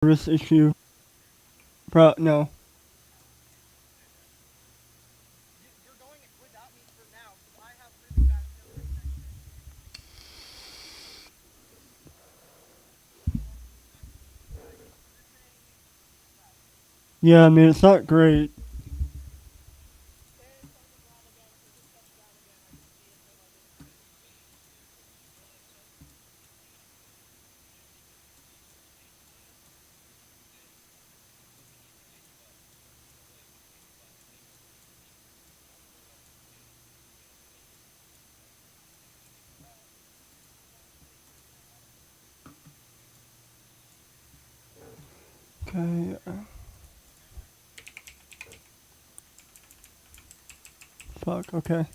service issue. No. Yeah, I mean, it's not great. Okay. Fuck, okay.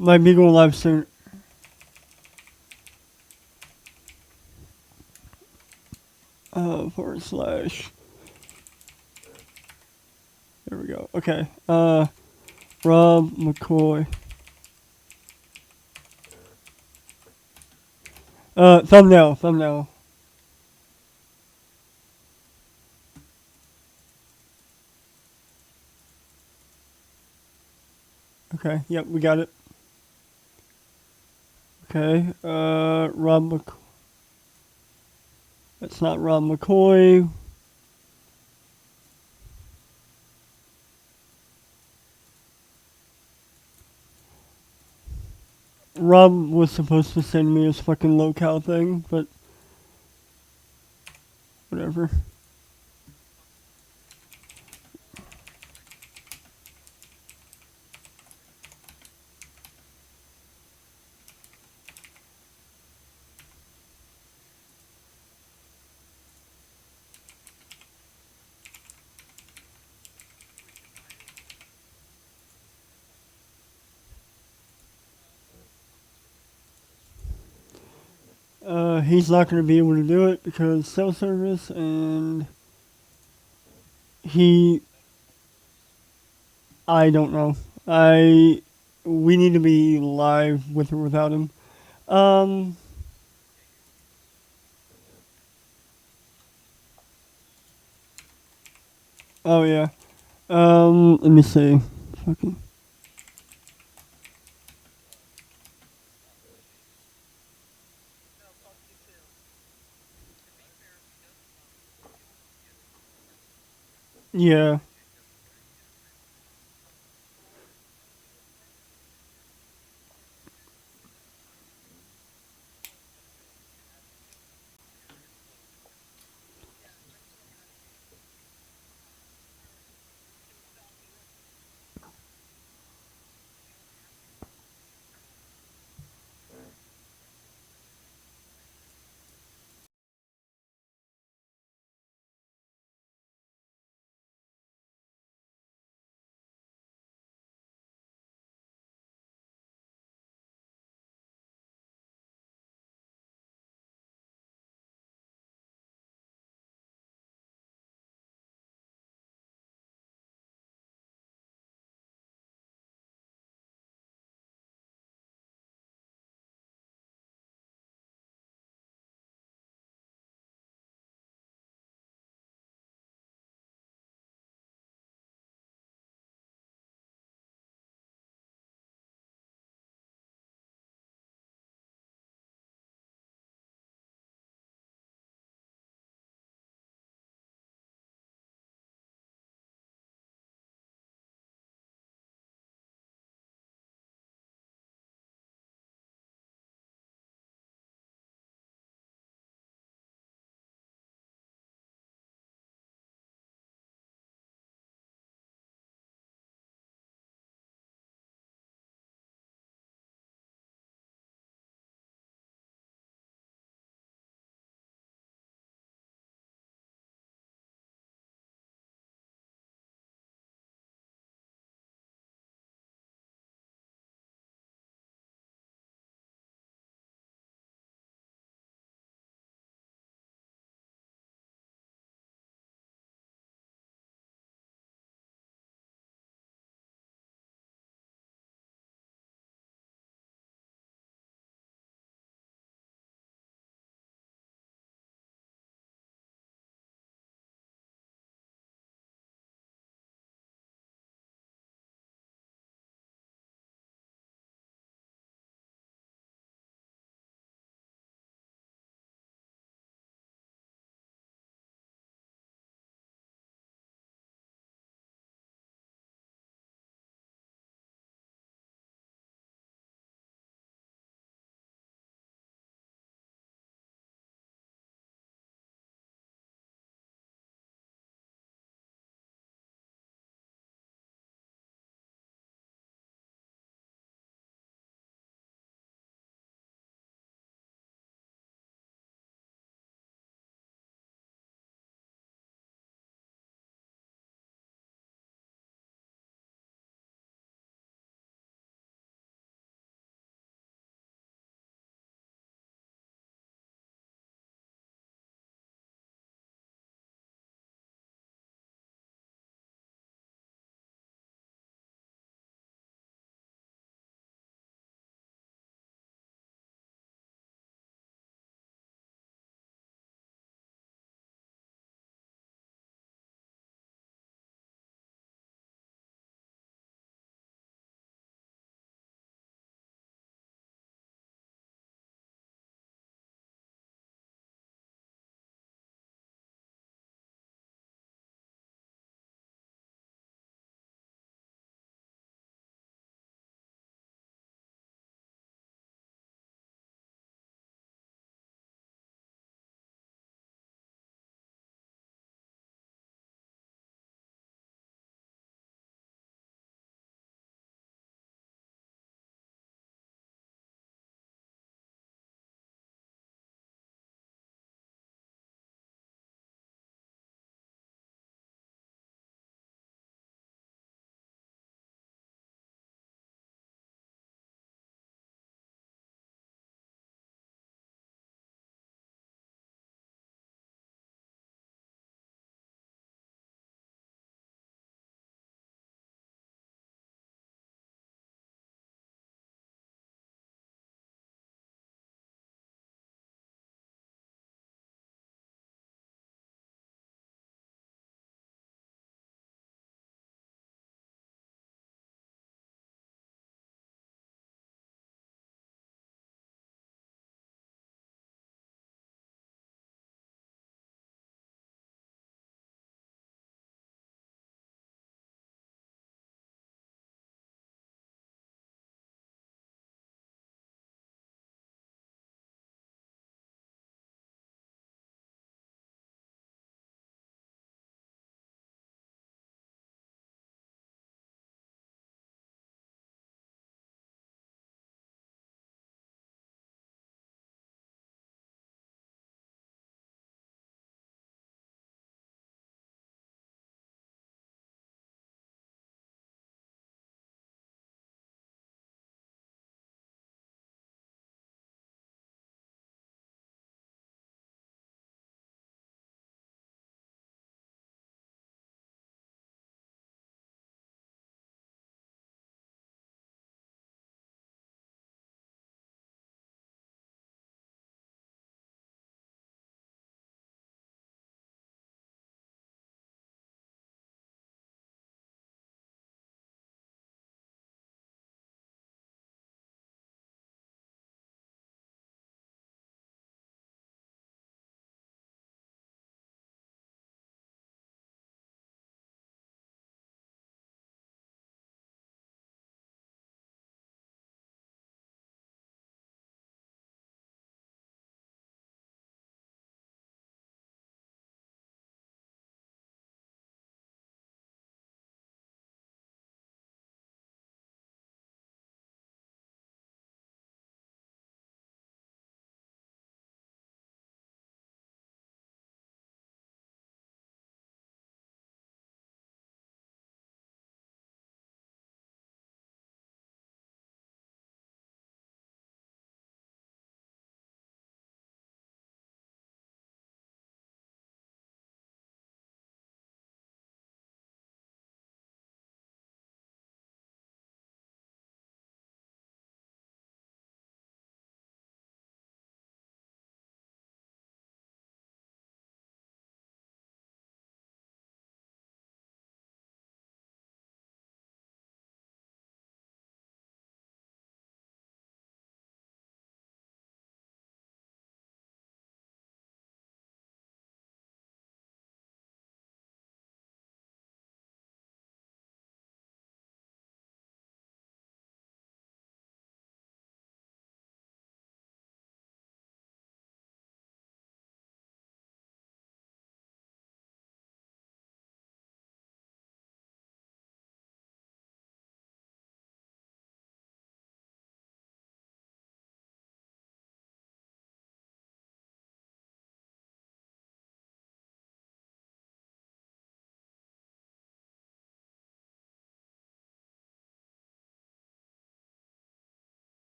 Might be going live soon. Forward slash. There we go. Okay. Rob McCoy. Thumbnail. Okay, yep, we got it. Okay, Rob McCoy. That's not Rob McCoy. Rob was supposed to send me his fucking locale thing, but whatever. He's not going to be able to do it because cell service, and he. I don't know. We need to be live with or without him. Um. Oh yeah. Let me see. Fucking. Yeah.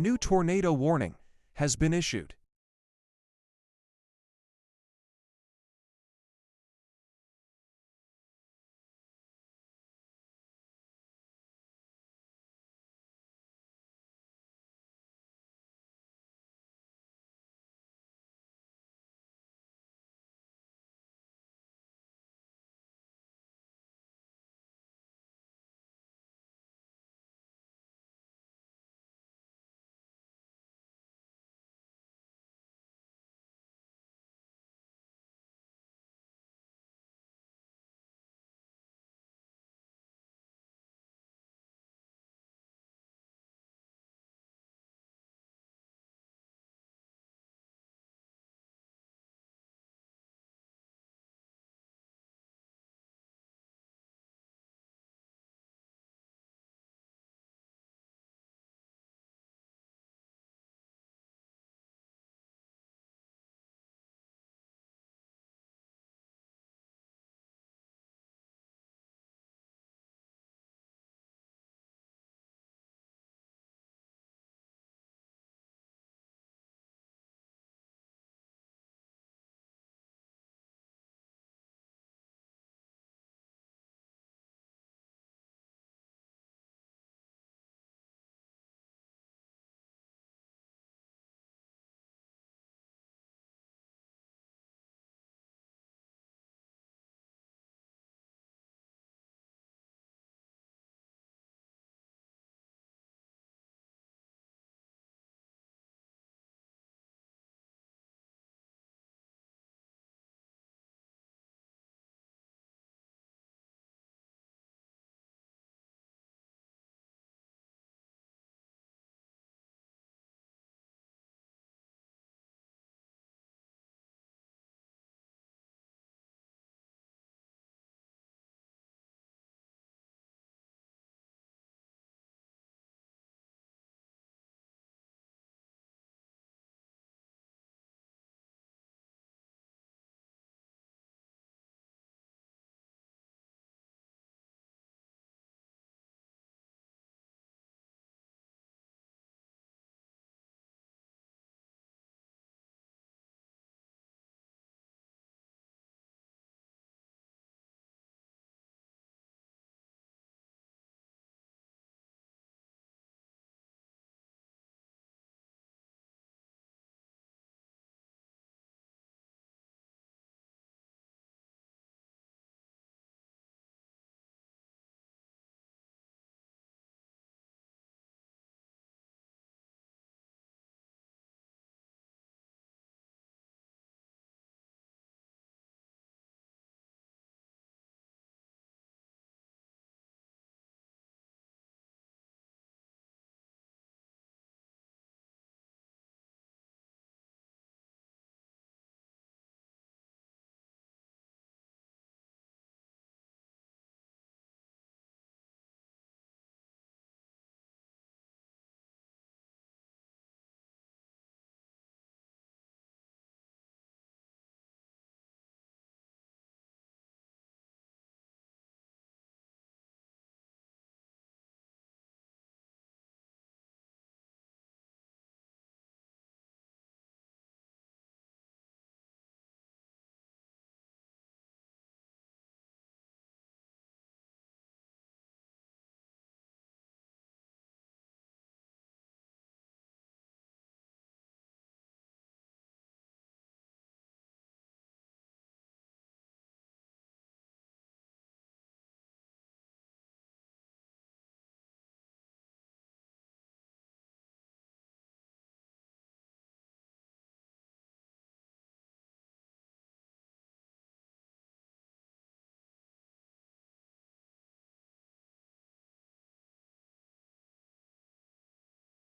new tornado warning has been issued.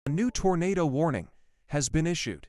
A new tornado warning has been issued.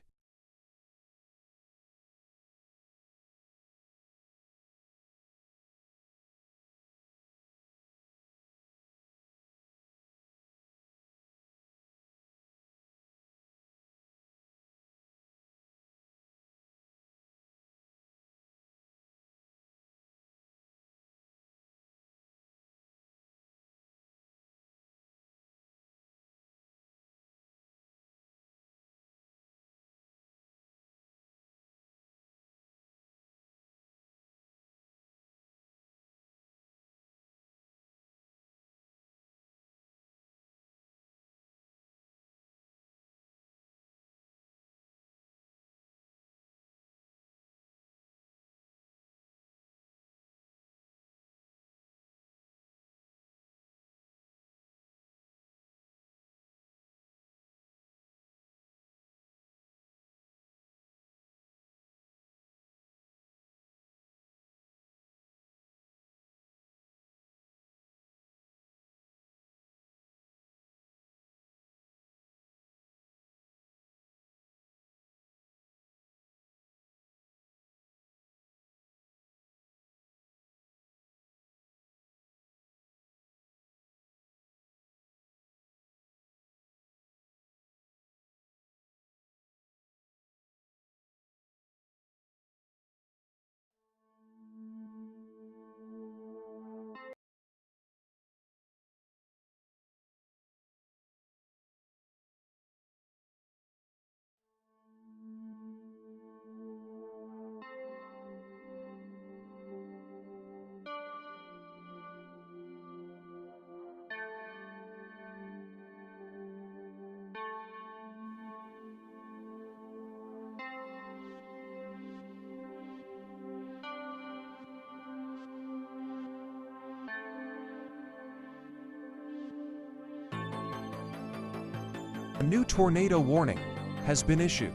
A new tornado warning has been issued.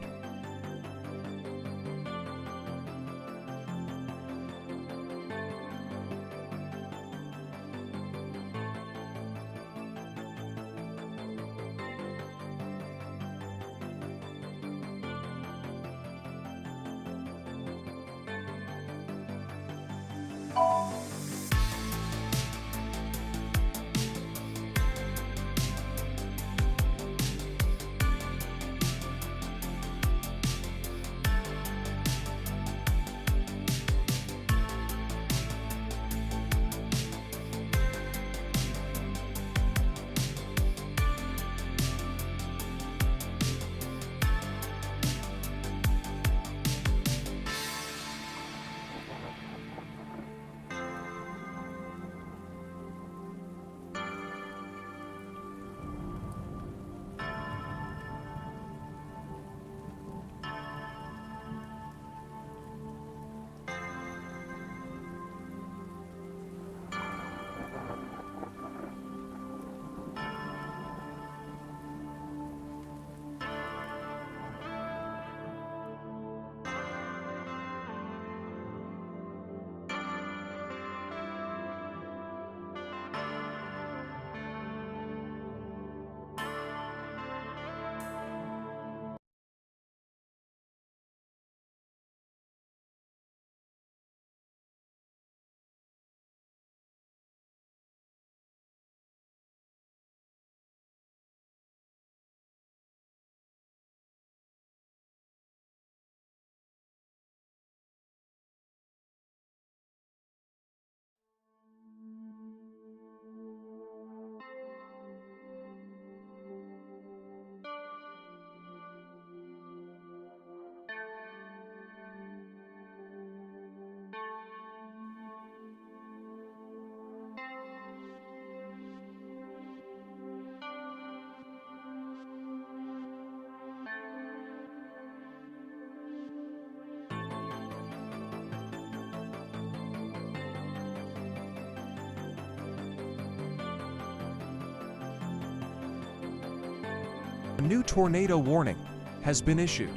A new tornado warning has been issued.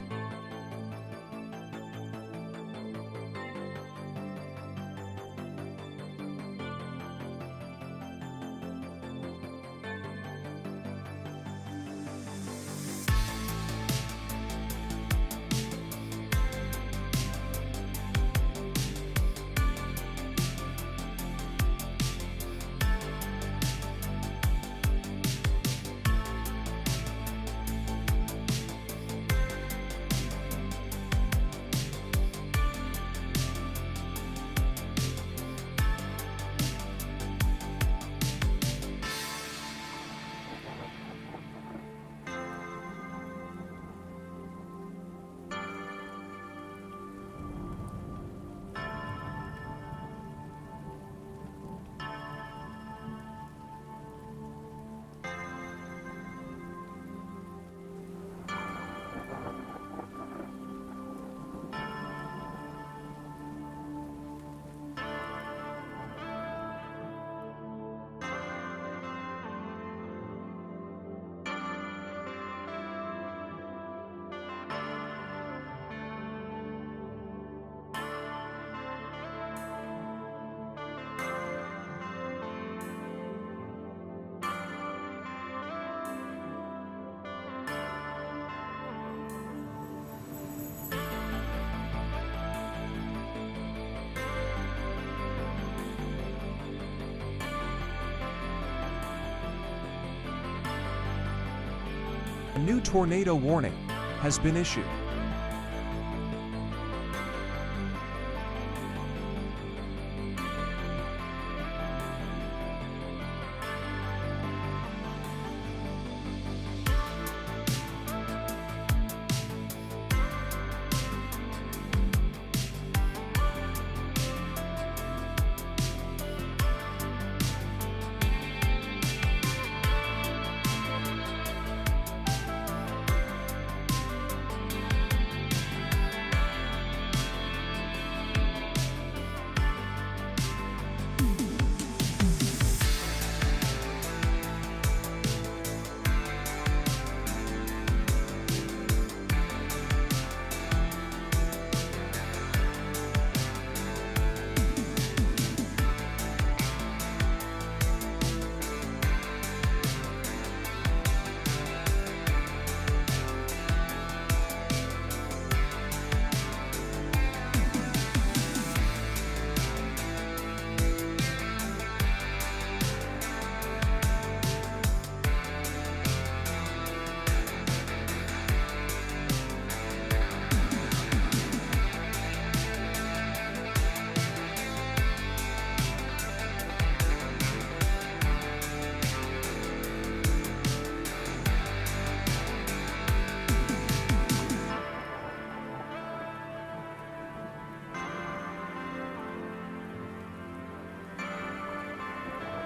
A new tornado warning has been issued.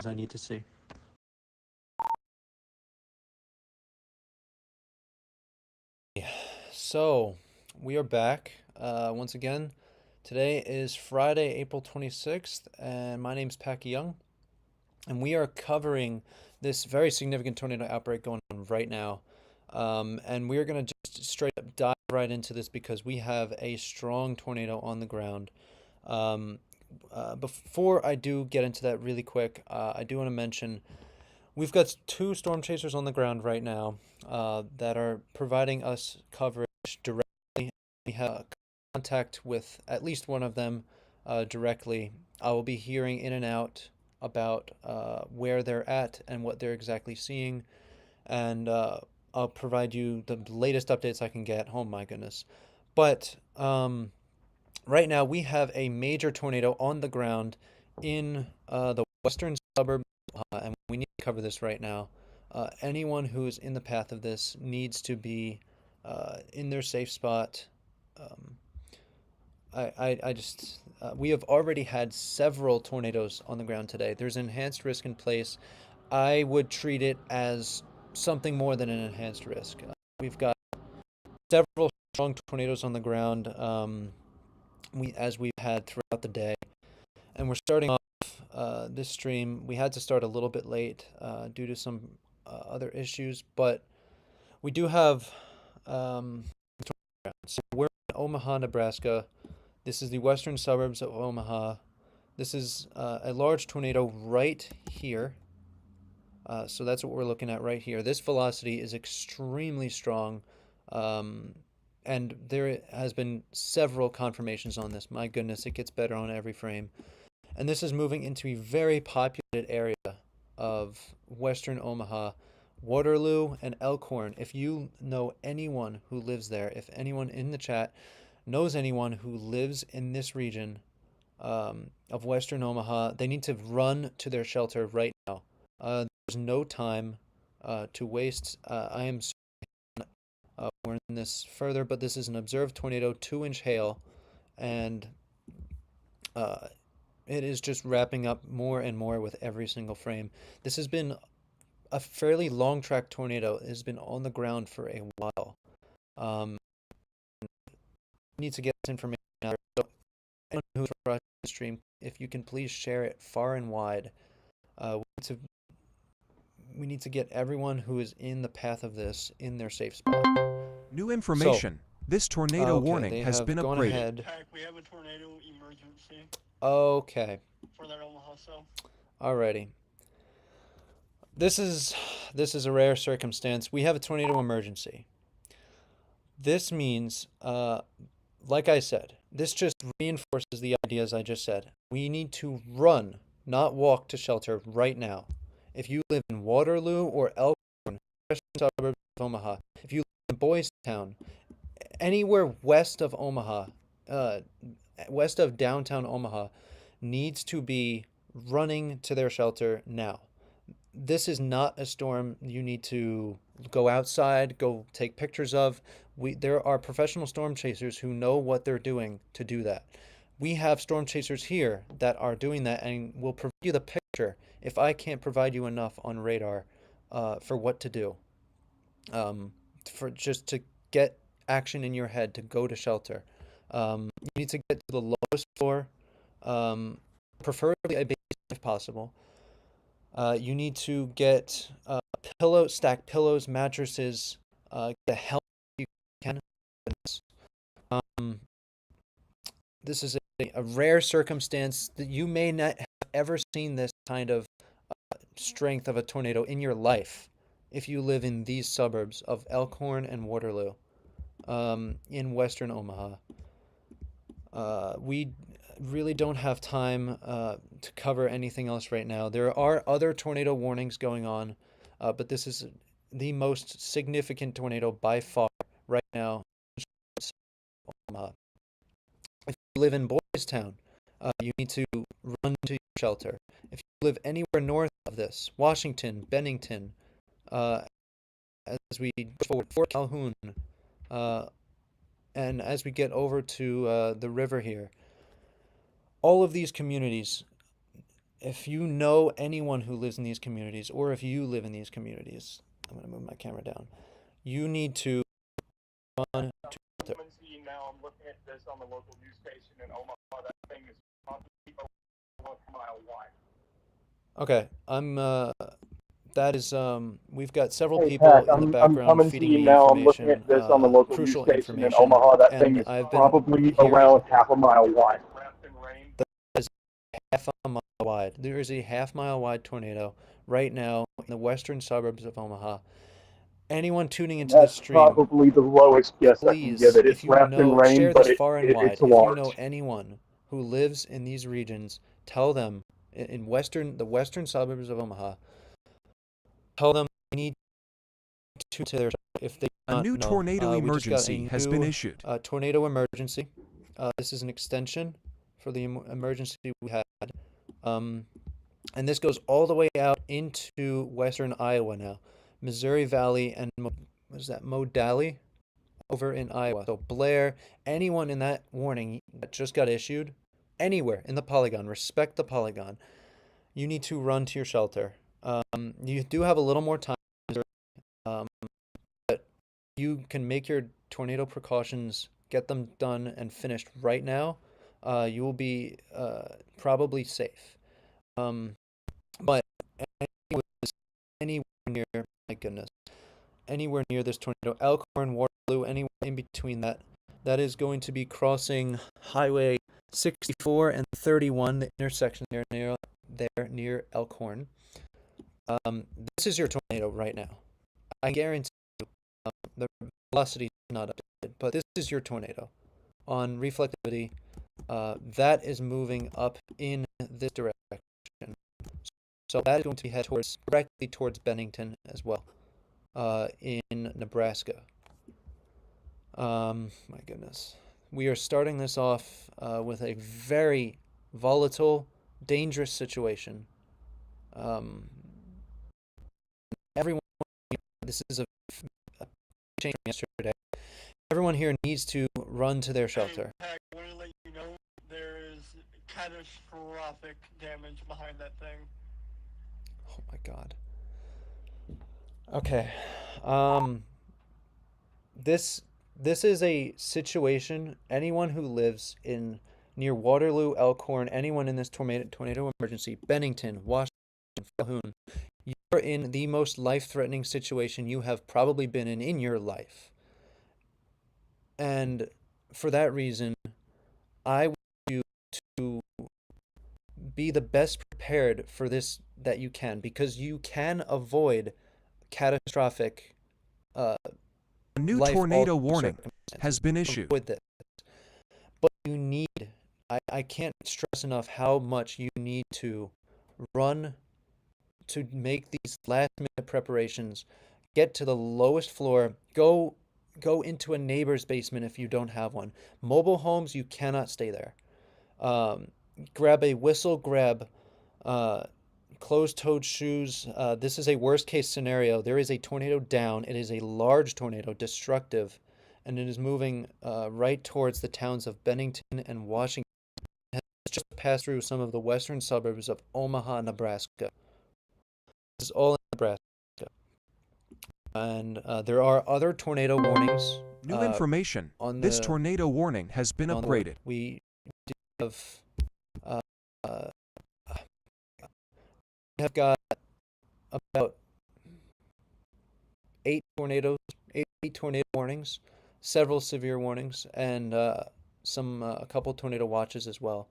I need to see. So, we are back once again. Today is Friday, April 26th, and my name's Packy Young, and we are covering this very significant tornado outbreak going on right now. And we are going to just straight up dive right into this because we have a strong tornado on the ground. Um, Before I do get into that really quick, I do want to mention we've got two storm chasers on the ground right now that are providing us coverage directly. We have contact with at least one of them directly. I will be hearing in and out about where they're at and what they're exactly seeing, and I'll provide you the latest updates I can get. Oh my goodness. But right now, we have a major tornado on the ground in the western suburb, and we need to cover this right now. Anyone who is in the path of this needs to be in their safe spot. Um, I just, we have already had several tornadoes on the ground today. There's enhanced risk in place. I would treat it as something more than an enhanced risk. We've got several strong tornadoes on the ground. As we've had throughout the day. And we're starting off this stream. We had to start a little bit late due to some other issues, but we do have. Um, so we're in Omaha, Nebraska. This is the western suburbs of Omaha. This is a large tornado right here. So that's what we're looking at right here. This velocity is extremely strong. Um, and there has been several confirmations on this. My goodness, it gets better on every frame. And this is moving into a very populated area of western Omaha, Waterloo, and Elkhorn. If you know anyone who lives there, if anyone in the chat knows anyone who lives in this region of western Omaha, they need to run to their shelter right now. There's no time to waste. I am warn this further, but this is an observed tornado, 2-inch hail, and uh, it is just wrapping up more and more with every single frame. This has been a fairly long track tornado. It has been on the ground for a while. Um, need to get this information out. So anyone who's watching the stream, if you can please share it far and wide. We need to get everyone who is in the path of this in their safe spot. New So, information. This tornado okay, warning they has have been gone upgraded. ahead. Heck, we have a tornado emergency Okay, for that Omaha cell. alrighty. This is a rare circumstance. We have a tornado emergency. This means, like I said, this just reinforces the ideas I just said. We need to run, not walk to shelter right now. If you live in Waterloo or Elkhorn, western suburbs of Omaha, if you live in Boys Town, anywhere west of Omaha, uh, west of downtown Omaha, needs to be running to their shelter now. This is not a storm you need to go outside, go take pictures of. There are professional storm chasers who know what they're doing to do that. We have storm chasers here that are doing that and will provide you the picture if I can't provide you enough on radar for what to do. For just to get action in your head to go to shelter. You need to get to the lowest floor, um, preferably a basement if possible. You need to get stack pillows, mattresses, get a helmet if you can. Um, this is a rare circumstance that you may not have ever seen this kind of strength of a tornado in your life if you live in these suburbs of Elkhorn and Waterloo in western Omaha. We really don't have time to cover anything else right now. There are other tornado warnings going on, but this is the most significant tornado by far right now. If you live in Boys Town, you need to run to your shelter. If you live anywhere north of this, Washington, Bennington, uh, as we push forward, Fort Calhoun, uh, and as we get over to the river here, all of these communities if you know anyone who lives in these communities, or if you live in these communities, I'm going to move my camera down. You need to run to shelter. Now I'm looking at this on the local news station in Omaha. That thing is probably over a mile wide. Okay, that is, we've got several Hey people Pat, in the I'm background coming to feeding you me now. I'm looking information, at this on the local news crucial station in information, Omaha. That thing and is I've been probably hearing around half a mile wide. Wrapped in rain. that is half a mile wide. There is a half-mile wide tornado right now in the western suburbs of Omaha. Anyone tuning And into this that's stream, probably the lowest guess I can give please, it. if It's you wrapped in know, rain, share but this far and wide. it's If you know large. anyone who lives in these regions, tell them in the western suburbs of Omaha, tell them they need to their if they A do not new know. tornado We just got emergency a has been new issued. tornado emergency. This is an extension for the emergency we had. Um, and this goes all the way out into western Iowa now. Missouri Valley and what is that, Modali over in Iowa. So Blair, anyone in that warning that just got issued, anywhere in the polygon, respect the polygon. You need to run to your shelter. You do have a little more time, um, but you can make your tornado precautions, get them done and finished right now. You will be probably safe. Um, but anywhere, anywhere near, my goodness, anywhere near this tornado, Elkhorn, Waterloo, anywhere in between that, that is going to be crossing Highway 64 and 31, the intersection there near Elkhorn. This is your tornado right now. I guarantee you, the velocity is not updated, but this is your tornado. On reflectivity, that is moving up in this direction. So that is going to head directly towards Bennington as well, in Nebraska. My goodness. We are starting this off with a very volatile, dangerous situation. Um, everyone, this is a change from yesterday. Everyone here needs to run to their shelter. I want to let you know there is catastrophic damage behind that thing. Oh my God. Okay. Um, this this is a situation. Anyone who lives in near Waterloo, Elkhorn, anyone in this tornado emergency, Bennington, Washington, Calhoun, you're in the most life-threatening situation you have probably been in your life. And for that reason, I want you to be the best prepared for this that you can, because you can avoid catastrophic uh, A new tornado life-altering warning circumstances. has been issued. Avoid this. But you need, I can't stress enough how much you need to run to make these last minute preparations. Get to the lowest floor. Go into a neighbor's basement if you don't have one. Mobile homes, you cannot stay there. Um, grab a whistle, grab uh, closed-toed shoes. This is a worst-case scenario. There is a tornado down. It is a large tornado, destructive, and it is moving right towards the towns of Bennington and Washington. It has just passed through some of the western suburbs of Omaha, Nebraska. This is all in Nebraska. And there are other tornado warnings New information. on This the tornado warning has been on the board. upgraded. We do uh, uh, we have got about eight tornado warnings, several severe warnings, and a couple tornado watches as well.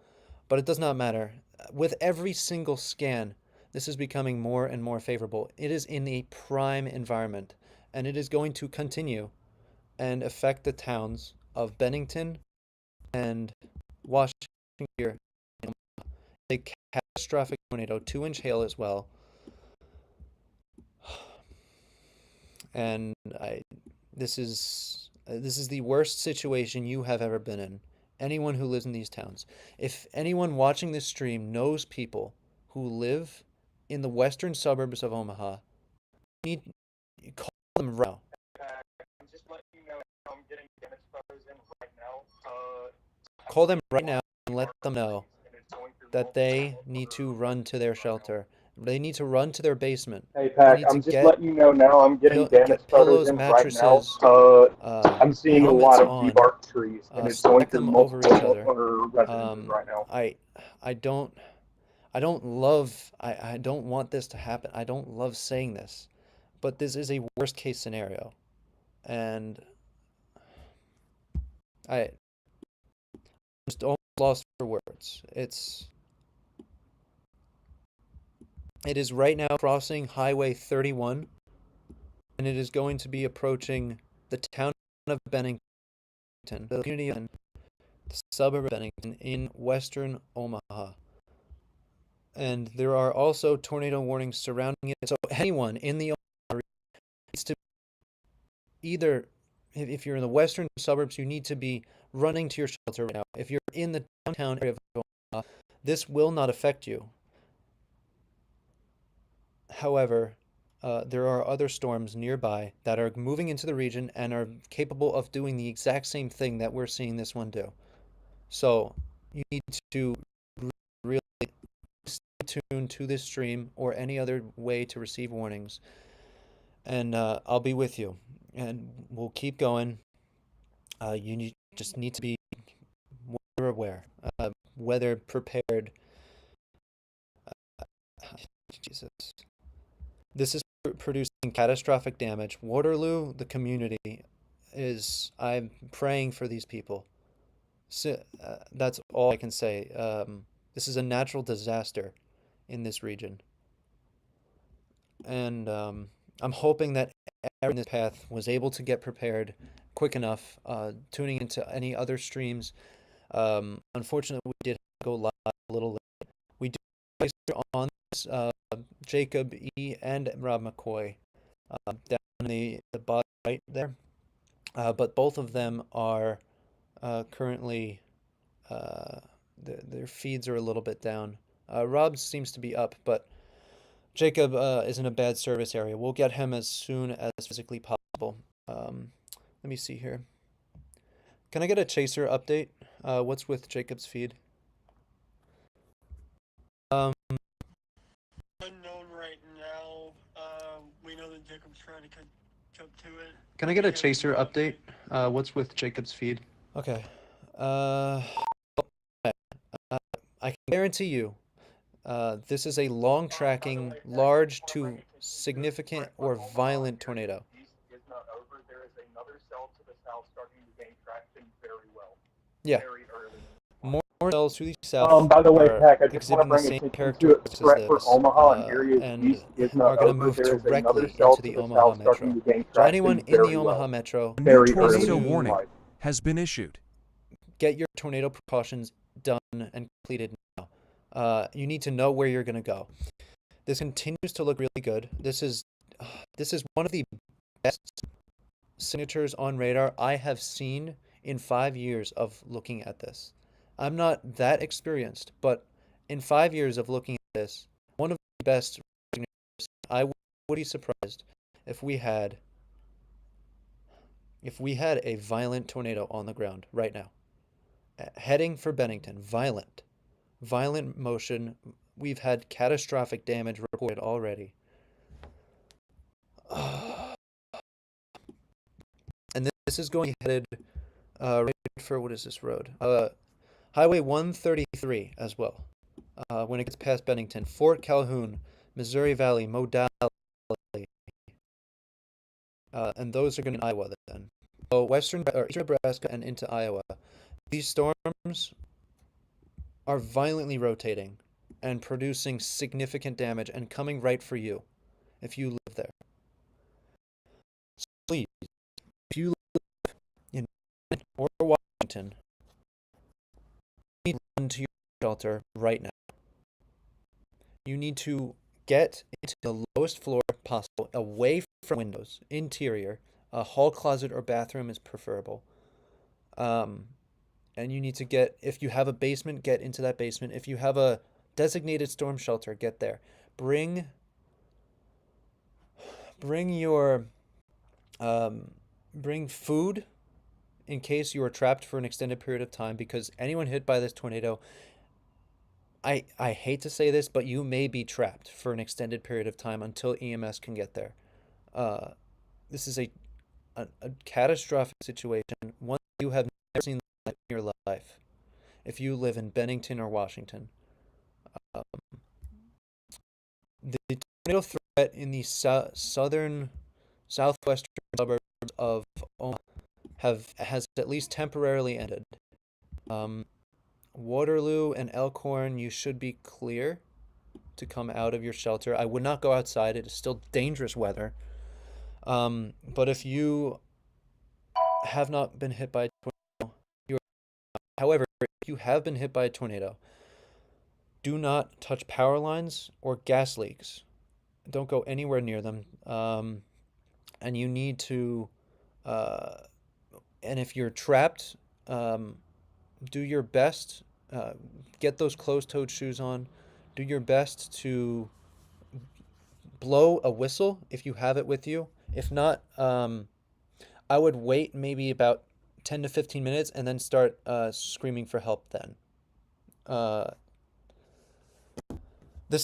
But it does not matter. With every single scan, this is becoming more and more favorable. It is in a prime environment, and it is going to continue and affect the towns of Bennington and Washington here. A catastrophic tornado, 2-inch hail as well. And this is the worst situation you have ever been in. Anyone who lives in these towns. If anyone watching this stream knows people who live in the western suburbs of Omaha, you need to call them right now. I'm just letting you know I'm getting damage photos in right now. Call them right now and let them know. And it's going through that they need to run to their shelter. They need to run to their basement. Hey, They Pack, need to I'm just letting you know now. I'm getting damage get photos pillows, in right now. mattresses, I'm seeing a lot helmets of on, debarked trees, and it's going stack through them over each multiple other. owner residences Um, right now. I I don't I don't love I don't want this to happen. I don't love saying this, but this is a worst case scenario, and I just almost lost for words. It is right now crossing Highway 31, and it is going to be approaching the town of Bennington, the community of the suburb of Bennington in western Omaha. And there are also tornado warnings surrounding it. So anyone in the Omaha region needs to either, if you're in the western suburbs, you need to be running to your shelter right now. If you're in the downtown area of Omaha, this will not affect you. However, there are other storms nearby that are moving into the region and are capable of doing the exact same thing that we're seeing this one do. So you need to really stay tuned to this stream or any other way to receive warnings. And I'll be with you. And we'll keep going. Just need to be weather aware, weather prepared. Jesus. This is producing catastrophic damage. Waterloo, the community, I'm praying for these people. So, that's all I can say. This is a natural disaster in this region. And I'm hoping that everyone in this path was able to get prepared quick enough, tuning into any other streams. Unfortunately, we did go live a little late. We did on this, Jacob E. and Rob McCoy down in the bottom right there. But both of them are currently, uh, their feeds are a little bit down. Rob seems to be up, but Jacob is in a bad service area. We'll get him as soon as physically possible. Let me see here. Can I get a chaser update? What's with Jacob's feed? Um, Unknown right now. We know that Jacob's trying to catch up to it. can I get a chaser update? What's with Jacob's feed? Okay. Uh, I can guarantee you, this is a long tracking, large to significant or violent tornado. East is not over. There is another cell to the south starting to gain traction very well, Yeah, very early. more cells to the south By the way, are Pack, I just want to exhibiting the bring same attention to it. characteristics as Threat for this, Omaha and areas and east is not are going to over. move There is another directly cell into to the the Omaha south starting metro. to gain So anyone traction in the very Omaha well. metro A new Very tornado early. warning Life. has been issued. get your tornado precautions done and completed now. You need to know where you're going to go. This continues to look really good. This is one of the best signatures on radar I have seen in 5 years of looking at this. I'm not that experienced, but in 5 years of looking at this, one of the best signatures. I would be surprised if we had a violent tornado on the ground right now, heading for Bennington. Violent motion. We've had catastrophic damage reported already. And this is going headed right for, what is this road? Highway 133 as well. When it gets past Bennington, Fort Calhoun, Missouri Valley, Modal, and those are going to be in Iowa then. So western or eastern Nebraska and into Iowa. These storms are violently rotating and producing significant damage and coming right for you if you live there. So please, if you live in or Washington, you need to run to your shelter right now. You need to get into the lowest floor possible, away from windows, interior. A hall closet or bathroom is preferable. And you need to if you have a basement, get into that basement. If you have a designated storm shelter, get there. Bring your bring food in case you are trapped for an extended period of time, because anyone hit by this tornado I hate to say this, but you may be trapped for an extended period of time until EMS can get there. Uh, this is a catastrophic situation, one you have never seen in your life. If you live in Bennington or Washington, um, the tornado threat in the southern, southwestern suburbs of Omaha has at least temporarily ended. Um, Waterloo and Elkhorn, you should be clear to come out of your shelter. I would not go outside. It is still dangerous weather. But if you have not been hit by a tornado, however, if you have been hit by a tornado, do not touch power lines or gas leaks. Don't go anywhere near them. And you need to, uh, and if you're trapped, um, do your best. Uh, get those closed-toed shoes on. Do your best to blow a whistle if you have it with you. If not, I would wait maybe about 10 to 15 minutes and then start screaming for help then. Uh, this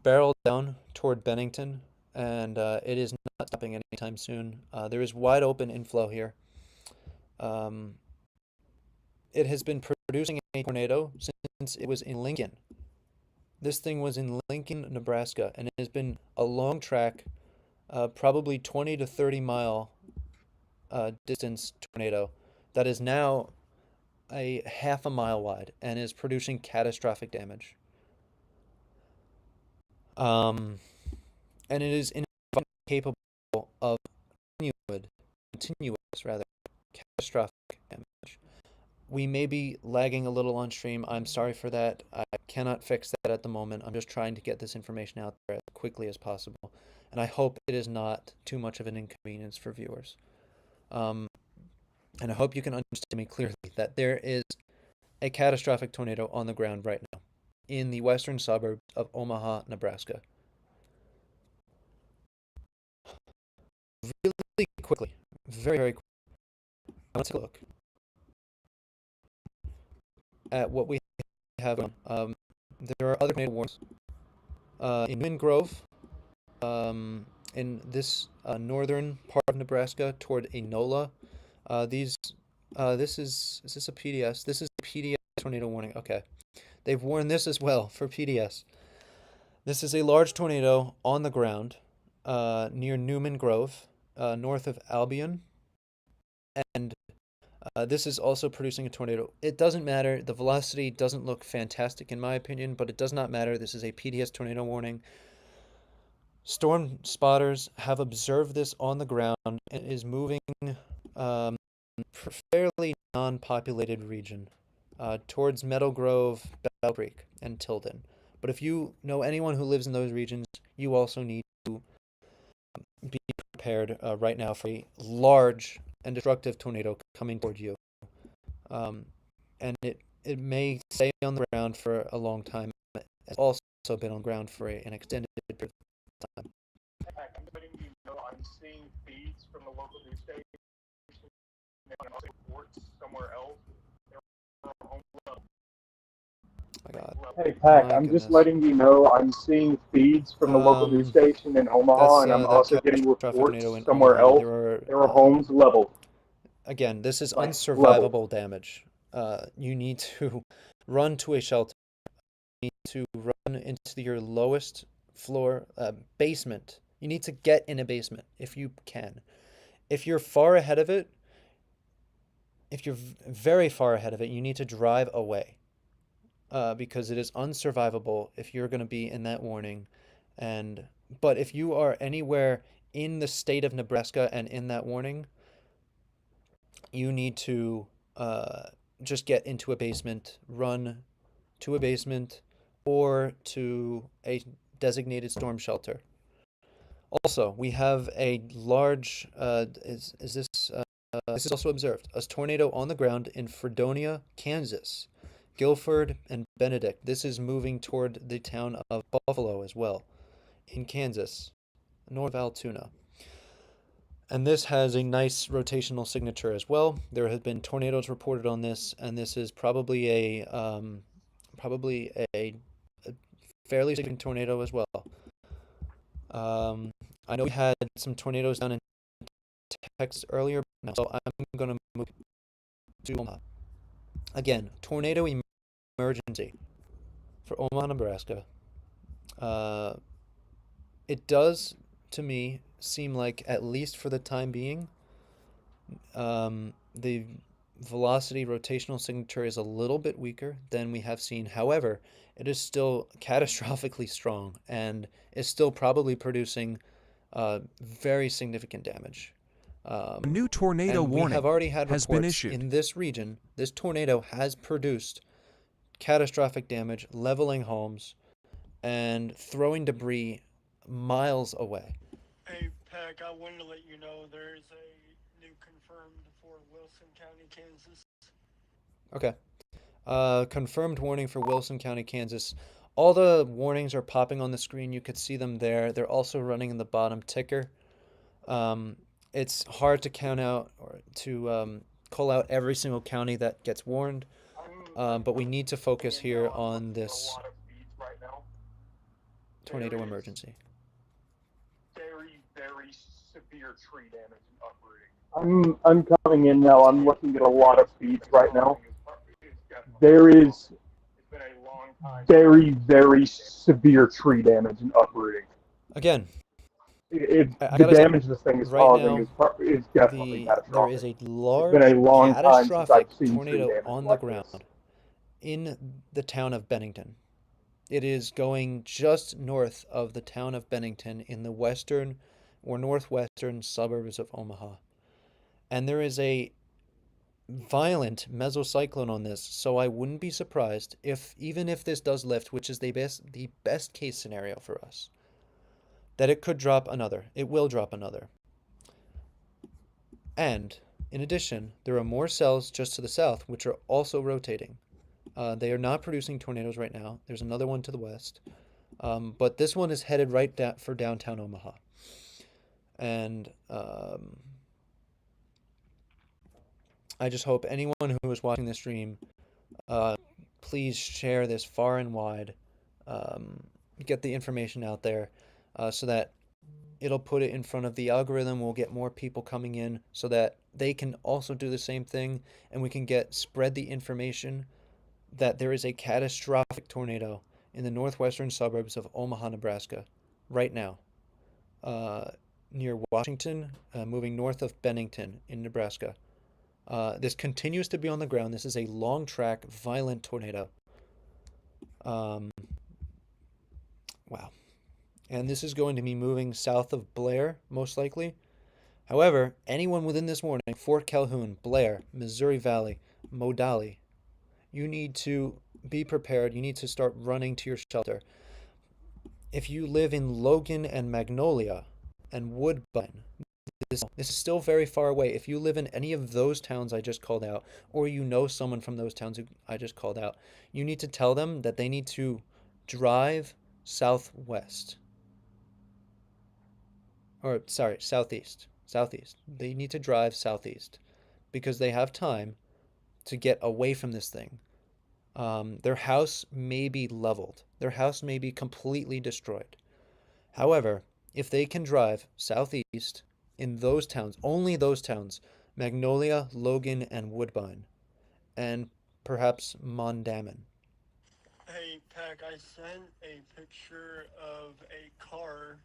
barrel down toward Bennington, and it is not stopping anytime soon. There is wide open inflow here. Um, it has been producing a tornado since it was in Lincoln. This thing was in Lincoln, Nebraska, and it has been a long track, probably 20 to 30-mile distance tornado that is now a half a mile wide and is producing catastrophic damage. Um, and it is incapable of continuous rather catastrophic damage. We may be lagging a little on stream. I'm sorry for that. I cannot fix that at the moment. I'm just trying to get this information out there as quickly as possible. And I hope it is not too much of an inconvenience for viewers. Um, and I hope you can understand me clearly that there is a catastrophic tornado on the ground right now in the western suburbs of Omaha, Nebraska. Really quickly, very quickly, I want to take a look at what we have. There are other tornado warnings in Newman Grove, in this northern part of Nebraska toward Enola. These, is this a PDS? This is a PDS tornado warning. Okay. They've warned this as well for PDS. This is a large tornado on the ground near Newman Grove, north of Albion. And this is also producing a tornado. It doesn't matter. The velocity doesn't look fantastic in my opinion, but it does not matter. This is a PDS tornado warning. Storm spotters have observed this on the ground and it is moving um, fairly non-populated region towards Meadow Grove, Outbreak, and Tilden. But if you know anyone who lives in those regions, you also need to be prepared right now for a large and destructive tornado coming toward you. Um, and it may stay on the ground for a long time. It's also been on the ground for an extended period of time. I'm letting you know I'm seeing feeds from the local news station and also reports somewhere else. My God. Hey, Pac, My I'm just goodness. letting you know I'm seeing feeds from the local news station in Omaha, That's and I'm that also getting catastrophic reports tornado in somewhere Omaha. else. There are There were homes leveled, again, this is like leveled. unsurvivable damage. You need to run to a shelter. You need to run into your lowest floor basement. You need to get in a basement if you can. If you're far ahead of it, if you're very far ahead of it, you need to drive away because it is unsurvivable if you're going to be in that warning. And but if you are anywhere in the state of Nebraska and in that warning, you need to just get into a basement, run to a basement, or to a designated storm shelter. Also, we have a large, this is also observed, a tornado on the ground in Fredonia, Kansas, Guilford, and Benedict. This is moving toward the town of Buffalo as well, in Kansas, north of Altoona. And this has a nice rotational signature as well. There have been tornadoes reported on this, and this is probably a probably a fairly significant tornado as well. Um, I know we had some tornadoes down in Texas earlier, so I'm going to move to Omaha. Again, tornado emergency for Omaha, Nebraska. Uh, it does, to me, seem like, at least for the time being, the velocity rotational signature is a little bit weaker than we have seen. However, it is still catastrophically strong and is still probably producing very significant damage. A new tornado And we have warning already had has been reports issued. in this region. This tornado has produced catastrophic damage, leveling homes, and throwing debris miles away. Hey, Peck, I wanted to let you know there's a new confirmed for Wilson County, Kansas. Okay. Confirmed warning for Wilson County, Kansas. All the warnings are popping on the screen. You could see them there. They're also running in the bottom ticker. Um, it's hard to count out or to call out every single county that gets warned, but we need to focus here on this tornado emergency. Very, very severe tree damage and uprooting. I'm coming in now. I'm looking at a lot of feeds right now. There is very, very severe tree damage and uprooting. Again, I The gotta say, damage this thing is right causing now, is definitely there is catastrophic. a It's been a large long time since I've catastrophic seen tree tornado damage on the like ground this. in the town of Bennington. It is going just north of the town of Bennington in the western or northwestern suburbs of Omaha. And there is a violent mesocyclone on this, so I wouldn't be surprised if, even if this does lift, which is the best case scenario for us, that it could drop another. It will drop another. And in addition, there are more cells just to the south, which are also rotating. They are not producing tornadoes right now. There's another one to the west. But this one is headed right for downtown Omaha. And I just hope anyone who is watching this stream, please share this far and wide. Get the information out there so that it'll put it in front of the algorithm. We'll get more people coming in so that they can also do the same thing, and we can spread the information that there is a catastrophic tornado in the northwestern suburbs of Omaha, Nebraska, right now, near Washington, moving north of Bennington in Nebraska. This continues to be on the ground. This is a long track, violent tornado. Wow. And this is going to be moving south of Blair, most likely. However, anyone within this warning, Fort Calhoun, Blair, Missouri Valley, Modali, you need to be prepared. You need to start running to your shelter. If you live in Logan and Magnolia and Woodbine, this is still very far away. If you live in any of those towns I just called out, or you know someone from those towns who I just called out, you need to tell them that they need to drive southwest. Or, sorry, southeast. Southeast. They need to drive southeast because they have time to get away from this thing. Their house may be leveled. Their house may be completely destroyed. However, if they can drive southeast in those towns, only those towns, Magnolia, Logan, and Woodbine, and perhaps Mondamin. Hey, Peck, I sent a picture of a car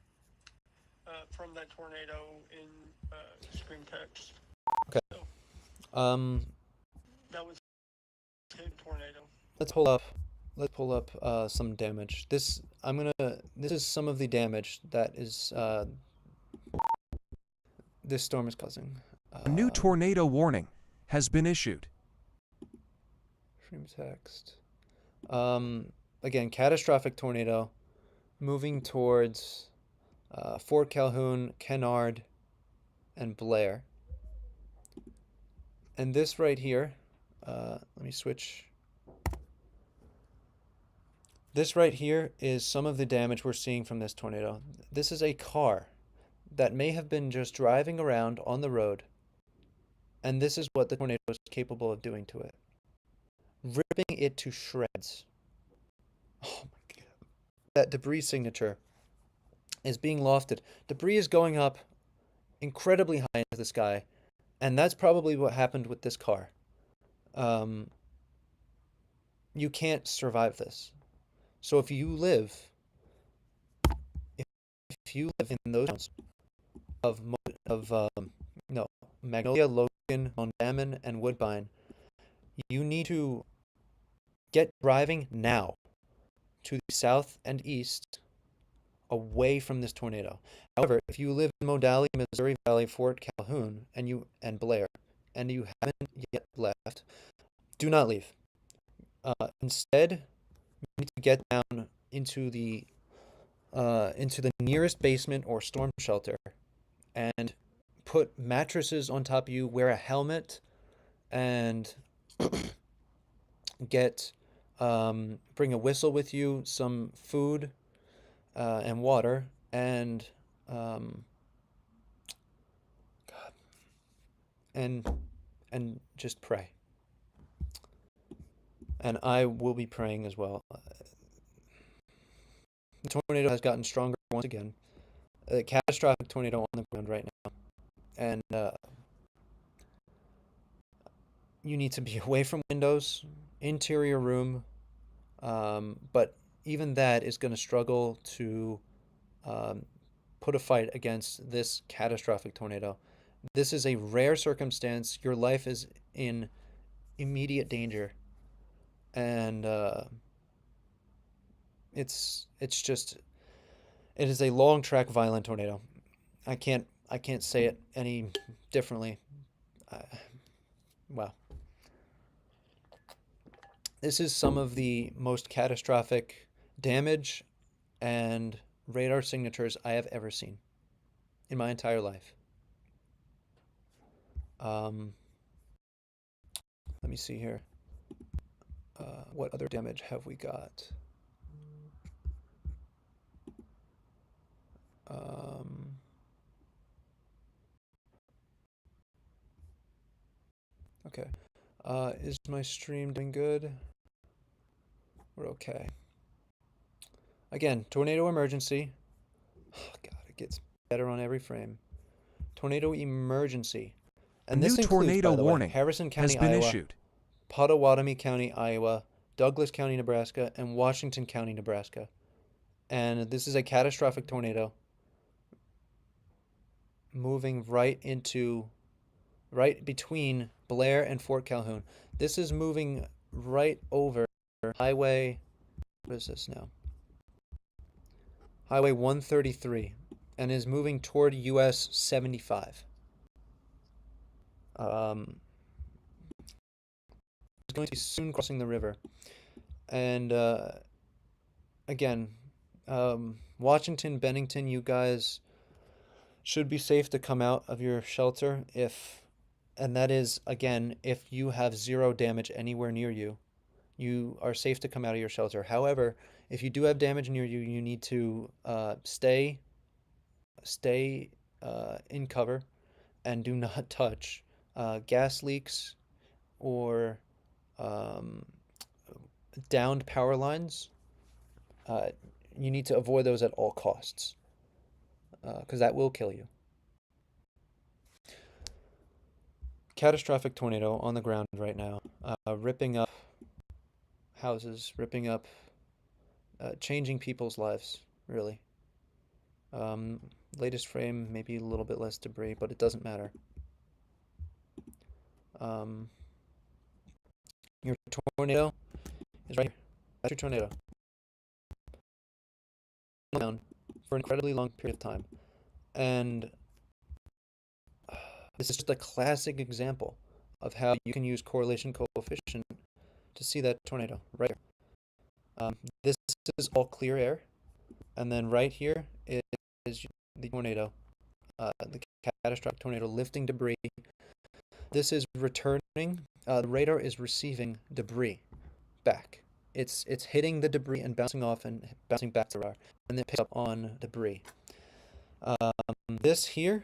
from that tornado in screen text. Okay. So Um, that was a tornado. let's pull up. Let's pull up some damage. This is some of the damage that is this storm is causing. A new tornado warning has been issued. Stream text. Again, catastrophic tornado moving towards Fort Calhoun, Kennard, and Blair. And this right here, let me switch. This right here is some of the damage we're seeing from this tornado. This is a car that may have been just driving around on the road, and this is what the tornado is capable of doing to it. Ripping it to shreds. Oh my God. That debris signature is being lofted. Debris is going up incredibly high into the sky, and that's probably what happened with this car. Um, you can't survive this. So if you live in those towns of no Magnolia, Logan, Mondamin, and Woodbine, you need to get driving now to the south and east away from this tornado. However, if you live in Modali, Missouri Valley, Fort Calhoun, and Blair, and you haven't yet left, do not leave. Instead, you need to get down into the nearest basement or storm shelter and put mattresses on top of you, wear a helmet, and get bring a whistle with you, some food, and water, and um, and just pray. And I will be praying as well. The tornado has gotten stronger once again. A catastrophic tornado on the ground right now, and you need to be away from windows, interior room, but even that is going to struggle to um, put a fight against this catastrophic tornado. This is a rare circumstance. Your life is in immediate danger, and it's just it is a long track violent tornado. I can't say it any differently. Uh, wow. This is some of the most catastrophic damage and radar signatures I have ever seen in my entire life. Um, Let me see here. What other damage have we got? Um, okay. Is my stream doing good? We're okay. Again, tornado emergency. Oh, God, it gets better on every frame. Tornado emergency. A And new this includes, tornado by the way, warning Harrison has County, been Iowa, issued. Pottawatomie County, Iowa, Douglas County, Nebraska, and Washington County, Nebraska. And this is a catastrophic tornado moving right between Blair and Fort Calhoun. This is moving right over Highway, what is this now? Highway 133, and is moving toward US 75. It's going to be soon crossing the river. And again, Washington, Bennington, you guys should be safe to come out of your shelter and that is, again, if you have zero damage anywhere near you, you are safe to come out of your shelter. However, if you do have damage near you, you need to stay in cover and do not touch gas leaks or um, downed power lines. Uh, you need to avoid those at all costs because that will kill you. Catastrophic tornado on the ground right now, ripping up houses, ripping up, changing people's lives, really. Um, Latest frame, maybe a little bit less debris, but it doesn't matter. Um, your tornado is right here. That's your tornado. Down for an incredibly long period of time. And this is just a classic example of how you can use correlation coefficient to see that tornado right here. This is all clear air, and then right here is the tornado, the catastrophic tornado lifting debris. This is returning. The radar is receiving debris back. It's hitting the debris and bouncing off and bouncing back to the radar, and then picks up on debris. This here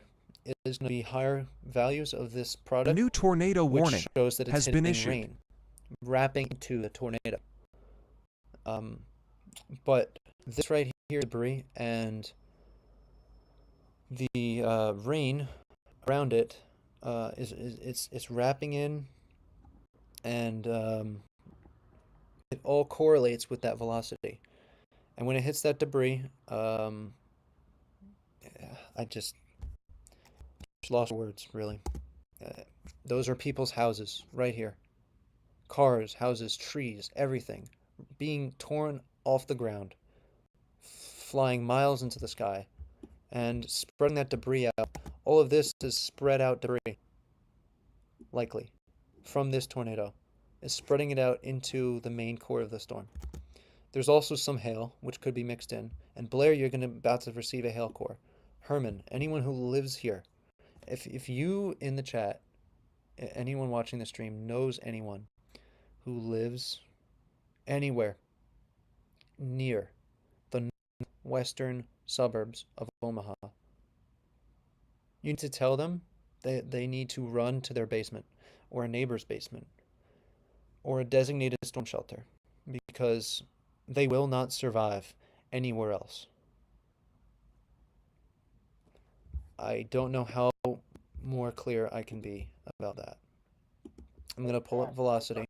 is going to be higher values of this A product, new tornado which warning shows that it's has been hitting issued. rain, wrapping into the tornado. But this right here, debris, and the rain around it it's wrapping in, and it all correlates with that velocity. And when it hits that debris, I just lost words, really. Uh, those are people's houses right here. Cars, houses, trees, everything being torn off the ground, flying miles into the sky, and spreading that debris out. All of this is spread out debris, likely, from this tornado, is spreading it out into the main core of the storm. There's also some hail, which could be mixed in. And Blair, you're about to receive a hail core. Herman, anyone who lives here, if you in the chat, anyone watching the stream knows anyone who lives anywhere near the western suburbs of Omaha, you need to tell them they need to run to their basement or a neighbor's basement or a designated storm shelter because they will not survive anywhere else. I don't know how more clear I can be about that. I'm going to pull up velocity.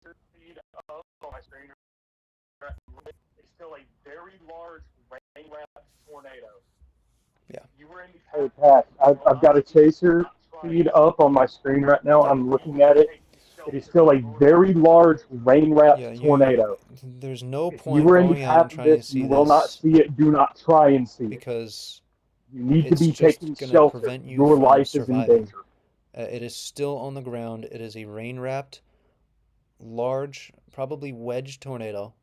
Speed up on my screen. It's still a very large rain-wrapped tornado. Yeah. You were in the Hey, Pat, I've got a chaser feed up on my screen right now. Yep. I'm looking at it. It is still a very large rain-wrapped Yeah, tornado. there's no If you point were in the going out and path of trying to this, see you will not this see it. Do not try and see it. because You need to it's be just taking going to shelter. prevent you Your from life is in surviving. danger. It is still on the ground. It is a rain-wrapped, large, probably wedge tornado,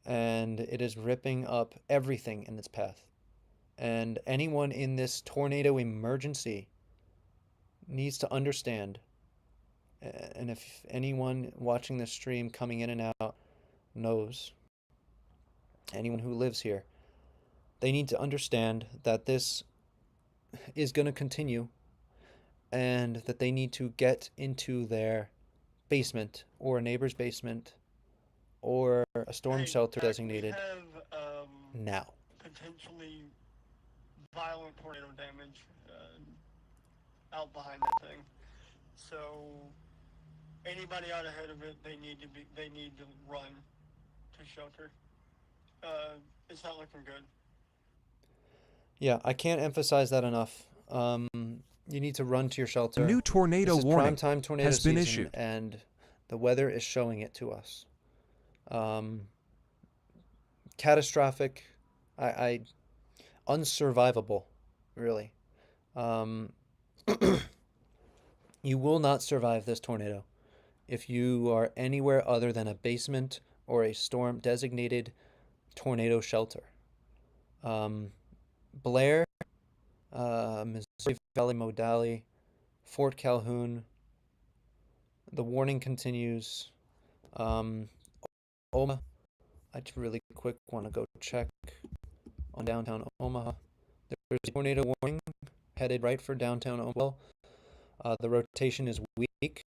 and it is ripping up everything in its path. And anyone in this tornado emergency needs to understand, and if anyone watching this stream coming in and out knows, anyone who lives here, they need to understand that this is going to continue and that they need to get into their basement or a neighbor's basement or a storm shelter Jack, designated we have now. potentially violent tornado damage out behind that thing. So anybody out ahead of it, they need to run to shelter. It's not looking good. Yeah, I can't emphasize that enough. You need to run to your A shelter. new tornado This is warning prime time tornado has been season, issued. and the weather is showing it to us. Catastrophic, I unsurvivable, really. Um, you will not survive this tornado if you are anywhere other than a basement or a storm designated tornado shelter. Blair, Missouri Valley Modali, Fort Calhoun. The warning continues. Omaha, I just really quick want to go check on downtown Omaha. There's a tornado warning headed right for downtown Omaha. The rotation is weak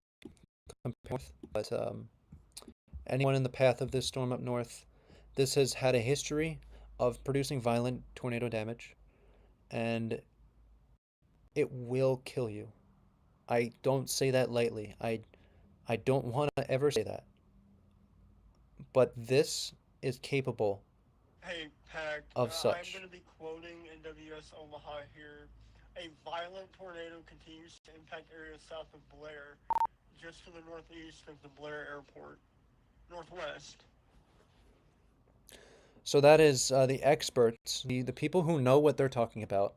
compared with, but anyone in the path of this storm up north, this has had a history of producing violent tornado damage, and it will kill you. I don't say that lightly. I don't want to ever say that. But this is capable Hey, Pack, of I'm such. going to be quoting NWS Omaha here. A violent tornado continues to impact areas south of Blair, just to the northeast of the Blair Airport. Northwest. So that is the experts, the people who know what they're talking about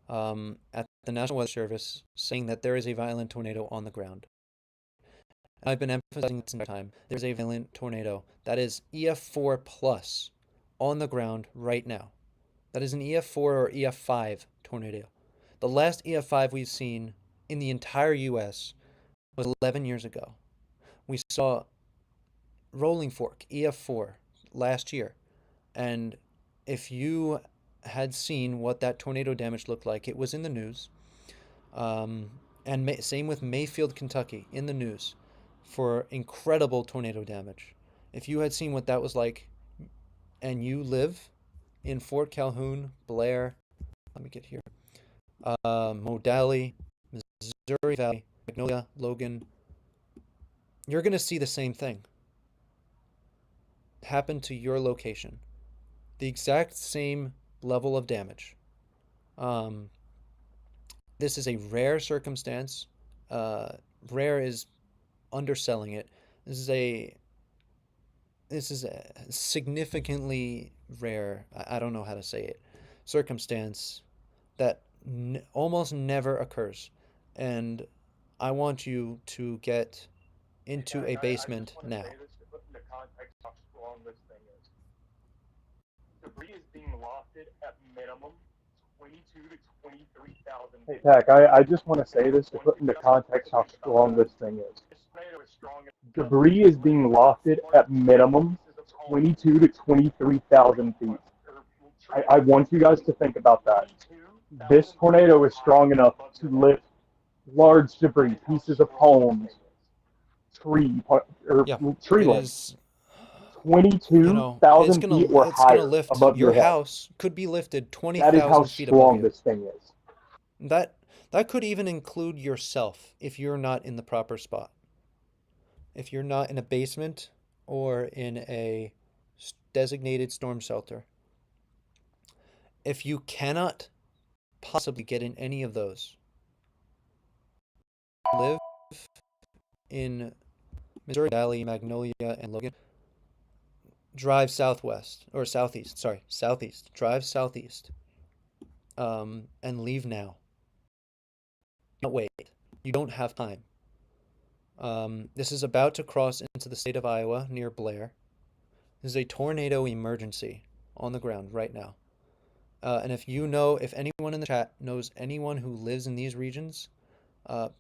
at the National Weather Service saying that there is a violent tornado on the ground. I've been emphasizing this entire time. There's a violent tornado that is EF4 plus on the ground right now. That is an EF4 or EF5 tornado. The last EF5 we've seen in the entire US was 11 years ago. We saw Rolling Fork EF4 last year. And if you had seen what that tornado damage looked like, it was in the news. And same with Mayfield, Kentucky, in the news for incredible tornado damage. If you had seen what that was like, and you live in Fort Calhoun, Blair, let me get here, Modali, Missouri Valley, Magnolia, Logan, you're going to see the same thing happen to your location. The exact same level of damage. Um, this is a rare circumstance. Uh, Rare is underselling it. This is a significantly rare, I don't know how to say it, circumstance that almost never occurs. And I want you to get into a I basement just want to now. say this to put into context how strong this thing is. Debris is being lofted at minimum 22 to 23,000. Hey, Pack, I just want to say this to put into context how strong this thing is. Debris is being lofted at minimum 22 to 23,000 feet. I want you guys to think about that. This tornado is strong enough to lift large debris, pieces of homes, Yeah, tree it limbs, is, it's 22,000 feet or gonna higher lift above your your head. house, could be lifted That is how 20,000 feet above strong you. this thing is. That that could even include yourself if you're not in the proper spot. If you're not in a basement or in a designated storm shelter. If you cannot possibly get in any of those, live in Missouri Valley, Magnolia, and Logan, drive southwest or southeast. Sorry, southeast. Drive southeast, and leave now. Don't wait. You don't have time. This is about to cross into the state of Iowa near Blair. This is a tornado emergency on the ground right now. And if anyone in the chat knows anyone who lives in these regions,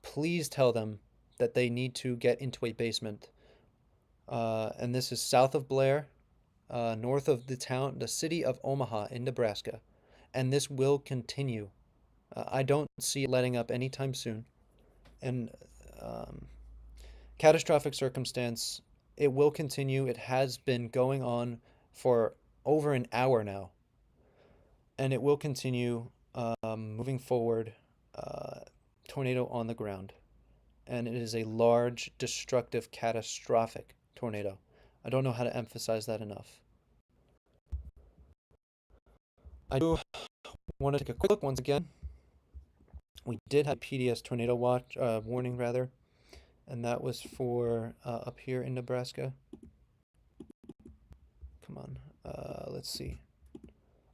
please tell them that they need to get into a basement. And this is south of Blair, north of the city of Omaha in Nebraska. And this will continue. I don't see it letting up anytime soon. And catastrophic circumstance, it will continue. It has been going on for over an hour now. And it will continue moving forward. Tornado on the ground. And it is a large, destructive, catastrophic tornado. I don't know how to emphasize that enough. I do want to take a quick look once again. We did have PDS tornado watch warning rather, and that was for up here in Nebraska. Come on, let's see.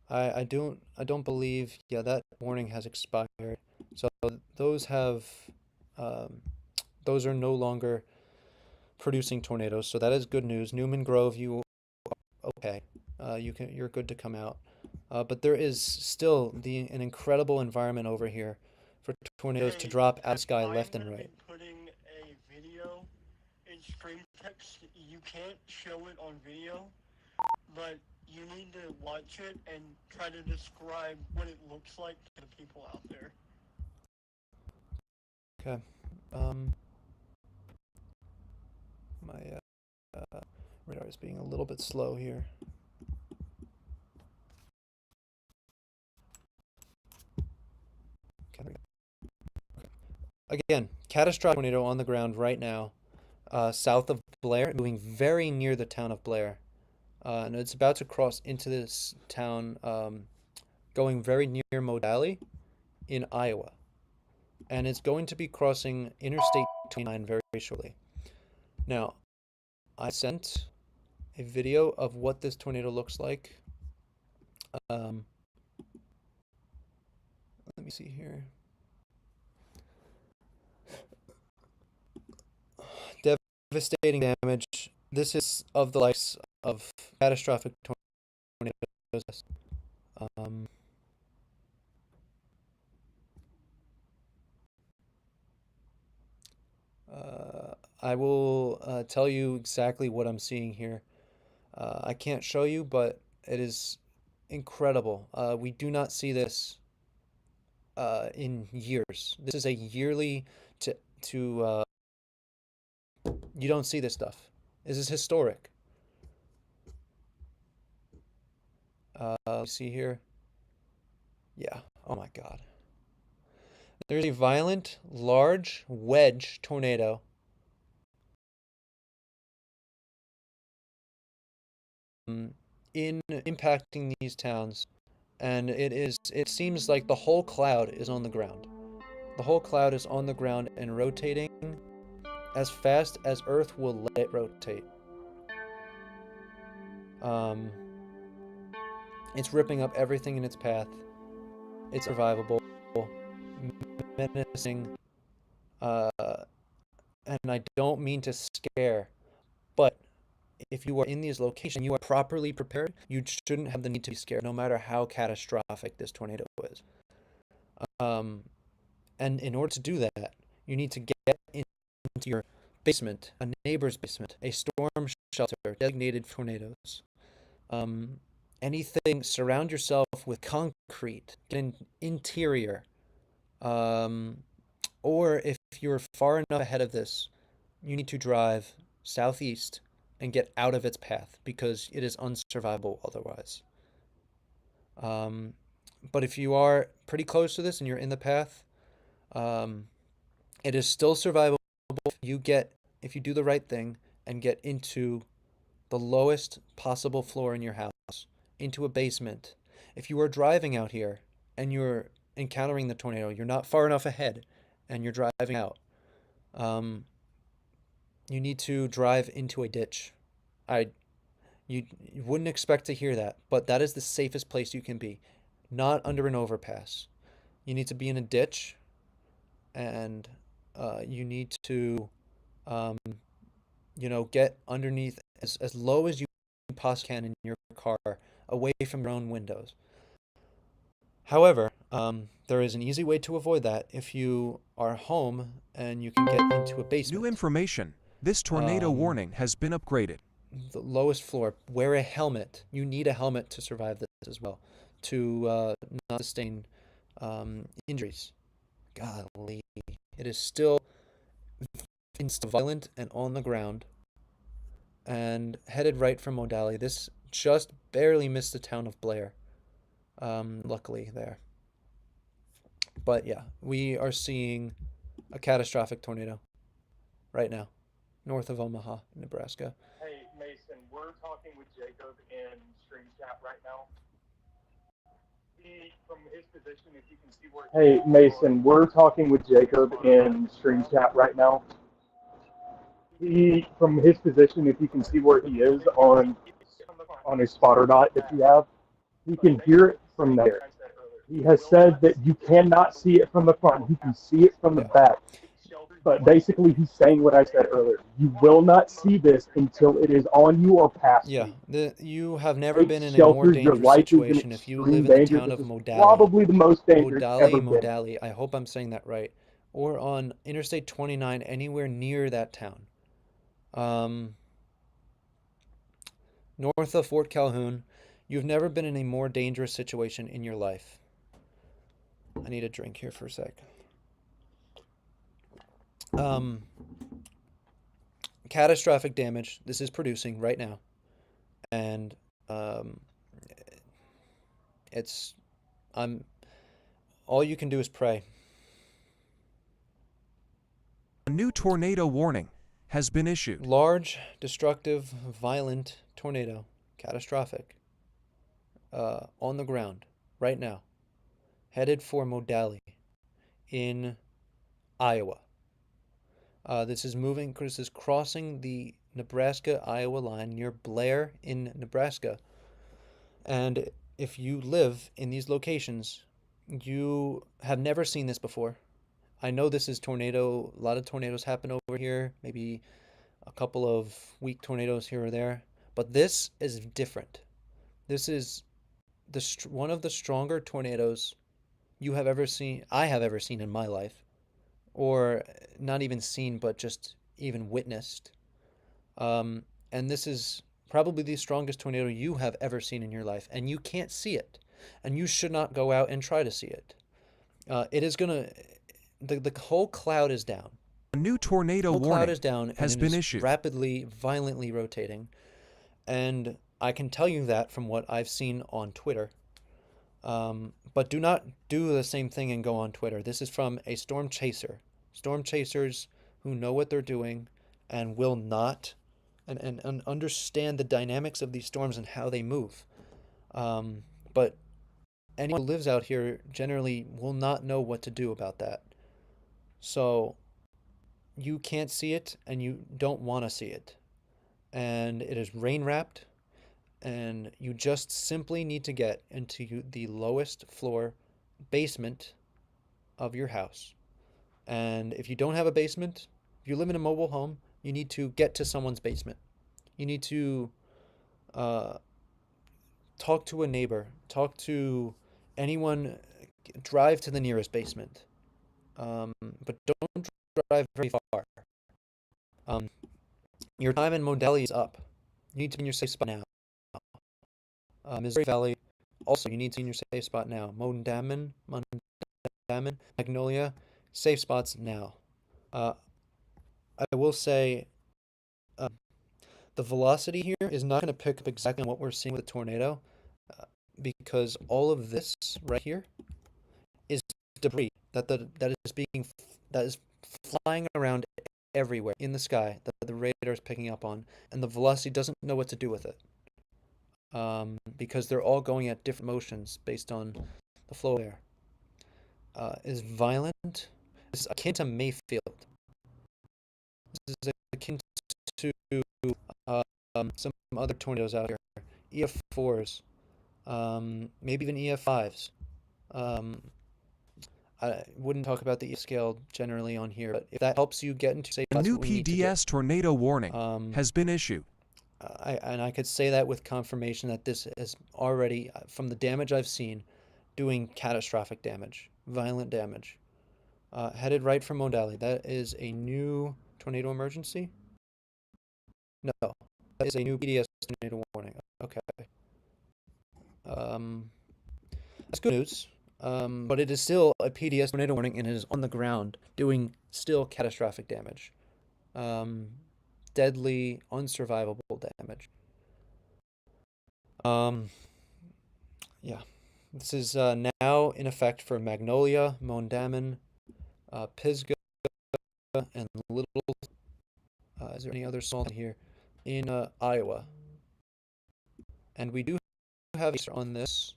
I don't believe, yeah, that warning has expired. So those those are no longer producing tornadoes. So that is good news. Newman Grove, you okay? You're good to come out. But there is still an incredible environment over here for tornadoes to drop out of the sky left and right. I'm putting a video in stream text. You can't show it on video, but you need to watch it and try to describe what it looks like to the people out there. Okay. My radar is being a little bit slow here. Okay. Again, catastrophic tornado on the ground right now, south of Blair, moving very near the town of Blair. And it's about to cross into this town, going very near Modali in Iowa. And it's going to be crossing Interstate 29 very shortly. Now, I sent a video of what this tornado looks like. Let me see here. Devastating damage. This is of the likes of catastrophic tornadoes. I will tell you exactly what I'm seeing here. I can't show you, but it is incredible. We do not see this in years. This is a yearly to you don't see this stuff. This is historic. Let's see here. Yeah. Oh my God. There's a violent, large wedge tornado in impacting these towns, and it seems like the whole cloud is on the ground. The whole cloud is on the ground and rotating as fast as Earth will let it rotate. Um, it's ripping up everything in its path. It's survivable, menacing, uh, and I don't mean to scare, but if you are in these locations, you are properly prepared, you shouldn't have the need to be scared, no matter how catastrophic this tornado is. Um, and in order to do that, you need to get into your basement, a neighbor's basement, a storm shelter designated for tornadoes. Um, anything, surround yourself with concrete, get an interior. Um, or if you're far enough ahead of this, you need to drive southeast and get out of its path because it is unsurvivable otherwise. Um, but if you are pretty close to this and you're in the path, um, it is still survivable if you do the right thing and get into the lowest possible floor in your house, into a basement. If you are driving out here and you're encountering the tornado, you're not far enough ahead and you're driving out. You need to drive into a ditch. I you wouldn't expect to hear that, but that is the safest place you can be, not under an overpass. You need to be in a ditch, and you need to, um, get underneath as low as you possibly can in your car, away from your own windows. However, there is an easy way to avoid that if you are home and you can get into a basement. New information. This tornado warning has been upgraded. The lowest floor. Wear a helmet. You need a helmet to survive this as well, to not sustain injuries. Golly, it is still violent and on the ground, and headed right for Modali. This just barely missed the town of Blair. Luckily there. But yeah, we are seeing a catastrophic tornado right now, north of Omaha, Nebraska. Hey, Mason, we're talking with Jacob in stream chat right now. From his position, if you can see where. Hey, Mason, we're talking with Jacob in stream chat right now. From his position, if you can see where he is on his spotter dot that you have, he can hear it from there. He has said that you cannot see it from the front. You can see it from the back. But basically, he's saying what I said earlier. You will not see this until it is on you or past you. You have never been in a more dangerous situation if you live in the town of Modali. Probably the most dangerous ever been. Modali, I hope I'm saying that right. Or on Interstate 29, anywhere near that town. North of Fort Calhoun, you've never been in a more dangerous situation in your life. I need a drink here for a sec. Catastrophic damage this is producing right now, and all you can do is pray. A new tornado warning has been issued. Large, destructive, violent tornado, catastrophic, on the ground right now, headed for Modali in Iowa. This is crossing the Nebraska-Iowa line near Blair in Nebraska. And if you live in these locations, you have never seen this before. I know this is a lot of tornadoes happen over here, maybe a couple of weak tornadoes here or there, but this is different. This is one of the stronger tornadoes I have ever seen in my life. Or not even seen, but just even witnessed. And this is probably the strongest tornado you have ever seen in your life, and you can't see it, and you should not go out and try to see it. It is gonna, the whole cloud is down. A new tornado warning has been issued. Rapidly, violently rotating, and I can tell you that from what I've seen on Twitter. But do not do the same thing and go on Twitter. This is from a storm chaser. Storm chasers who know what they're doing and will not and understand the dynamics of these storms and how they move. But anyone who lives out here generally will not know what to do about that. So you can't see it and you don't want to see it. And it is rain wrapped, and you just simply need to get into the lowest floor basement of your house. And if you don't have a basement, if you live in a mobile home, you need to get to someone's basement. You need to talk to a neighbor, talk to anyone, drive to the nearest basement. But don't drive very far. Um, your time in Modeli is up. You need to be in your safe spot now. Missouri Valley, also, you need to be in your safe spot now. Mondamin, Magnolia, safe spots now. I will say the velocity here is not going to pick up exactly what we're seeing with a tornado because all of this right here is debris that is flying around everywhere in the sky that the radar is picking up on, and the velocity doesn't know what to do with it. Because they're all going at different motions based on the flow of air. Is violent. It's akin to Mayfield. This is akin to some other tornadoes out here. EF4s, maybe even EF5s. I wouldn't talk about the EF scale generally on here, but if that helps you get into safe A spots, new what we need to do. PDS tornado warning has been issued. I could say that with confirmation that this is already, from the damage I've seen, doing catastrophic damage, violent damage. Headed right from Modali. That is a new tornado emergency? No, that is a new PDS tornado warning. Okay. That's good news. But it is still a PDS tornado warning, and it is on the ground doing still catastrophic damage. Deadly, unsurvivable damage. Yeah. This is now in effect for Magnolia, Mondamin, Pisgah, and Little. Is there any other small here? In Iowa. And we do have on this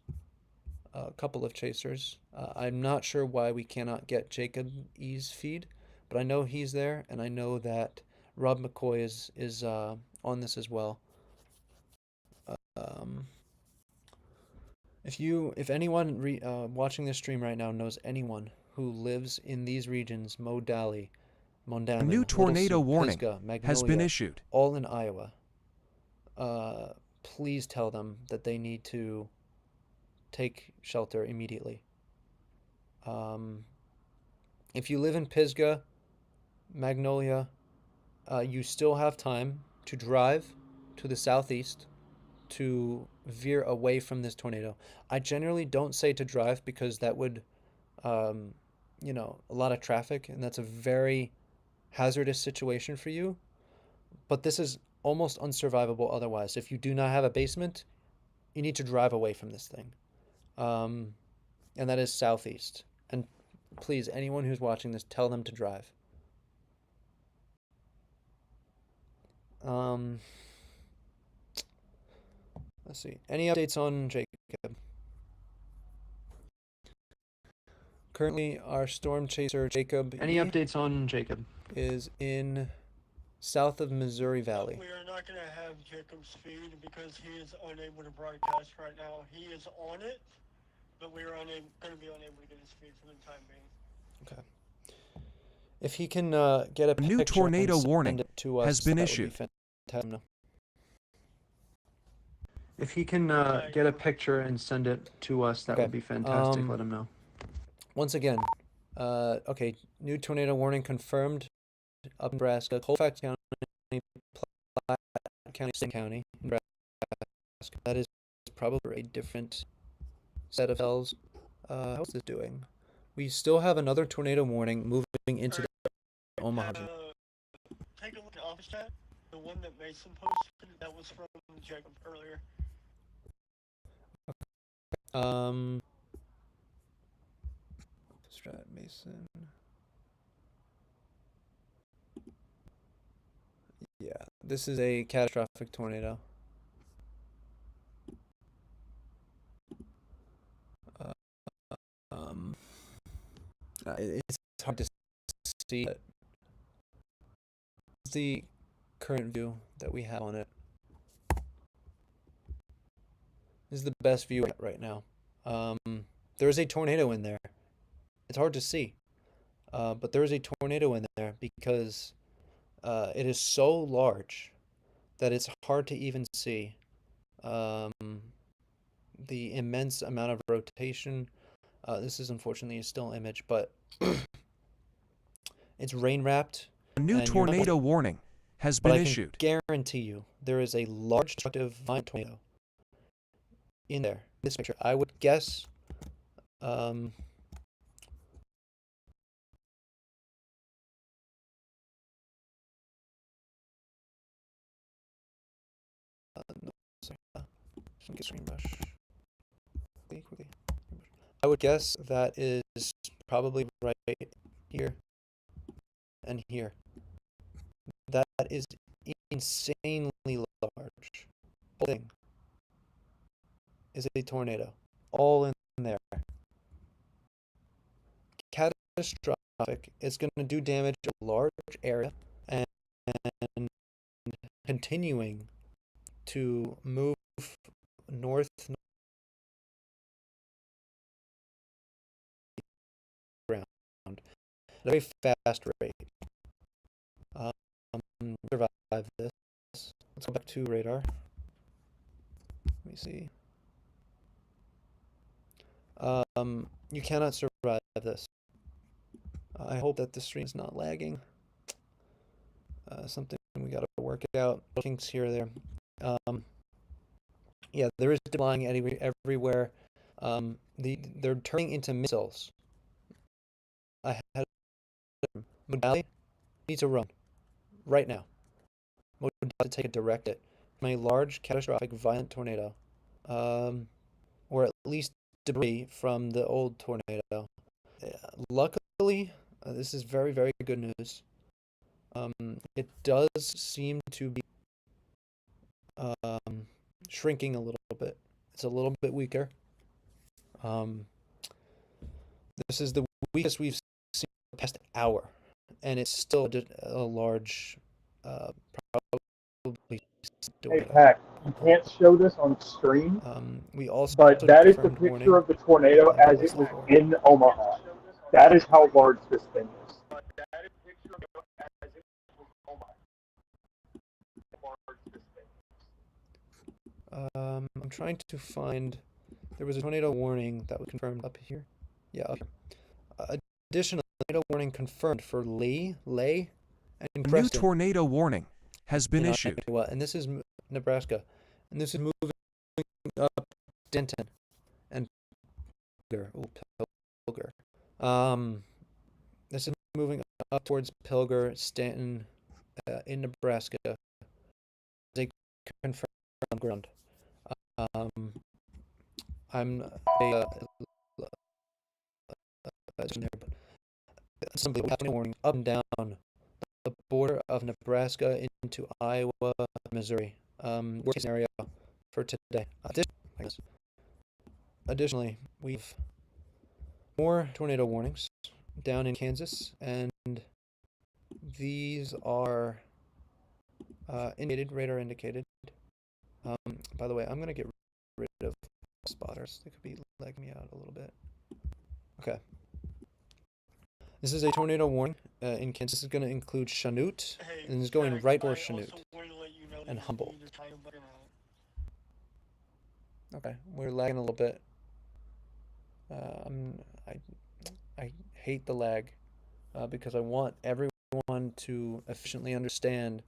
a couple of chasers. I'm not sure why we cannot get Jacob E's feed, but I know he's there, and I know that Rob McCoy is on this as well. If anyone watching this stream right now knows anyone who lives in these regions, Mondamin, A new tornado warning Pisgah, Magnolia, has been issued. all in Iowa, please tell them that they need to take shelter immediately. If you live in Pisgah, Magnolia, you still have time to drive to the southeast to veer away from this tornado. I generally don't say to drive because that would, a lot of traffic, and that's a very hazardous situation for you. But this is almost unsurvivable otherwise. If you do not have a basement, you need to drive away from this thing. And that is southeast. And please, anyone who's watching this, tell them to drive. Let's see. Any updates on Jacob? Currently, our storm chaser Jacob. Any updates on Jacob? Is in south of Missouri Valley. We are not going to have Jacob's feed because he is unable to broadcast right now. He is on it, but we are going to be unable to get his feed for the time being. Okay. If he can get a new tornado warning to us, has been issued. If he can get a picture and send it to us, that would be fantastic. Let him know. Once again, okay, new tornado warning confirmed up in Nebraska, Colfax County, Platte County, State County, Nebraska. That is probably a different set of cells. How's this doing? We still have another tornado warning moving into the Omaha. Take a look at office chat. The one that Mason posted, that was from Jacob earlier. Um, Strat Mason. Yeah, this is a catastrophic tornado. Uh, um, it's hard to see. But it's the current view that we have on it. This is the best view right now. There is a tornado in there. It's hard to see, but there is a tornado in there because it is so large that it's hard to even see um, the immense amount of rotation. This is unfortunately a still image, but it's rain wrapped, A new and you're not. tornado warning has But been I can issued. guarantee you there is a large destructive violent tornado in there. This picture, I would guess. Um, no, sorry, just get screen brush. Quickly. I would guess that is probably right here and here. That is insanely large. Whole thing is a tornado. All in there. Catastrophic. It's going to do damage to a large area and continuing to move north around at a very fast rate. Survive this. Let's go back to radar. Let me see. You cannot survive this. I hope that the stream is not lagging. Something we got to work out. Kinks here or there. Yeah, there is flying everywhere. They're turning into missiles. I had Modality needs to run right now. Modality to take a direct hit from a large, catastrophic, violent tornado, or at least debris from the old tornado. Luckily, this is very, very good news. It does seem to be shrinking a little bit. It's a little bit weaker. This is the weakest we've seen in the past hour, and it's still a large, probably. Hey, Pack, you can't show this on stream, We also but that is the confirmed picture warning of the tornado on as it was before. in Omaha. That is how large this thing is. I'm trying to find. There was a tornado warning that was confirmed up here. Yeah, up here. Additional tornado warning confirmed for Lay, and A new Creston tornado warning has been in issued. Iowa, and this is Nebraska, and this is moving up Denton and Pilger. Ooh, Pilger. This is moving up towards Pilger, Stanton, in Nebraska. They confirmed ground. I'm a there, but simply warning up and down the border of Nebraska into Iowa, Missouri. Worst case scenario for today. Additionally, we've more tornado warnings down in Kansas, and these are indicated, radar indicated. By the way, I'm gonna get rid of spotters. They could be lagging me out a little bit. Okay. This is a tornado warning in Kansas. This is going to include Chanute, and it's going right towards Chanute and Humble. Okay, we're lagging a little bit. I hate the lag because I want everyone to efficiently understand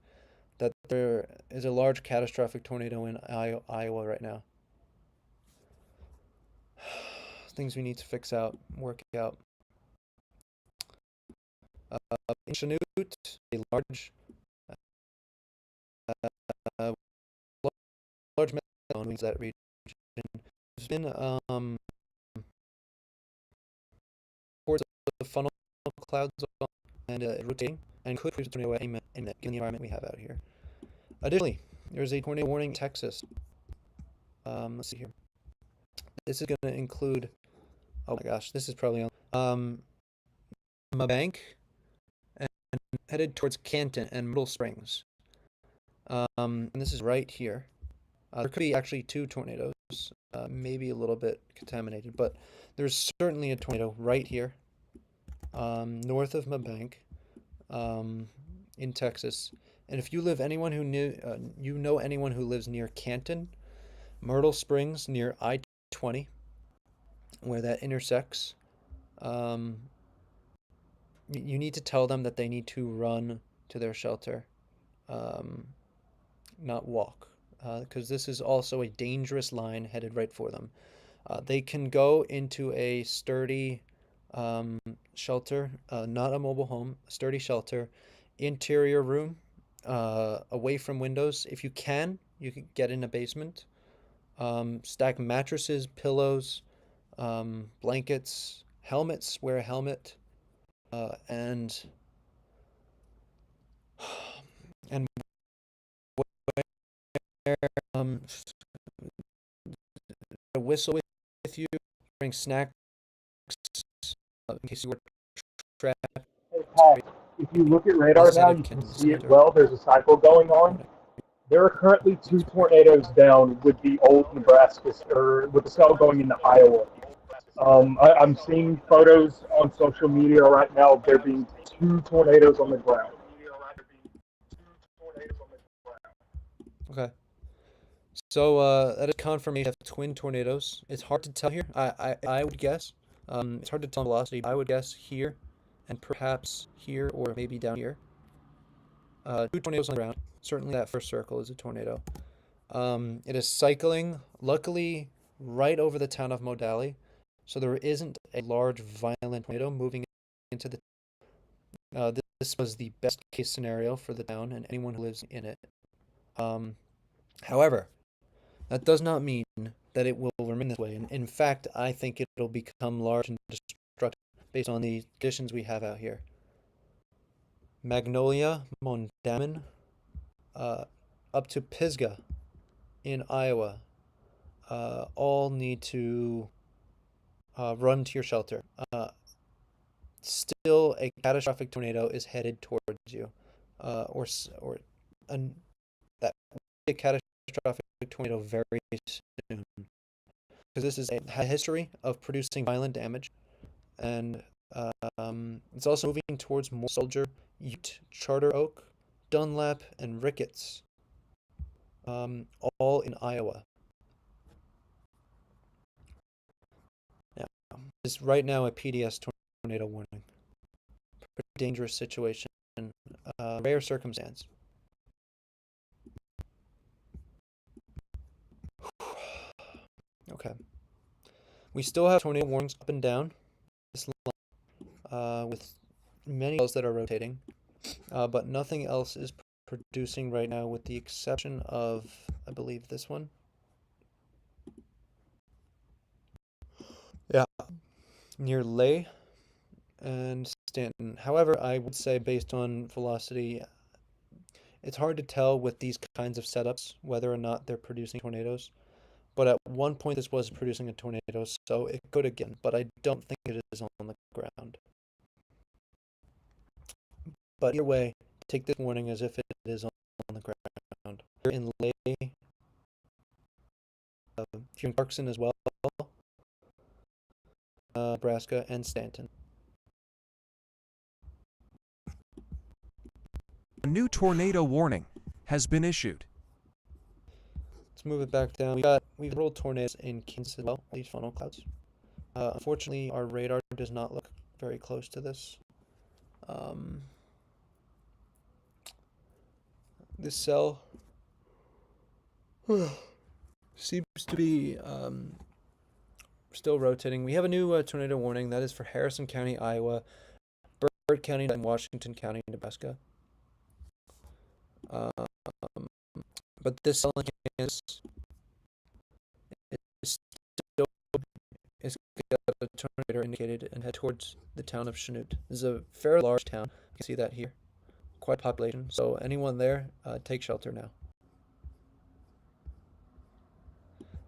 that there is a large catastrophic tornado in Iowa right now. Things we need to fix out, work out. In Chanute, a large large means that region. There's been towards the funnel clouds and rotating and could produce a tornado at any minute given the environment we have out here. Additionally, there's a tornado warning in Texas. Let's see here. This is going to include, oh my gosh, this is probably on Mabank and headed towards Canton and Middle Springs. And this is right here. There could be actually two tornadoes, maybe a little bit contaminated, but there's certainly a tornado right here, north of Mabank, in Texas. And if you live anyone who you know anyone who lives near Canton, Myrtle Springs near I-20, where that intersects, you need to tell them that they need to run to their shelter, not walk, because this is also a dangerous line headed right for them. They can go into a sturdy shelter, not a mobile home, a sturdy shelter, interior room, away from windows. If you can get in a basement. Stack mattresses, pillows, blankets, helmets, wear a helmet, and wear a whistle with you, bring snacks in case you were trapped. Hey, Pat, if you look at radar now, you can see it well. There's a cycle going on. There are currently 2 tornadoes down with the old Nebraska, or with the cell going into Iowa. I'm seeing photos on social media right now of there being 2 tornadoes on the ground. Okay. So that is confirmation of twin tornadoes. It's hard to tell here. I would guess. It's hard to tell velocity. But I would guess here, and perhaps here, or maybe down here. 2 tornadoes on the ground. Certainly that first circle is a tornado. It is cycling, luckily, right over the town of Modali. So there isn't a large violent tornado moving into the this was the best case scenario for the town and anyone who lives in it. However, that does not mean that it will remain this way. And in fact, I think it'll become large and destructive based on the conditions we have out here. Magnolia, Mondamin, up to Pisgah in Iowa, all need to run to your shelter. Still, a catastrophic tornado is headed towards you, or that will be a catastrophic tornado very soon, because this is a history of producing violent damage, and it's also moving towards more Soldier, Ute, Charter Oak, Dunlap, and Ricketts, all in Iowa. Now, it's right now a PDS tornado warning. Pretty dangerous situation, rare circumstance. Okay. We still have tornado warnings up and down this line, with many cells that are rotating, but nothing else is producing right now with the exception of, I believe, this one. Yeah, near Lay and Stanton. However, I would say based on velocity, it's hard to tell with these kinds of setups whether or not they're producing tornadoes. But at one point this was producing a tornado, so it could again, but I don't think it is on the ground. But either way, take this warning as if it is on the ground. Here in Lay, here in Clarkson as well, Nebraska, and Stanton. A new tornado warning has been issued. Let's move it back down. We've rolled tornadoes in Kansas as well, these funnel clouds. Unfortunately, our radar does not look very close to this. This cell seems to be still rotating. We have a new tornado warning that is for Harrison County, Iowa, Burt County, and Washington County, Nebraska. but this cell is still is got a tornado indicated and head towards the town of Chanute. This is a fairly large town. You can see that here. Quite a population. So anyone there, take shelter now.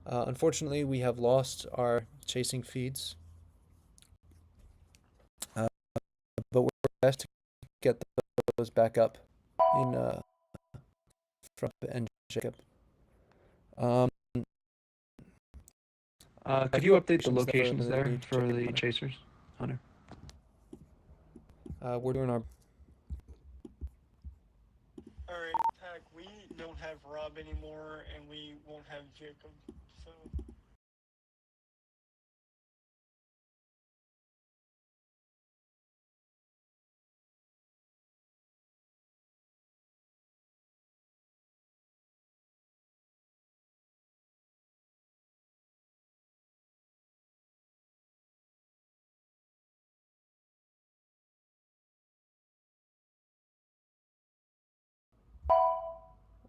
Unfortunately, we have lost our chasing feeds, but we're best to get those back up in from and Jacob. Could you update the locations there for the chasers, Hunter? We're doing our. All right, Pack. We don't have Rob anymore, and we won't have Jacob. So.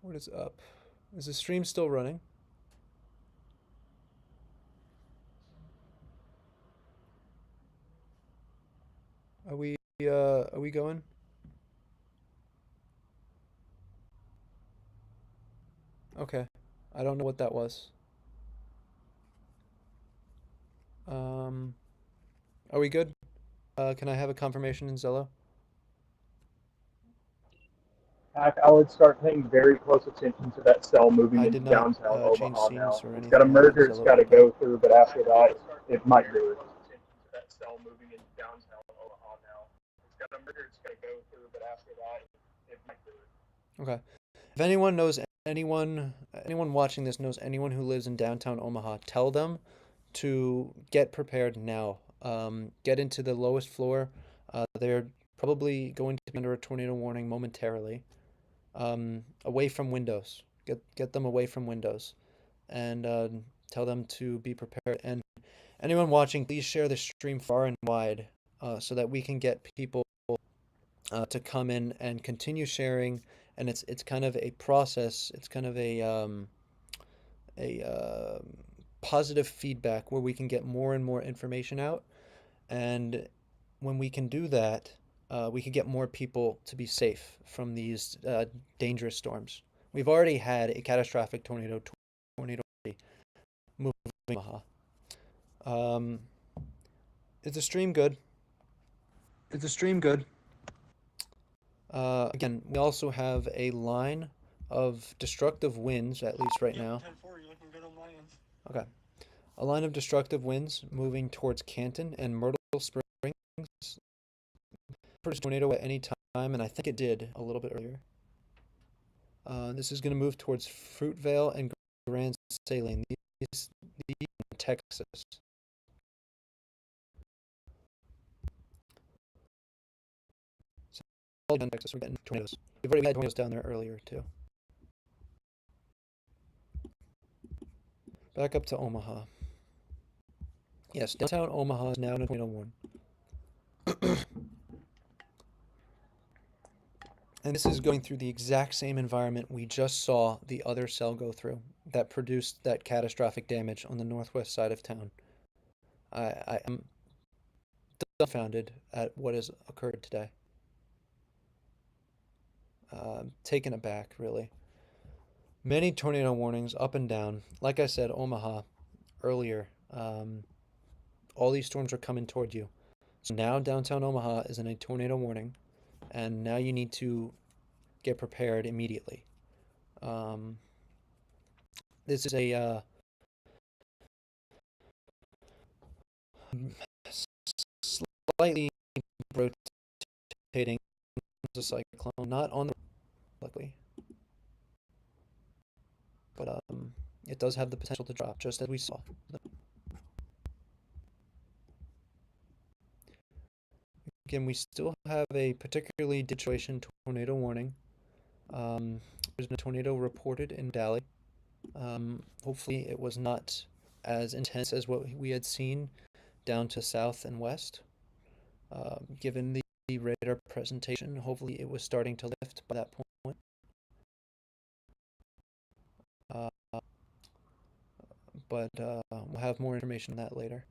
What is up? Is the stream still running? Are we going? Okay. I don't know what that was. Are we good? Can I have a confirmation in Zello? I would start paying very close attention to that cell moving I into did not downtown change Omaha scenes now. or It's got a anything. I have merger it's Zello got to open. go through, but after that, it might do it. Okay. If anyone knows anyone watching this knows anyone who lives in downtown Omaha, tell them to get prepared now. Get into the lowest floor. They're probably going to be under a tornado warning momentarily. Away from windows. Get them away from windows, and tell them to be prepared. And anyone watching, please share the stream far and wide, so that we can get people to come in and continue sharing. And it's kind of a process. It's kind of a positive feedback where we can get more and more information out. And when we can do that, we can get more people to be safe from these dangerous storms. We've already had a catastrophic tornado moving Omaha. Is the stream good? Is the stream good? Again, we also have a line of destructive winds, at least right now. 10-4, you're looking good on my end. Okay. A line of destructive winds moving towards Canton and Myrtle Springs. First tornado at any time, and I think it did a little bit earlier. This is going to move towards Fruitvale and Grand Saline. These in Texas. All down Texas, we're getting tornadoes. We've already had tornadoes down there earlier too. Back up to Omaha. Yes, downtown Omaha is now in a tornado warning. And this is going through the exact same environment we just saw the other cell go through that produced that catastrophic damage on the northwest side of town. I am dumbfounded at what has occurred today. Taken aback, really. Many tornado warnings up and down. Like I said, Omaha earlier, all these storms are coming toward you. So now downtown Omaha is in a tornado warning, and now you need to get prepared immediately. This is a slightly rotating cyclone, not on the luckily, but it does have the potential to drop, just as we saw. Again, we still have a particularly situation tornado warning. There's been a tornado reported in Dali. Hopefully it was not as intense as what we had seen down to south and west. Given the radar presentation, hopefully it was starting to lift by that point. Uh, but we'll have more information on that later.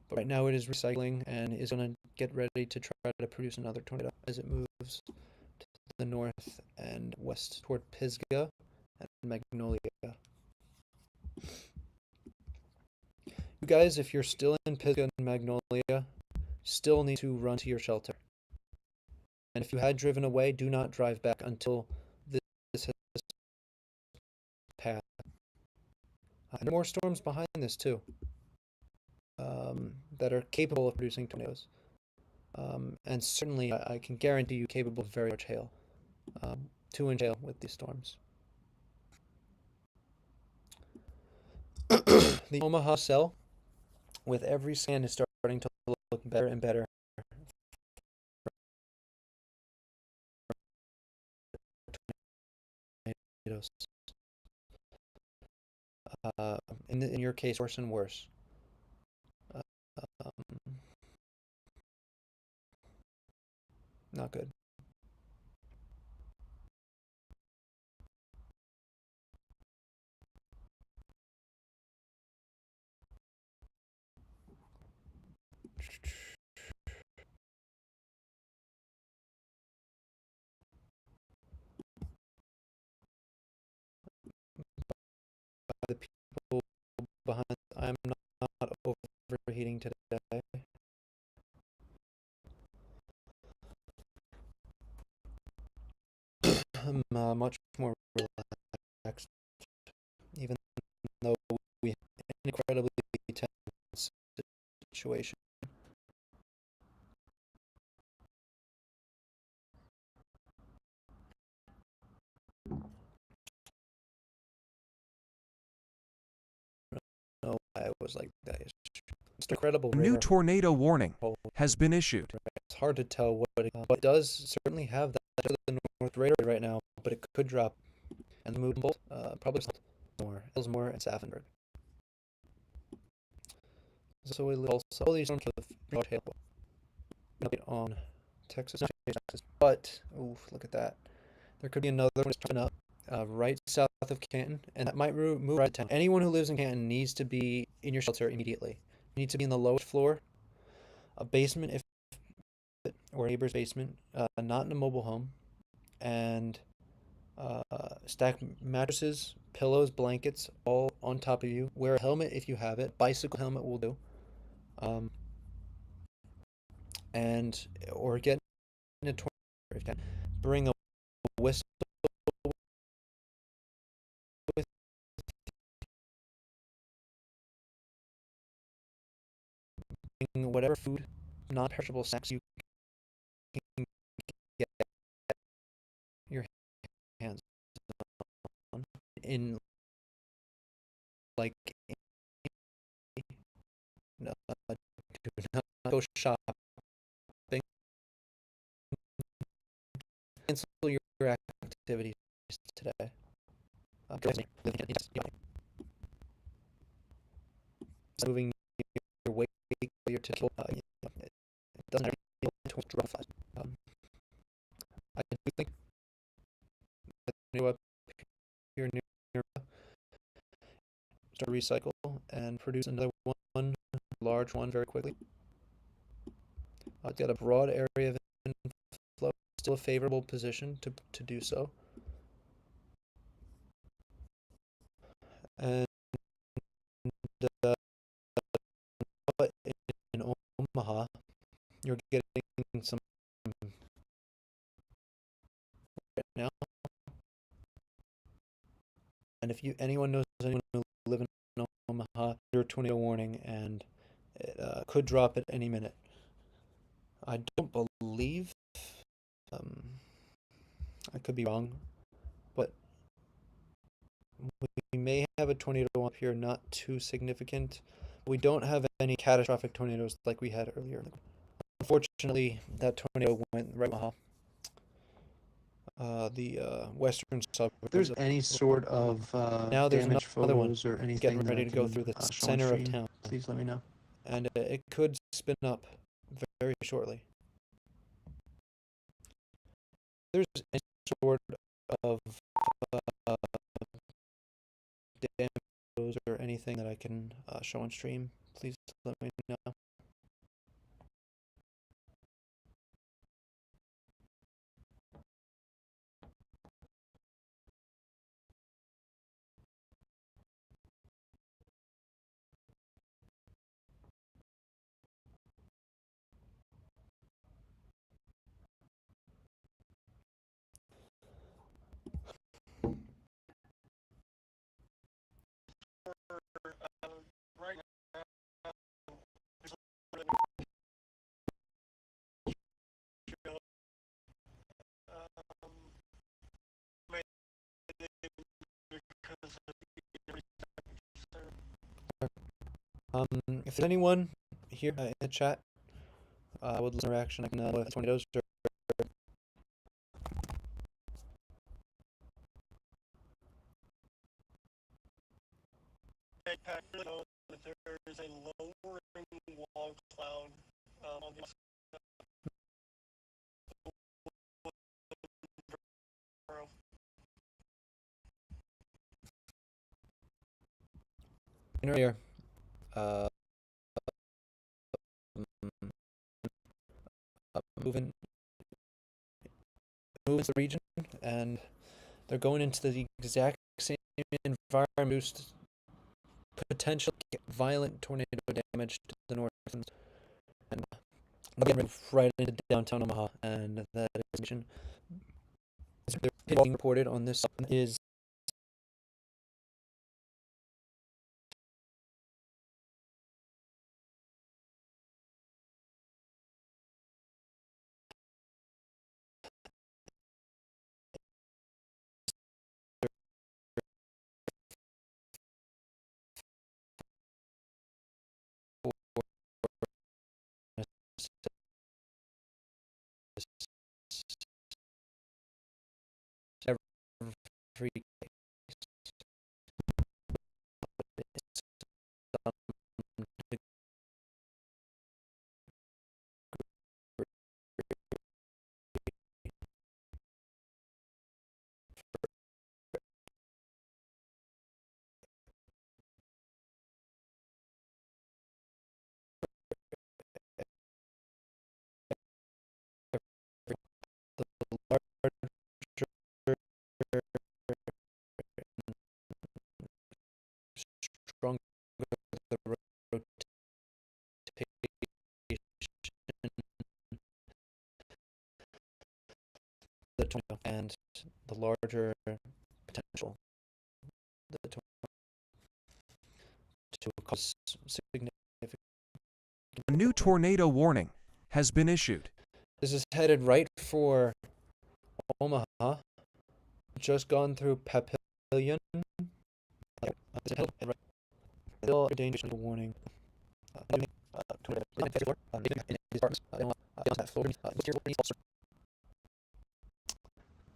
But right now it is recycling and is going to get ready to try to produce another tornado as it moves to the north and west toward Pisgah and Magnolia. You guys, if you're still in Pisgah and Magnolia, still need to run to your shelter. And if you had driven away, do not drive back until this has passed. There are more storms behind this too, that are capable of producing tornadoes. And certainly, I can guarantee you capable of very large hail, 2-inch hail with these storms. The Omaha cell, with every scan, is starting to look better and better. Tornadoes. In your case, worse and worse. Not good. The people behind, I'm not overheating today. I'm much more relaxed, even though we have an incredibly tense situation. No, I was like that. It's incredible. A new tornado warning has been issued. It's hard to tell what it does. Certainly have that to the north radar right now, but it could drop and move both. Probably more Ellsmore and Saffenburg. So we also all these storms with broad hail on Texas, but oof, look at that. There could be another one coming up right south of Canton, and that might move right to town. Anyone who lives in Canton needs to be in your shelter immediately. You need to be in the lowest floor, a basement if or a neighbor's basement, not in a mobile home, and stack mattresses, pillows, blankets, all on top of you. Wear a helmet if you have it. Bicycle helmet will do. And or get in a tornado if you can. Bring a whistle with bring whatever food, non-perishable snacks you can get your hands on in like no, do not go shopping. Cancel your activities today. Moving your weight, your ticket. It doesn't have to drop fast. I do think that new up here near start to recycle and produce another one, large one, very quickly. It's got a broad area of inflow, still a favorable position to do so. And in Omaha, you're getting some right now. And if anyone knows anyone who lives in Omaha, your tornado warning, and it could drop at any minute. I don't believe, I could be wrong, but we may have a tornado up here, not too significant. We don't have any catastrophic tornadoes like we had earlier. Unfortunately, that tornado went right Omaha. The western suburbs. If there's any sort of now there's damage another one photos or anything getting that ready I to go can through the show on center of stream, town, please let me know. and it could spin up very shortly. There's any sort of damage or anything that I can show on stream, please let me know. Right now, there's a little bit of um, because of If there's anyone here in the chat with listener reaction, I can with tornadoes or that there is a lowering wall cloud on the here. Uh, moving to the region, and they're going into the exact same environment, boost potential violent tornado damage to the north, and again, right into downtown Omaha, and that is being reported on this is every stronger the rotation the tornado and the larger potential the tornado to cause significant. A new tornado warning has been issued. This is headed right for Omaha. Just gone through Papillion. Still dangerous warning.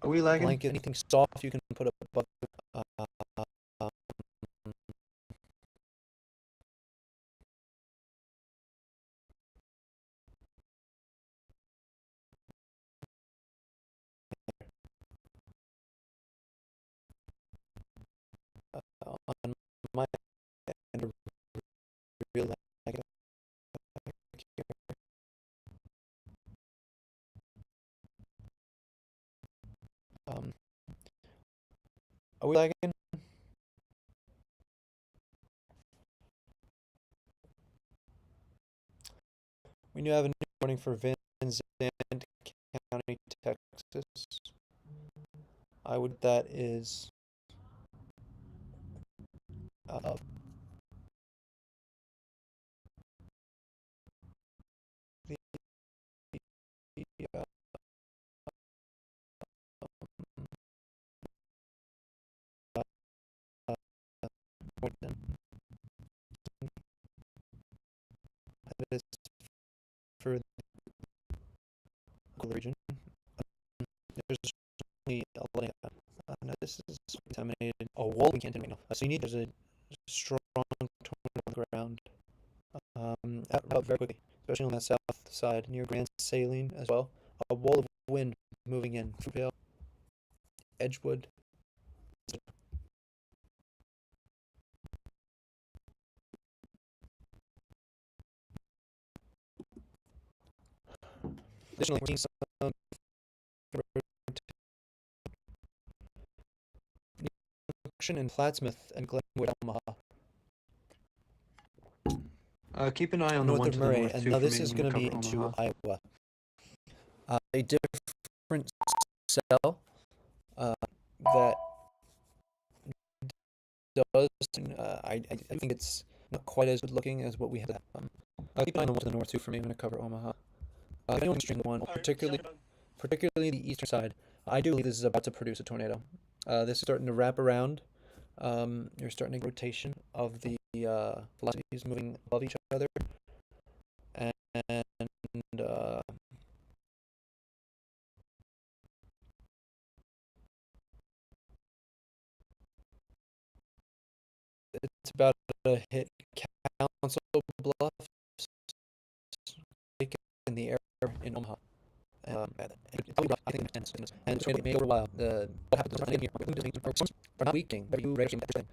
Are we lagging? Blanket, anything soft you can put up above. On my end, real negative. Are we lagging? We now have a new warning for Van Zandt County, Texas. I would that is the that is for the region. There's only a layout. Now this is contaminated. A wall we can't do right now. So you need there's a strong tornado ground. Out very quickly, especially on that south side near Grand Saline as well. A wall of wind moving in. Fruitvale, Edgewood. Additionally, we're seeing some action in Plattsmouth and Glenwood, Omaha, Keep an eye on the north one of to the Murray, north and too now for this me is when going we to be cover into Omaha. Iowa. A different cell that does, I think it's not quite as good looking as what we have. Keep an eye on the one to the north too for me. I'm going to cover Omaha. If anyone's interested in one, particularly the eastern side, I do believe this is about to produce a tornado. This is starting to wrap around. You're starting to get rotation of the velocities moving above each other, and it's about to hit Council Bluffs, in the air in Omaha. I think it makes sense. And it's going to be over a while. What happens is here are not weakening, but you rarely see that.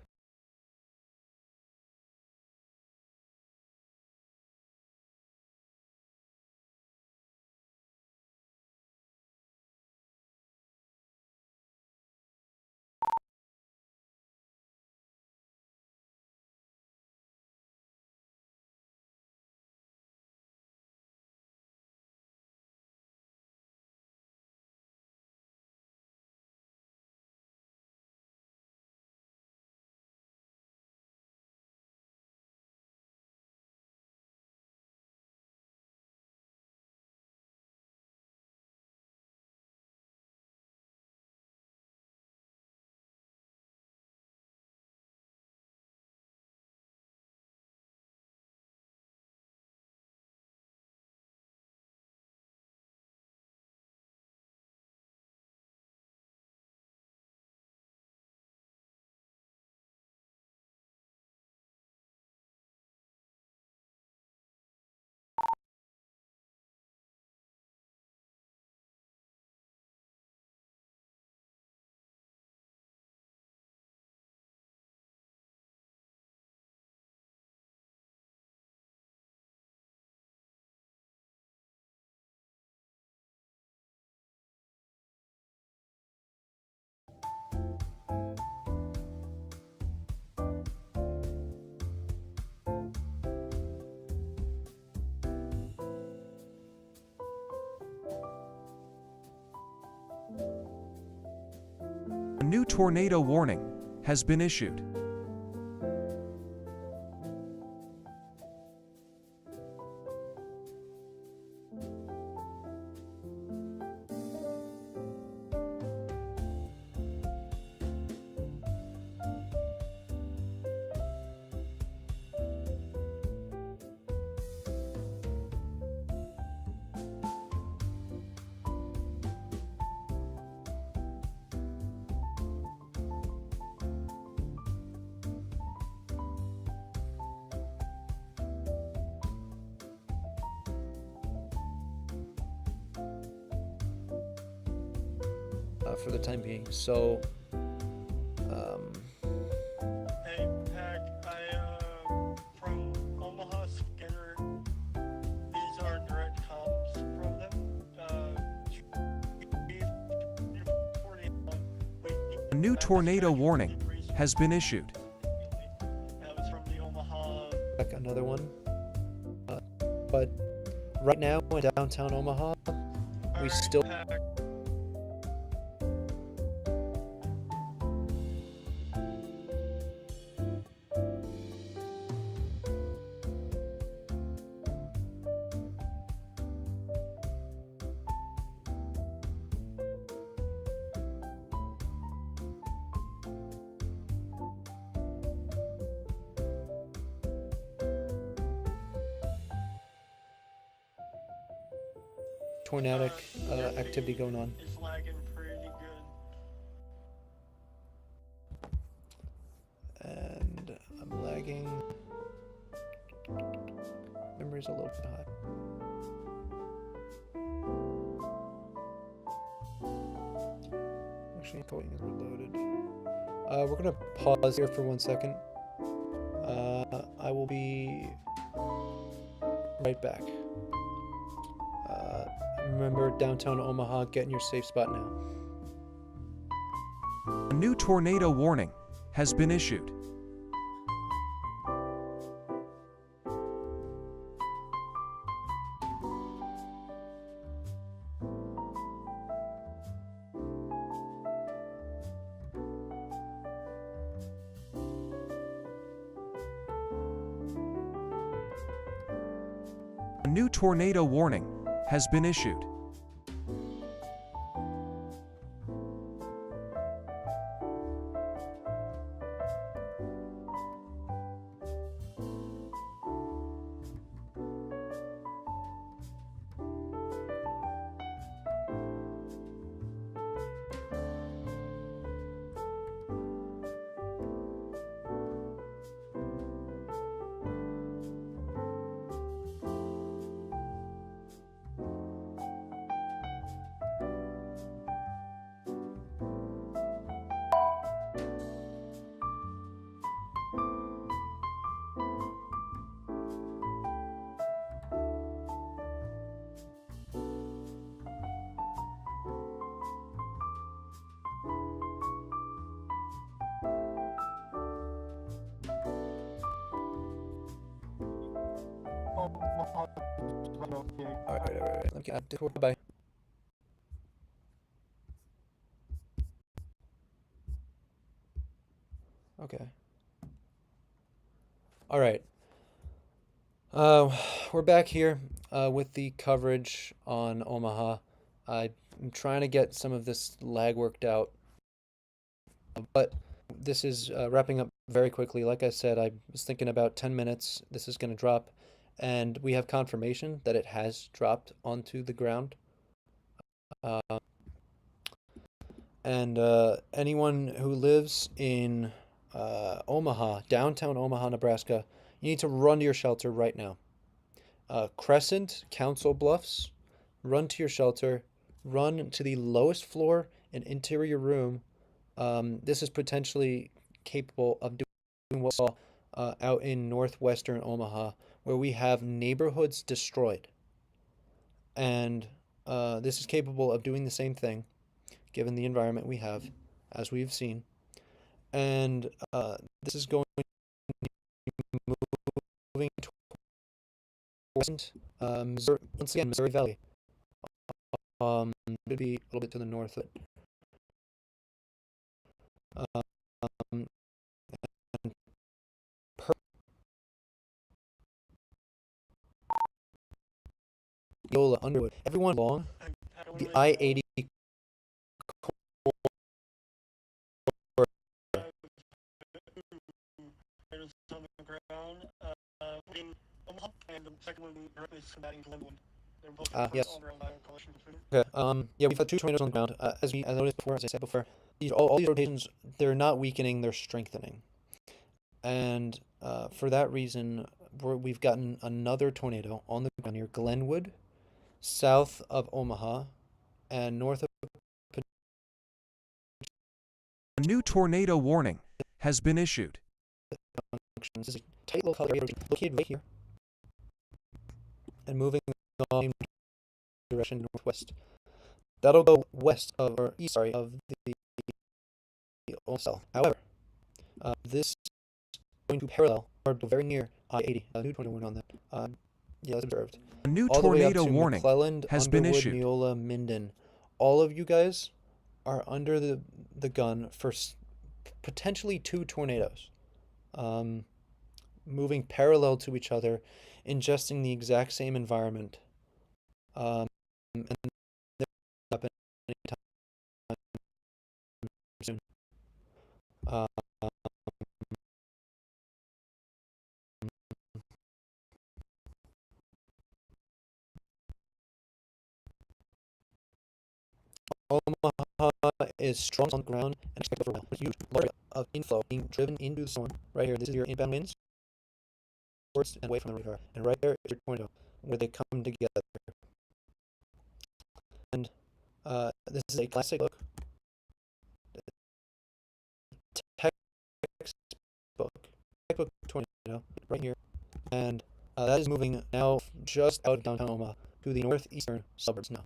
A new tornado warning has been issued. For the time being. So, Hey, Pack, from Omaha Skinner, these are direct comps from them. A new tornado warning has been issued. That was from the Omaha. back another one. But right now in downtown Omaha, we still. Pack. Tornadic activity going on. It's lagging pretty good. And I'm lagging. Memory's a little bit high. Actually, coding is reloaded. We're gonna pause here for 1 second. I will be right back. Remember, downtown Omaha, get in your safe spot now. A new tornado warning has been issued. A new tornado warning has been issued. All right. Let me get Discord. Bye. Okay. All right. We're back here with the coverage on Omaha. I'm trying to get some of this lag worked out, but this is wrapping up very quickly. Like I said, I was thinking about 10 minutes. This is going to drop, and we have confirmation that it has dropped onto the ground. Uh, and anyone who lives in Omaha, downtown Omaha, Nebraska, you need to run to your shelter right now. Crescent, Council Bluffs, run to your shelter, run to the lowest floor and interior room. This is potentially capable of doing what we saw out in northwestern Omaha, where we have neighborhoods destroyed. And this is capable of doing the same thing, given the environment we have, as we've seen. And this is going to be moving towards Missouri, once again, Missouri Valley. It would be a little bit to the north of it. And Yola, Underwood, everyone along the I-80 on the ground, in Omaha, and the second one directly combating Glenwood. They're both yes. all around Bio coalition between. Okay. Yeah, we've had two tornadoes on the ground. As I noticed before, as I said before, all these rotations, they're not weakening, they're strengthening. And for that reason, we've gotten another tornado on the ground near Glenwood, south of Omaha, and north of. A new tornado warning has been issued. This is a tight little color area located right here, and moving along direction northwest. That'll go west of, or east, sorry, of the Old South. However, this is going to parallel, or very near I-80. A new tornado warning on that. Yeah, that's observed. A new All the way up tornado to warning McClelland, has been Underwood, issued. Neola, Minden. All of you guys are under the gun for potentially two tornadoes. Moving parallel to each other, ingesting the exact same environment. And they're happen anytime soon. Omaha is strong on the ground and expected for a huge area of inflow being driven into the storm. Right here, this is your inbound winds towards and away from the river. And right there is your tornado, where they come together. And this is a classic look. Textbook tornado right here. And that is moving now just out of downtown Omaha to the northeastern suburbs now.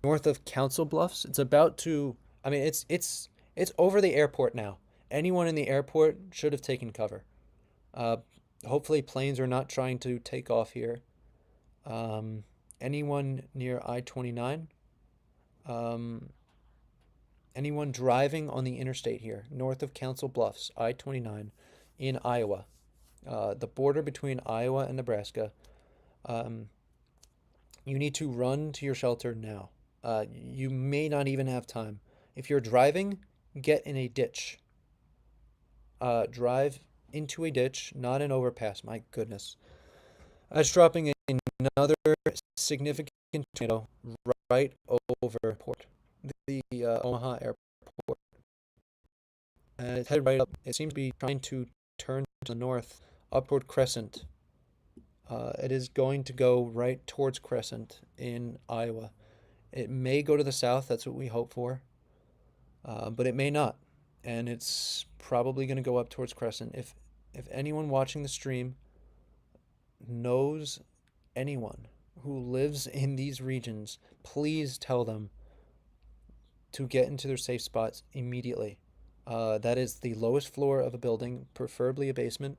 north of Council Bluffs. It's about to. I mean, it's over the airport now. Anyone in the airport should have taken cover. Uh, Hopefully planes are not trying to take off here. Um, Anyone near I-29? Um, Anyone driving on the interstate here, north of Council Bluffs, I-29, in Iowa, the border between Iowa and Nebraska. Um, you need to run to your shelter now. You may not even have time. If you're driving, get in a ditch. Drive into a ditch, not an overpass. My goodness. That's dropping another significant tornado right over port, the Omaha airport. And it's headed right up. It seems to be trying to turn to the north, upward crescent. It is going to go right towards Crescent in Iowa. It may go to the south, that's what we hope for, but it may not. And it's probably going to go up towards Crescent. If anyone watching the stream knows anyone who lives in these regions, please tell them to get into their safe spots immediately. That is the lowest floor of a building, preferably a basement.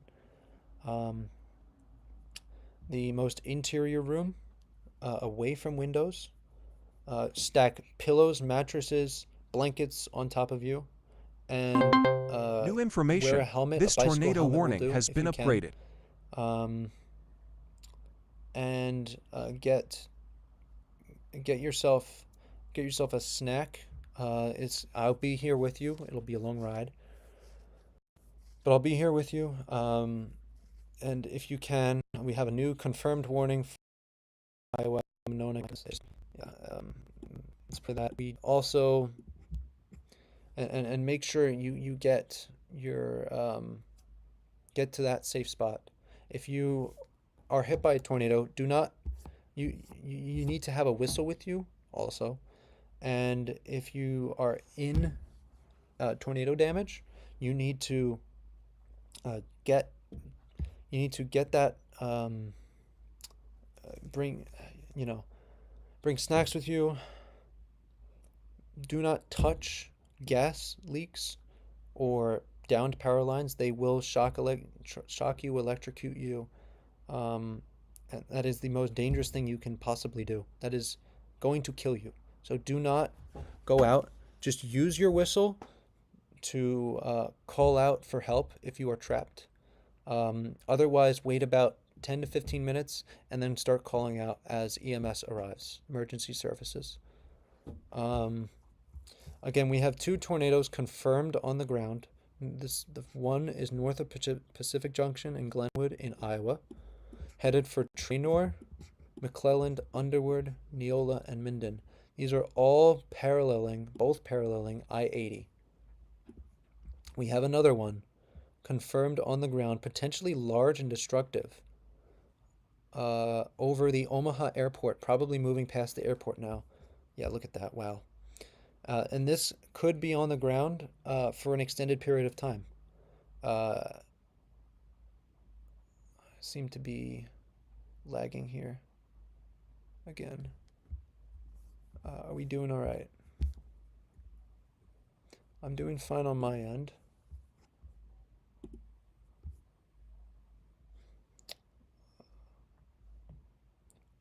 The most interior room, away from windows. Stack pillows, mattresses, blankets on top of you, and New wear a information. helmet. This A bicycle tornado helmet will warning do has if been you can. upgraded. And get yourself a snack. I'll be here with you. It'll be a long ride, but I'll be here with you. And if you can, we have a new confirmed warning for Iowa, known as let's put that. We also and make sure you get your get to that safe spot. If you are hit by a tornado, do not you need to have a whistle with you also. And if you are in tornado damage, you need to get that bring bring snacks with you. Do not touch gas leaks or downed power lines. They will shock you, electrocute you. And that is the most dangerous thing you can possibly do. That is going to kill you. So do not go out. Just use your whistle to call out for help if you are trapped. Otherwise, wait about 10 to 15 minutes and then start calling out as EMS arrives, emergency services. Again, we have 2 tornadoes confirmed on the ground. The one is north of Pacific Junction in Glenwood in Iowa, headed for Trenor, McClelland, Underwood, Neola, and Minden. These are all both paralleling I-80. We have another one confirmed on the ground, potentially large and destructive, over the Omaha airport, probably moving past the airport now. Yeah, look at that. Wow. And this could be on the ground for an extended period of time. Seem to be lagging here again. Are we doing all right? I'm doing fine on my end.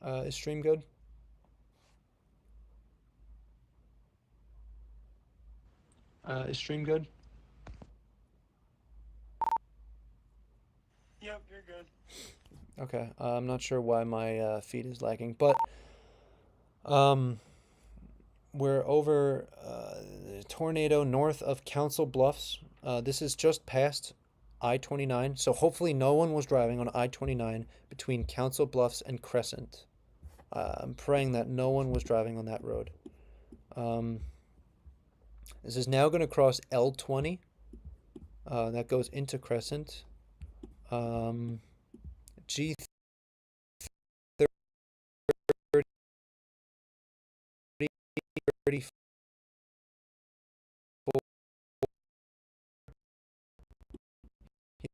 Is stream good? Is stream good? Yep, you're good. Okay. I'm not sure why my feed is lagging, but we're over tornado north of Council Bluffs. This is just past I-29, so hopefully no one was driving on I-29 between Council Bluffs and Crescent. I'm praying that no one was driving on that road. This is now going to cross L20. That goes into Crescent. G30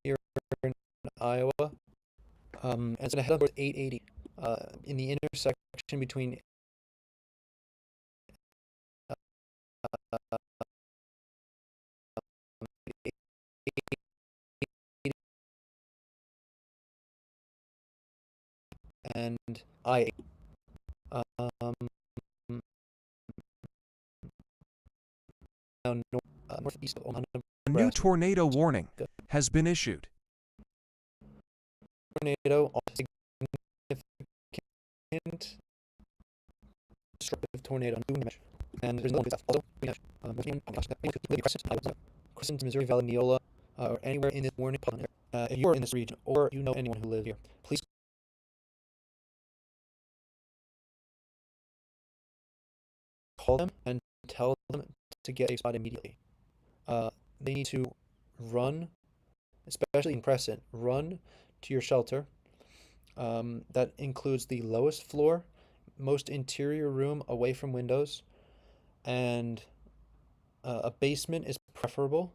here in Iowa. And it's going to head up towards 880 in the intersection between and I um, down northeast of Omaha, A new Nebraska. tornado warning has been issued. Tornado, significant destructive tornado, and there's no one also we have Crescent, Missouri Valley, Neola, or anywhere in this warning. If you are in this region or you know anyone who lives here, please call them and tell them to get a spot immediately. They need to run, especially in Crescent, run to your shelter. That includes the lowest floor, most interior room away from windows, and a basement is preferable.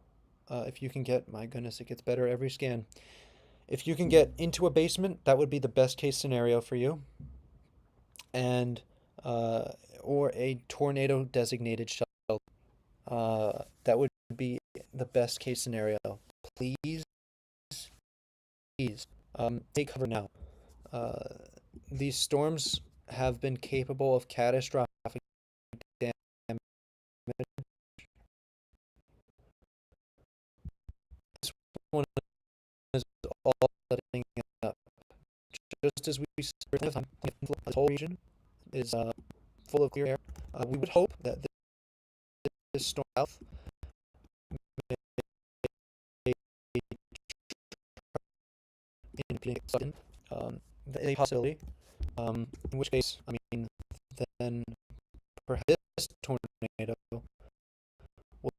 If you can get, my goodness, it gets better every scan. If you can get into a basement, that would be the best case scenario for you. And or a tornado designated shelter. That would be the best case scenario. Please, please, take cover now. These storms have been capable of catastrophic damage. This one is all letting up. Just as we said, this whole region is full of clear air. We would hope that this storm south may be a possibility. In which case, I mean, then perhaps this tornado will,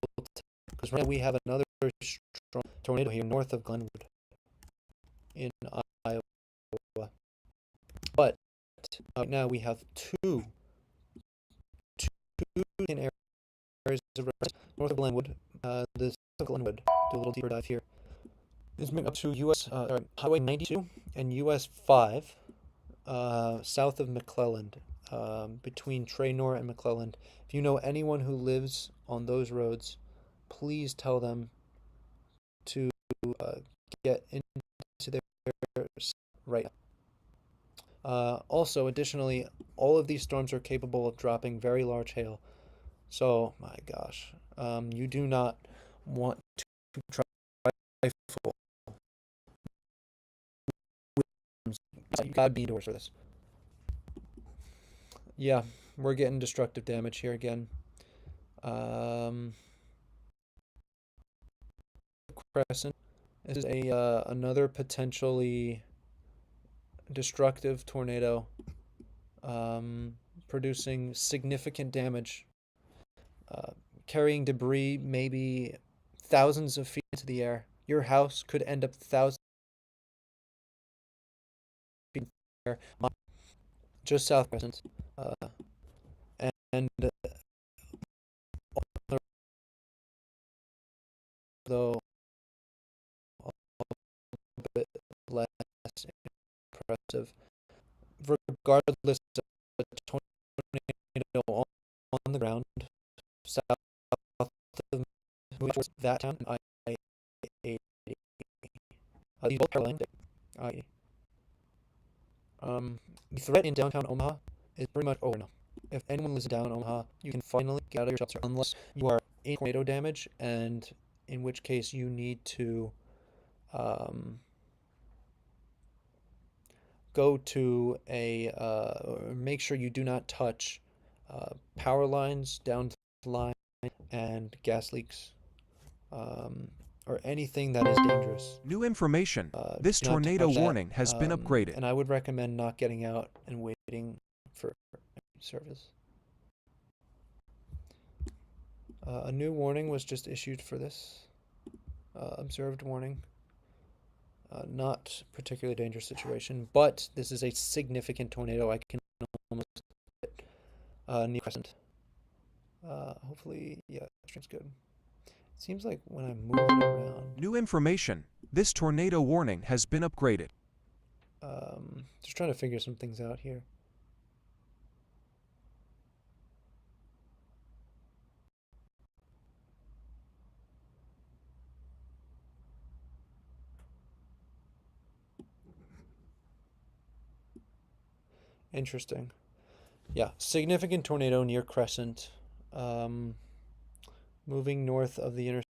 because right now we have another strong tornado here north of Glenwood in Iowa. But right now we have two in areas of north of Glenwood. The south of Glenwood, do a little deeper dive here, is moving up to Highway 92 and US 5, south of McClelland, between Traynor and McClelland. If you know anyone who lives on those roads, please tell them to get into their right now. Also, additionally, all of these storms are capable of dropping very large hail. So, my gosh, you do not want to trifle. You gotta be indoors for this. Yeah, we're getting destructive damage here again. Crescent. This is another potentially destructive tornado, producing significant damage, carrying debris maybe thousands of feet into the air. Your house could end up thousands of feet in the air, just south of Crescent. And though a bit less impressive, regardless of the tornado on the ground, south of that town, I-80. These both parallel I-80. The threat in downtown Omaha is pretty much over now. If anyone lives in downtown Omaha, you can finally get out of your shelter unless you are in tornado damage, and in which case you need to go to make sure you do not touch power lines, down the line, and gas leaks, or anything that is dangerous. New information. This tornado warning has been upgraded. And I would recommend not getting out and waiting for service. A new warning was just issued for this. Observed warning. Not particularly dangerous situation, but this is a significant tornado. I can almost hit near Crescent. Hopefully, yeah, stream's good. It seems like when I move it around. New information. This tornado warning has been upgraded. Just trying to figure some things out here. Interesting. Yeah, significant tornado near Crescent. Um, moving north of the interstate.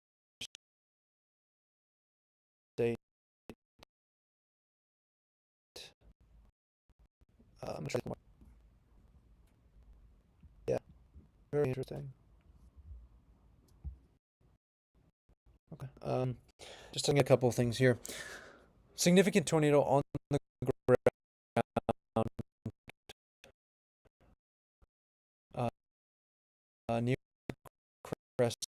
Yeah, very interesting. Okay. Just looking at a couple of things here. Significant tornado on the ground near Crescent,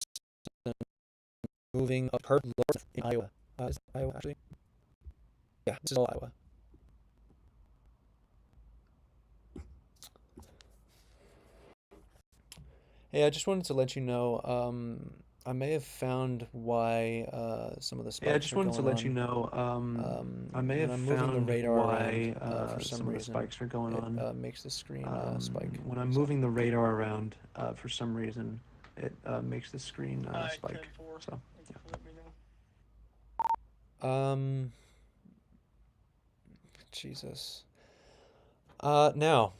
moving up north in Iowa. Is that Iowa actually? Yeah, this is all Iowa. Hey, I just wanted to let you know, I may have found why some of the Yeah, I spikes just are wanted to going let you on. know, I may When have I'm moving the found radar around, why for some some of the reason, spikes are going it on. makes the screen spike. When I'm So, moving the radar around, for some reason, it makes the screen Alright, spike. 10-4. So, Thank you yeah. for letting me know. Jesus. Now,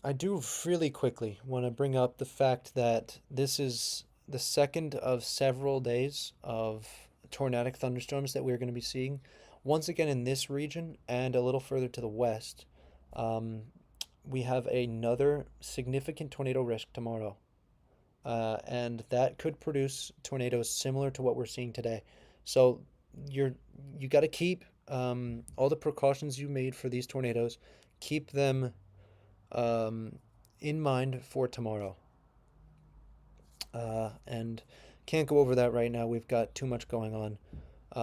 I do really quickly want to bring up the fact that this is the second of several days of tornadic thunderstorms that we're going to be seeing. Once again in this region and a little further to the west, um, we have another significant tornado risk tomorrow. And that could produce tornadoes similar to what we're seeing today. So you got to keep all the precautions you made for these tornadoes, keep them in mind for tomorrow. And can't go over that right now. We've got too much going on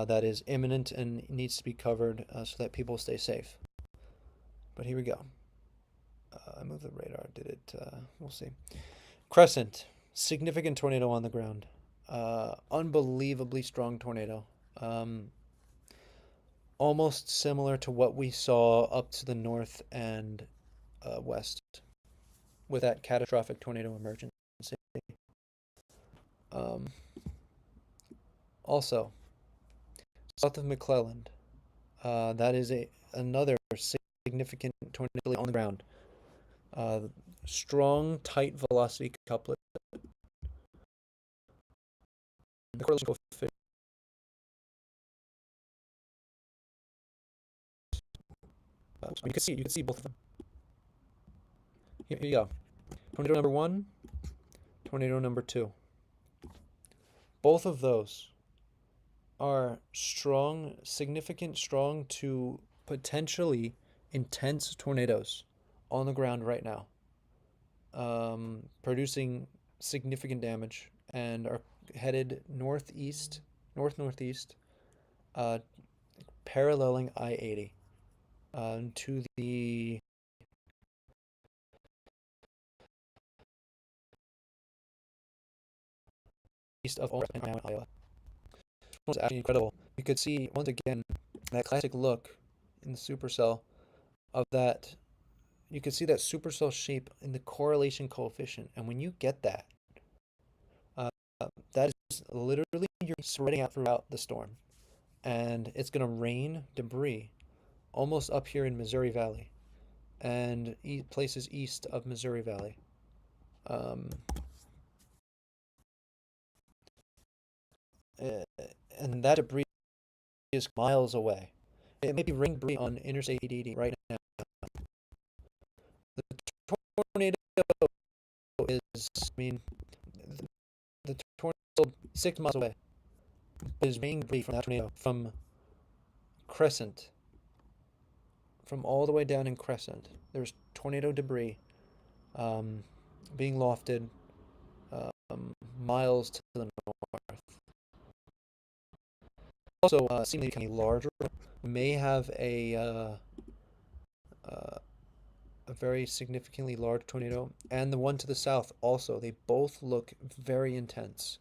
that is imminent and needs to be covered so that people stay safe. But here we go. I moved the radar. Did it? We'll see. Crescent. Significant tornado on the ground. Unbelievably strong tornado. Almost similar to what we saw up to the north and west with that catastrophic tornado emergency. Um, Also, south of McClelland, that is another significant tornado on the ground. Uh, Strong, tight velocity couplet. The correlation coefficient. You can see both of them. Here you go. Tornado number 1, tornado number 2. Both of those are strong, significant, strong to potentially intense tornadoes on the ground right now, producing significant damage and are headed northeast, northeast, uh, paralleling I-80 to the east of Iowa. This was actually incredible. You could see once again that classic look in the supercell of that. You could see that supercell shape in the correlation coefficient, and when you get that, that is literally you're spreading out throughout the storm, and it's going to rain debris almost up here in Missouri Valley and places east of Missouri Valley. And that debris is miles away. It may be rain debris on Interstate 80 right now. The tornado is, I mean, the tornado 6 miles away. But is rain debris from that tornado from Crescent, from all the way down in Crescent. There's tornado debris being lofted miles to the north. Also, seemingly becoming larger, may have a very significantly large tornado, and the one to the south also. They both look very intense.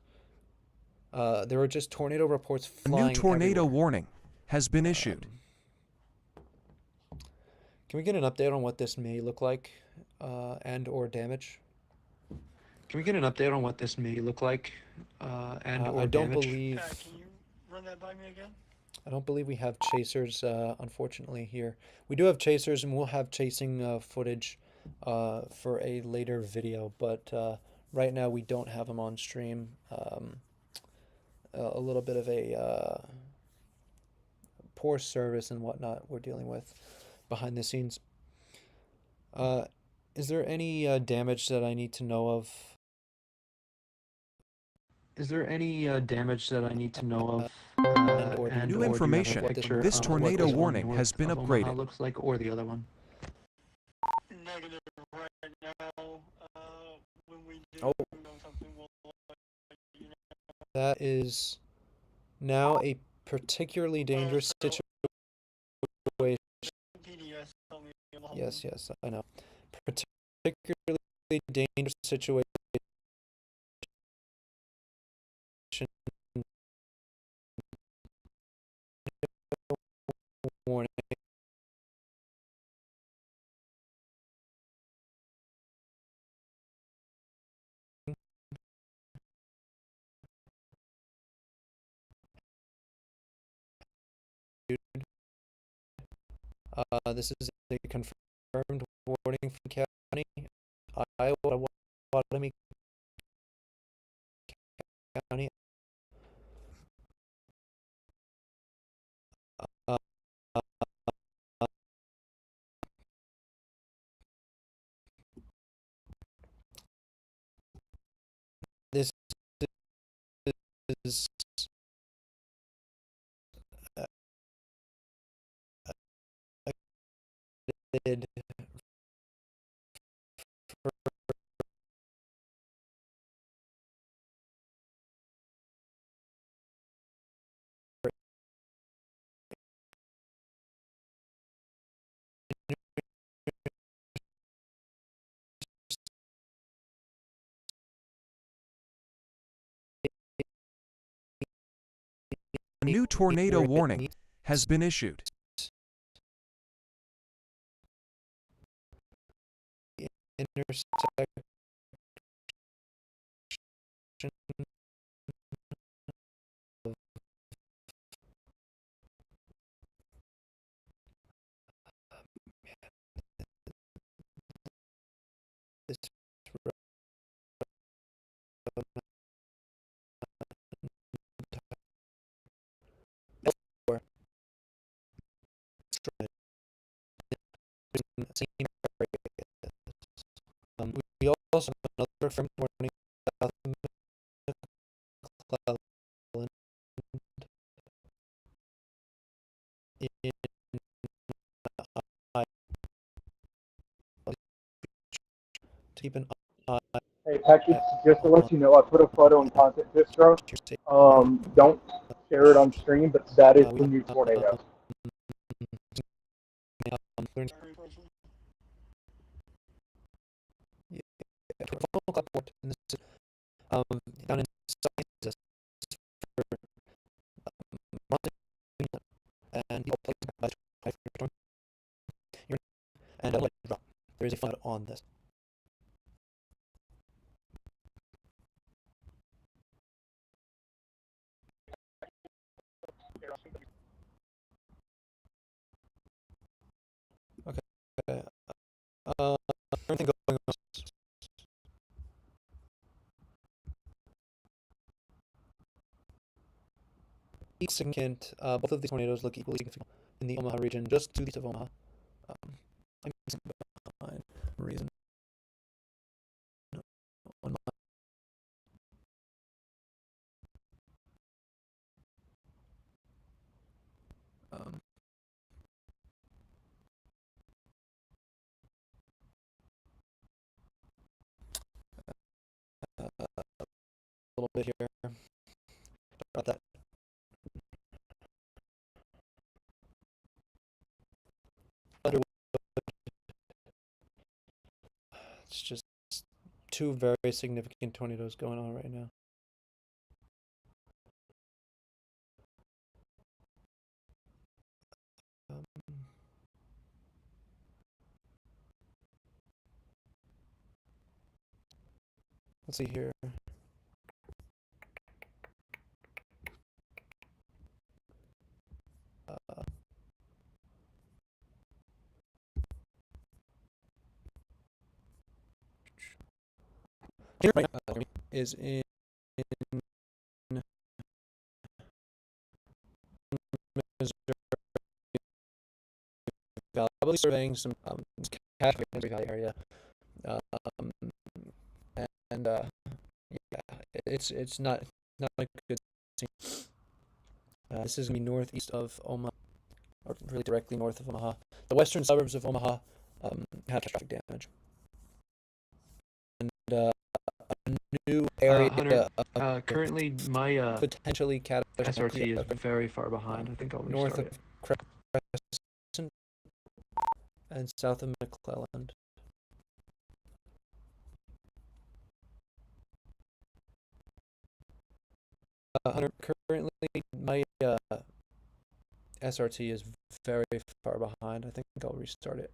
There are just tornado reports A new flying tornado everywhere. warning has been issued. Can we get an update on what this may look like and or damage? Can we get an update on what this may look like and or I don't damage? believe Pat, can you run that by me again? I don't believe we have chasers, unfortunately, here. We do have chasers, and we'll have chasing footage for a later video, but right now we don't have them on stream. A little bit of a poor service and whatnot we're dealing with behind the scenes. Is there any damage that I need to know of? Is there any damage that I need to know of? And New or do you have a information. picture This of what tornado this one warning north has been of Omaha upgraded. looks like, or the other one? Negative right now. When we do Oh. know something, we'll let you know. That is now a particularly dangerous So, situation. PDS told me about Yes, yes, I know. Particularly dangerous situation. Warning. This is a confirmed warning from County, Iowa, Potawatomi County. Uh, this is did A new tornado warning has been issued. intersection of this road elsewhere. Same area. We also have another firm warning south of McClellan in Iowa. To keep an eye Hey, Patrick, just to let on you know, I put a photo in content distro. your state. Don't share it on stream, but that is We the new tornado. Yeah, to a phone call port, and this is down in South Texas for England, and the place by storm. And let it drop. There is a flood on this. Okay. Everything going on. Significant. Both of these tornadoes look equally significant in the Omaha region, just to the east of Omaha. I'm behind reason. On my, a little bit here about that. It's just two very significant tornadoes going on right now. Let's see here. right now is in Missouri Valley, probably surveying some cash Missouri Valley area, um, and yeah, it's not a good scene. This is gonna be northeast of Omaha, or really directly north of Omaha. The western suburbs of Omaha had traffic damage, and a new area Hunter, of currently my potentially catastrophic SRT is very far behind. I think I'll north restart of it. Crescent and south of McClelland. Hunter, currently my SRT is very far behind. I think I'll restart it.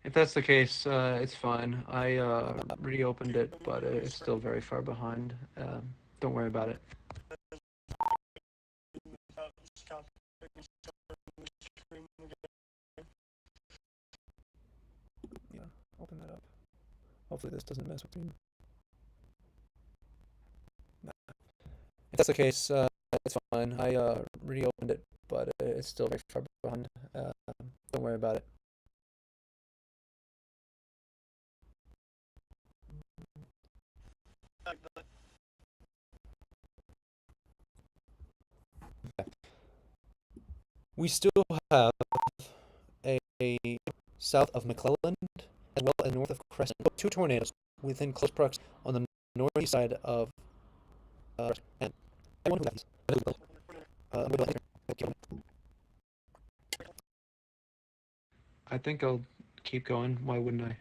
If that's the case, it's fine. I reopened it, but it's still very far behind. Don't worry about it. Yeah, open that up. Hopefully this doesn't mess with me. Nah. If that's the case, it's fine. I reopened it, but it's still very far behind. Don't worry about it. We still have a south of McClelland as well as north of Crescent. Two tornadoes within close proximity on the northeast side of and everyone who left I think I'll keep going. Why wouldn't I?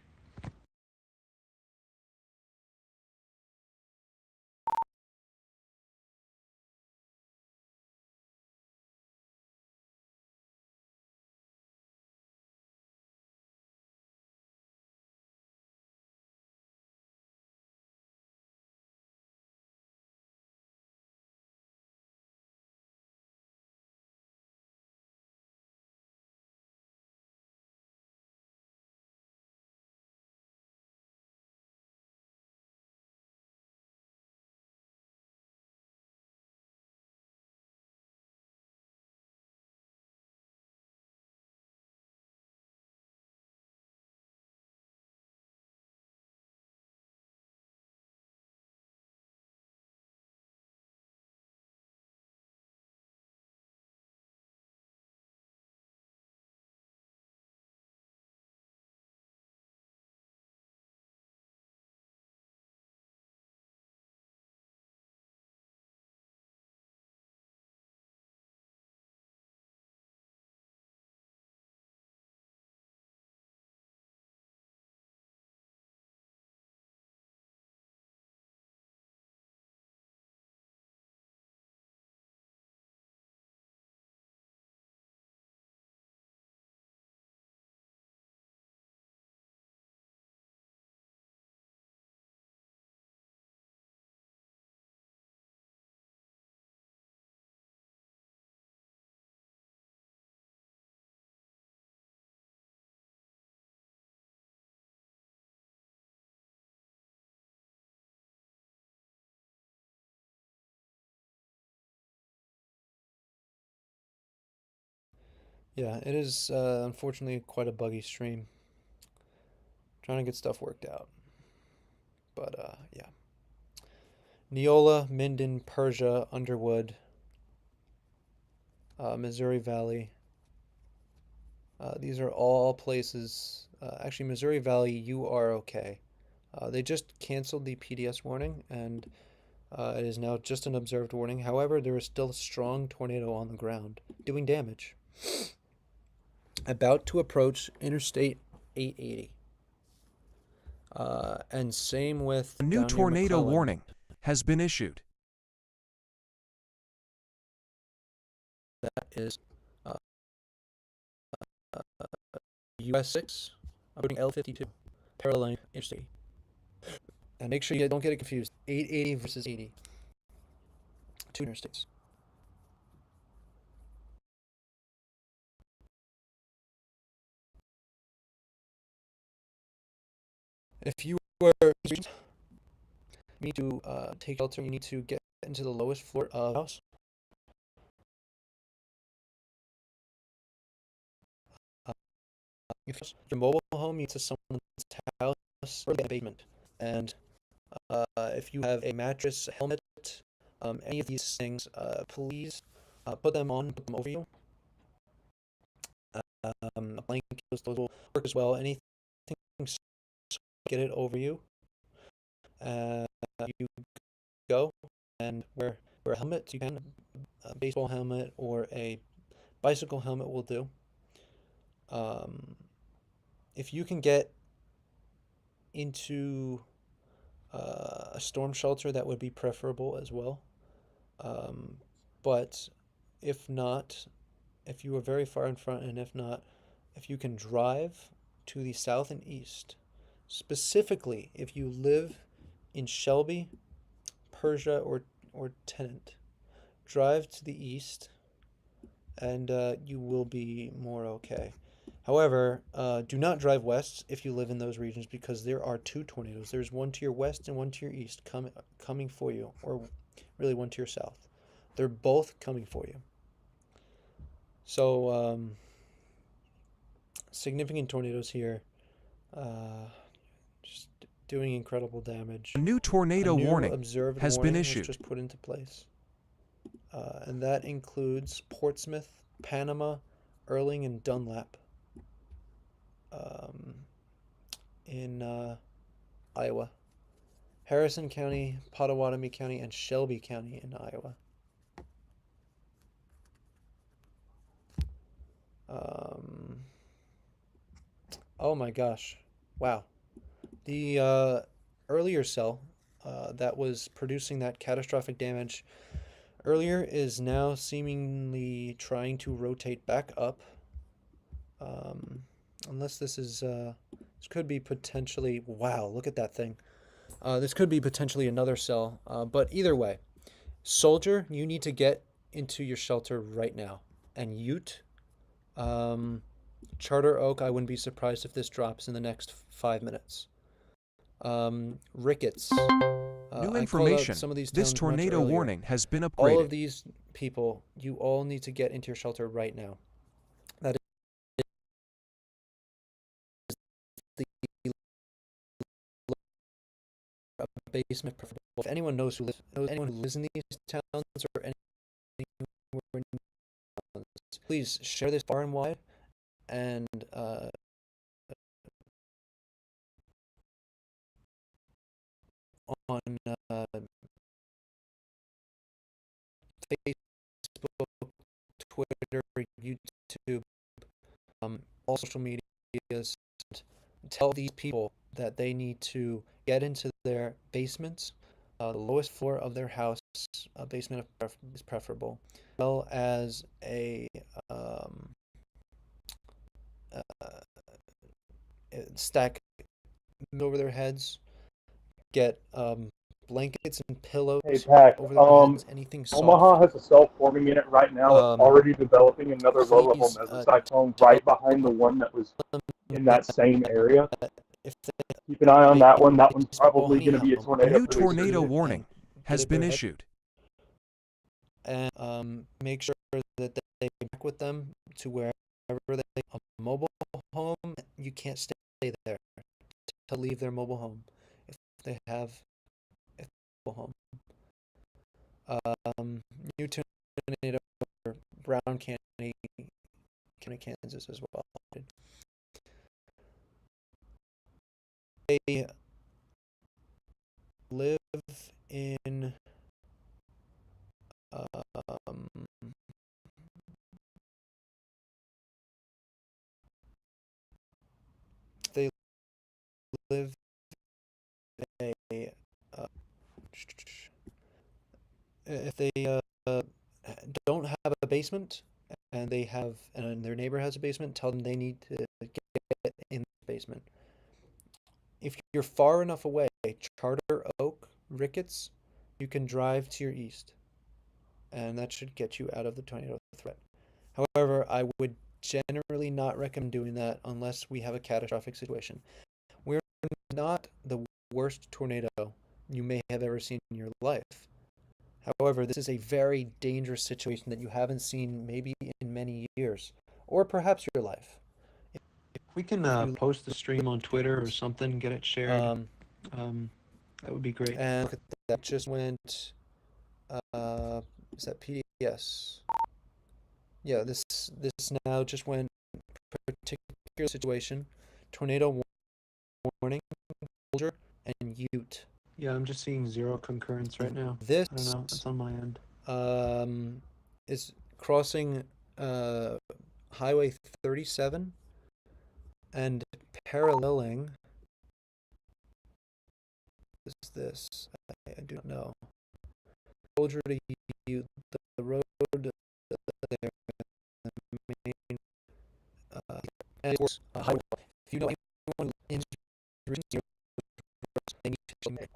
Yeah, it is unfortunately quite a buggy stream. Trying to get stuff worked out. But yeah. Neola, Minden, Persia, Underwood, Missouri Valley. These are all places. Actually, Missouri Valley, you are okay. They just canceled the PDS warning, and it is now just an observed warning. However, there is still a strong tornado on the ground, doing damage. About to approach Interstate 880. And same with A new down near tornado McClellan. warning has been issued. That is US 6, approaching L52, paralleling Interstate. And make sure you don't get it confused. 880 versus 80. Two interstates. If you were you need to take shelter, you need to get into the lowest floor of the house. If your mobile home, you need to someone's house or the basement. And if you have a mattress, a helmet, any of these things, please put them over you. A blanket, those will work as well. Anything, get it over you. You go and wear a helmet. You can a baseball helmet or a bicycle helmet will do. If you can get into a storm shelter, that would be preferable as well. But if not, if you are very far in front, and if not, if you can drive to the south and east, specifically if you live in Shelby, Persia, or Tennant, drive to the east, and you will be more okay. However, do not drive west if you live in those regions, because there are two tornadoes. There's one to your west and one to your east coming for you, or really one to your south. They're both coming for you. So, significant tornadoes here, just doing incredible damage. A new tornado warning has been issued. Was just put into place, and that includes Portsmouth, Panama, Erling, and Dunlap in Iowa, Harrison County, Pottawatomie County, and Shelby County in Iowa. Oh my gosh. Wow. The earlier cell that was producing that catastrophic damage earlier is now seemingly trying to rotate back up. Unless this is, this could be potentially, wow, look at that thing. This could be potentially another cell, but either way, Soldier, you need to get into your shelter right now. And Ute, Charter Oak, I wouldn't be surprised if this drops in the next 5 minutes. Ricketts. New information. Some of these this tornado warning has been upgraded. All of these people, you all need to get into your shelter right now. That is the basement preferable. If anyone knows anyone who lives in these towns or anywhere in towns, please share this far and wide, and on Facebook, Twitter, YouTube, all social medias. Tell these people that they need to get into their basements, the lowest floor of their house. A basement is preferable, as well as a stack over their heads. Get blankets and pillows over their heads. Anything soft. Omaha has a cell forming in it right now. It's already developing another low-level mesocyclone right behind the one that was in that same area. Keep an eye on that one. That one's probably going to be a tornado. A new tornado warning has been issued. And make sure that they back with them to wherever they a mobile home. You can't stay there to leave their mobile home if they have a mobile home. New tornado for Brown County, Kansas as well. They live in they live in if they don't have a basement and their neighbor has a basement, tell them they need to get in the basement. If you're far enough away, Charter Oak, Ricketts, you can drive to your east, and that should get you out of the tornado threat. However, I would generally not recommend doing that unless we have a catastrophic situation. We're not the worst tornado you may have ever seen in your life. However, this is a very dangerous situation that you haven't seen maybe in many years, or perhaps your life. We can post the stream on Twitter or something, get it shared. That would be great. And look at that, just went. Is that PDS? Yeah, this now just went particular situation, tornado warning, Soldier, and Ute. Yeah, I'm just seeing 0 concurrence right now. This I don't know. It's on my end. Is crossing Highway 37 and paralleling. Is this? I do not know. Soldier to Ute, the road there, the main and of course highway. If you know anyone in region, they need to make.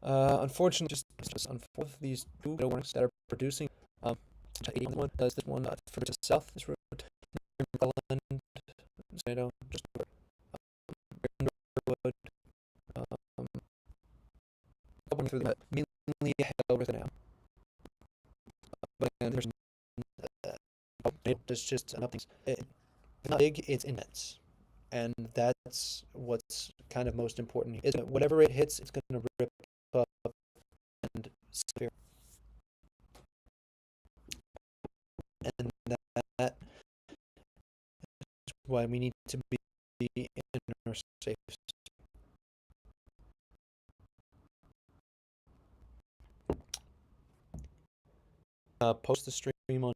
Unfortunately, just unfortunately, these two warnings that are producing, 81 does this one further to south. This road, Maryland, tornado, just Underwood, going through the mainly hell right now. But again, there's just enough things. It's not big, it's immense. And that's what's kind of most important. Is whatever it hits, it's going to rip up and severe. And that is why we need to be in our safe. Post the stream on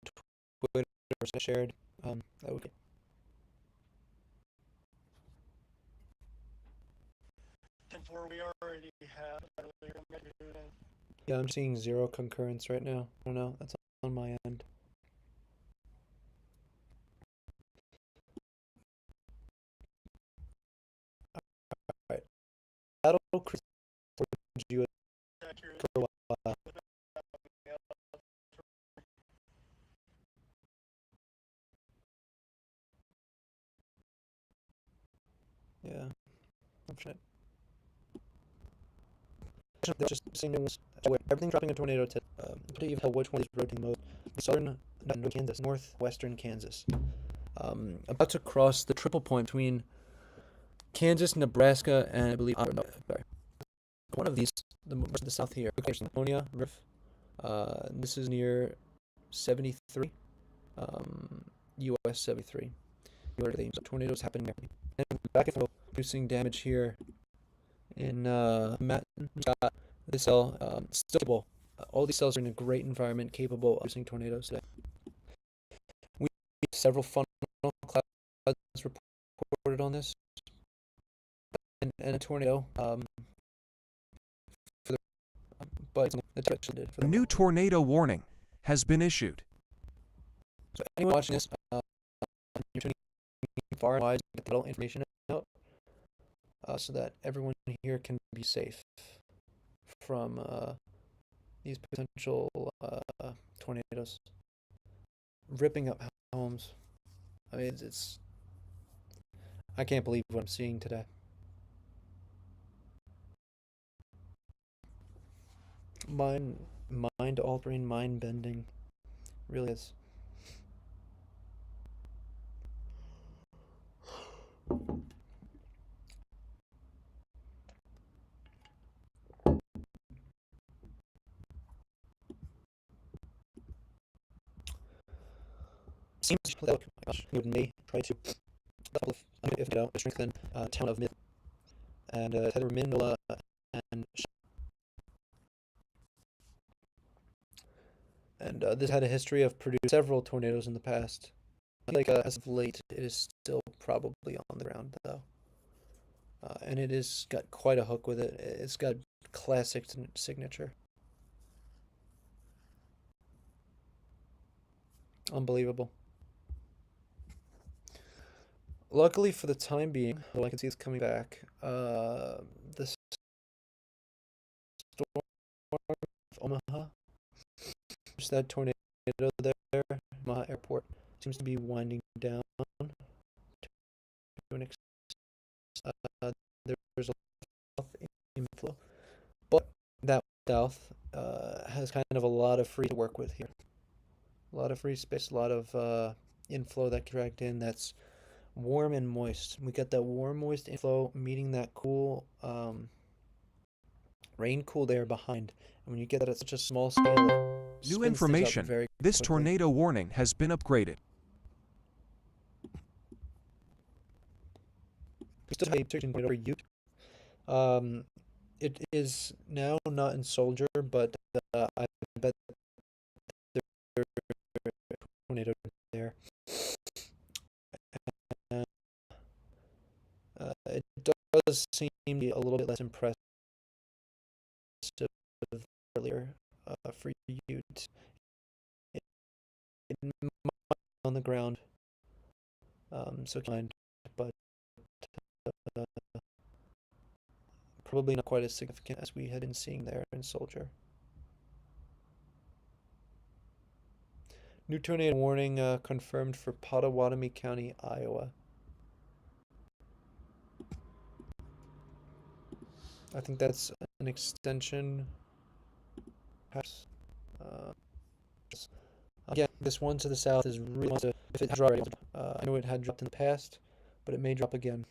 Twitter or shared. That would be. We already have. Yeah, I'm seeing 0 concurrence right now. I don't know. That's on my end. All right. Battle Creek for you for a while. Yeah. Unfortunate. They're just seeing news where everything's dropping a tornado to pretty even tell which one is rotating mode. Southern Kansas, northwestern Kansas. About to cross the triple point between Kansas, Nebraska, and I believe one of these, the south here. Ammonia River. This is near 73, US 73. Tornadoes happening there. And back and forth, producing damage here in Manhattan. Got this cell still capable. All these cells are in a great environment, capable of producing tornadoes today. We have several funnel clouds reported on this, and a tornado. But a new tornado warning has been issued. So anyone watching this, you're tuning far and wide to get little information out, so that everyone here can be safe from these potential tornadoes ripping up homes. I mean, it's I can't believe what I'm seeing today. Mind-altering, mind-bending, really is. Seems that, oh my gosh, we may try to if you know, strengthen town of Mid and Heather Minola and this had a history of producing several tornadoes in the past. Like as of late, it is still probably on the ground though, and it has got quite a hook with it. It's got classic signature. Unbelievable. Luckily for the time being, I can see it's coming back. The storm of Omaha. Just that tornado there, Omaha Airport seems to be winding down to an extent. There's a lot of inflow, but that south has kind of a lot of free to work with here. A lot of free space, a lot of inflow that can dragged in that's warm and moist. We got that warm, moist inflow meeting that cool, rain-cooled air behind. And when you get that at such a small scale, it New spins things up information. very This quickly. tornado warning has been upgraded. We still have a tornado for Ute. It is now not in Soldier, but I bet there's a tornado there. And, it does seem to be a little bit less impressive earlier for Ute. It might be on the ground, so kind, but uh, probably not quite as significant as we had been seeing there in Soldier. New tornado warning confirmed for Pottawatomie County, Iowa. I think that's an extension. Perhaps. Again, this one to the south is really if it has already. I know it had dropped in the past, but it may drop again.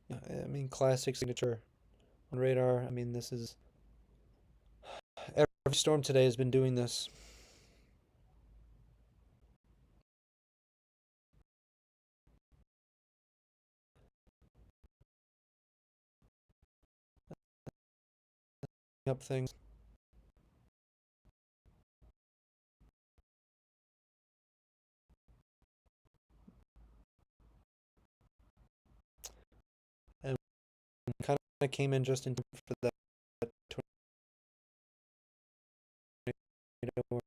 Yeah, I mean, classic signature on radar. I mean, this is every storm today has been doing this. Up things. And kind of came in just in time for that tornado.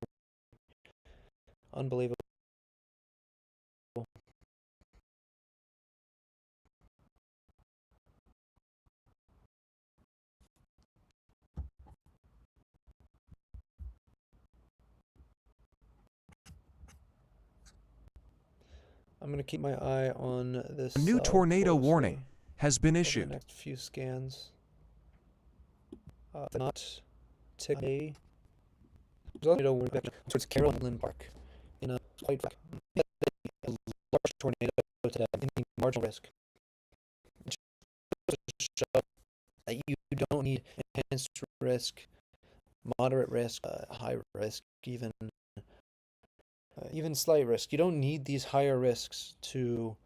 Unbelievable. I'm going to keep my eye on this. A new tornado warning has been over issued. the next few scans. Not today. There's a tornado warning back towards Carolyn Park in a quite a large tornado today in the marginal risk. Just to show that you don't need intense risk, moderate risk, high risk, even slight risk. You don't need these higher risks to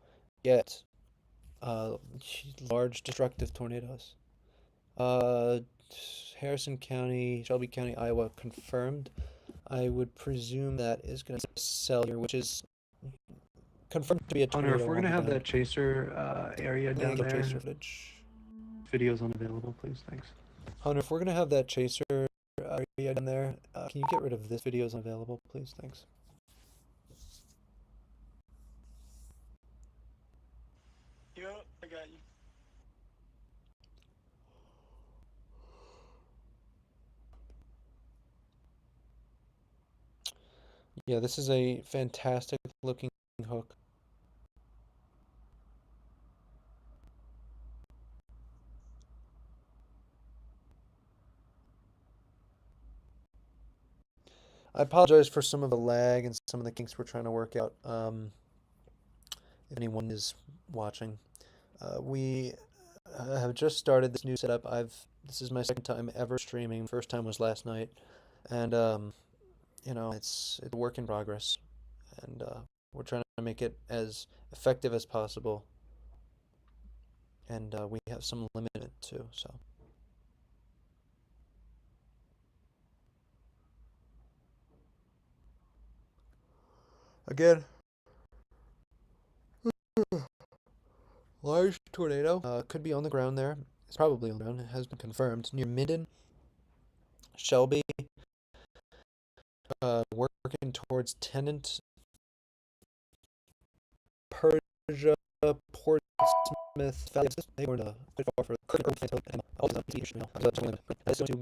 get large destructive tornadoes. Harrison County, Shelby County, Iowa confirmed. I would presume that is going to sell here, which is confirmed to be a tornado. Hunter, if we're going to have that chaser area down there, chaser footage. Videos unavailable, please. Thanks. Hunter, if we're going to have that chaser area down there, can you get rid of this? Videos unavailable, please. Thanks. Yep, I got you. Yeah, this is a fantastic looking hook. I apologize for some of the lag and some of the kinks we're trying to work out. If anyone is watching, we have just started this new setup. This is my second time ever streaming. First time was last night, and you know, it's a work in progress, and we're trying to make it as effective as possible, and we have some limit too. So. Again, large tornado could be on the ground there. It's probably on the ground. It has been confirmed near Minden, Shelby, working towards Tennant Georgia, Portsmouth, Valley. They were quite far for and all the that's going to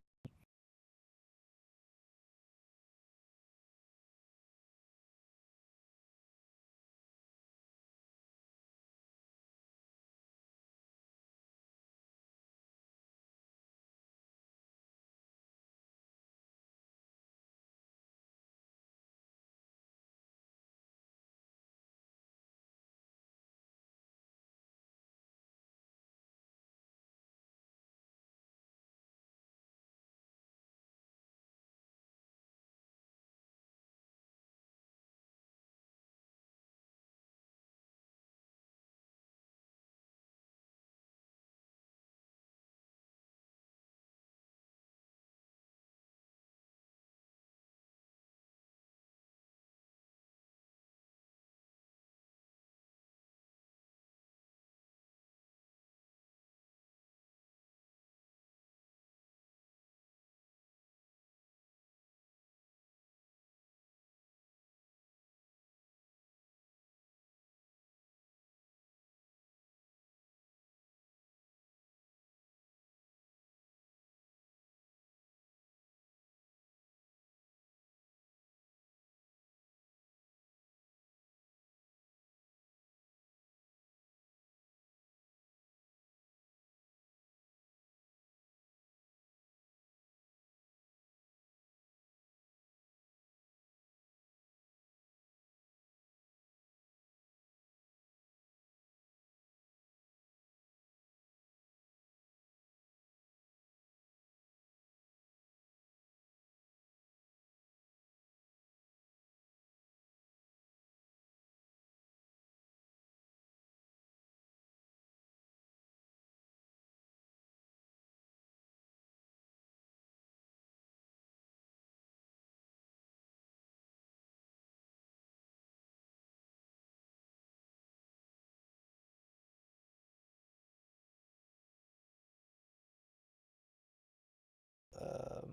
um,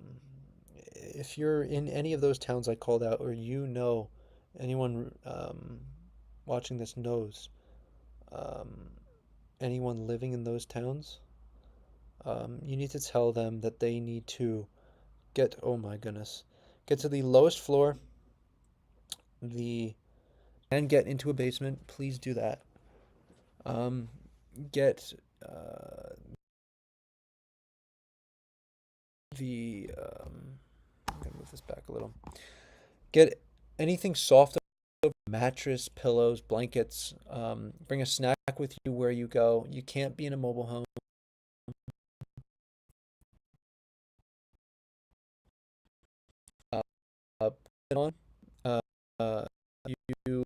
if you're in any of those towns I called out, or anyone watching this knows um, anyone living in those towns, you need to tell them that they need to oh my goodness, get to the lowest floor, the and get into a basement. Please do that. Um, get the I'm gonna move this back a little. Get anything soft, mattress, pillows, blankets. Bring a snack with you where you go. You can't be in a mobile home. Put it on. Uh, uh, you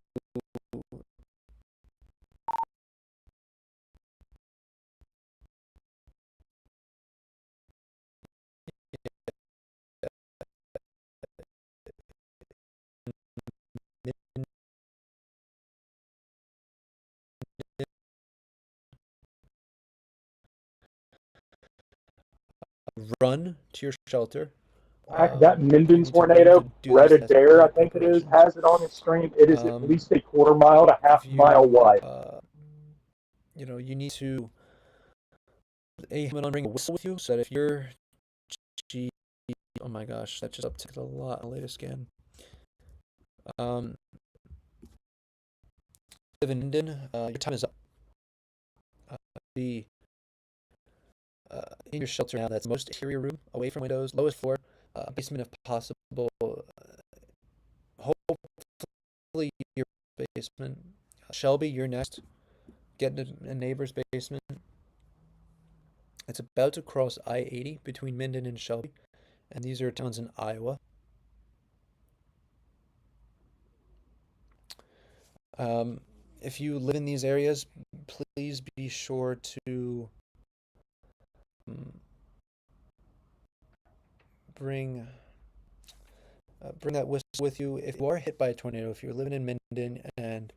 run to your shelter. That You Minden need to run to tornado, do these Red Dare, I necessary think it is, preparations. has it on its stream. It is at Um, least a quarter mile to half if mile you wide. you need to bring a whistle with you so that if you're G oh my gosh, that just upticked a lot on the latest scan. Um, live in Minden, your time is up. Be in your shelter now. That's most interior room, away from windows, lowest floor, basement if possible. Hopefully your basement. Shelby, you're next. Get in a neighbor's basement. It's about to cross I-80 between Minden and Shelby, and these are towns in Iowa. If you live in these areas, please be sure to um, bring bring that whistle with you. If you are hit by a tornado, if you're living in Minden and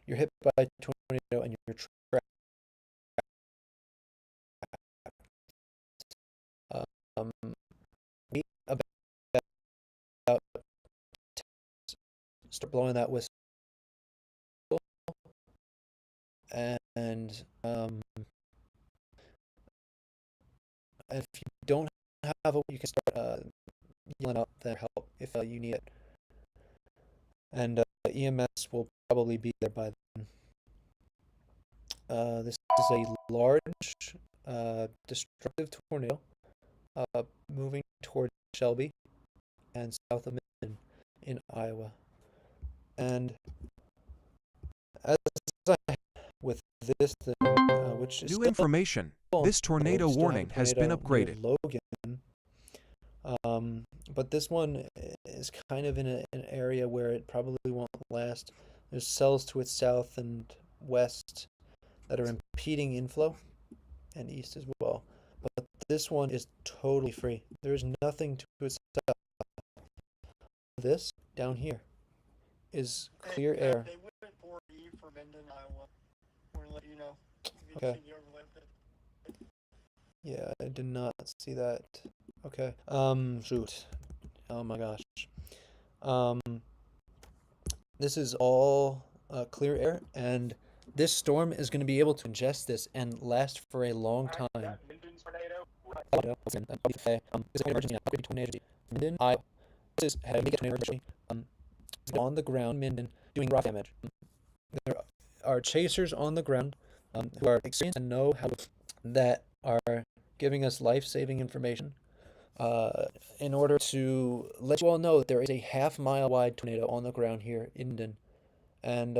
you're hit by a tornado and you're trapped, um, wait about start blowing that whistle, and if you don't have a, you can start yelling out their help if you need it. And EMS will probably be there by then. This is a large, destructive tornado moving toward Shelby and south of Minden in Iowa. And as I with this thing, which is New still information. This tornado we still have a warning has been tornado near upgraded. Logan. But this one is kind of in an area where it probably won't last. There's cells to its south and west that are impeding inflow, and east as well. But this one is totally free. There's nothing to its south. This down here is clear air. They went 4E for Minden, Iowa. We're let you know. If Okay. you overlapped it. Yeah, I did not see that. Okay. Shoot. Oh my gosh. This is all clear air, and this storm is going to be able to ingest this and last for a long time. This is an emergency now. Upgraded to an emergency. Minden, Iowa. This is heavy emergency. On the ground, Minden, doing rock damage. There are chasers on the ground who are experienced and know how that are giving us life-saving information in order to let you all know that there is a half-mile wide tornado on the ground here in Minden. And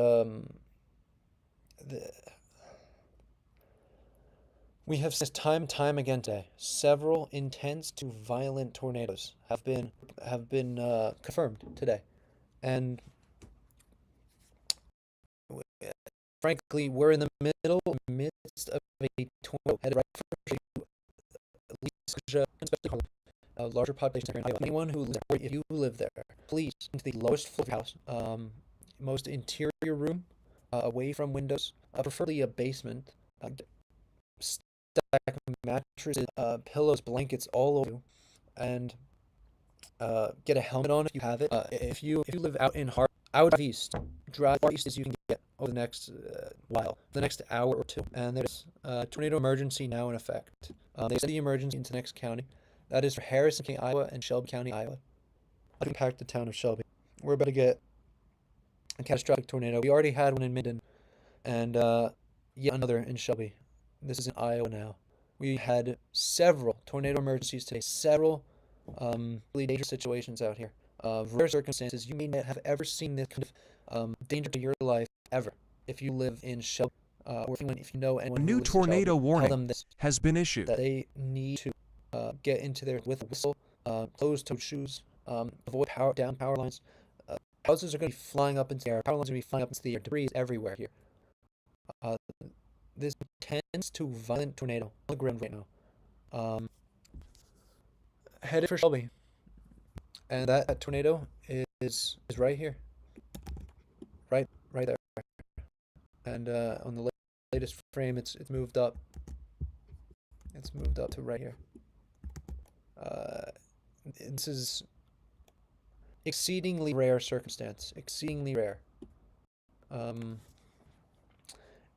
we have seen time and time again today, several intense to violent tornadoes have been confirmed today. And frankly, we're in the midst of a tornado headed right for Louisiana, especially a larger population here in Iowa. Anyone who lives there, if you live there, please into the lowest floor of your house, most interior room, away from windows, preferably a basement. Stack mattresses, pillows, blankets all over you, and get a helmet on if you have it. If you live out in out east, drive as east as you can get over the next while, the next hour or two. And there's a tornado emergency now in effect. They send the emergency into the next county. That is for Harrison County, Iowa, and Shelby County, Iowa. I'll impact the town of Shelby. We're about to get a catastrophic tornado. We already had one in Minden, and yet another in Shelby. This is in Iowa now. We had several tornado emergencies today, several really dangerous situations out here. Rare circumstances. You may not have ever seen this kind of danger to your life ever if you live in Shelby, or if you know anyone A who new lives in Shelby, tornado tell them warning this, has been issued. that they need to get into there with a whistle, closed-toed shoes, avoid power lines. Houses are going to be flying up into the air. Power lines are going to be flying up into the air. Debris is everywhere here. This tends to violent tornado on the ground right now. Headed for Shelby, and that tornado is right here, right there. And on the latest frame, it's moved up. It's moved up to right here. This is exceedingly rare circumstance. Exceedingly rare.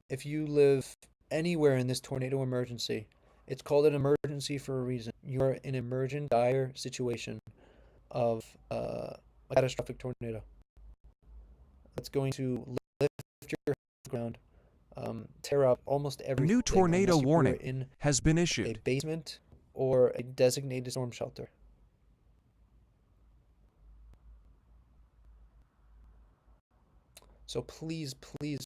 If you live anywhere in this tornado emergency, it's called an emergency for a reason. You're in an emergent, dire situation of a catastrophic tornado. It's going to lift your ground, tear up almost A everything. new tornado unless you are warning in has been a issued. basement or a designated storm shelter. So please, please,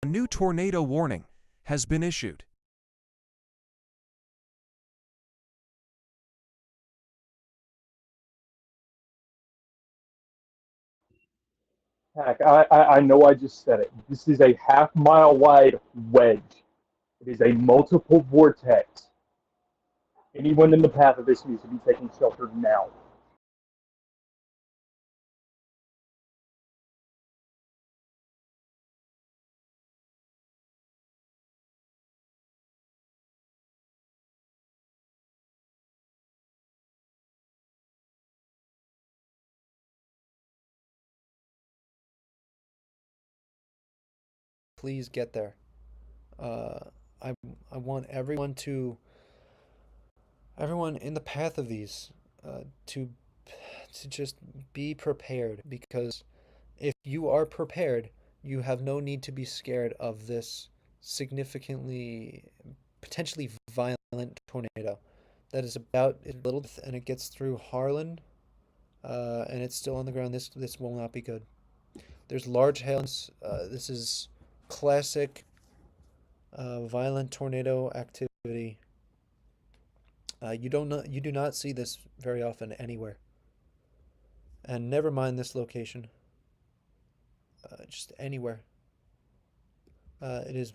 A new tornado warning has been issued. Heck, I know I just said it. This is a half-mile wide wedge. It is a multiple vortex. Anyone in the path of this needs to be taking shelter now. please get there. Uh, I want everyone in the path of these to just be prepared, because if you are prepared, you have no need to be scared of this significantly, potentially violent tornado that is about a little, and it gets through Harlan, and it's still on the ground. This will not be good. There's large hailstones. This is classic violent tornado activity. You do not see this very often anywhere. And never mind this location. Just anywhere. It is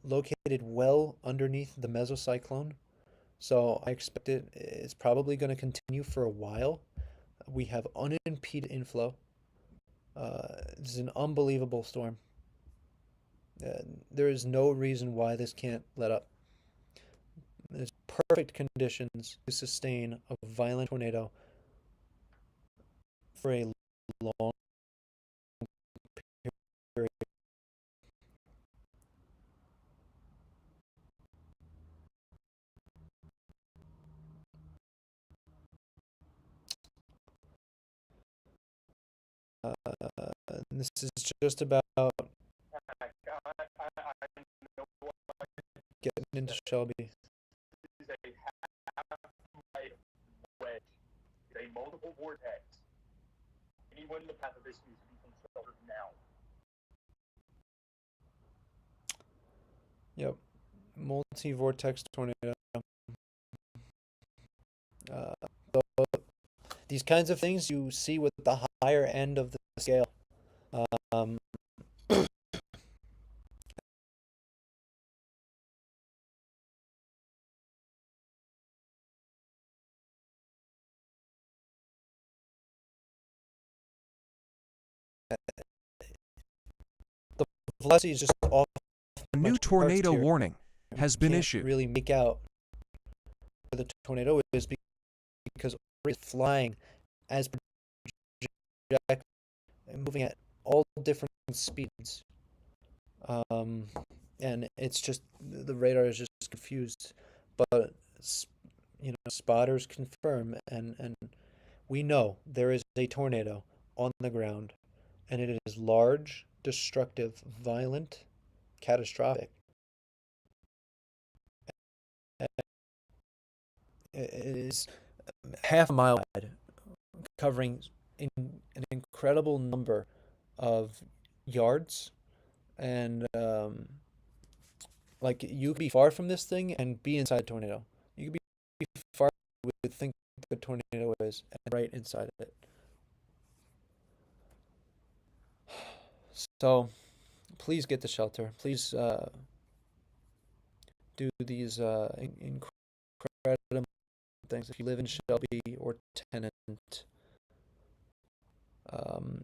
located well underneath the mesocyclone, so I expect it's probably going to continue for a while. We have unimpeded inflow. This is an unbelievable storm. There is no reason why this can't let up. There's perfect conditions to sustain a violent tornado for a long period. This is just about getting into Shelby. This is a half-light wedge. It's a multiple vortex. Anyone in the path of this needs to be controlled now. Yep. Multi-vortex tornado. So these kinds of things you see with the higher end of the scale. Um, the velocity is just off. A new tornado warning has been issued. Really make out where the tornado is, because it's flying as projected and moving at all different speeds. And it's just, the radar is just confused. But spotters confirm, and we know there is a tornado on the ground, and it is large, destructive, violent, catastrophic. It is half a mile wide, covering an incredible number of yards, and like, you could be far from this thing and be inside a tornado. You could be far from where you would think the tornado is, and right inside of it. So, please get to shelter. Please do these incredible things if you live in Shelby or Tennant.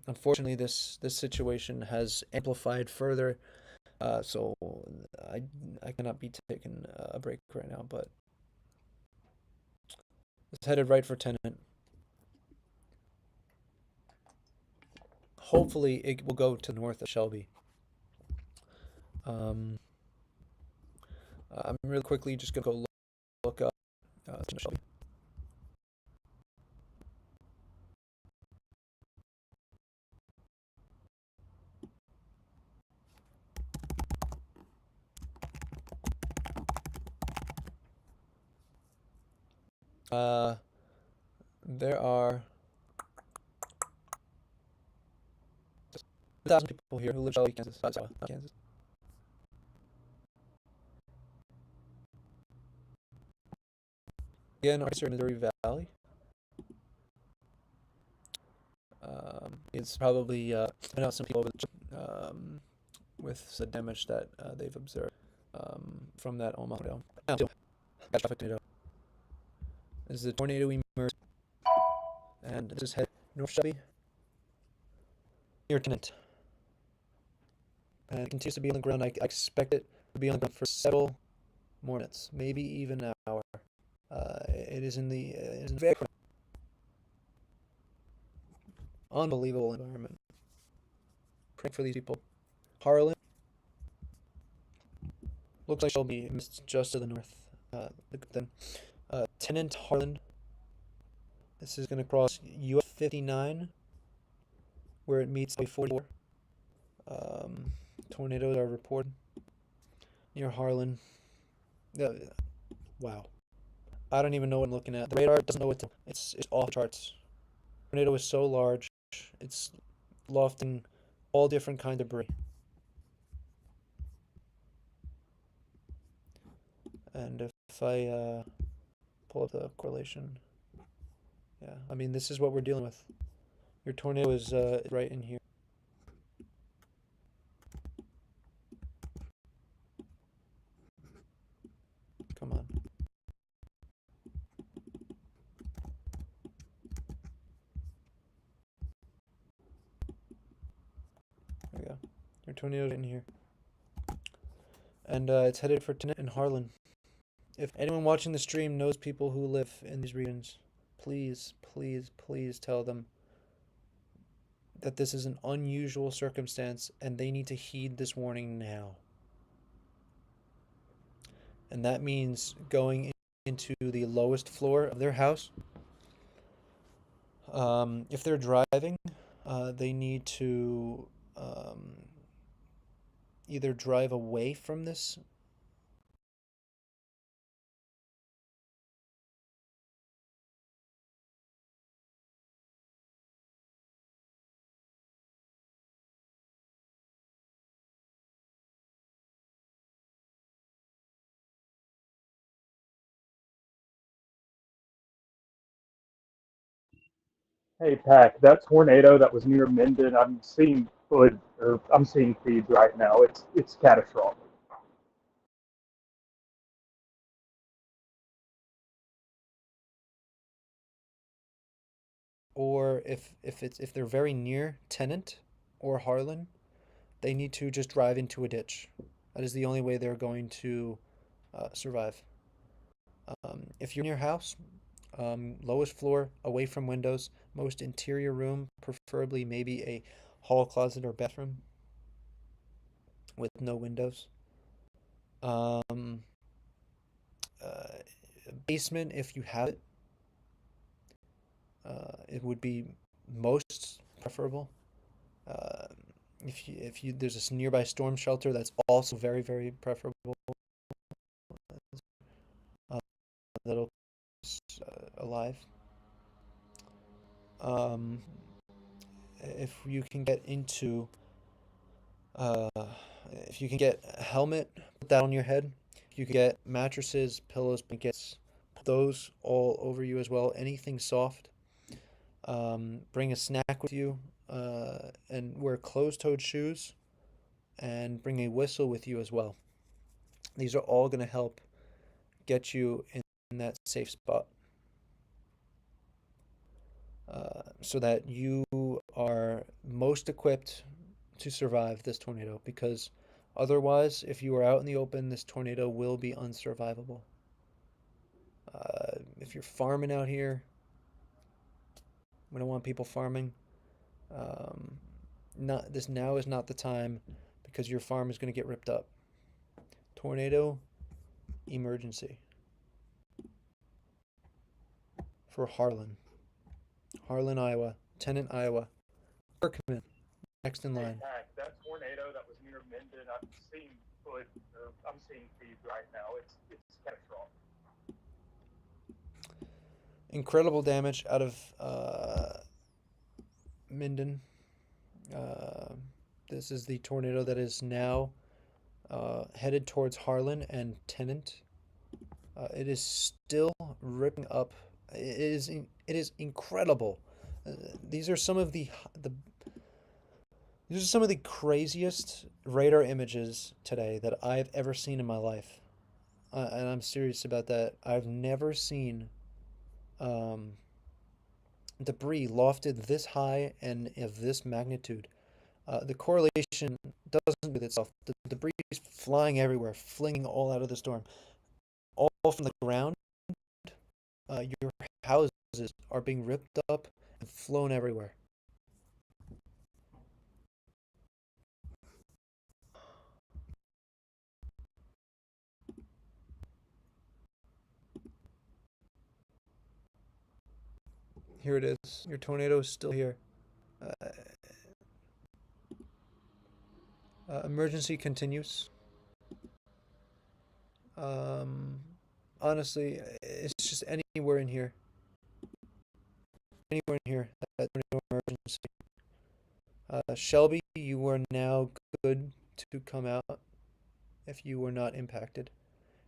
Unfortunately, this situation has amplified further, so I cannot be taking a break right now, but it's headed right for Tennant. Hopefully, it will go to north of Shelby. I'm really quickly just gonna go look up Shelby. There are 1,000 people here who live in Shelby, Kansas. Not Kansas. Again, Arkansas, Missouri Valley. It's probably been out some people with the damage that they've observed from that Omaha tornado. Catastrophic tornado. This is a tornado emerged, and this is headed north Shelby, near Tennant. And it continues to be on the ground. I expect it to be on the ground for several more minutes, maybe even an hour. It is in the very unbelievable environment. Praying for these people. Harlan, Looks like she'll be missed just to the north. Then, Tenant Harlan. This is going to cross US 59, where it meets Highway 44. Tornadoes are reported near Harlan. Wow. I don't even know what I'm looking at. The radar doesn't know what to. It's off the charts. Tornado is so large, it's lofting all different kind of debris. And if I pull up the correlation, yeah, I mean this is what we're dealing with. Your tornado is right in here. Come on. There we go. Your tornado's in here. And it's headed for Tenet and Harlan. If anyone watching the stream knows people who live in these regions, please, please, please tell them that this is an unusual circumstance and they need to heed this warning now. And that means going into the lowest floor of their house. If they're driving, they need to either drive away from this Hey, Pack, that tornado that was near Minden, I'm seeing feeds right now. It's catastrophic. or if they're very near Tennant or Harlan, they need to just drive into a ditch. That is the only way they're going to survive. If you're in your house, lowest floor, away from windows, most interior room, preferably maybe a hall closet or bathroom with no windows. Um, Basement, if you have it, it would be most preferable. Uh, if you there's this nearby storm shelter, that's also very very preferable. That'll alive. Um, if you can get into, uh, if you can get a helmet, put that on your head. If you can get mattresses, pillows, blankets, put those all over you as well. Anything soft. Bring a snack with you, and wear closed-toed shoes, and bring a whistle with you as well. These are all going to help get you in that safe spot, so that you are most equipped to survive this tornado, because otherwise, if you are out in the open, this tornado will be unsurvivable. If you're farming out here, we don't want people farming. Not this now is not the time, because your farm is going to get ripped up. Tornado emergency for Harlan, Iowa, Tennant, Iowa. Kirkman, next in line. Hey, that tornado that was near Minden, I'm seeing feeds right now. It's catastrophic. Incredible damage out of Minden. This is the tornado that is now headed towards Harlan and Tennant. It is still ripping up. It is incredible. These are some of the craziest radar images today that I've ever seen in my life, and I'm serious about that. I've never seen debris lofted this high and of this magnitude. The correlation doesn't do with itself. The debris is flying everywhere, flinging all out of the storm, all from the ground. Your houses are being ripped up and flown everywhere. Here it is. Your tornado is still here. Uh, Emergency continues. Um, Honestly, it's just anywhere in here. Anywhere in here. That tornado emergency. Shelby, you are now good to come out if you were not impacted.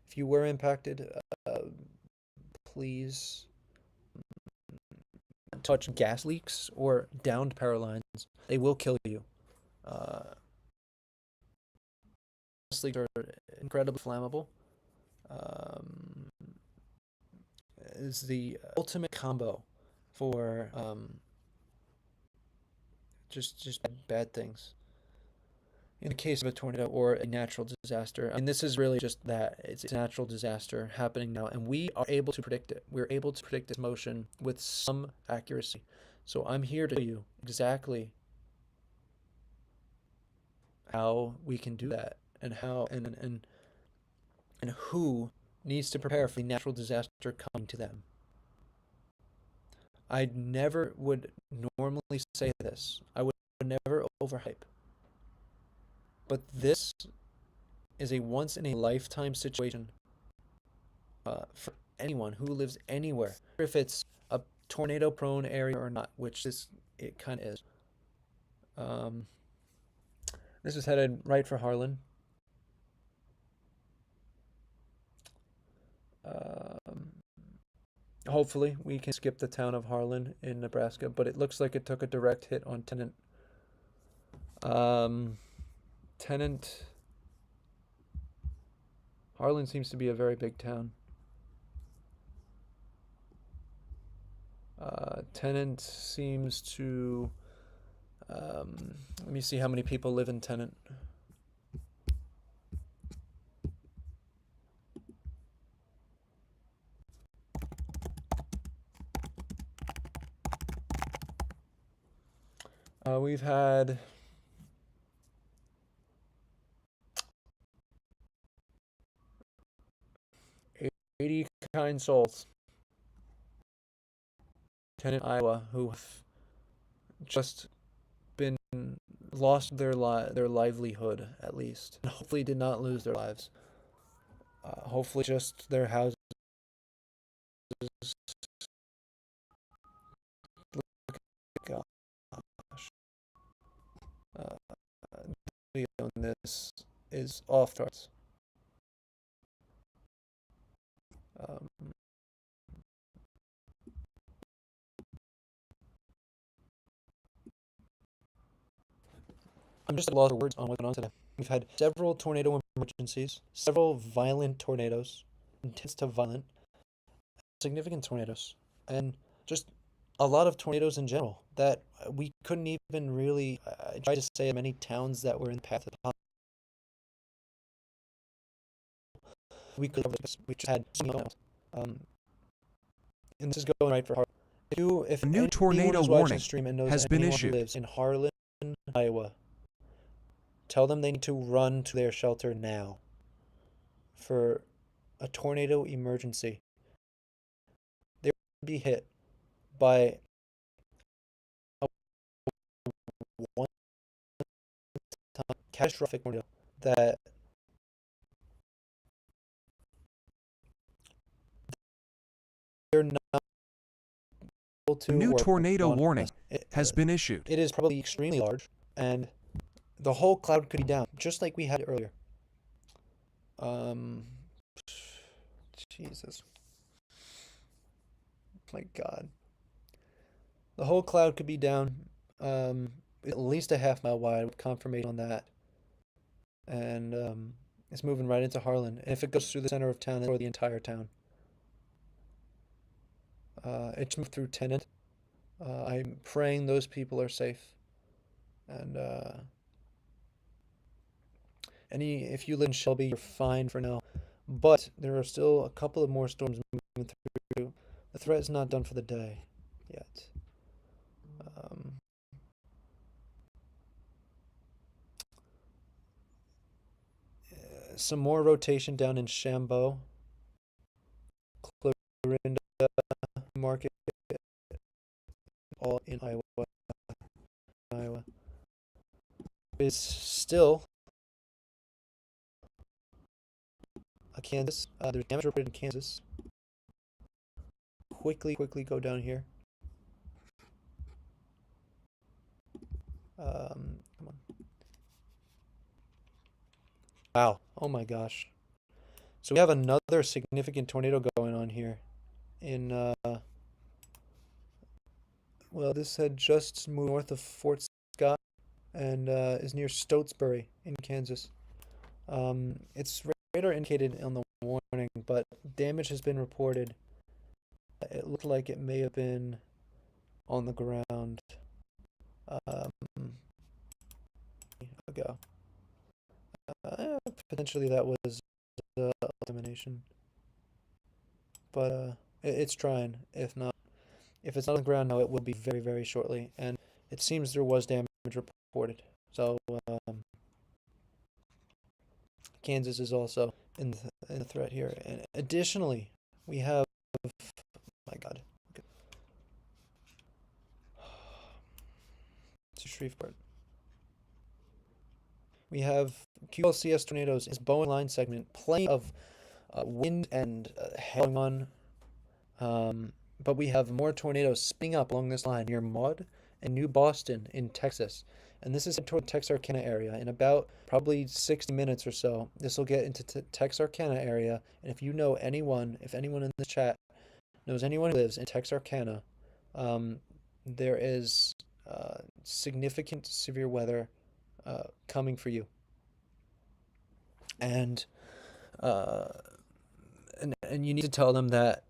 If you were impacted, please touch gas leaks or downed power lines. They will kill you. Gas leaks are incredibly flammable. Is the ultimate combo for just bad things. In the case of a tornado or a natural disaster, and this is really just that it's a natural disaster happening now, and we are able to predict it. We're able to predict its motion with some accuracy. So I'm here to tell you exactly how we can do that, and how and who needs to prepare for the natural disaster coming to them. I never would normally say this. I would never overhype. But this is a once in a lifetime situation for anyone who lives anywhere, if it's a tornado prone area or not, which it kind of is. This is headed right for Harlan. Hopefully we can skip the town of Harlan in Nebraska, but it looks like it took a direct hit on Tennant. Tennant. Harlan seems to be a very big town. Tennant seems to. Let me see how many people live in Tennant. We've had 80 kind souls in Iowa who have just been lost their livelihood, at least, and hopefully did not lose their lives. Hopefully just their houses. Gosh. On this is off charts. I'm just at a loss of words on what's going on today. We've had several tornado emergencies, several violent tornadoes, intense to violent, significant tornadoes, and just a lot of tornadoes in general that we couldn't even really try to say many towns that were in the path of we could have we just had so many else. And this is going right for Harlan. If a new tornado warning has been issued. Who lives in Harlan, Iowa, tell them they need to run to their shelter now for a tornado emergency. They will be hit by a one-time catastrophic tornado that they're not able to. A new tornado warning has been issued. It is probably extremely large, and the whole cloud could be down, just like we had earlier. Jesus. My God. The whole cloud could be down, at least a half-mile wide, with confirmation on that. And it's moving right into Harlan. And if it goes through the center of town, or the entire town. It's moved through Tennant. I'm praying those people are safe. And if you live in Shelby, you're fine for now. But there are still a couple of more storms moving through. The threat is not done for the day yet. Some more rotation down in Shambo, Clarinda, Market, all in Iowa. Iowa is still Kansas. There's damage reported in Kansas. Quickly go down here. Come on. Wow. Oh my gosh. So we have another significant tornado going on here in well, this had just moved north of Fort Scott and is near Stotesbury in Kansas. It's radar indicated on the warning, but damage has been reported. It looked like it may have been on the ground ago. Potentially that was elimination, but it's trying. If it's not on the ground now, it will be very shortly. And it seems there was damage reported. So Kansas is also in the threat here. And additionally, we have, my God, it's Shreveport. We have QLCS tornadoes in this Bowen line segment, plenty of wind and hail going on. But we have more tornadoes spinning up along this line near Maud and New Boston in Texas. And this is toward the Texarkana area. In about probably 60 minutes or so, this will get into Texarkana area. And if you know anyone, if anyone in the chat knows anyone who lives in Texarkana, there is significant severe weather coming for you. And you need to tell them that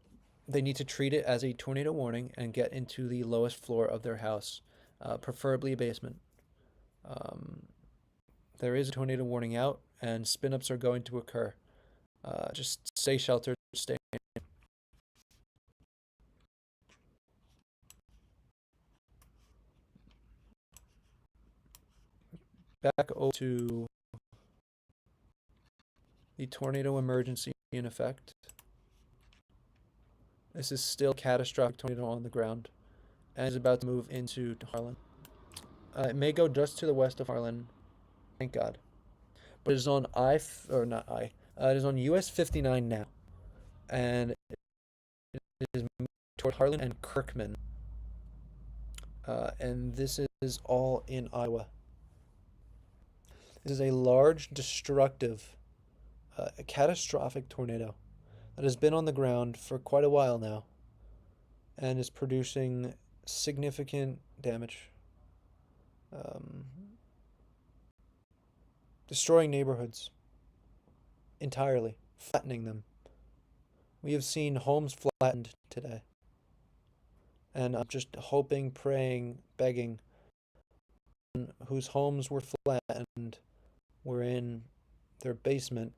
they need to treat it as a tornado warning and get into the lowest floor of their house, preferably a basement. There is a tornado warning out, and spin-ups are going to occur. Just stay sheltered, stay. Back over to the tornado emergency in effect. This is still a catastrophic tornado on the ground and is about to move into Harlan. It may go just to the west of Harlan, thank God. But it is on it is on US 59 now. And it is moving toward Harlan and Kirkman. And this is all in Iowa. This is a large, destructive, catastrophic tornado that has been on the ground for quite a while now and is producing significant damage. Destroying neighborhoods entirely, flattening them. We have seen homes flattened today. And I'm just hoping, praying, begging, whose homes were flattened were in their basement,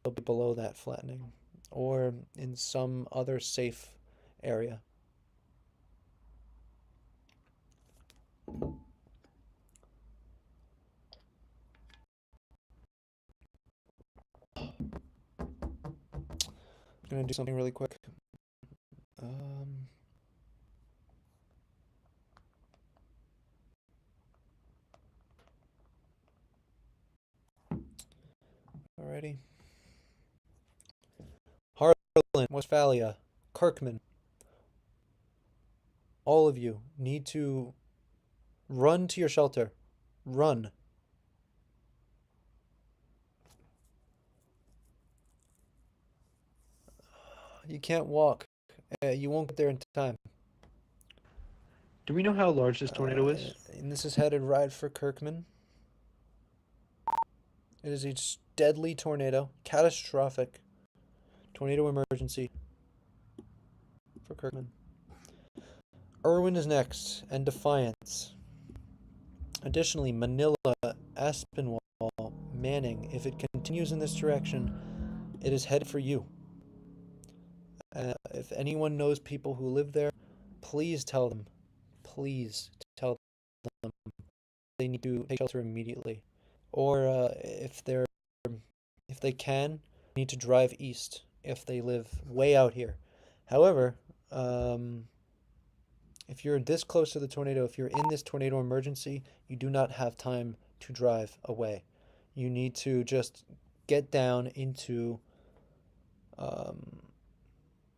they'll be below that flattening, or in some other safe area. I'm gonna do something really quick. Alrighty. Harlan, Westphalia, Kirkman. All of you need to run to your shelter. Run. You can't walk. You won't get there in time. Do we know how large this tornado is? And this is headed right for Kirkman. It is a deadly tornado, catastrophic tornado emergency for Kirkman. Irwin is next, and Defiance. Additionally, Manila, Aspinwall, Manning. If it continues in this direction, it is headed for you. If anyone knows people who live there, please tell them. Please tell them they need to take shelter immediately. Or if they can, need to drive east if they live way out here. However, If you're this close to the tornado, if you're in this tornado emergency, you do not have time to drive away. You need to just get down into um,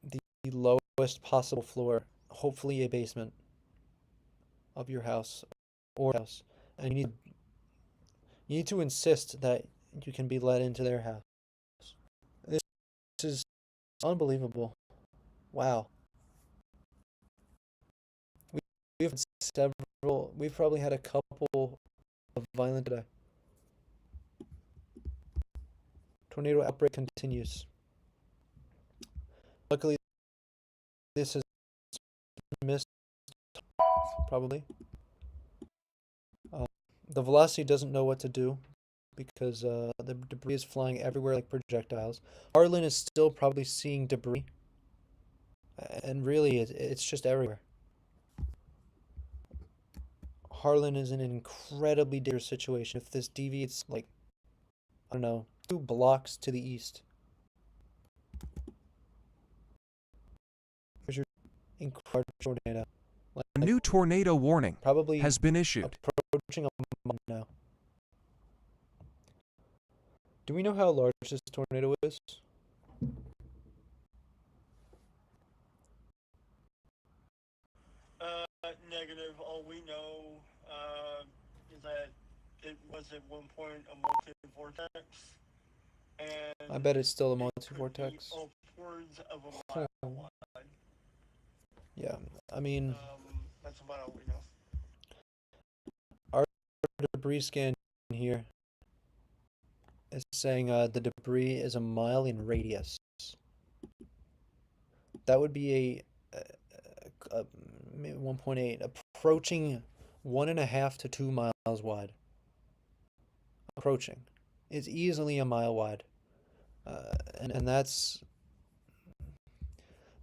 the lowest possible floor, hopefully a basement of your house or house, and you need to insist that you can be let into their house. This is unbelievable. Wow. We- We've had several. We've probably had a couple of violent today. Tornado outbreak continues. Luckily, this is missed probably. The velocity doesn't know what to do because the debris is flying everywhere like projectiles. Harlan is still probably seeing debris, and really, it's just everywhere. Harlan is in an incredibly dangerous situation if this deviates, like, I don't know, 2 blocks to the east. Here's your incredible tornado. A new tornado warning Probably has been issued. approaching a mile now. Do we know how large this tornado is? Negative. All we know is that it was at one point a multi-vortex, and I bet it's still a it could be multi-vortex. upwards of a mile wide. Yeah, I mean, That's about all we know. our debris scan here is saying the debris is a mile in radius. That would be maybe 1.8, approaching 1.5 to 2 miles wide. Approaching. It's easily a mile wide. And that's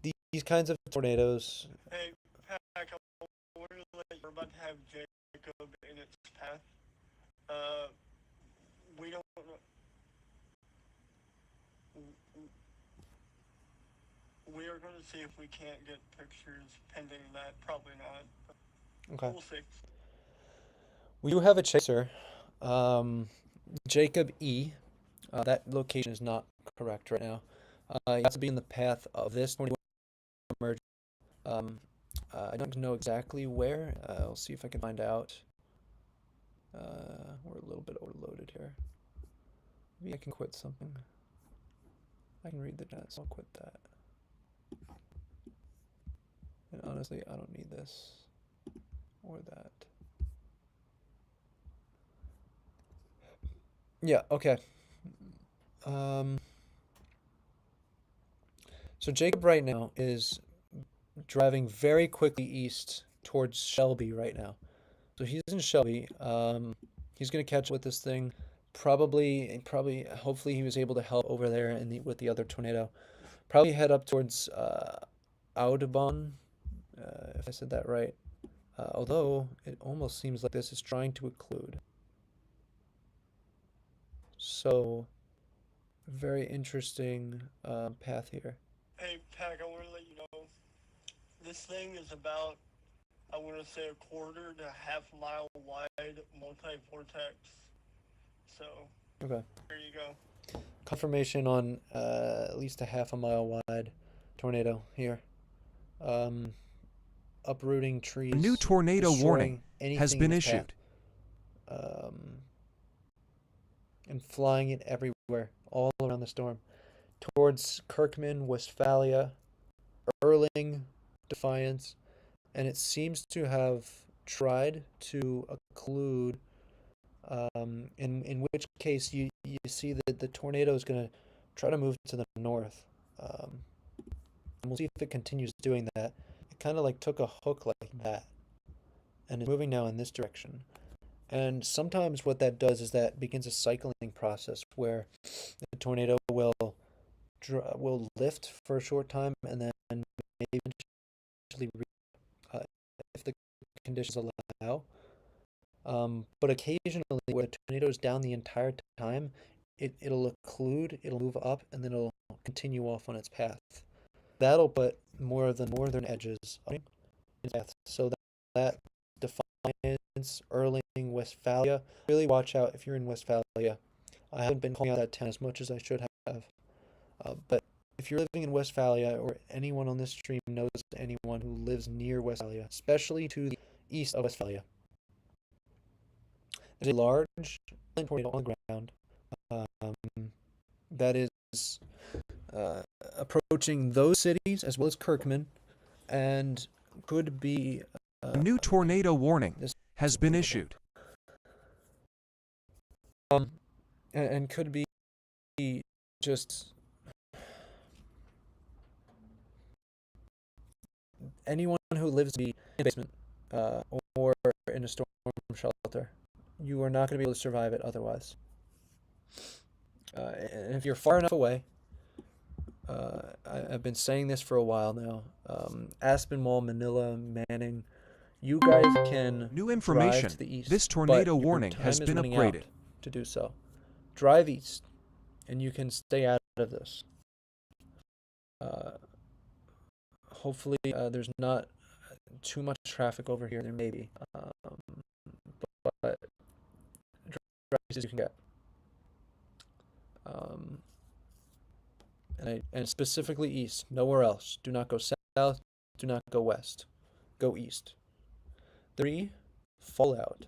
these kinds of tornadoes. Hey, Pack, we're about to have Jacob in its path. We don't know. We are going to see if we can't get pictures pending that. Probably not. Okay. We'll see. We do have a chaser. Jacob E. That location is not correct right now. You have to be in the path of this tornado emergency. I don't know exactly where. I'll see if I can find out. We're a little bit overloaded here. Maybe I can quit something. I can read the chat, so I'll quit that. And honestly, I don't need this or that. Yeah, okay. So Jacob right now is driving very quickly east towards Shelby right now. So he's in Shelby. He's gonna catch up with this thing. Probably, hopefully he was able to help over there with the other tornado. Probably head up towards Audubon, if I said that right. Although it almost seems like this is trying to occlude. So, very interesting path here. Hey, Pack, I want to let you know this thing is about, I want to say, 1/4 to half mile wide multi-vortex. So, Okay. there you go. Confirmation on at least a half a mile wide tornado here. Uprooting trees. A new tornado warning has been issued. And flying it everywhere, all around the storm. Towards Kirkman, Westphalia, Erling, Defiance, and it seems to have tried to occlude, in which case you see that the tornado is going to try to move to the north. And we'll see if it continues doing that. It kind of like took a hook like that and is moving now in this direction. And sometimes what that does is that begins a cycling process where the tornado will lift for a short time and then eventually if the conditions allow. But occasionally where the tornado is down the entire time, it'll occlude, it'll move up, and then it'll continue off on its path. That'll put more of the northern edges up, path. So that Defiance, Erling, Westphalia. Really watch out if you're in Westphalia. I haven't been calling out that town as much as I should have. But if you're living in Westphalia, or anyone on this stream knows anyone who lives near Westphalia, especially to the east of Westphalia, there's a large tornado on the ground that is approaching those cities as well as Kirkman, and could be A new tornado warning has been issued. And could be just anyone who lives in a basement or in a storm shelter. You are not going to be able to survive it otherwise. And if you're far enough away, I've been saying this for a while now. Aspinwall, Manila, Manning, you guys can New information. drive to the east. This tornado but your warning time has is been running upgraded. out to do so. Drive east, and you can stay out of this. Hopefully, there's not too much traffic over here. There may be, but drive east as you can get. And specifically east, nowhere else. Do not go south, do not go west. Go east. 3. Fallout.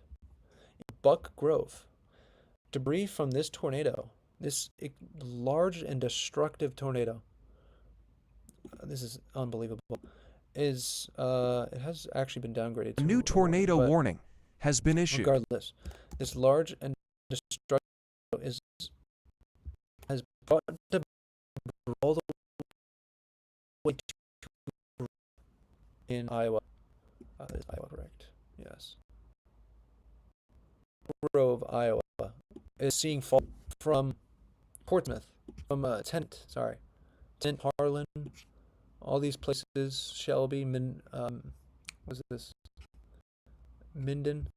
Buck Grove. Debris from this tornado, this large and destructive tornado, this is unbelievable, is, it has actually been downgraded to A new tornado warning has been issued. Regardless, this large and destructive has brought debris all the way to in Iowa. Is Iowa correct? Yes. Grove, Iowa, is seeing fall from Portsmouth, from Tent, Harlan, all these places, Shelby, what's this? Minden.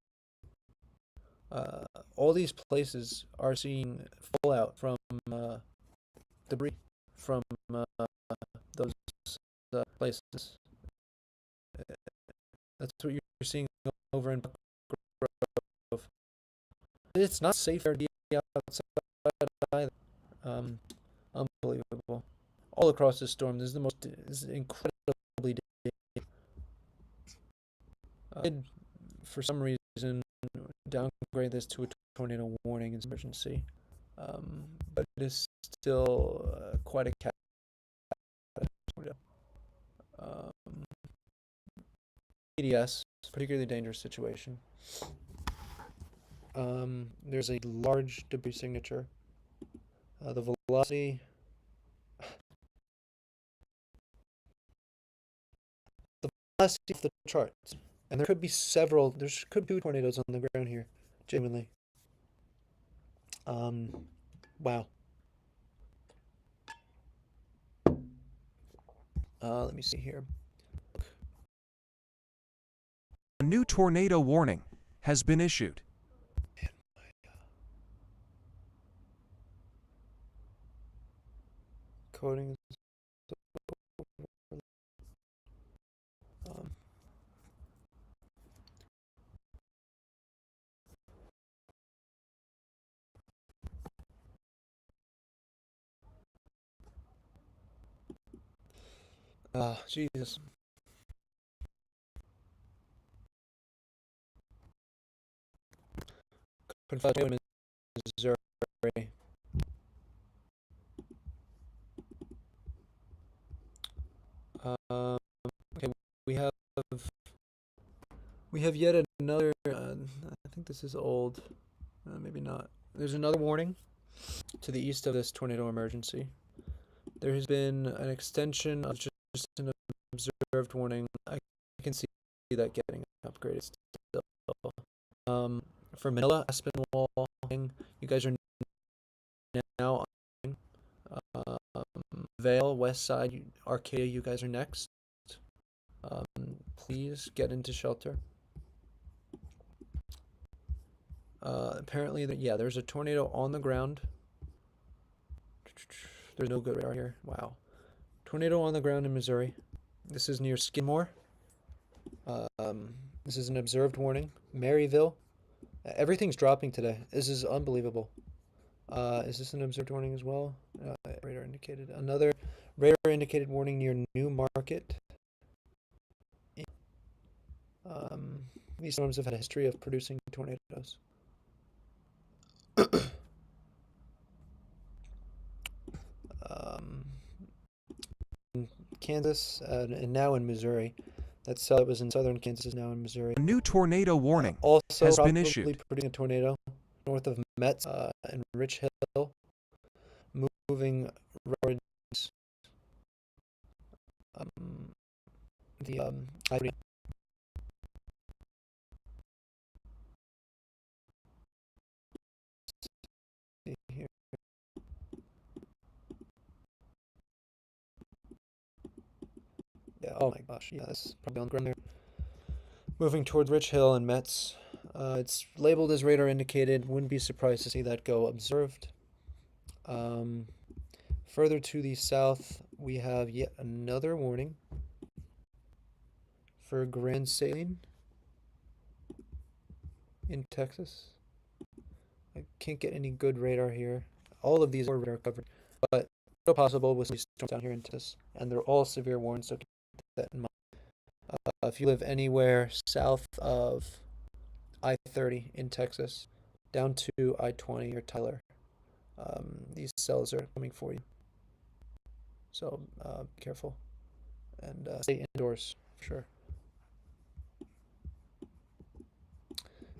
All these places are seeing fallout from debris from those places. That's what you're seeing over in Buck Grove. It's not safe to be outside either. Unbelievable. All across this storm, this is incredibly dangerous. I did, for some reason, downgrade this to a tornado warning and emergency, but it is still quite a cat tornado. EDS, particularly dangerous situation. There's a large debris signature. The velocity of the charts, and there could be several. There could be 2 tornadoes on the ground here, genuinely. Wow. Let me see here. A new tornado warning has been issued. Coding. Jesus. Missouri. Okay, we have yet another. I think this is old. Maybe not. There's another warning to the east of this tornado emergency. There has been an extension of just an observed warning. I can see that getting upgraded still. For Manila, Aspinwall, you guys are now Vale, West Side, Arcadia, you guys are next. Please get into shelter. Apparently, there's a tornado on the ground. There's no good radar here. Wow. Tornado on the ground in Missouri. This is near Skidmore. This is an observed warning. Maryville. Everything's dropping today. This is unbelievable. Is this an observed warning as well? Radar indicated. Another radar indicated warning near New Market. These storms have had a history of producing tornadoes. Kansas and now in Missouri. That was in southern Kansas is now in Missouri. A new tornado warning also has been probably issued. producing a tornado north of Metz and Rich Hill, moving roads. Here. Yeah. Oh my gosh. Yeah, that's probably on the ground there. Moving towards Rich Hill and Metz. It's labeled as radar indicated. Wouldn't be surprised to see that go observed. Further to the south, we have yet another warning for Grand Saline in Texas. I can't get any good radar here. All of these are radar covered, but still possible with some storms down here in Texas, and they're all severe warnings, so keep that in mind. If you live anywhere south of I-30 in Texas, down to I-20 or Tyler, these cells are coming for you. So be careful and stay indoors for sure.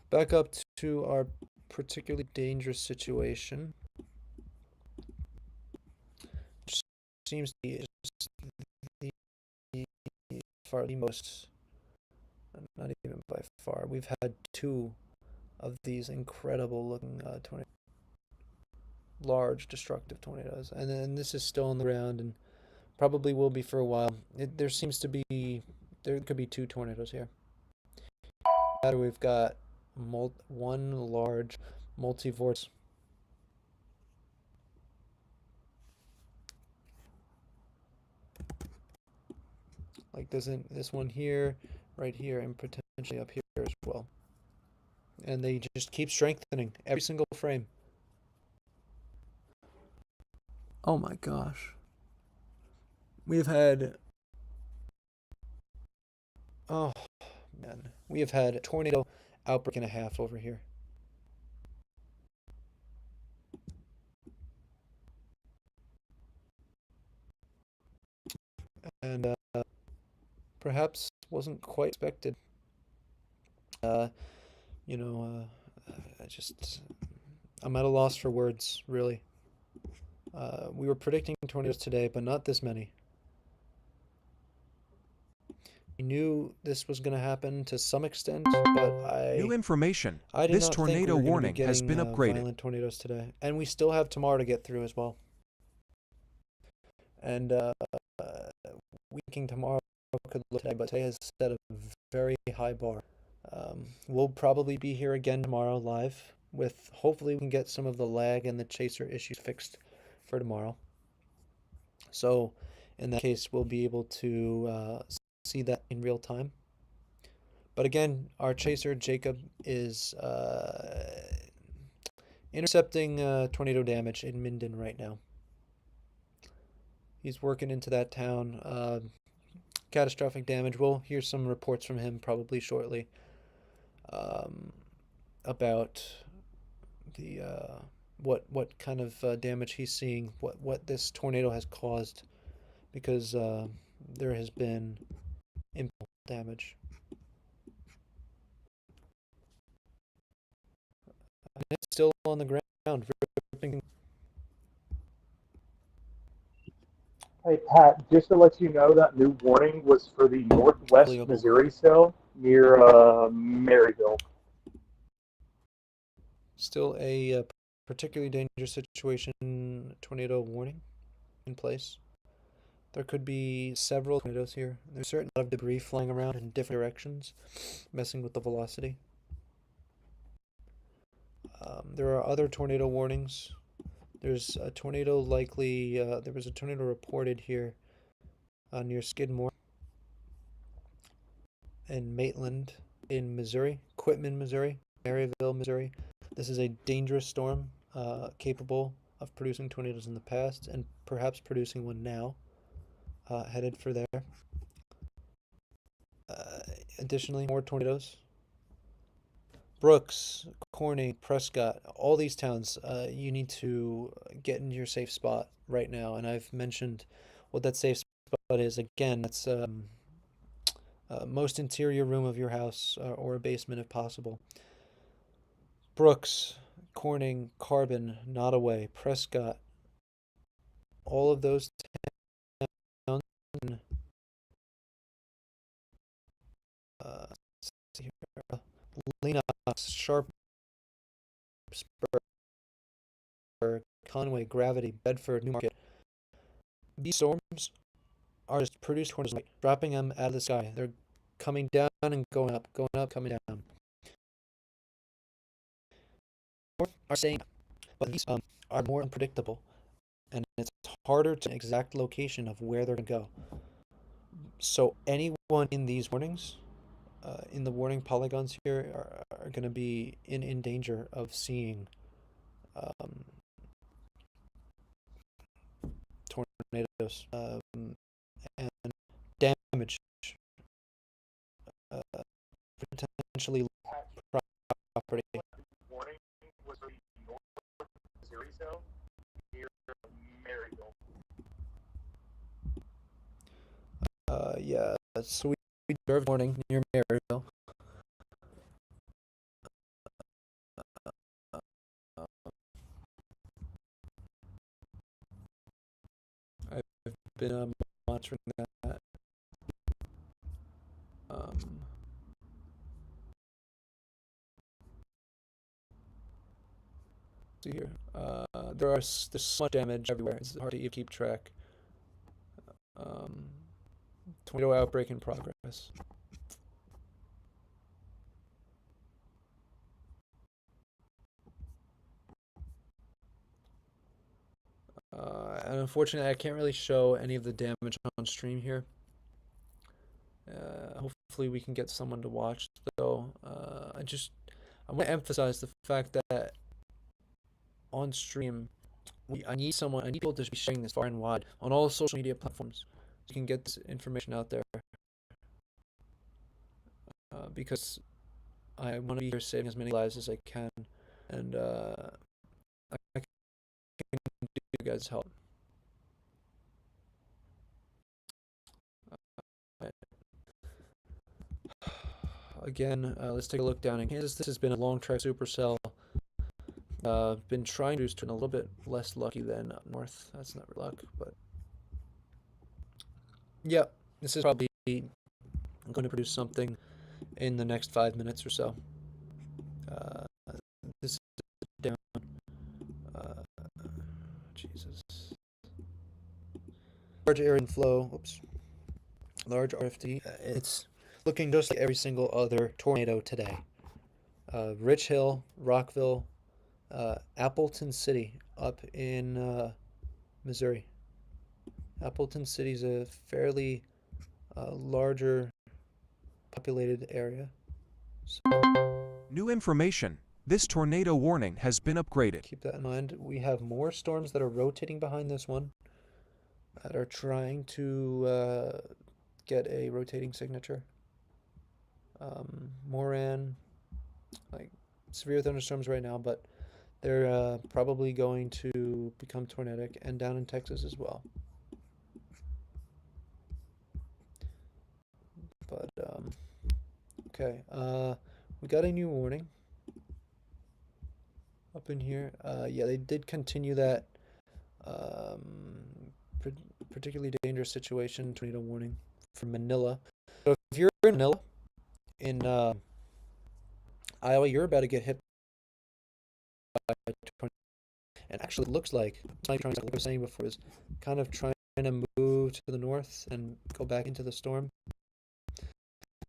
Back up to our particularly dangerous situation. Which seems to be the most, not even by far. We've had two of these incredible looking tornadoes. Large destructive tornadoes, and then this is still on the ground and probably will be for a while. There could be two tornadoes here. We've got one large multivortex. Like this one here, right here, and potentially up here as well. And they just keep strengthening every single frame. Oh my gosh. We've had, oh man, we have had a tornado outbreak and a half over here. And perhaps wasn't quite expected. I'm at a loss for words, really. We were predicting tornadoes today, but not this many. We knew this was going to happen to some extent, but New information. I did This not tornado think we were warning be has been upgraded. Violent tornadoes today, and we still have tomorrow to get through as well. And weakening tomorrow could look today, but today has set a very high bar. We'll probably be here again tomorrow live with, hopefully we can get some of the lag and the chaser issues fixed for tomorrow. So in that case, we'll be able to see that in real time. But again, our chaser Jacob is intercepting tornado damage in Minden right now. He's working into that town. Catastrophic damage. We'll hear some reports from him probably shortly about the what kind of damage he's seeing, what this tornado has caused, because there has been impulse damage. And it's still on the ground. Ripping. Hey, Pat, just to let you know, that new warning was for the northwest Missouri cell near Maryville. Still a particularly dangerous situation, tornado warning in place. There could be several tornadoes here. There's a certain amount of debris flying around in different directions, messing with the velocity. There are other tornado warnings. There's a tornado likely, there was a tornado reported here near Skidmore. in Maitland in Missouri, Quitman, Missouri, Maryville, Missouri. This is a dangerous storm, capable of producing tornadoes in the past and perhaps producing one now, headed for there. Additionally, more tornadoes. Brooks, Corning, Prescott, all these towns, you need to get into your safe spot right now. And I've mentioned what that safe spot is. Again, that's most interior room of your house or a basement if possible. Brooks, Corning, Carbon, Nottoway, Prescott, all of those towns. Lenox, Sharpsburg, Conway, Gravity, Bedford, Newmarket. These storms are just produced tornadoes, dropping them out of the sky. They're coming down and going up, coming down. Are saying, but these are more unpredictable, and it's harder to exact location of where they're going to go. So anyone in these warnings, in the warning polygons here, are going to be in danger of seeing tornadoes and damage, potentially property. Warning was for the north Missouri zone near Maryville. Yeah, so we deserved warning near Maryville. I've been monitoring that. See here. There's so much damage everywhere. It's hard to keep track. Tornado outbreak in progress. And unfortunately, I can't really show any of the damage on stream here. Hopefully, we can get someone to watch, though. I want to emphasize the fact that on stream, I need people to be sharing this far and wide on all social media platforms. So you can get this information out there. Because I want to be here saving as many lives as I can, and I can do you guys' help. Again, let's take a look down in Kansas. This has been a long trek supercell. Been trying to do a little bit less lucky than up north. That's not luck, but yeah, this is probably going to produce something in the next 5 minutes or so. This is down. Jesus. Large area inflow. Oops. Large RFD. It's looking just like every single other tornado today. Rich Hill, Rockville, Appleton City up in Missouri. Appleton City is a fairly larger populated area. So new information. This tornado warning has been upgraded. Keep that in mind. We have more storms that are rotating behind this one that are trying to get a rotating signature. Moran, like severe thunderstorms right now, but they're probably going to become tornadic, and down in Texas as well. But okay, we got a new warning up in here. Yeah, they did continue that particularly dangerous situation tornado warning for Manila. So if you're in Manila, in Iowa, you're about to get hit by a tornado. And actually, it looks like, like I was saying before, is kind of trying to move to the north and go back into the storm.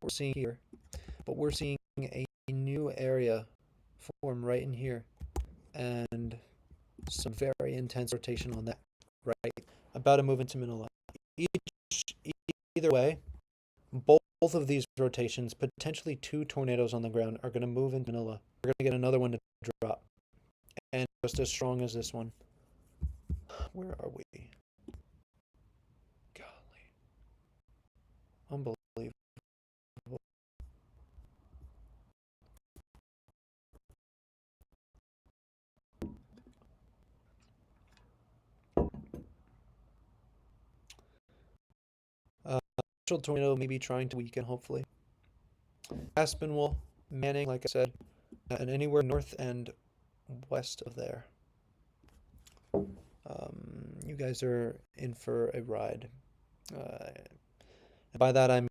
We're seeing here, but we're seeing a new area form right in here, and some very intense rotation on that right, about to move into Manila. Either way, both both of these rotations, potentially 2 tornadoes on the ground, are going to move into Manila. We're going to get another one to drop, and just as strong as this one. Where are we? Golly. Unbelievable. Tornado maybe trying to weaken, hopefully. Aspinwall, Manning, like I said, and anywhere north and west of there. You guys are in for a ride. And by that I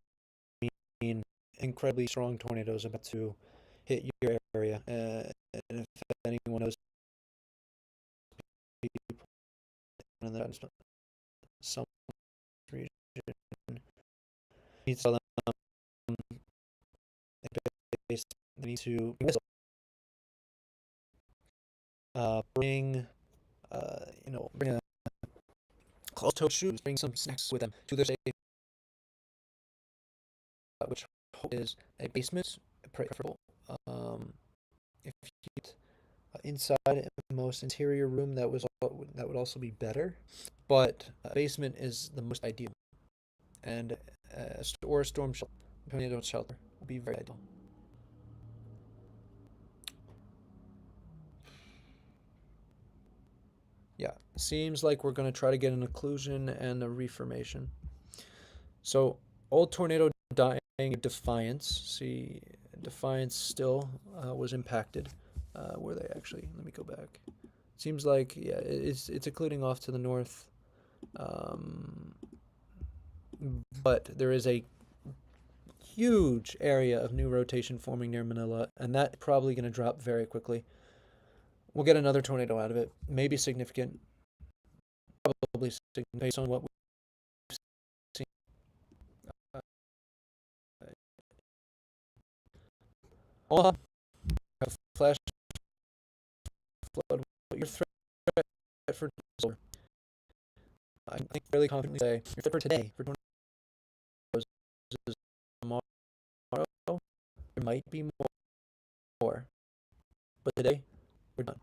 mean incredibly strong tornadoes about to hit your area. And if anyone knows people in that some region, needs to tell them they need to bring bring a closed-toed shoes, bring some snacks with them to their safe, which is a basement, preferable. If you get inside a most interior room, that would also be better, but basement is the most ideal, and a storm shelter, tornado shelter, would be very ideal. Yeah, seems like we're going to try to get an occlusion and a reformation. So, old tornado dying Defiance. See, Defiance still was impacted. Were they actually? Let me go back. Seems like, yeah, it's occluding off to the north. But there is a huge area of new rotation forming near Manila, and that's probably going to drop very quickly. We'll get another tornado out of it, maybe significant, probably significant based on what we've seen. Omaha, flash flood. Your threat for I think fairly confidently say your threat for today for tornadoes is tomorrow. There might be more, but today we're done.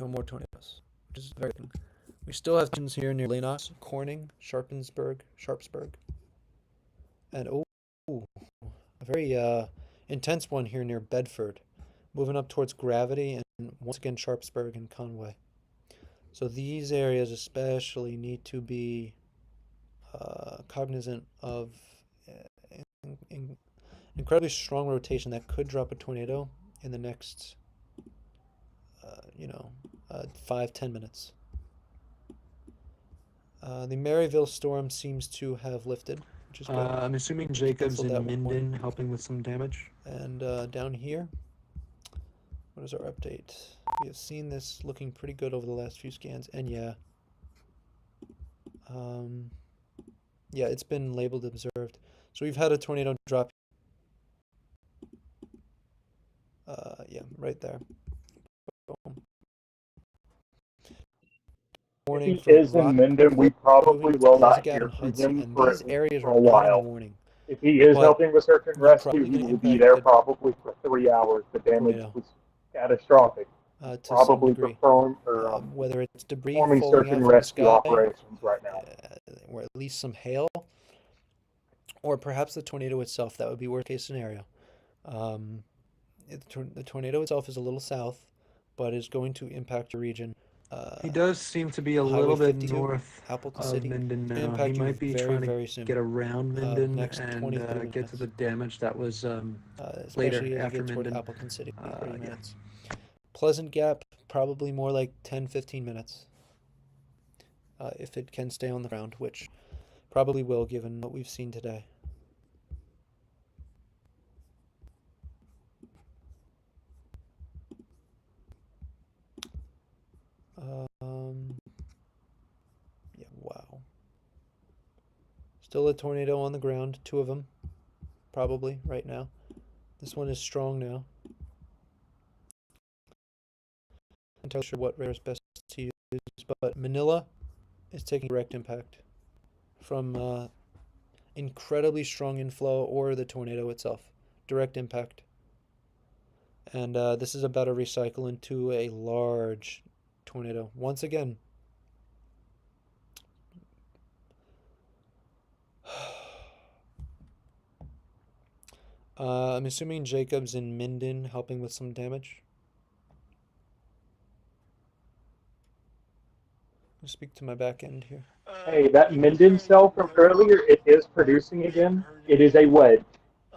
No more tornadoes, which is very good. We still have students here near Lenos, Corning, Sharpsburg, and a very intense one here near Bedford, moving up towards Gravity, and once again Sharpsburg and Conway. So these areas especially need to be cognizant of incredibly strong rotation that could drop a tornado in the next 5-10 minutes. The Maryville storm seems to have lifted, which is good. I'm assuming Jacob's in Minden helping with some damage. And down here, what is our update? We have seen this looking pretty good over the last few scans, and yeah, it's been labeled observed. So we've had a tornado drop. Right there. Boom. If he is in Minden, we probably will not hear from him for a while. If he is helping with search and rescue, he will be there probably for 3 hours. The damage was catastrophic. Probably whether it's debris performing search and rescue operations right now, or at least some hail, or perhaps the tornado itself. That would be worst case scenario. The tornado itself is a little south, but is going to impact your region. He does seem to be a little bit north of Minden now. He might be trying to get around Minden and get to the damage that was later after Minden. Appleton City, 30 minutes. Pleasant Gap, probably more like 10-15 minutes. If it can stay on the ground, which probably will, given what we've seen today. Wow. Still a tornado on the ground, 2 of them, probably, right now. This one is strong now. I'm not sure what radar is best to use, but Manila is taking direct impact from incredibly strong inflow or the tornado itself. Direct impact. And this is about to recycle into a large tornado. Once again, I'm assuming Jacob's in Minden helping with some damage. I'll speak to my back end here. Hey, that Minden cell from earlier, it is producing again. It is a wedge.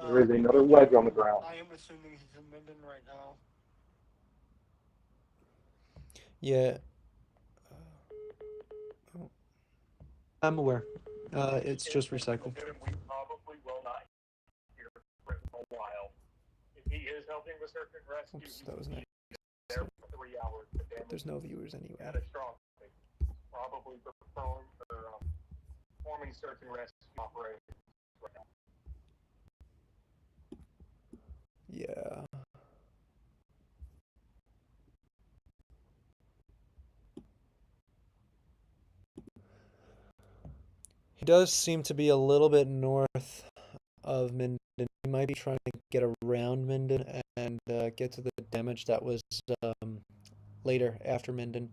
There is another wedge on the ground. I am assuming he's in Minden right now. Yeah. I'm aware. It's just recycled. We probably will not hear for a while. If he is helping with search and rescue, Oops, that was nice. there for 3 hours. There's no viewers anyway. Catastrophic. Probably performing search and rescue operations right now. Yeah. He does seem to be a little bit north of Minden. He might be trying to get around Minden and get to the damage that was later after Minden.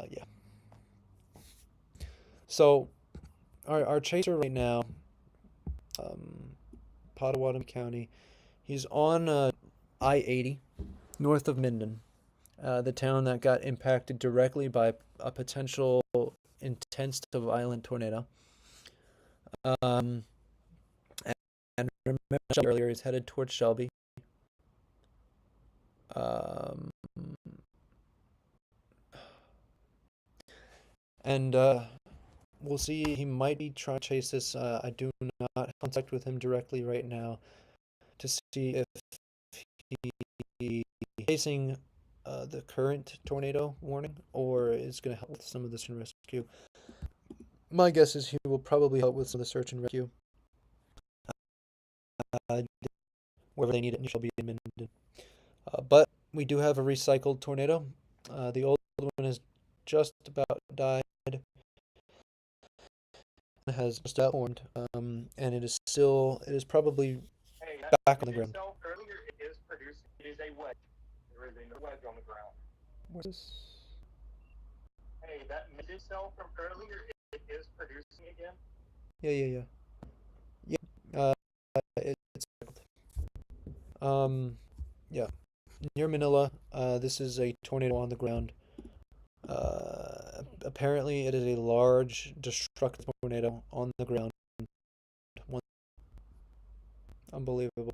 Yeah. So our chaser right now, Pottawatomie County, he's on I-80 north of Minden, the town that got impacted directly by a potential intense to violent tornado. And remember earlier, he's headed towards Shelby. And we'll see. He might be trying to chase this. I do not have contact with him directly right now to see if he is chasing the current tornado warning or is going to help with some of the search and rescue. My guess is he will probably help with some of the search and rescue. Wherever they need it, it shall be in Minden. But we do have a recycled tornado. The old one has just about died. It has just outformed, and it is probably back on the ground. Earlier, it is producing. It is a wedge. There is a wedge on the ground. What is this? Hey, that Minden cell from earlier, it is producing again. Yeah. It's yeah. Near Manila, this is a tornado on the ground. Apparently, it is a large, destructive tornado on the ground. Unbelievable.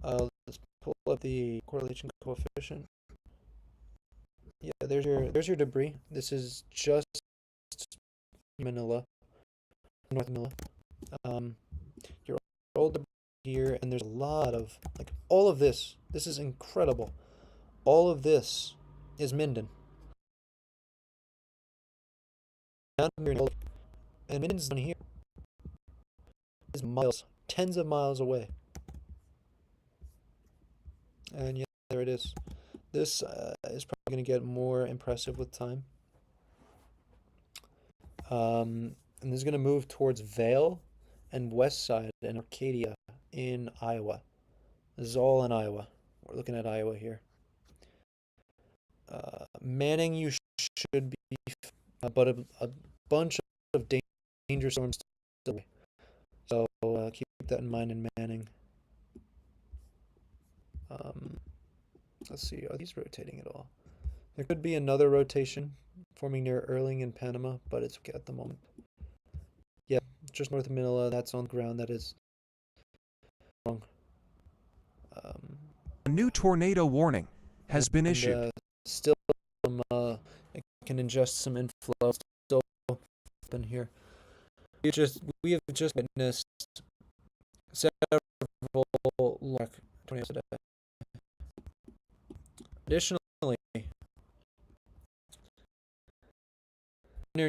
Let's pull up the correlation coefficient. Yeah, there's your debris. This is just Manila, North Manila. Your old debris here, and there's a lot of all of this. This is incredible. All of this is Minden. And Minden's down here. It's miles, tens of miles away. And yeah, there it is. This is probably going to get more impressive with time. And this is going to move towards Vale and West Side and Arcadia in Iowa. This is all in Iowa. We're looking at Iowa here. Manning, you should be, but a bunch of danger storms still. So keep that in mind in Manning. Let's see, are these rotating at all? There could be another rotation forming near Erling in Panama, but it's okay at the moment. Yeah, just north of Manila, that's on the ground, that is wrong. A new tornado warning has been issued. Still, it can ingest some inflow still in here. We have just witnessed several tornadoes today. Additionally, near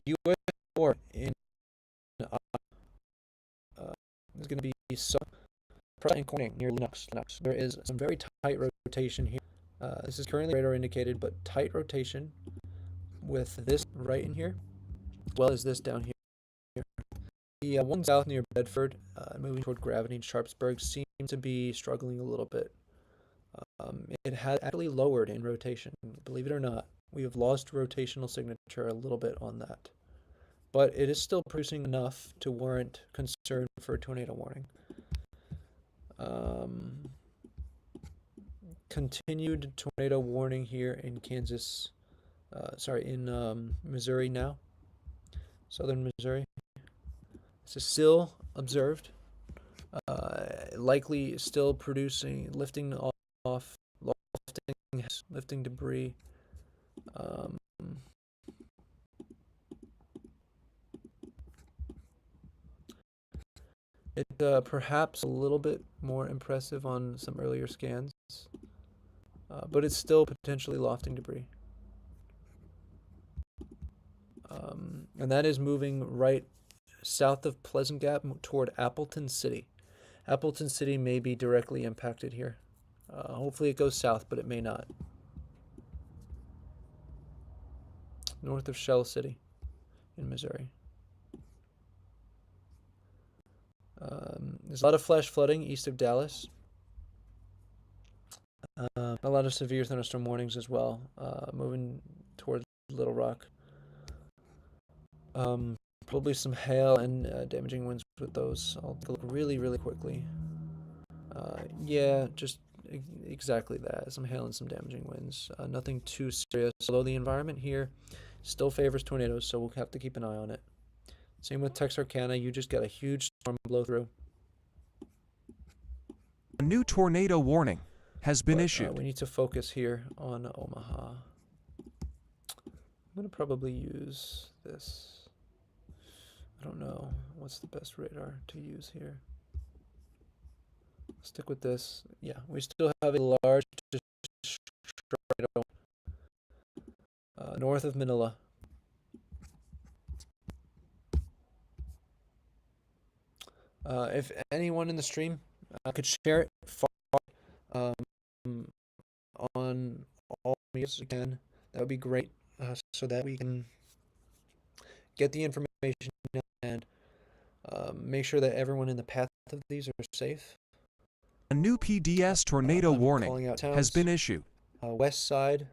U.S. or in there's going to be some pressure near Linux. There is some very tight rotation here. This is currently radar indicated, but tight rotation with this right in here, as well as this down here. one south near Bedford, moving toward Gravity and Sharpsburg, seems to be struggling a little bit. It has actually lowered in rotation, believe it or not. We have lost rotational signature a little bit on that. But it is still producing enough to warrant concern for a tornado warning. Continued tornado warning here in Missouri now. Southern Missouri. This is still observed. Likely still producing, lifting off, lifting debris. It perhaps a little bit more impressive on some earlier scans, but it's still potentially lofting debris. And that is moving right south of Pleasant Gap toward Appleton City. Appleton City may be directly impacted here. Hopefully it goes south, but it may not. North of Shell City in Missouri. There's a lot of flash flooding east of Dallas. A lot of severe thunderstorm warnings as well, moving towards Little Rock. Probably some hail and damaging winds with those. I'll take a look really, really quickly. Yeah, just exactly that. Some hail and some damaging winds. Nothing too serious, although the environment here still favors tornadoes, so we'll have to keep an eye on it. Same with Texarkana. You just got a huge storm blow through. A new tornado warning has been issued. We need to focus here on Omaha. I'm going to probably use this. I don't know what's the best radar to use here. Stick with this. Yeah, we still have a large tornado north of Manila. If anyone in the stream could share it on all medias again, that would be great, so that we can get the information and make sure that everyone in the path of these are safe. A new PDS tornado warning has been issued. West side.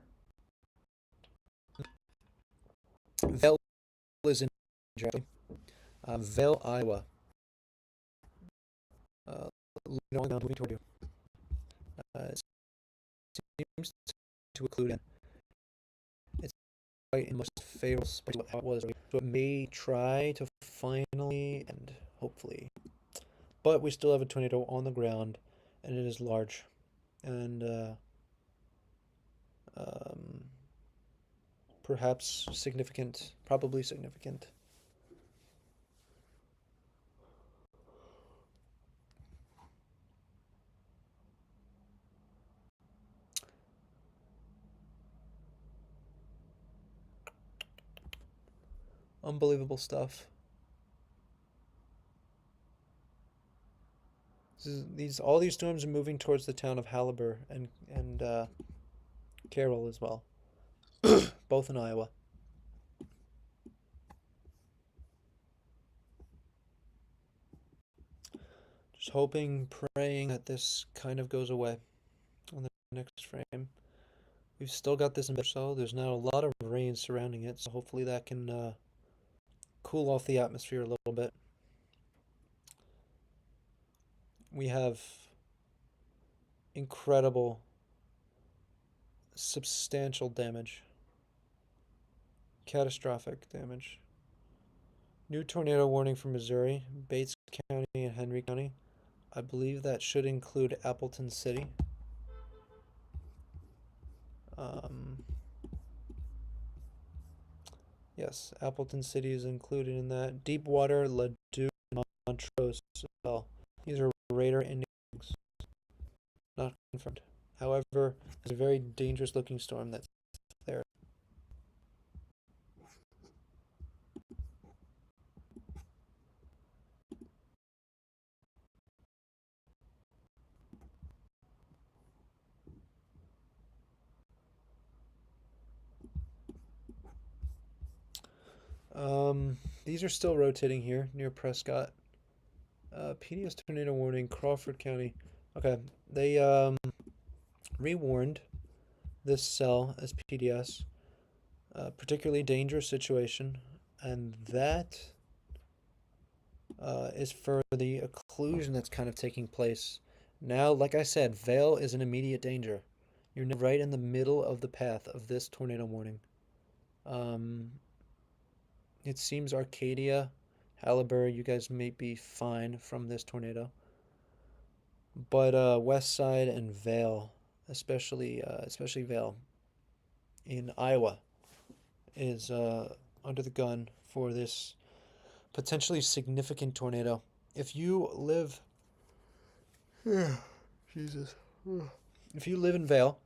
Vail is in Vail, Iowa. Moving toward you. Seems to include it's quite in most favorable space what it was, so it may try to finally and hopefully, but we still have a tornado on the ground, and it is large, and perhaps significant, probably significant. Unbelievable stuff. All these storms are moving towards the town of Halliburton and Carroll as well, both in Iowa. Just hoping, praying that this kind of goes away on the next frame. We've still got this in so there's not a lot of rain surrounding it, so hopefully that can cool off the atmosphere a little bit. We have incredible, substantial damage. Catastrophic damage. New tornado warning for Missouri, Bates County and Henry County. I believe that should include Appleton City. Yes, Appleton City is included in that. Deepwater, Ladue, Montrose as well. These are radar indications. Not confirmed. However, there's a very dangerous looking storm that's there. These are still rotating here near Prescott. PDS tornado warning, Crawford County. Okay, they rewarned this cell as PDS. Particularly dangerous situation, and that is for the occlusion that's kind of taking place. Now, like I said, Vale is in immediate danger. You're right in the middle of the path of this tornado warning. It seems Arcadia, Halliburton, you guys may be fine from this tornado. But West Side and Vale, especially Vale in Iowa, is under the gun for this potentially significant tornado. If you live, Jesus, if you live in Vale,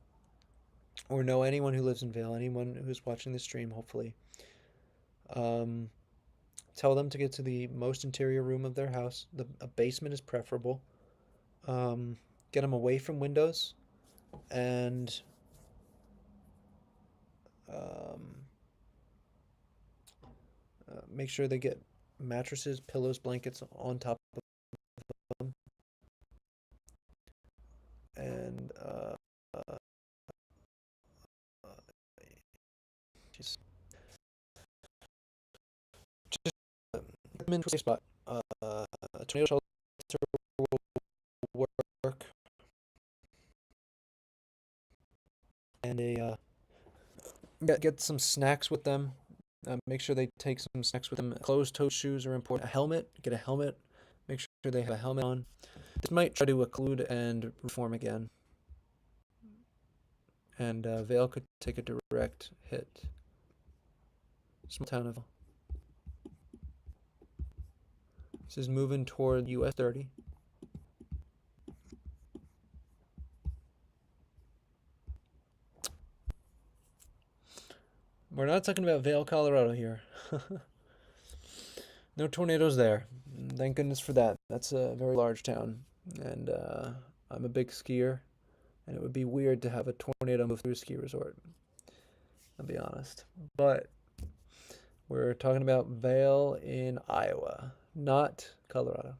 or know anyone who lives in Vale, anyone who's watching the stream, hopefully, tell them to get to the most interior room of their house. A basement is preferable. Get them away from windows, and make sure they get mattresses, pillows, blankets on top of them, and just put them in a safe spot. A tornado shelter will work, and get some snacks with them. Make sure they take some snacks with them. Closed-toe shoes are important. A helmet, get a helmet. Make sure they have a helmet on. This might try to occlude and reform again. And Vale could take a direct hit. Small town of. This is moving toward US 30. We're not talking about Vail, Colorado here. No tornadoes there. Thank goodness for that. That's a very large town. And I'm a big skier. And it would be weird to have a tornado move through a ski resort. I'll be honest. But we're talking about Vail in Iowa, not Colorado.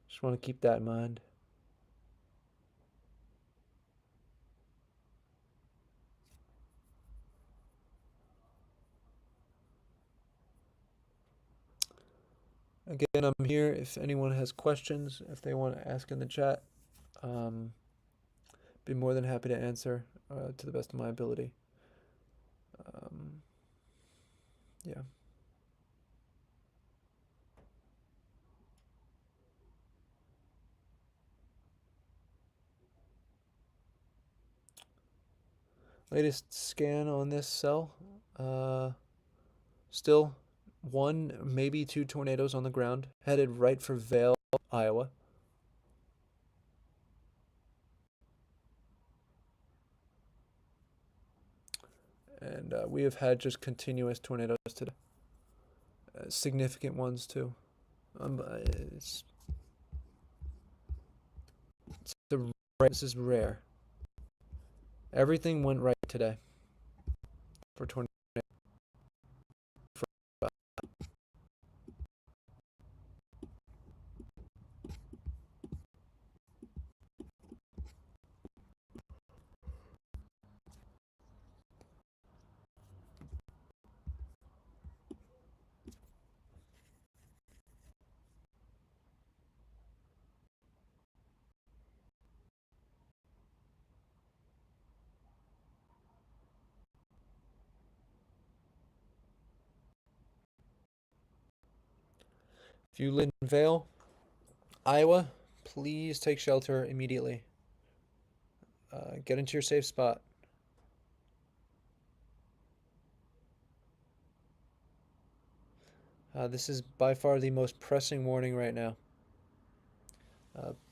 Just want to keep that in mind. Again, I'm here if anyone has questions, if they want to ask in the chat. Be more than happy to answer to the best of my ability. Yeah. Latest scan on this cell. Still one, maybe two tornadoes on the ground, headed right for Vail, Iowa. And we have had just continuous tornadoes today. Significant ones, too. This is rare. Everything went right today for tornado. If you live in Vail, Iowa, please take shelter immediately. Get into your safe spot. This is by far the most pressing warning right now.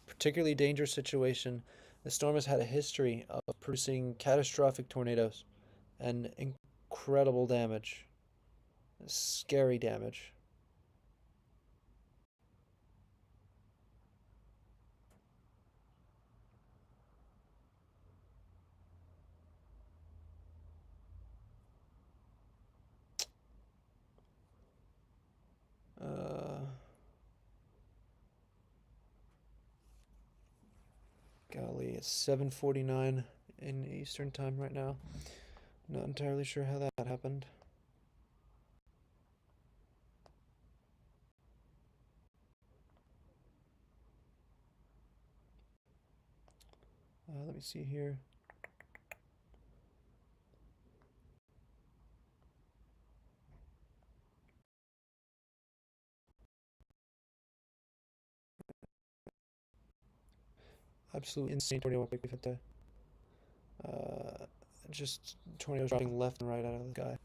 Particularly dangerous situation. The storm has had a history of producing catastrophic tornadoes and incredible damage. Scary damage. Golly, it's 7:49 in Eastern time right now. Not entirely sure how that happened. Let me see here. Absolutely insane tornado outbreak we've had today. Just tornadoes dropping left and right out of the sky.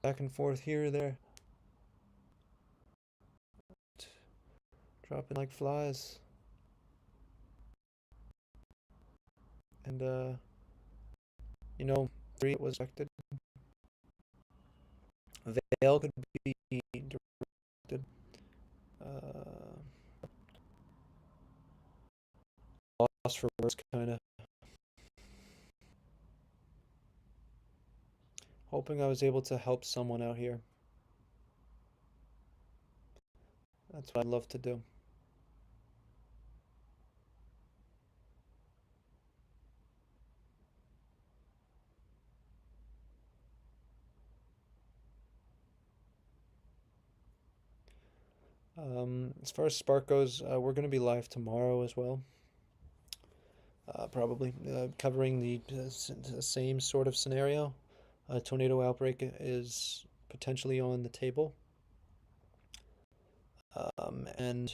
Back and forth here or there. Dropping like flies. And, you know, 3 was expected. Veil could be directed. Lost for words, kind of. Hoping I was able to help someone out here. That's what I'd love to do. As far as Spark goes, we're going to be live tomorrow as well. Probably covering the same sort of scenario. A tornado outbreak is potentially on the table. And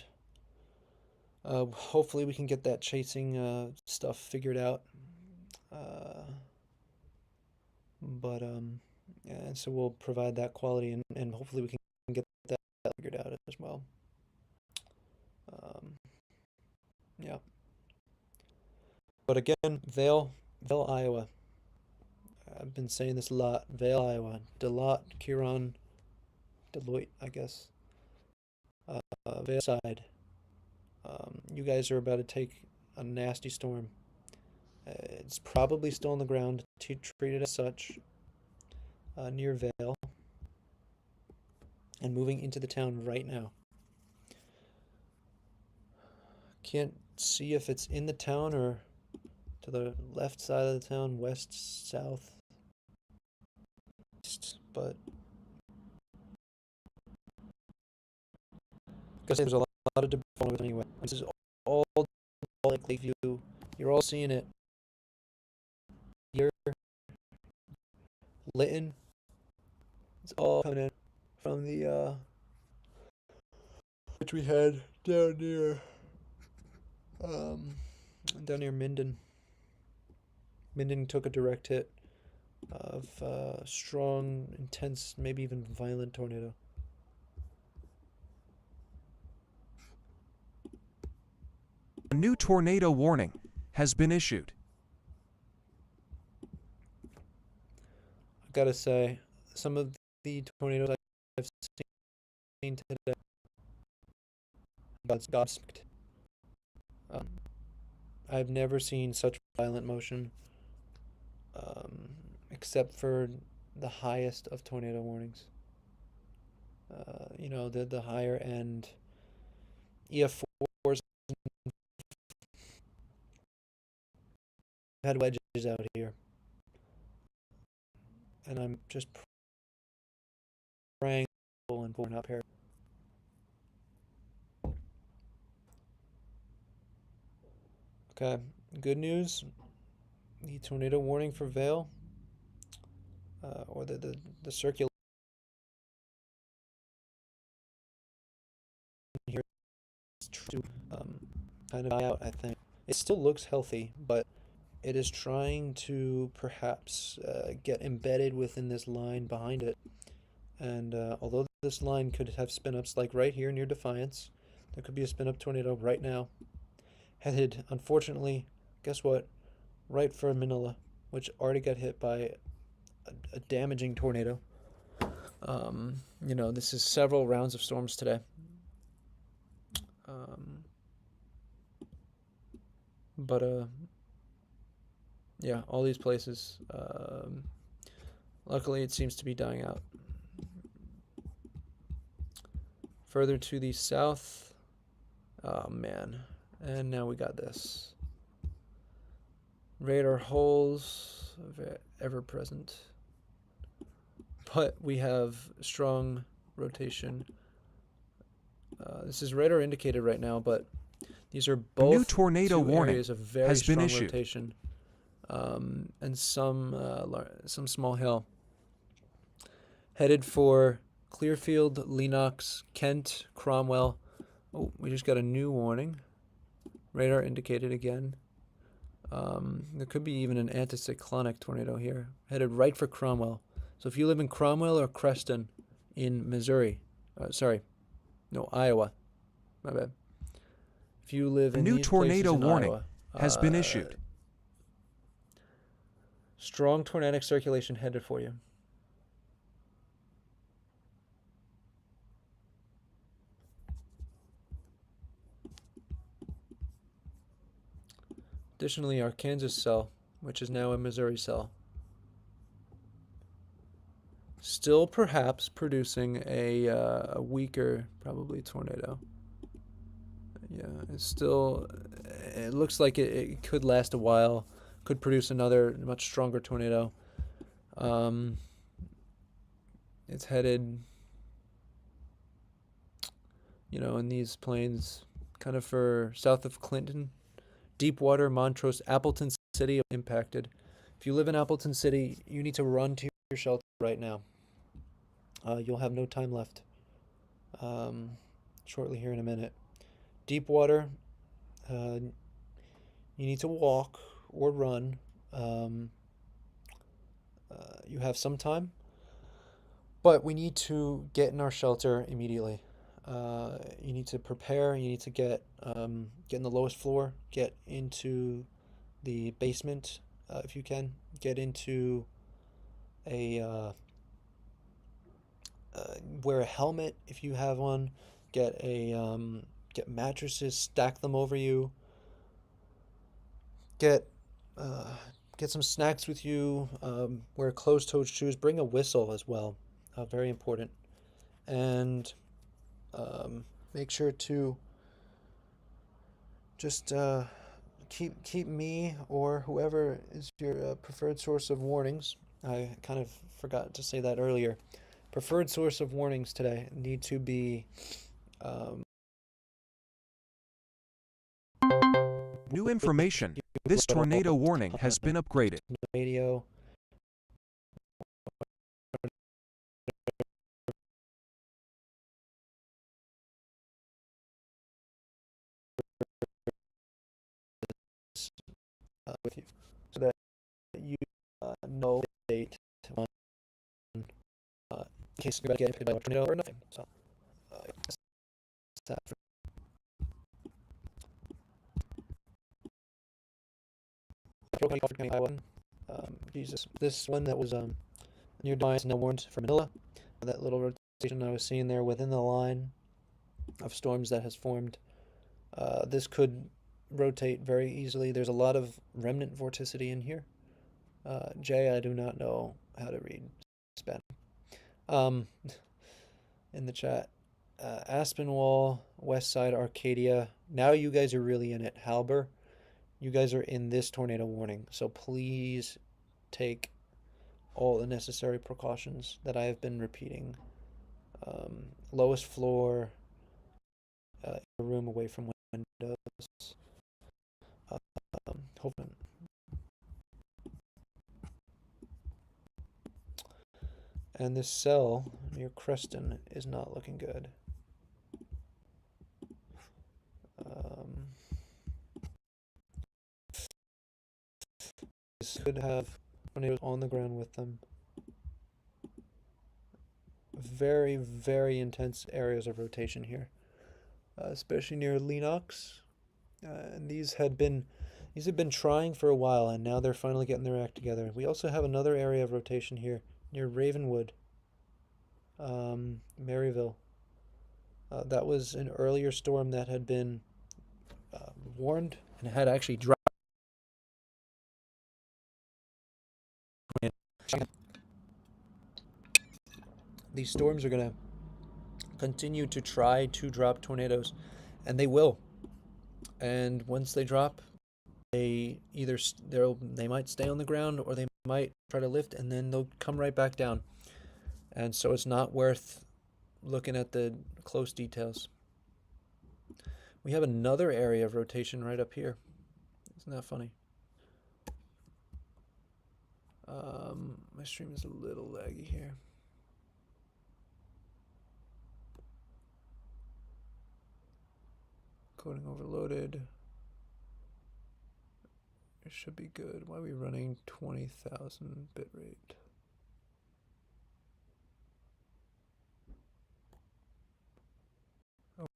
hopefully we can get that chasing stuff figured out. And so we'll provide that quality and hopefully we can get that figured out as well. Yeah. But again, Vail, Iowa. I've been saying this a lot. Vail, Iowa. Delot, Huron, Deloitte, I guess. Vail side. You guys are about to take a nasty storm. It's probably still on the ground, treated as such, near Vail, and moving into the town right now. Can't see if it's in the town or to the left side of the town, west, south, east, but because there's a lot of debris falling anyway. This is all like Lakeview. You're all seeing it here. Lytton. It's all coming in from the which we had down near Minden. Minden took a direct hit of strong, intense, maybe even violent tornado. A new tornado warning has been issued. I gotta say, some of the tornadoes I've seen today, got gobsmacked. I've never seen such violent motion, except for the highest of tornado warnings. You know, the higher end EF4s had wedges out here. And I'm just praying and pulling up here. Okay, good news. The tornado warning for Vail, or the circulation here is to kind of die out, I think. It still looks healthy, but it is trying to perhaps get embedded within this line behind it. And although this line could have spin-ups like right here near Defiance, there could be a spin-up tornado right now. Headed, unfortunately, guess what? Right for Manila, which already got hit by a damaging tornado. You know, this is several rounds of storms today. Yeah, all these places. Luckily, it seems to be dying out. Further to the south, oh man, And now we got this. Radar holes, ever present. But we have strong rotation. This is radar indicated right now, but these are both new tornado two warning areas of very has been strong issued. rotation, and some small hail. Headed for Clearfield, Lennox, Kent, Cromwell. Oh, we just got a new warning. Radar indicated again. There could be even an anticyclonic tornado here. Headed right for Cromwell. So if you live in Cromwell or Creston in Missouri, Iowa. My bad. If you live in new these tornado places in warning Iowa, has been issued. Strong tornadic circulation headed for you. Additionally, our Kansas cell, which is now a Missouri cell, still perhaps producing a weaker, probably tornado. Yeah, it's still, it looks like it could last a while, could produce another much stronger tornado. It's headed, in these plains, kind of for south of Clinton, Deepwater, Montrose, Appleton City impacted. If you live in Appleton City, you need to run to your shelter right now. You'll have no time left. Shortly here in a minute. Deepwater, you need to walk or run. You have some time, but we need to get in our shelter immediately. You need to prepare. You need to get in the lowest floor. Get into the basement if you can. Get into wear a helmet if you have one. Get mattresses. Stack them over you. Get some snacks with you. Wear closed-toed shoes. Bring a whistle as well. Very important. And make sure to just keep me or whoever is your preferred source of warnings. I kind of forgot to say that earlier. Preferred source of warnings today need to be New information. This tornado warning has been upgraded. radio. With you, so that you know the date on in case you're about to get impacted by a tornado or nothing. So, that for Iowa. Jesus, this one that was nearby is now warned for Manila. That little rotation I was seeing there within the line of storms that has formed. This could rotate very easily. There's a lot of remnant vorticity in here. Jay, I do not know how to read Spanish. In the chat, Aspinwall, West Side, Arcadia. Now you guys are really in it. Halber, you guys are in this tornado warning. So please take all the necessary precautions that I have been repeating. Lowest floor, your room away from windows. Hopefully. And this cell near Creston is not looking good. This could have tornadoes on the ground with them. Very, very intense areas of rotation here, especially near Lennox. And these have been trying for a while, and now they're finally getting their act together. We also have another area of rotation here near Ravenwood, Maryville. That was an earlier storm that had been warned and had actually dropped. These storms are going to continue to try to drop tornadoes, and they will. And once they drop, they either they might stay on the ground or they might try to lift, and then they'll come right back down. And so it's not worth looking at the close details. We have another area of rotation right up here. Isn't that funny? My stream is a little laggy here. Coding overloaded. It should be good. Why are we running 20,000 bit rate? Oh,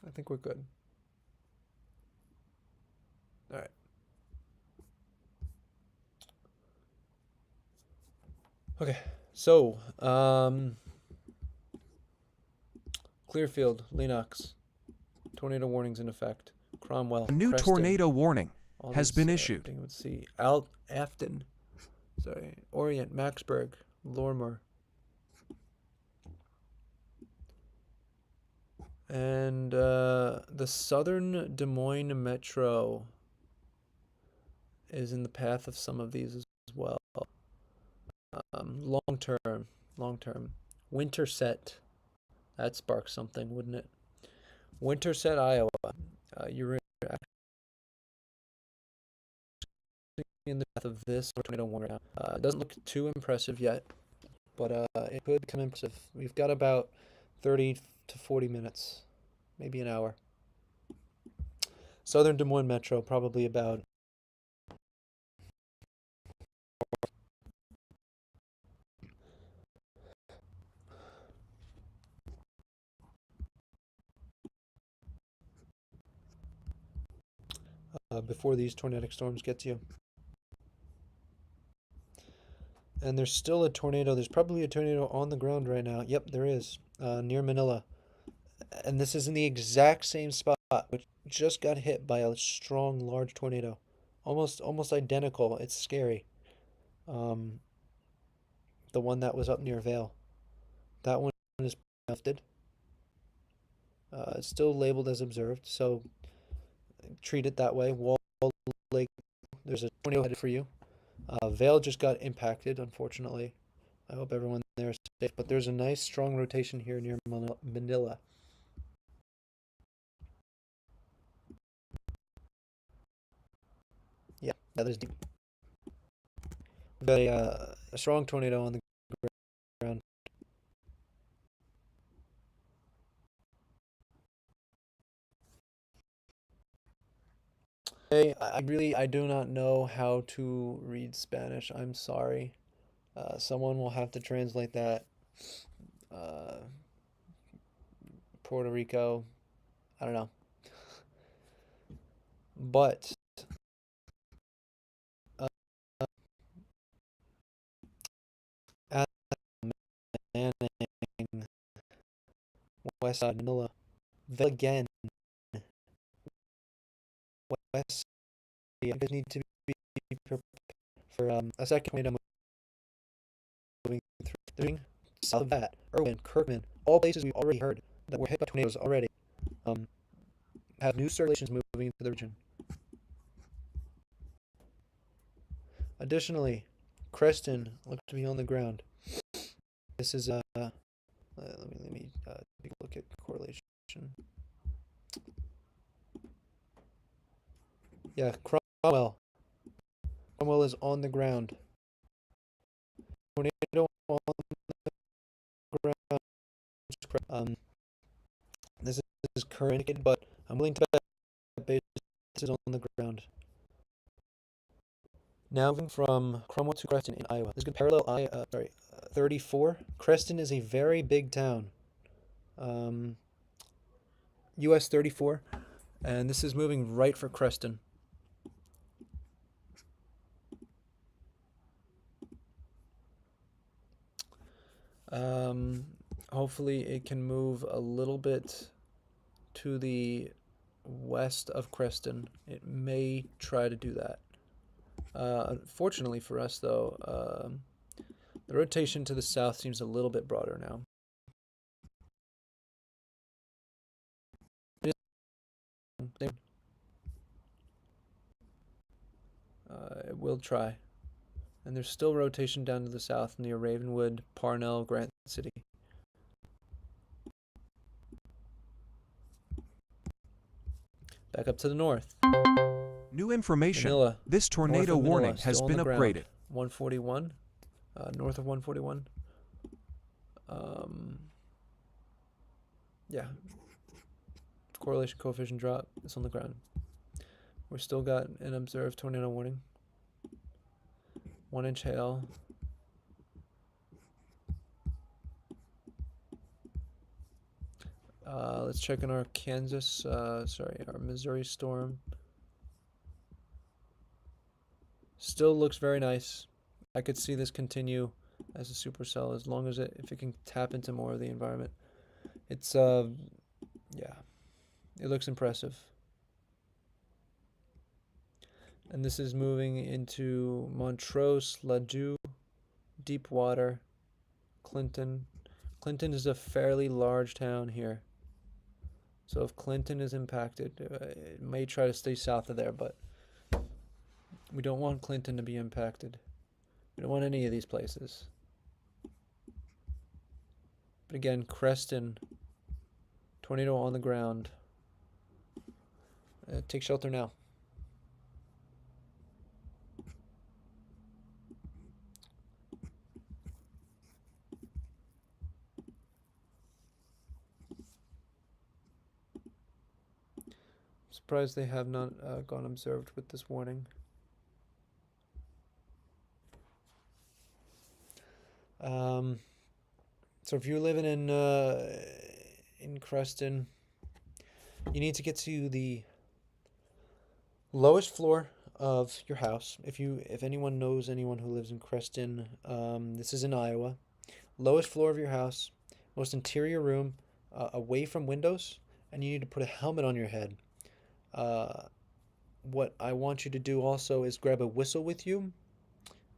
I think we're good. All right. Okay, so Clearfield, Linux, tornado warnings in effect. Cromwell, A new Preston, tornado warning all has these, been issued. Let's see, Afton, sorry, Orient, Maxburg, Lorimer, and the southern Des Moines Metro is in the path of some of these as well. Long term. Winterset, that sparks something, wouldn't it? Winterset, Iowa. You're actually in the path of this tornado warning right now. It doesn't look too impressive yet, but it could become impressive. We've got about 30 to 40 minutes, maybe an hour. Southern Des Moines Metro, probably about before these tornadic storms get to you. And there's still a tornado. There's probably a tornado on the ground right now. Yep, there is, near Manila. And this is in the exact same spot, which just got hit by a strong, large tornado. Almost identical. It's scary. The one that was up near Vale. That one is lifted. It's still labeled as observed, so treat it that way. Wall Lake, there's a tornado headed for you. Vale just got impacted, unfortunately. I hope everyone there is safe, but there's a nice strong rotation here near Manila. Yeah, that is deep. We've got a strong tornado on the ground. I do not know how to read Spanish. I'm sorry. Someone will have to translate that. Puerto Rico, I don't know. But at Manning, West Side Manila, again, West. You guys need to be prepared for a second tornado moving through south of that. Irwin, Kirkman, all places we've already heard that were hit by tornadoes already, have new circulations moving into the region. Additionally, Creston looks to be on the ground. This is let me take a look at correlation. Yeah, Cromwell is on the ground. Tornado on the ground. This is current indicated, but I'm willing to bet this is on the ground. Now moving from Cromwell to Creston in Iowa. This is going to parallel 34. Creston is a very big town. US 34, and this is moving right for Creston. Hopefully it can move a little bit to the west of Creston. It may try to do that. Unfortunately for us, though, the rotation to the south seems a little bit broader now. It will try. And there's still rotation down to the south near Ravenwood, Parnell, Grant City. Back up to the north. New information. Manila. This tornado North of warning Manila, has still on been the ground. upgraded. 141. North of 141. Yeah. Correlation coefficient drop. It's on the ground. We're still got an observed tornado warning. 1-inch hail. Let's check on our our Missouri storm. Still looks very nice. I could see this continue as a supercell as long as if it can tap into more of the environment. It's yeah, it looks impressive. And this is moving into Montrose, Ladue, Deepwater, Clinton. Clinton is a fairly large town here. So if Clinton is impacted, it may try to stay south of there, but we don't want Clinton to be impacted. We don't want any of these places. But again, Creston, tornado on the ground. Take shelter now. Surprised they have not gone observed with this warning. So if you're living in Creston, you need to get to the lowest floor of your house. If anyone knows anyone who lives in Creston, this is in Iowa. Lowest floor of your house, most interior room, away from windows, and you need to put a helmet on your head. What I want you to do also is grab a whistle with you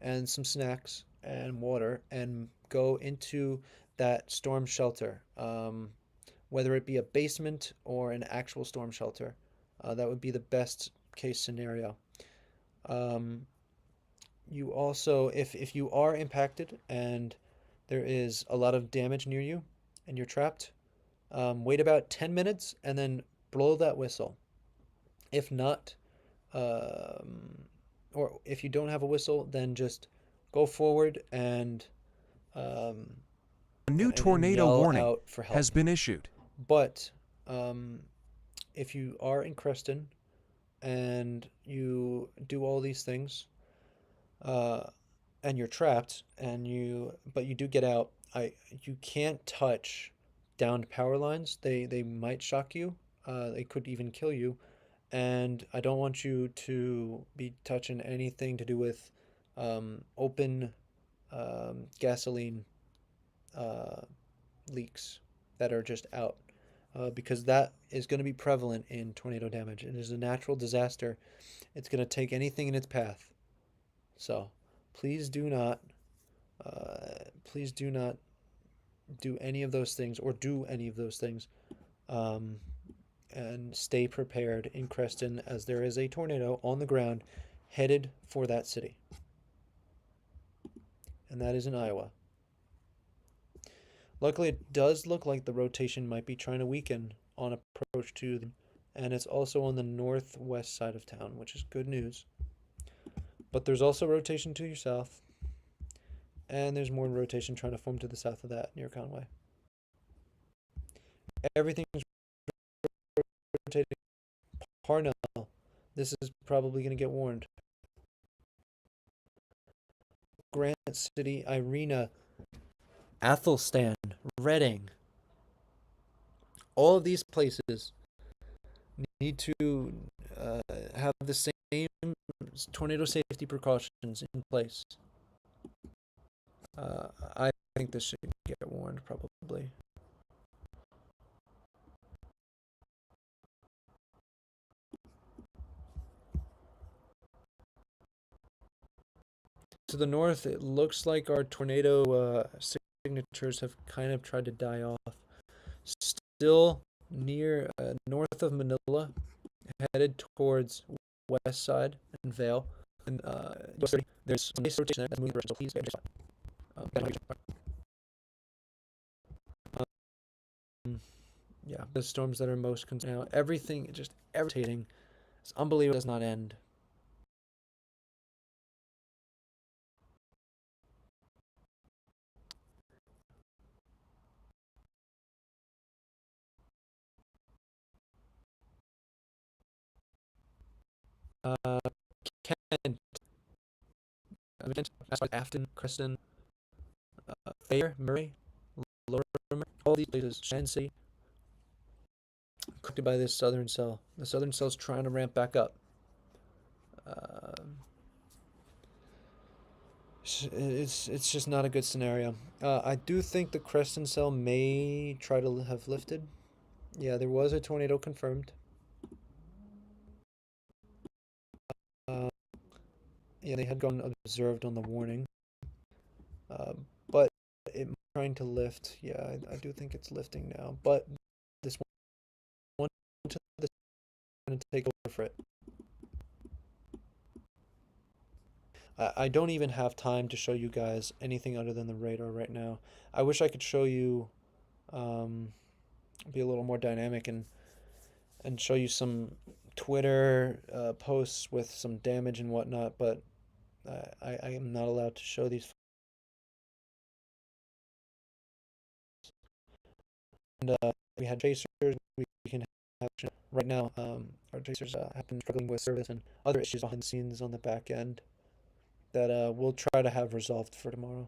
and some snacks and water and go into that storm shelter, whether it be a basement or an actual storm shelter. That would be the best case scenario. You also, if you are impacted and there is a lot of damage near you and you're trapped, wait about 10 minutes and then blow that whistle. If not, or if you don't have a whistle, then just go forward and A new tornado yell warning out for help. has been issued. But if you are in Creston and you do all these things, and you're trapped, but you do get out, you can't touch downed power lines. They might shock you. They could even kill you. And I don't want you to be touching anything to do with open gasoline leaks that are just out, because that is going to be prevalent in tornado damage. It is a natural disaster. It's going to take anything in its path. So please do not do any of those things or do any of those things. And stay prepared in Creston, as there is a tornado on the ground headed for that city. And that is in Iowa. Luckily, it does look like the rotation might be trying to weaken on approach to them, and it's also on the northwest side of town, which is good news. But there's also rotation to your south, and there's more rotation trying to form to the south of that near Conway. Everything's rotating. Parnell, this is probably going to get warned. Grant City, Irena, Athelstan, Reading. All of these places need to have the same tornado safety precautions in place. I think this should get warned probably. To the north, it looks like our tornado signatures have kind of tried to die off. Still near north of Manila, headed towards west side and Vale. And US 30, there's some base rotation there that's moving direction, so please get just yeah, the storms that are most concerned now, everything just irritating. It's unbelievable. It does not end. Kent, Afton, Creston, Thayer, Murray, Lorimer, all these places, Shannon City, cooked by this southern cell. The southern cell's trying to ramp back up. It's just not a good scenario. I do think the Creston cell may try to have lifted. Yeah, there was a tornado confirmed. Yeah, they had gone observed on the warning. But it trying to lift. Yeah, I do think it's lifting now. But this one to this going to take over for it. I don't even have time to show you guys anything other than the radar right now. I wish I could show you, be a little more dynamic and show you some Twitter posts with some damage and whatnot, but I am not allowed to show these. And we had tracers. We can have right now. Our tracers have been struggling with service and other issues behind the scenes on the back end that we'll try to have resolved for tomorrow.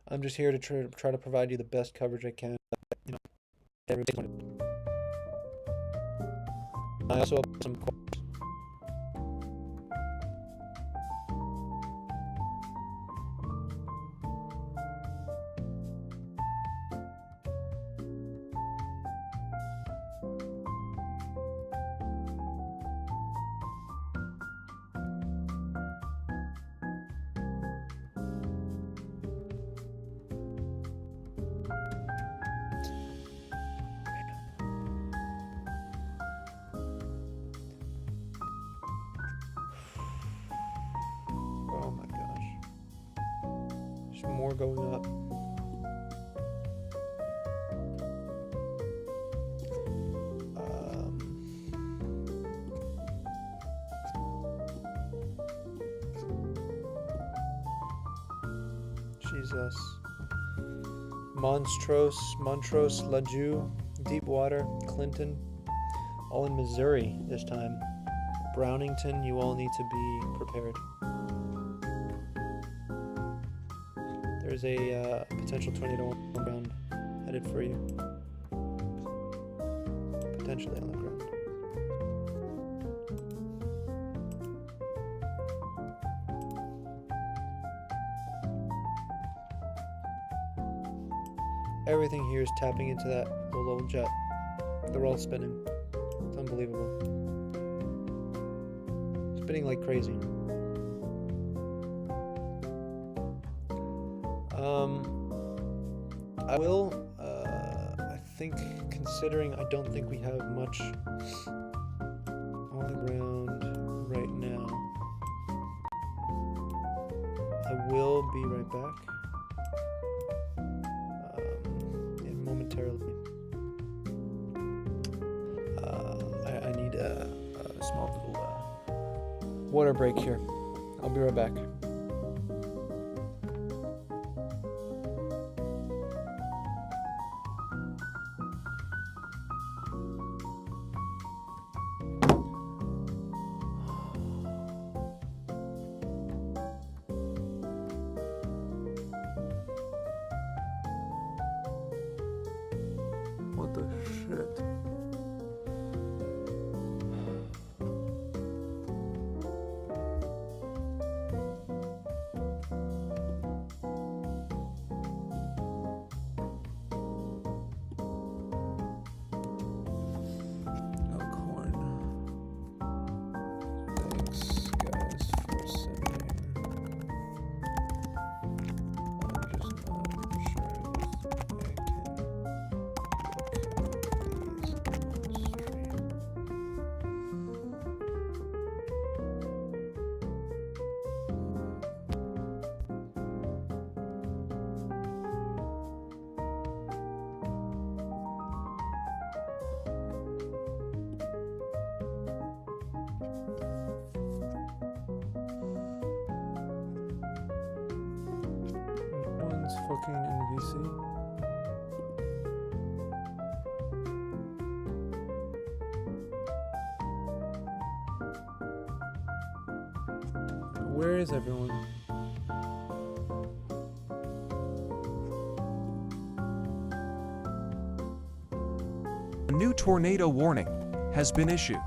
I'm just here to try to provide you the best coverage I can. You know, I also have some questions. Oh my gosh. There's more going up. Jesus. Montrose, Ladue, Deepwater, Clinton, all in Missouri this time. Brownington, you all need to be prepared. There's a potential tornado on the ground headed for you. Potentially on the ground. Everything here is tapping into that little old jet. They're all spinning. It's unbelievable. Spinning like crazy. I will, I think, considering I don't think we have much on the ground right now, I will be right back. Momentarily. I need a small little water break here. I'll be right back. What the shit? Elkhorn. Thanks, guys, for sending. I'm just not sure if I can. fucking NVC. Where is everyone? A new tornado warning has been issued.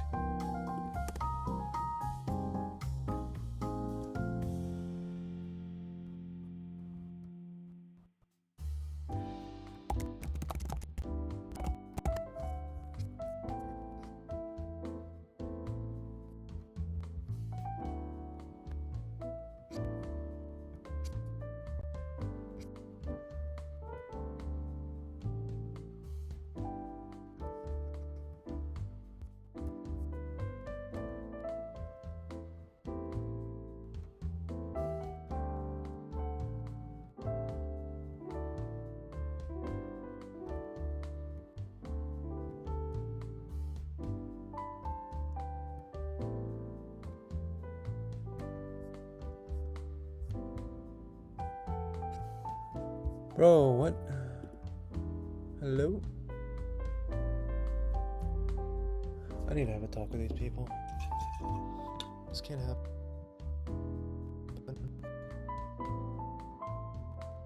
Bro, what? Hello? I need to have a talk with these people. This can't happen.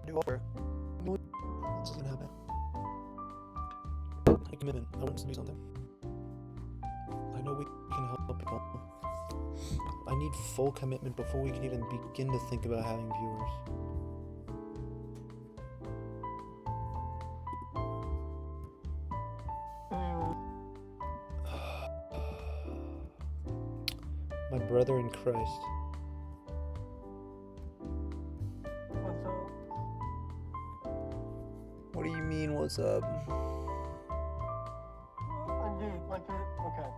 Do offer. This isn't happen. A commitment. I want to do something. I know we can help people. I need full commitment before we can even begin to think about having viewers. My brother in Christ. What's up? What do you mean, what's up? Okay.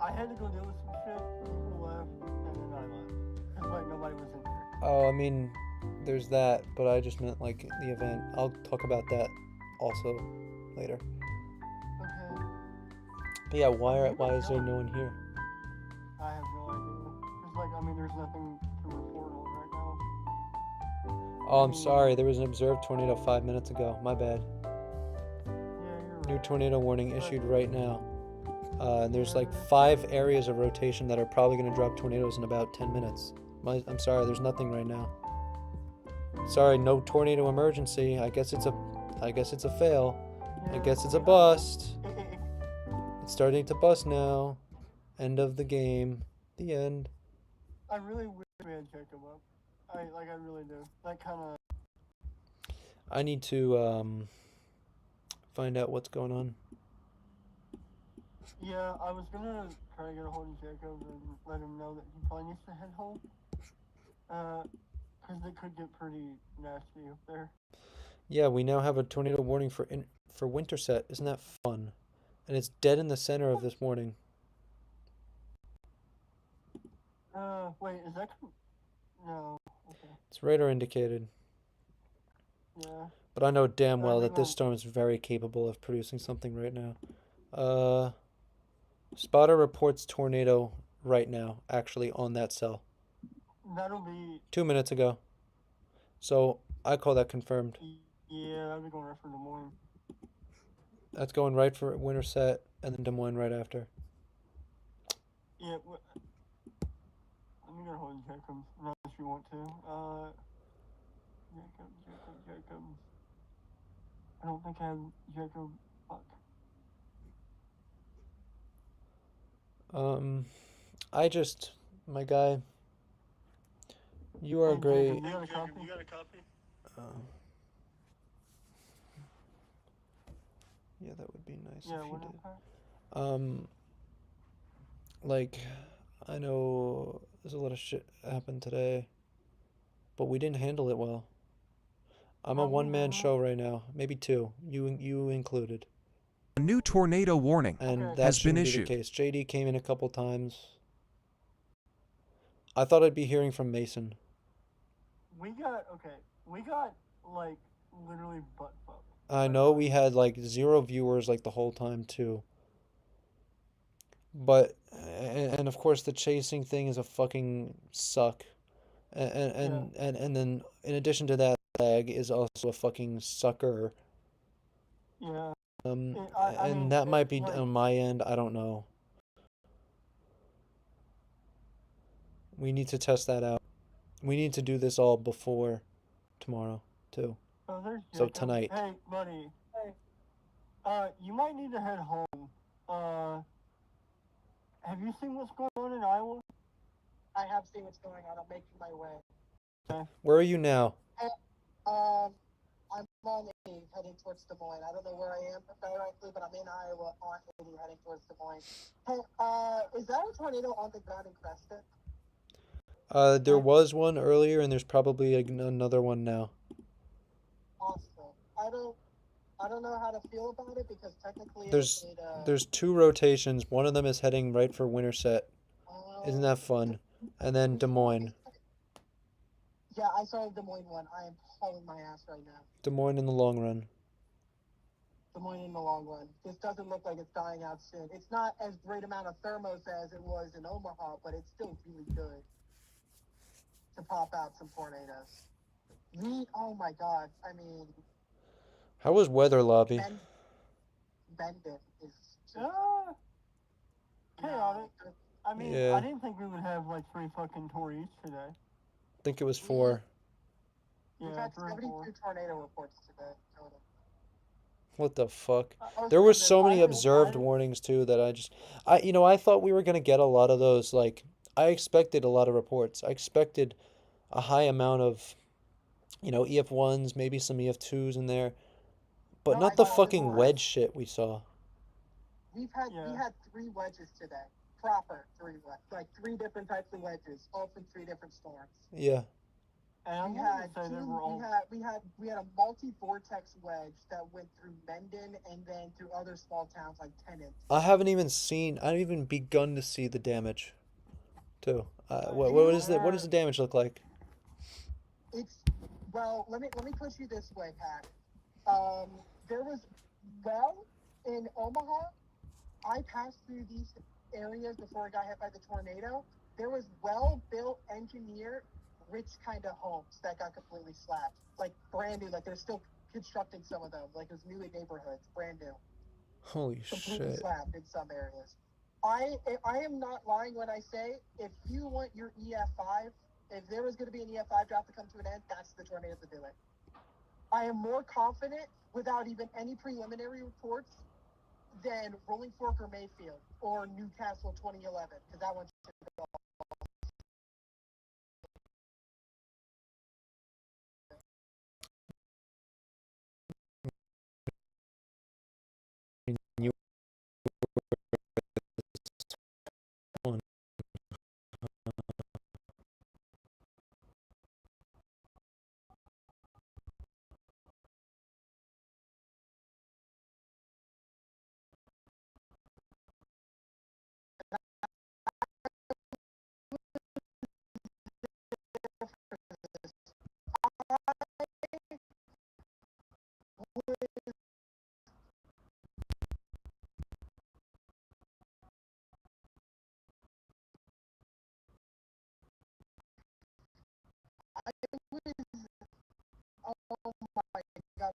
I had to go deal with some shit. People left, and then I left. Cause like nobody was in here. Oh, I mean, there's that, but I just meant like the event. I'll talk about that also later. Okay. But yeah, why is there no one here? I have no idea. Cause like there's nothing to report on right now. Oh, I'm sorry. There was an observed tornado 5 minutes ago. My bad. Yeah, you're right. New tornado warning issued right now. And there's like 5 areas of rotation that are probably going to drop tornadoes in about 10 minutes. I'm sorry. There's nothing right now. Sorry, no tornado emergency. I guess it's a fail. I guess it's a bust. It's starting to bust now. End of the game. The end. I really wish we had Jacob up. I really do. That kind of. I need to find out what's going on. Yeah, I was gonna try to get a hold of Jacob and let him know that he probably needs to head home. Cause it could get pretty nasty up there. Yeah, we now have a tornado warning for Winterset. Isn't that fun? And it's dead in the center of this warning. Wait, is that? No. Okay. It's radar indicated. Yeah. But I know damn well that this storm is very capable of producing something right now. Spotter reports tornado right now, actually on that cell. That'll be 2 minutes ago. So I call that confirmed. Yeah, that'll be going right for Des Moines. That's going right for Winterset and then Des Moines right after. Yeah. Let me get a hold of Jacob. Not if you want to. Jacob. I don't think I have Jacob. Fuck. My guy, you are great. You got a copy? You got a copy? Yeah, that would be nice Yeah, if you what did. happened? Like, I know there's a lot of shit happened today, but we didn't handle it well. I'm a one-man show right now, maybe 2, you included. A new tornado warning And Okay. that has been shouldn't be issued. the case. JD came in a couple times. I thought I'd be hearing from Mason. We got like literally butt fucked. I know we had like 0 viewers like the whole time too. But and of course the chasing thing is a fucking suck. And then in addition to that, flag is also a fucking sucker. Yeah. Um, I and mean, that might be like, on my end. I don't know. We need to test that out. We need to do this all before tomorrow, too. oh, there's So Jacob. tonight. Hey, buddy. You might need to head home. Have you seen what's going on in Iowa? I have seen what's going on. I'm making my way. Okay. Where are you now? I'm on 80 heading towards Des Moines. I don't know where I am directly, but I'm in Iowa on 80 heading towards Des Moines. Hey, is that a tornado on the ground in Creston? There was one earlier, and there's probably another one now. Awesome. I don't know how to feel about it because technically There's two rotations. One of them is heading right for Winterset. Isn't that fun? And then Des Moines. Yeah, I saw the Des Moines one. I am hauling my ass right now. Des Moines in the long run. Des Moines in the long run. This doesn't look like it's dying out soon. It's not as great amount of thermos as it was in Omaha, but it's still really good to pop out some tornadoes. Oh my god, I mean... How was weather, Lobby? Bendit is just... Chaotic. I mean, Yeah. I didn't think we would have like 3 fucking Tories today. I think it was 4. We've Yeah, had 3 or 72 4. tornado reports today. Total. What the fuck? There were so many observed warnings too that I thought we were gonna get a lot of those. Like, I expected a lot of reports. I expected a high amount of, EF1s, maybe some EF2s in there, but No, not I the got fucking more. wedge shit we saw. We had 3 wedges today. Proper 3 wedges. Like 3 different types of wedges, all from 3 different storms. Yeah. And We had a multi-vortex wedge that went through Mendon and then through other small towns like Tennant. I haven't even begun to see the damage, too. What does the damage look like? Let me put you this way, Pat. There was in Omaha. I passed through these areas before I got hit by the tornado. There was well-built, engineered, rich kind of homes that got completely slapped, like brand new. Like they're still constructing some of them, like it was new neighborhoods, brand new. Holy Completely shit. slapped in some areas. I am not lying when I say if you want your EF5, if there was going to be an EF5 drop to come to an end, that's the tornado to do it. I am more confident without even any preliminary reports than Rolling Fork or Mayfield or Newcastle 2011 because that one should go. You Oh my god.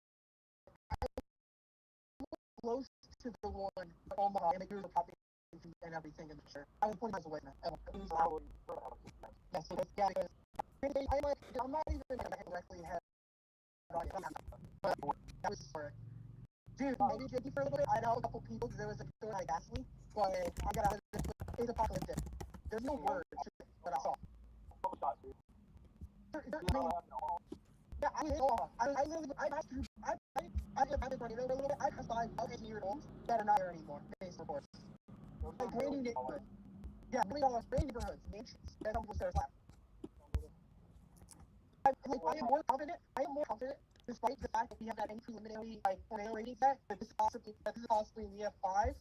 Close to the one for Omaha and the popping and everything in the shirt. I was 20 miles away now. Yes, I'm not even directly head on it. But that was for it. Dude, maybe Jakey for a little bit. I know a couple people because there was a store I got me, but I got out of it. It's apocalyptic. There's no word, but I saw. Yeah, I passed through. I passed by engineered homes that are not there anymore. Base reports. Like brand new neighborhoods. Yeah, $1 million brand neighborhoods, mansions. That almost there's left. I am more confident, despite the fact that we have that any preliminary tornado rating set, that this is possibly in the F5,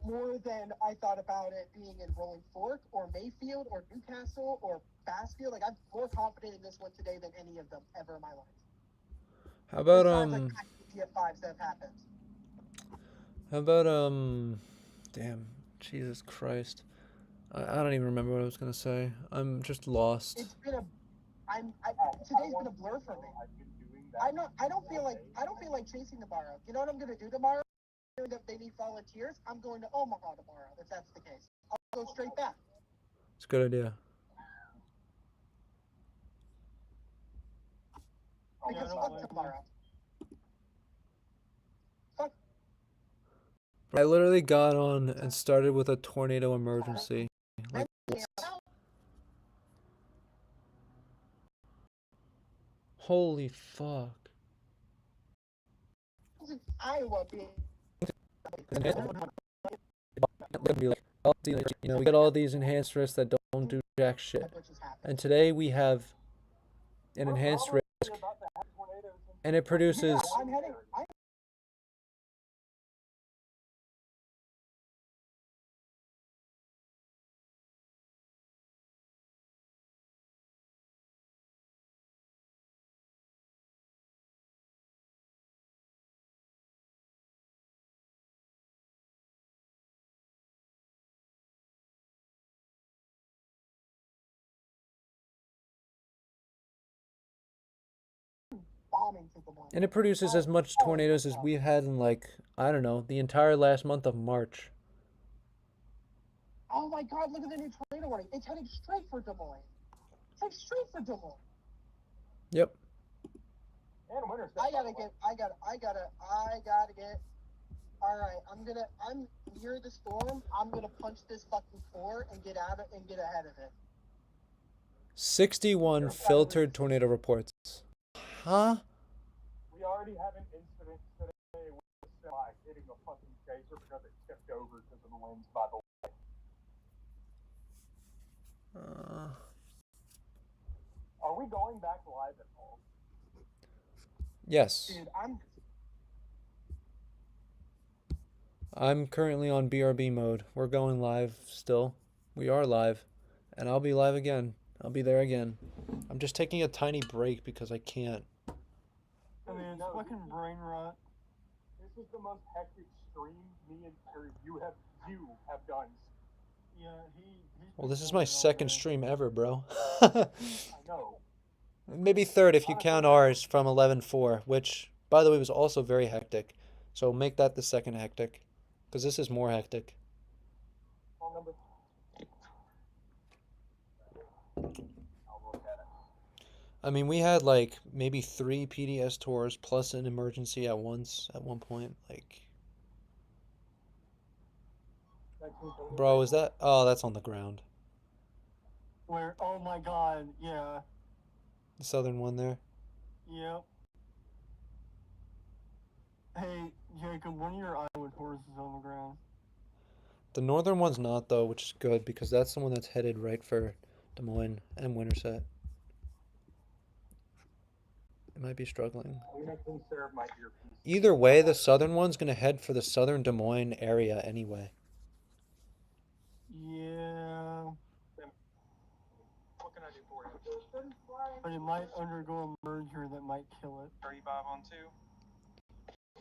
more than I thought about it being in Rolling Fork or Mayfield or Newcastle or Bassfield. Like I'm more confident in this one today than any of them ever in my life. How about F5s that have happened. How about damn, Jesus Christ. I don't even remember what I was gonna say. I'm just lost. Today's been a blur for me. I don't feel like chasing tomorrow. You know what I'm gonna do tomorrow? If they need volunteers, I'm going to Omaha tomorrow. If that's the case, I'll go straight back. It's a good idea. Because fuck tomorrow. Fuck. I literally got on and started with a tornado emergency. Like, holy fuck. Iowa being. You know, we got all these enhanced risks that don't do jack shit. And today we have an enhanced risk, and it produces I'm heading. and it produces as much tornadoes as we've had in, like, I don't know, the entire last month of March. Oh my God! Look at the new tornado warning. It's heading straight for Des Moines. It's like straight for Des Moines. Yep. I gotta get. All right, I'm near the storm. I'm gonna punch this fucking floor and get ahead of it. 61 filtered tornado reports. Huh? We already have an incident today with a semi hitting a fucking chaser because it tipped over because of the winds, by the way. Are we going back live at all? Yes. Dude, I'm currently on BRB mode. We're going live still. We are live. And I'll be live again. I'll be there again. I'm just taking a tiny break because I can't. I mean, it's fucking brain rot. This is the most hectic stream you have done. Yeah, Well, this is my second stream ever, bro. I know. Maybe third if you count ours from 11:4, which, by the way, was also very hectic. So make that the second hectic, because this is more hectic. I mean, we had like maybe 3 PDS tours plus an emergency at once at one point. Like, bro, is that? Oh, that's on the ground. Where? Oh my God! Yeah. The southern one there. Yep. Hey, Jacob, one of your Iowa tours is on the ground. The northern one's not, though, which is good because that's the one that's headed right for Des Moines and Winterset. It might be struggling. Either way, the southern one's going to head for the southern Des Moines area anyway. Yeah. What can I do for you? But it might undergo a merger that might kill it. 35 on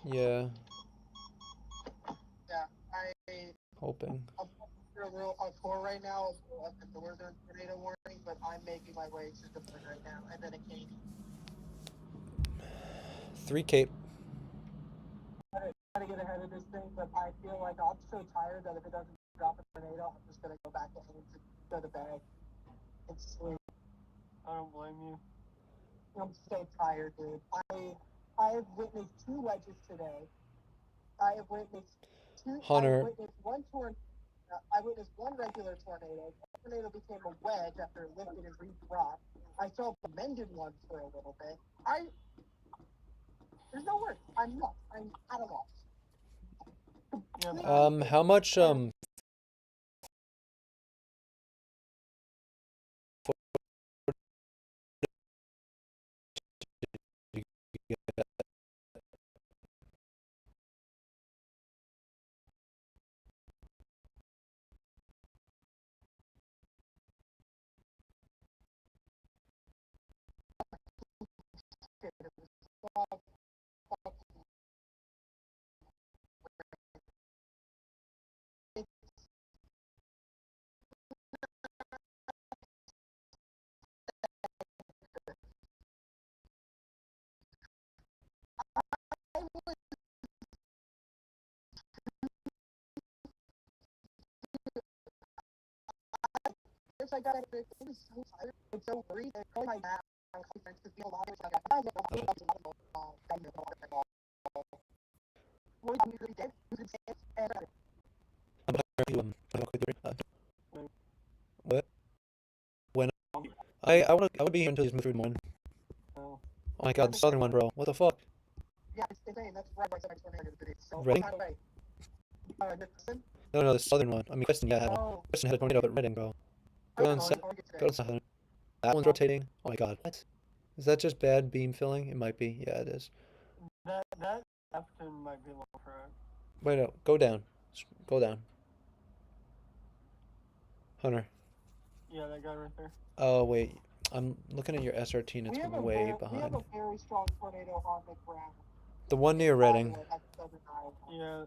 2. Yeah. Yeah, Hoping. I'm a tour right now of the northern tornado warning, but I'm making my way to the point right now, and then a Katy. 3 Cape. I gotta get ahead of this thing, but I feel like I'm so tired that if it doesn't drop a tornado, I'm just gonna go back to home to go to bed and sleep. I don't blame you. I'm so tired, dude. I have witnessed 2 wedges today. I have witnessed Hunter. I witnessed 1 regular tornado. The tornado became a wedge after it lifted and re-dropped. I saw the mended ones for a little bit. There's no words. I'm lost. I'm at a loss. How much much I got it. It was so tired. I was so worried. And calling my dad, my friends, to feel a lot of like, I was I'm really dead. And What? When I would be here until he's moved through one. Oh. Oh my god, the southern one, bro. What the fuck? yeah, it's insane. That's right. Right. So Reading? by the way, Nixon. No, the southern one. I mean, Weston, yeah, had one. Oh, Weston had a tornado, but Reading, bro. Go I on, know. I'll get go today. to southern. That one's rotating. Oh my god, what? Is that just bad beam filling? It might be. Yeah, it is. That Afton might be low track. Wait, no, go down. Go down. Hunter. Yeah, that guy right there. Oh wait, I'm looking at your SRT and it's We have a way we have behind. a very strong tornado on the ground. The one near Reading. That's southern Iowa. Yeah,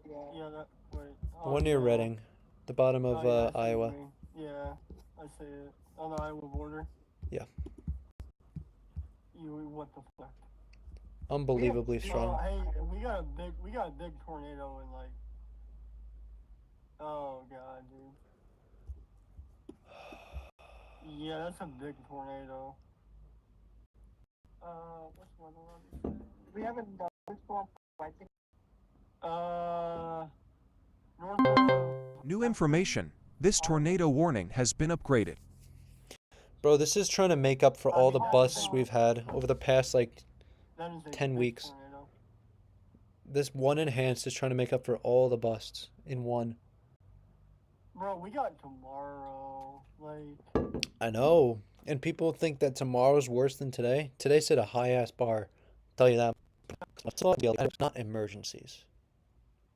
that, wait. The one near Reading. The bottom of yeah, I see Iowa. what you mean. Yeah, I see it. On the Iowa border. Yeah. What the fuck? Unbelievably strong. Hey, we got a big tornado in like. Oh god, dude. Yeah, that's a big tornado. What's one around? We have another storm. I think. North. New information. This tornado warning has been upgraded. Bro, this is trying to make up for all the busts we've had over the past like That is a 10 big weeks. tornado. This one enhanced is trying to make up for all the busts in one. Bro, we got tomorrow. Like. I know. And people think that tomorrow's worse than today. Today set a high ass bar. I'll tell you that. It's not emergencies.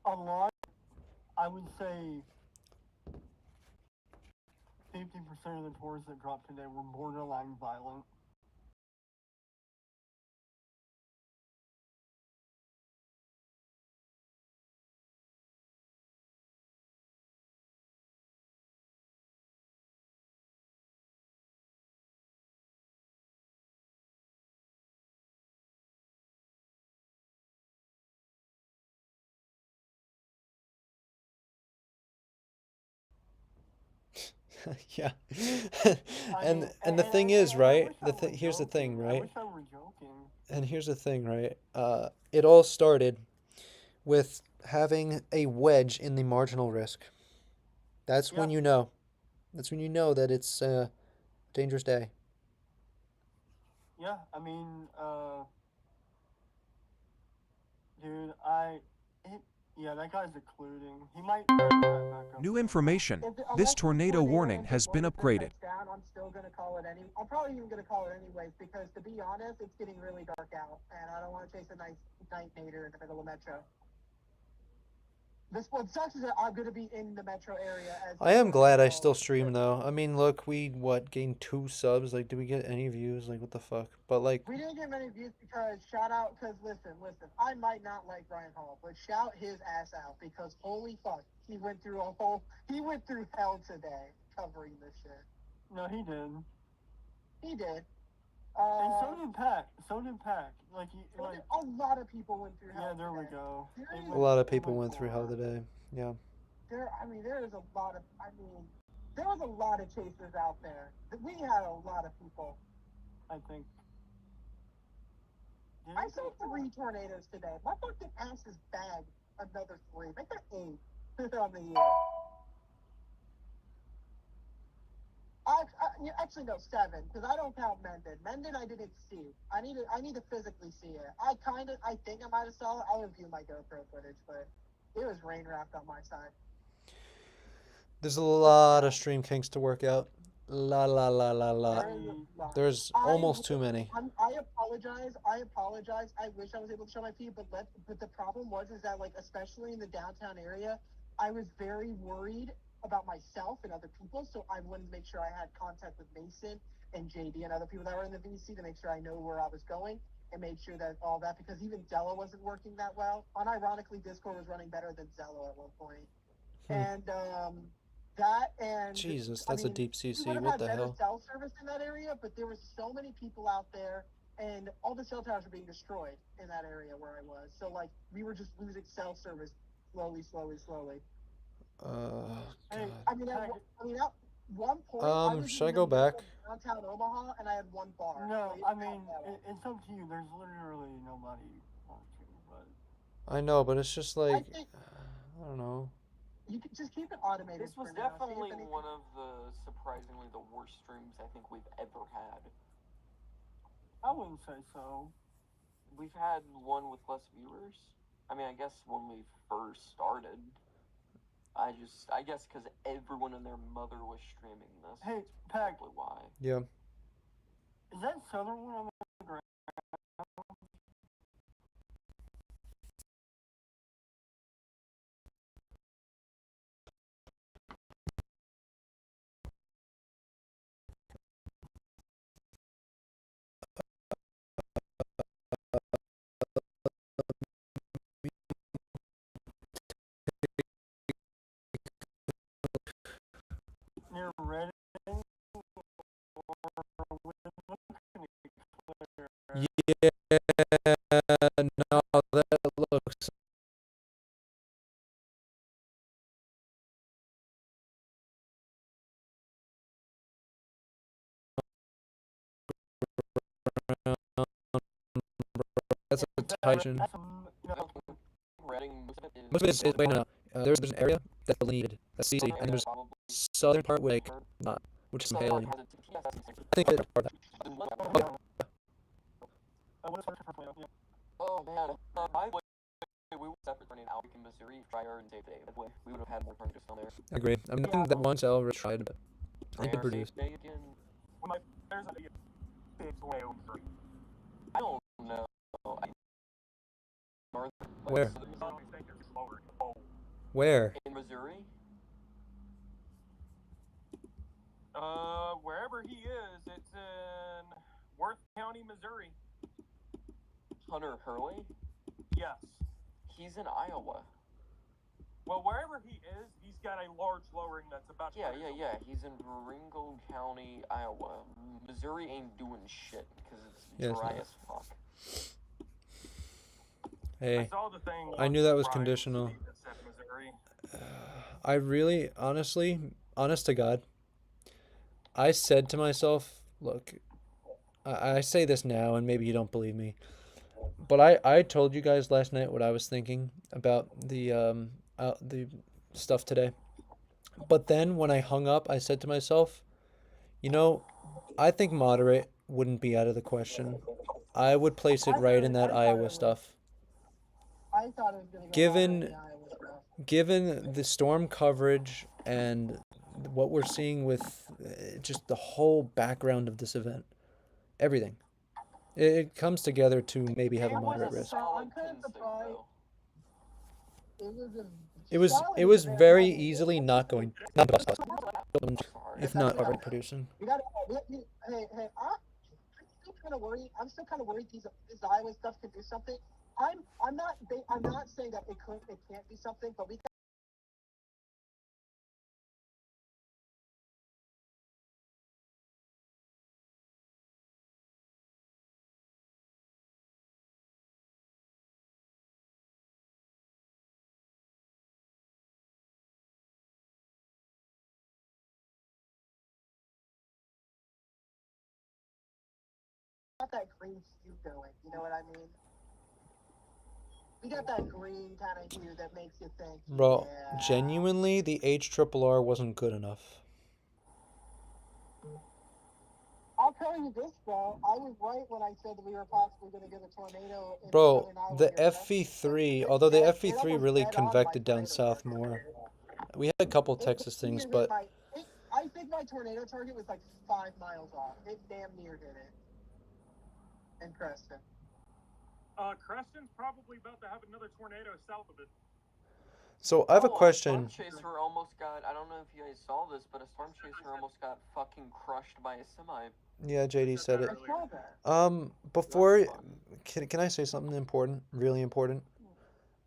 A lot. I would say 50% of the tours that dropped today were borderline violent. Yeah. and the thing is, right? Here's the thing, I right? wish I were joking. And here's the thing, right? It all started with having a wedge in the marginal risk. That's when you know. That's when you know that it's a dangerous day. Yeah, I mean, dude, yeah, that guy's occluding. He might try to drive back up. New information. This tornado warning has been upgraded. I'm still gonna call it I'm probably even gonna call it anyways because to be honest, it's getting really dark out, and I don't want to chase a night nader in the middle of metro. What sucks is that I'm gonna be in the metro area. I am glad I still stream though. I mean, look, we gained 2 subs. Like, did we get any views? Like, what the fuck? But like, we didn't get many views because listen, I might not like Brian Hall, but shout his ass out because holy fuck, he went through hell today covering this shit. No, he did. He did. And so did Pack. Like, a lot of people went through hell. Yeah, there today. we go. a lot of people went through hell today. Yeah. There was a lot of chasers out there. We had a lot of people. I think. I saw 3 tornadoes today. My fucking ass is bagged another 3. Make that 8 on the year. Actually, no, 7, because I don't count Mendon. Mendon, I didn't see. I need to physically see it. I think I might have saw it. I'll review my GoPro footage, but it was rain wrapped on my side. There's a lot of stream kinks to work out. La la la la la. There's almost too many. I apologize. I wish I was able to show my feed, but the problem is that like especially in the downtown area, I was very worried about myself and other people, so I wanted to make sure I had contact with Mason and JD and other people that were in the VC to make sure I know where I was going and made sure that all that, because even Zello wasn't working that well. Unironically, Discord was running better than Zello at one point. And Jesus, that's a deep CC. We What the better hell? cell service in that area, but there were so many people out there, and all the cell towers were being destroyed in that area where I was. So like we were just losing cell service slowly. God. one point, I was Should I in go the middle back? of downtown Omaha, and I had one bar. No, So I mean, it's up to you. There's literally nobody watching, but I know, but it's just I like, think I don't know. you could just keep it automated. This was for now. See if definitely anything- one of the surprisingly the worst streams I think we've ever had. I wouldn't say so. We've had one with less viewers. I mean, I guess when we first started. I guess because everyone and their mother was streaming this. Hey, that's Pac, probably why. Yeah. is that Southern one on the ground? Near Reading? Yeah, no, that looks. That's a Titan. Reading Most of it is wait, no. There's an area that's delineated. That's CC, and there's southern part with like not, which is some hail. I think it's part of that. Oh man, by the way, we were separate running Outbreak in Missouri, Fryer and Save Day. That way, we would have had more targets down there. I agree. I mean, I think that once Elvis tried, but I did produce. Save Day again. I don't know. Where? Where? In Missouri? Wherever he is, it's in Worth County, Missouri. Hunter Hurley? Yes. He's in Iowa. Well, wherever he is, he's got a large lowering that's about. Yeah. He's in Ringgold County, Iowa. Missouri ain't doing shit because it's dry as fuck. Hey, I saw the thing. I knew that was Friday conditional. that said Missouri. I really, honestly, honest to God, I said to myself, look, I say this now and maybe you don't believe me, but I told you guys last night what I was thinking about the stuff today. But then when I hung up, I said to myself, you know, I think moderate wouldn't be out of the question. I would place it right in that Iowa stuff. I thought it was going to go Given on in the Iowa stuff. given the storm coverage and what we're seeing with just the whole background of this event, everything, it comes together to maybe have a moderate risk. I'm kind of surprised. It was a It was very easily not going, not the best, if not already producing. hey, I'm still kind of worried. I'm still kind of worried this Iowa stuff can do something. I'm not saying that it can't be something, but we. Got that green hue going, you know what I mean? We got that green kind of hue that makes you think. Bro, Yeah. genuinely, the HRRR wasn't good enough. I'll tell you this, bro. I was right when I said that we were possibly going to get a tornado. In Bro, Southern Iowa the here. FV3, although the It FV3 almost really dead on my convected down tornado south target. more. We had a couple It Texas things, hit but I think my tornado target was like 5 miles off. It damn near hit it. In Creston. Creston's probably about to have another tornado south of it. so I have a question. A storm chaser almost got, I don't know if you guys saw this, but a storm chaser almost got fucking crushed by a semi. Yeah, JD said it. I saw that. Before, can I say something important, really important?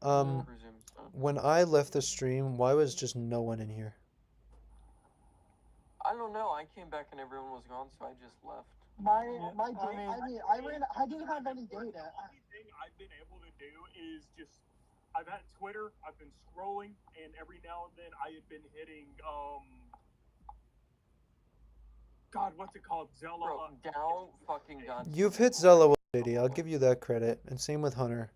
Presume so. When I left the stream, why was just no one in here? I don't know. I came back and everyone was gone, so I just left. My data, I didn't have any data. The only thing I've been able to do is just, I've had Twitter, I've been scrolling, and every now and then I had been hitting God, what's it called? Zelda. Bro, down fucking God. You've hit Zella with JD. I'll give you that credit, and same with Hunter.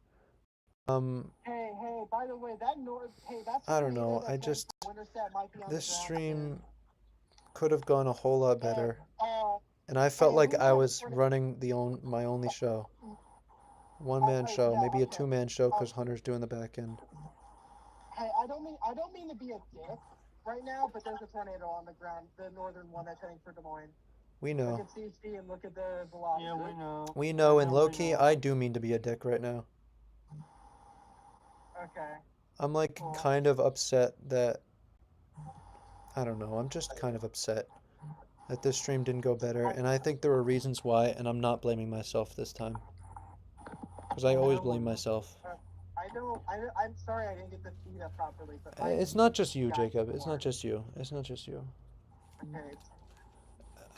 Hey, by the way, that's I don't know. I just this stream could have gone a whole lot better, and I felt like I was running my only show, one-man show, maybe a two-man show because Hunter's doing the back end. Hey, I don't mean to be a dick right now, but there's a tornado on the ground, the northern one that's heading for Des Moines. We know. Look at CC and look at the velocity. Yeah, we know. We know, and low-key, I do mean to be a dick right now. Okay. I'm like kind of upset that, I don't know, I'm just kind of upset that this stream didn't go better, and I think there were reasons why, and I'm not blaming myself this time. Because I always blame myself. I'm sorry I didn't get the feed up properly, but It's not just you, Jacob. It's not just you. It's not just you. Okay.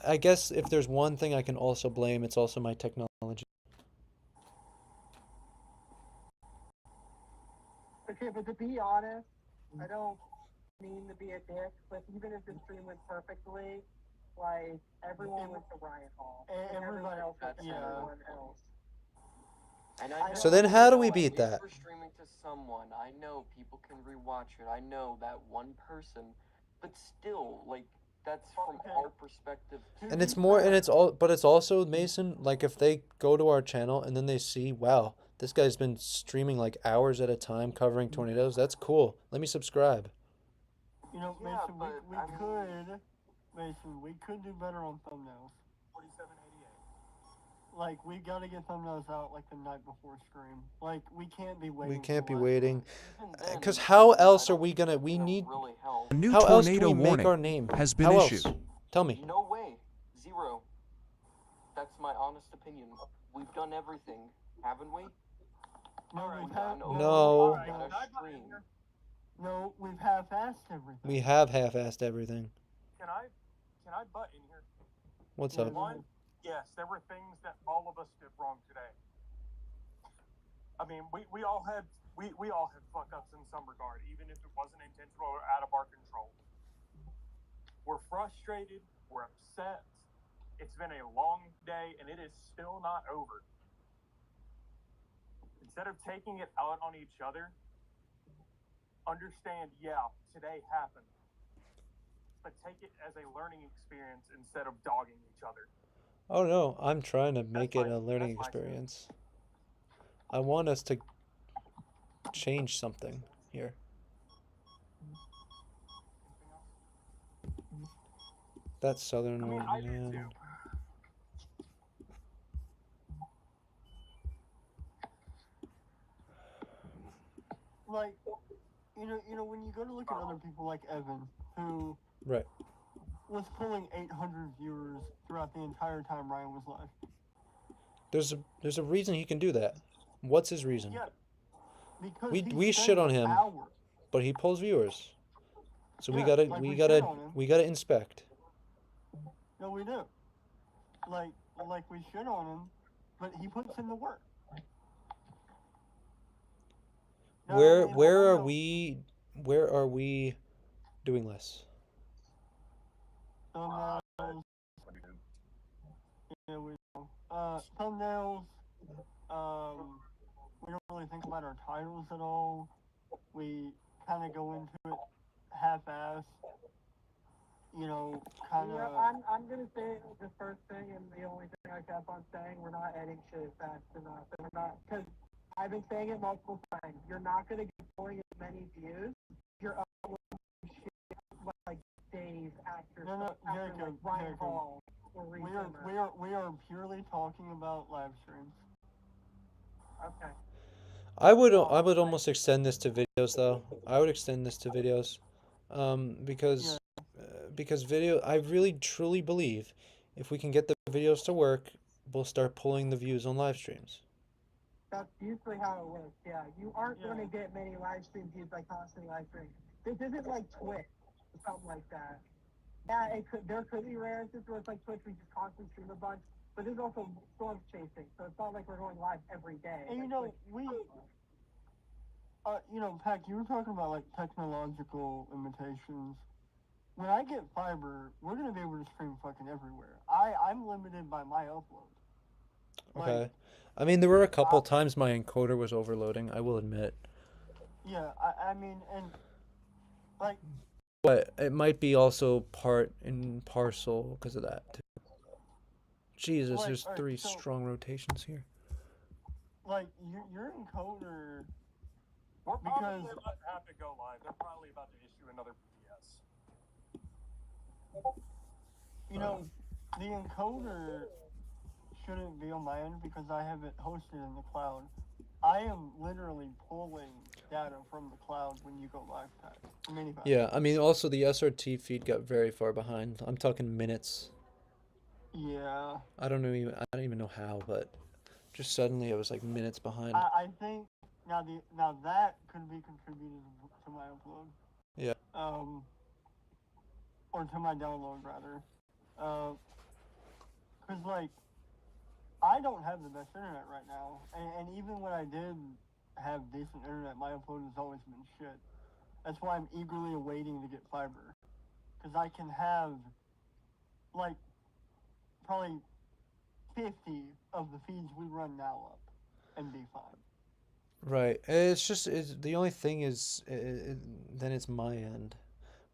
I guess if there's one thing I can also blame, it's also my technology. Okay, but to be honest, I don't mean to be a dick, but even if the stream went perfectly, like, everyone went to Ryan Hall. And everyone else went to everyone else. And I know, So then how do we beat that? If we're streaming to someone, I know people can rewatch it. I know that one person, but still, like, that's from our perspective too. And it's more, and it's all, but it's also, Mason, like if they go to our channel and then they see, wow, this guy's been streaming like hours at a time covering tornadoes. That's cool. Let me subscribe. You know, Yeah, Mason, but, we could do better on thumbnails. 4788. Like, we gotta get thumbnails out like the night before stream. Like, we can't be waiting. We can't be till waiting. Even then, Because how else are we gonna, we it need, really help. A new how else do tornado we make warning our name? has been How issued. else? Tell me. No way. Zero. That's my honest opinion. We've done everything, haven't we? No, We've we've done No. We've done a stream. No, we've half-assed everything. We have half-assed everything. Can I butt in here? What's up? One, yes, there were things that all of us did wrong today. I mean, we all had fuck ups in some regard, even if it wasn't intentional or out of our control. We're frustrated. We're upset. It's been a long day, and it is still not over. Instead of taking it out on each other, understand, yeah, today happened. But take it as a learning experience instead of dogging each other. Oh no, I'm trying to make That's it a learning that's my experience. I want us to change something here. That southern I mean, one, I do man. too. Like, you know, when you go to look at other people like Evan, who Right. was pulling 800 viewers throughout the entire time Ryan was live. There's a reason he can do that. What's his reason? Yeah, because We shit on him, hours. but he pulls viewers. So we Yeah, gotta like we we gotta shit on him. we gotta inspect. No, we do. Like we shit on him, but he puts in the work. No, Where I mean, where are no. we doing less? Thumbnails. Yeah, we know. Thumbnails. We don't really think about our titles at all. We kind of go into it half-assed. You know, kind of. I'm gonna say the first thing and the only thing I kept on saying, we're not editing shit fast enough. And we're not, because I've been saying it multiple times. You're not gonna get pulling as many views. You're uploading shit like days after. No, after Jacob, like Ryan Jacob. Hall or We are purely talking about live streams. Okay. I would almost extend this to videos though. I would extend this to videos, because video. I really truly believe if we can get the videos to work, we'll start pulling the views on live streams. That's usually how it works, yeah. You aren't going to get many live stream views by constantly live streaming. This isn't like Twitch or something like that. Yeah, there could be rare instances where it's like Twitch, we just constantly stream a bunch, but there's also storms chasing, so it's not like we're going live every day. And you know, Pac, you were talking about like technological limitations. when I get fiber, we're gonna be able to stream fucking everywhere. I'm limited by my upload. Okay. Like, I mean, there were a couple I, times my encoder was overloading, I will admit. yeah, I mean, and like, But it might be also part and parcel because of that too. Jesus, like, there's all right, three so strong rotations here. like your encoder, We're because probably about to have to go live. They're probably about to issue another PS. you know the encoder shouldn't be on my end because I have it hosted in the cloud. I am literally pulling data from the cloud when you go live, Pat. From anybody. Yeah, I mean, also the SRT feed got very far behind. I'm talking minutes. Yeah. I don't even know how, but just suddenly it was like minutes behind. I think now that could be contributed to my upload. Yeah. Or to my download rather. Cause like I don't have the best internet right now, and even when I did have decent internet, my upload has always been shit. That's why I'm eagerly awaiting to get fiber, cause I can have like probably 50 of the feeds we run now up and be fine. Right. It's the only thing is then it's my end.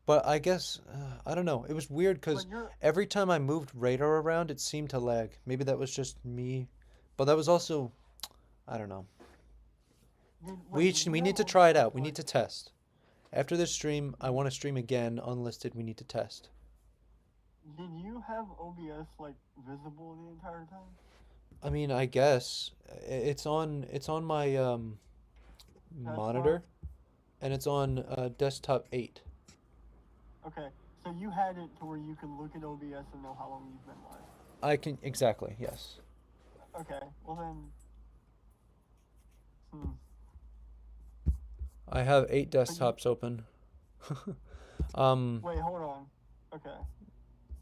But I guess I don't know. It was weird because But you're every time I moved radar around, it seemed to lag. Maybe that was just me, but that was also I don't know. did We you need have to try it OBS out. We need to test. After this stream, I want to stream again unlisted. We need to test. Did you have OBS like visible the entire time? I mean, I guess it's on my Taskbar? monitor, and it's on desktop 8. Okay, so you had it to where you can look at OBS and know how long you've been live. I can exactly, yes. Okay, well then. I have 8 But desktops open. wait, hold on. Okay.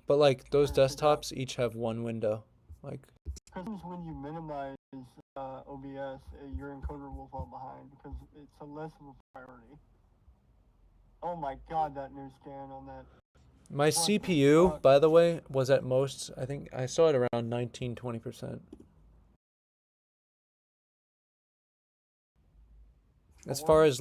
But like those Trying to figure out. desktops each have one window. Like Because when you minimize OBS, your encoder will fall behind because it's a less of a priority. Oh my god, that new scan on that. my What the CPU, fuck? by the way, was at most, I think I saw it around 19-20%. As far as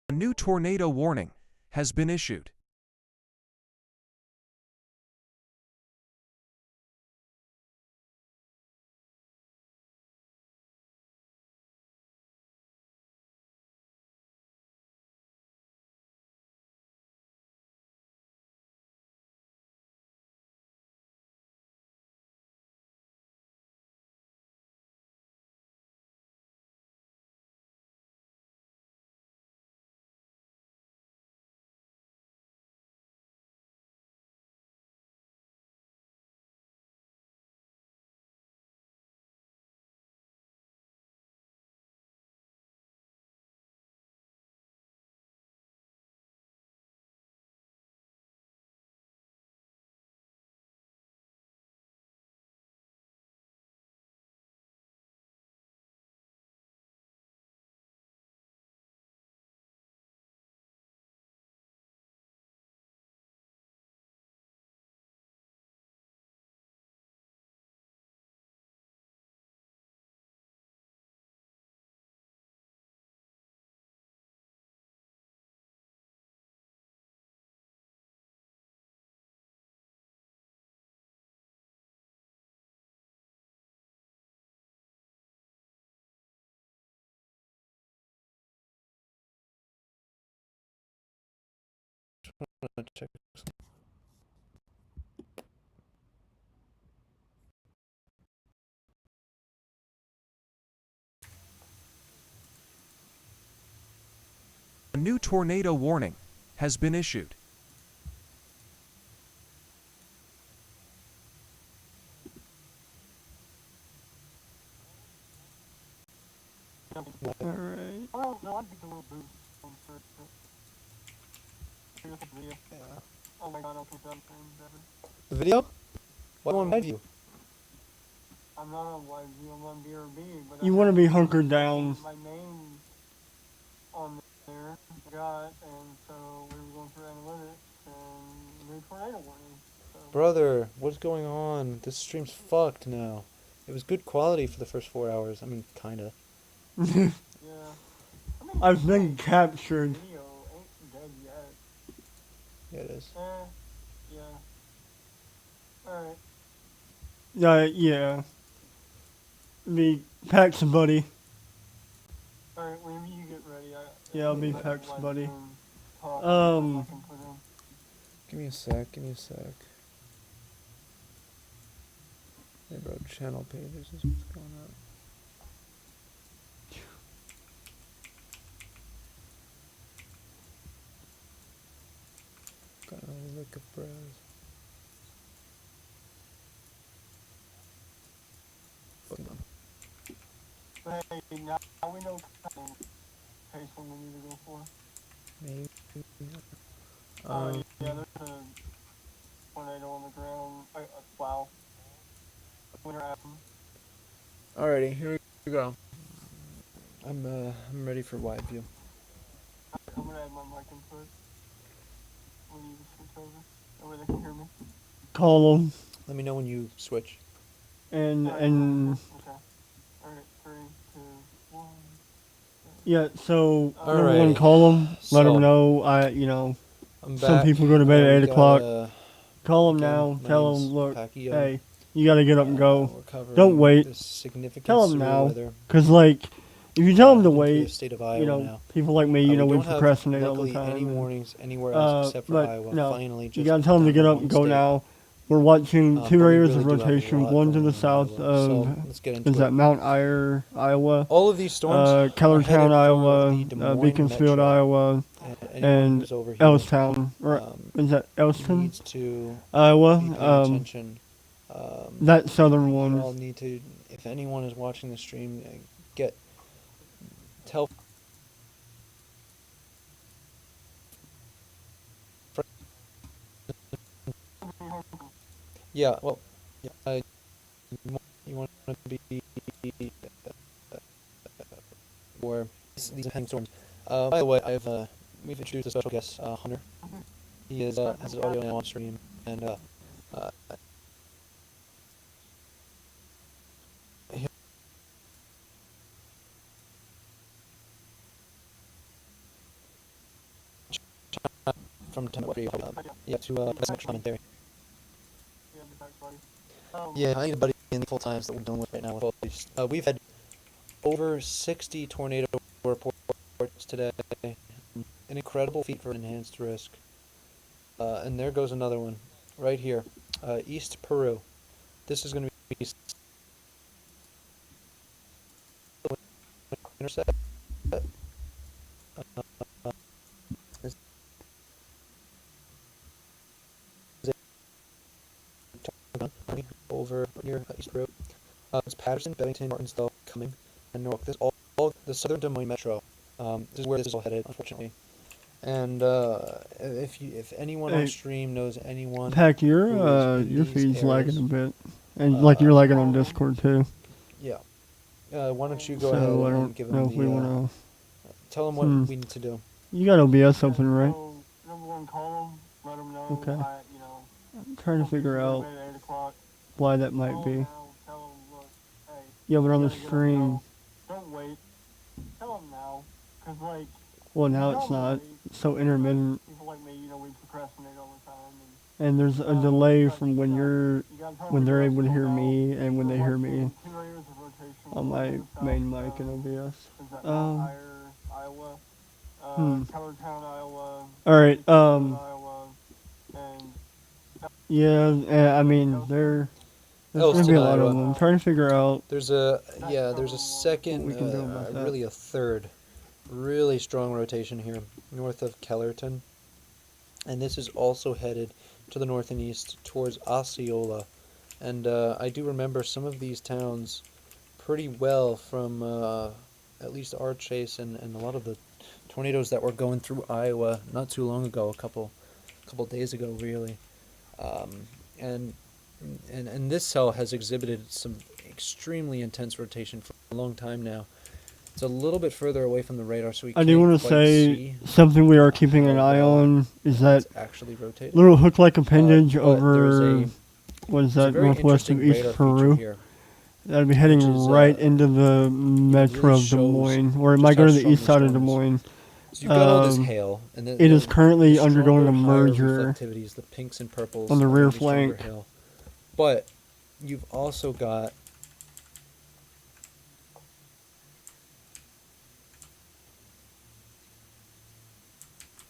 A new tornado warning has been issued. Check. A new tornado warning has been issued. Alright. Oh, no, I'd be a little boost on first. Video. Yeah. Oh my god, I'll keep that in Devin. The video? Why won't I view? I'm not on live view, I'm on BRB, but you want to be hunkered down. My name on there, got, and so we were going through analytics and new tornado warning. So. Brother, what's going on? This stream's fucked now. It was good quality for the first 4 hours. I mean, kinda. Yeah. I mean, I've been captured. Video ain't dead yet. Yeah, it is. Yeah. Alright. Yeah. Be Pax buddy. Alright, when you get ready, yeah, I'll be Pax buddy. Give me a sec. Hey bro, channel pages is what's going on. Gotta look at browse. Hey, now we know what case one we need to go for. Maybe. Yeah, there's a tornado on the ground. Wow. Winter atom. Alrighty, here we go. I'm ready for wide view. I'm gonna add my mic input. When you switch over, that way they can hear me. Call them. Let me know when you switch. And okay. Alright, 3, 2, 1. Yeah, so everyone call them. Let them know. I'm some back. people go to bed at 8 o'clock. Call them now. Tell them, look, hey, you gotta get up and go. Don't wait. Tell them now. Because, like, if you tell them to wait, people like me, we procrastinate all the time. Any warnings anywhere else except for Iowa. No, Finally, just you gotta tell them to get up and go now. We're watching 2 areas of rotation. One to the south of is that Mount Eyre, Iowa. All of these storms, Kellertown, Iowa, Beaconsfield, Iowa, and Elstown. Or is that Elston? Iowa. That southern one. We all need to. If anyone is watching the stream, tell. Yeah, well, you want to be where these impending storms. By the way, we've introduced a special guest, Hunter. He has his audio now on stream, and from to some extra commentary. Yeah, the back buddy. Yeah, I need a buddy in the full times that we're dealing with right now with all these. We've had over 60 tornado reports today. An incredible feat for enhanced risk. And there goes another one, right here, East Peru. This is going to be intersect. This is over near East Peru. It's Patterson, Bennington, Martinsville, Cumming, and Newark. This all the southern Des Moines metro. This is where this is all headed, unfortunately. And if anyone on stream knows anyone, Heck, who is in your these feed's lagging a areas, bit, and like you're lagging on Discord too. yeah. Why don't you go So ahead I and don't give know them if we want tell them what we need to do. to. You got OBS open, right? So, number one, call them, let them know. Okay. You know, I'm trying to figure out at 8 o'clock. why that might Call be. now, tell them, look, hey, Yeah, but on you the gotta get stream, them now. Don't wait. Tell them now, cause like. well, now don't it's not. wait. It's so intermittent, People like me, you know, we procrastinate all the time. and there's a delay But, from when you know, you're you gotta tell them when to they're get able to up hear now. me and when they hear me 2 layers of rotation on my north and main south, mic in OBS. is that Um, Higher, Iowa, hmm. Kellertown, Iowa, All right. Iowa, and Yeah. I mean, there's gonna be a lot of them. I'm trying to figure out. There's a second, we can do about that. really a third, really strong rotation here north of Kellerton, and this is also headed to the north and east towards Osceola, and I do remember some of these towns pretty well from at least our chase and a lot of the tornadoes that were going through Iowa not too long ago, a couple days ago really, and this cell has exhibited some extremely intense rotation for a long time now. It's a little bit further away from the radar, so we I do want to say something we are keeping an eye on is that actually rotating. little hook-like appendage But over what is that, northwest of East Peru. That'd be heading right into the metro of Des Moines, or it might go to the east side of Des Moines. So you've got all this hail, and it is currently undergoing a stronger, higher merger reflectivities, the pinks and purples on the are rear gonna be stronger flank. hail. But you've also got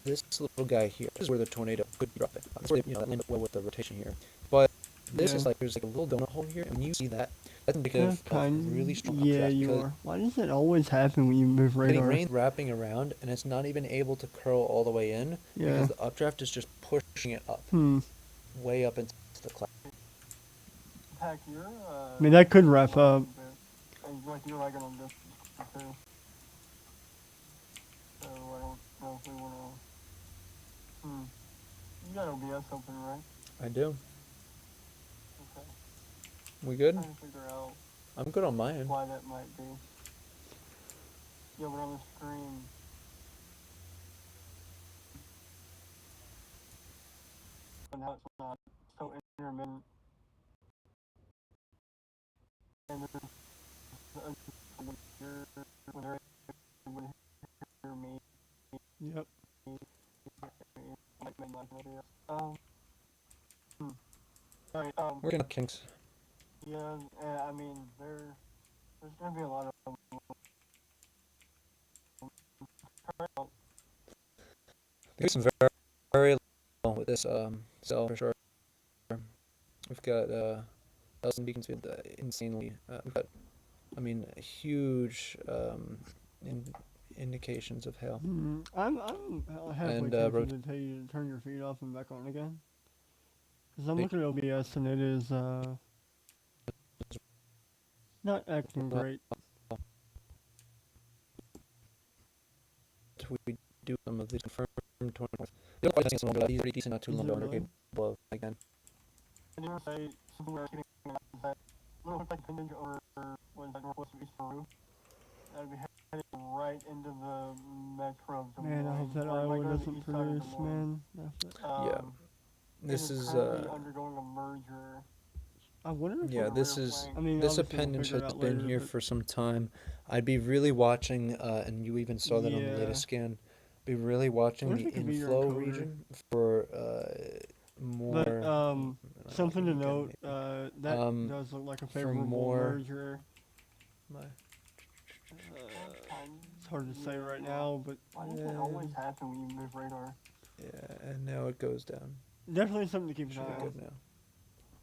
this little guy here. This is where the tornado could drop it. That's where, that lined up well with the rotation here. But this is like, there's like a little donut hole here, and when you see that, that's indicative of really strong updraft. you are. Why does it always happen when you move Getting radar? rain wrapping around, and it's not even able to curl all the way in because the updraft is just pushing it up, way up into the cloud. Heck, I mean, that could wrap up. And like you're lagging on this too. So I don't know if we wanna. You got OBS open, right? I do. Okay. We good? I'm trying to figure out I'm good on my end. why that might be. Yeah, but on the screen. But now it's not so intermittent. And there's when they're able to hear me. Yep. Alright, we're gonna kinks. Yeah, I mean, there's gonna be a lot of There's some very low with this cell for sure. We've got Elson Beaconsfield insanely. We've got, I mean, huge indications of hail. I'm halfway tempted to tell you to turn your feed off and back on again. Because I'm looking at OBS and it is not acting great. We do some of these confirmed 20 The other thing is these pretty decent, not too long ago, and they're capable of again. I do want to say something we're getting that little like appendage over what is that, northwest of East Peru. That would be heading right into the metro of Des Moines. Man, I hope that Iowa doesn't produce, man. Yeah. This is undergoing a merger. I wonder if this is I mean, this appendage has been here for some time. I'd be really watching, and you even saw that on the latest scan. be really watching What if the it could be your inflow encoder? region for more. But something to again, note, maybe. that does look like a for favorable more. merger. My, It's hard to say right now, but Why does it always happen when you move radar? yeah, and now it goes down. definitely something to keep an Should eye be on. good now.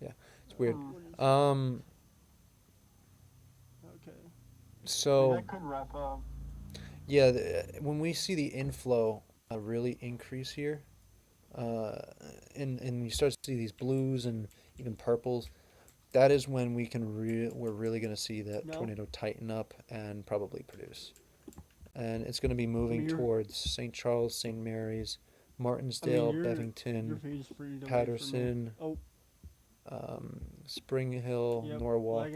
Yeah, it's weird. Okay. So That could wrap up. yeah, when we see the inflow really increase here, and you start to see these blues and even purples, that is when we're really going to see that tornado tighten up and probably produce. And it's going to be moving towards St. Charles, St. Mary's, Martinsdale, Bevington, Patterson, Spring Hill, Norwalk,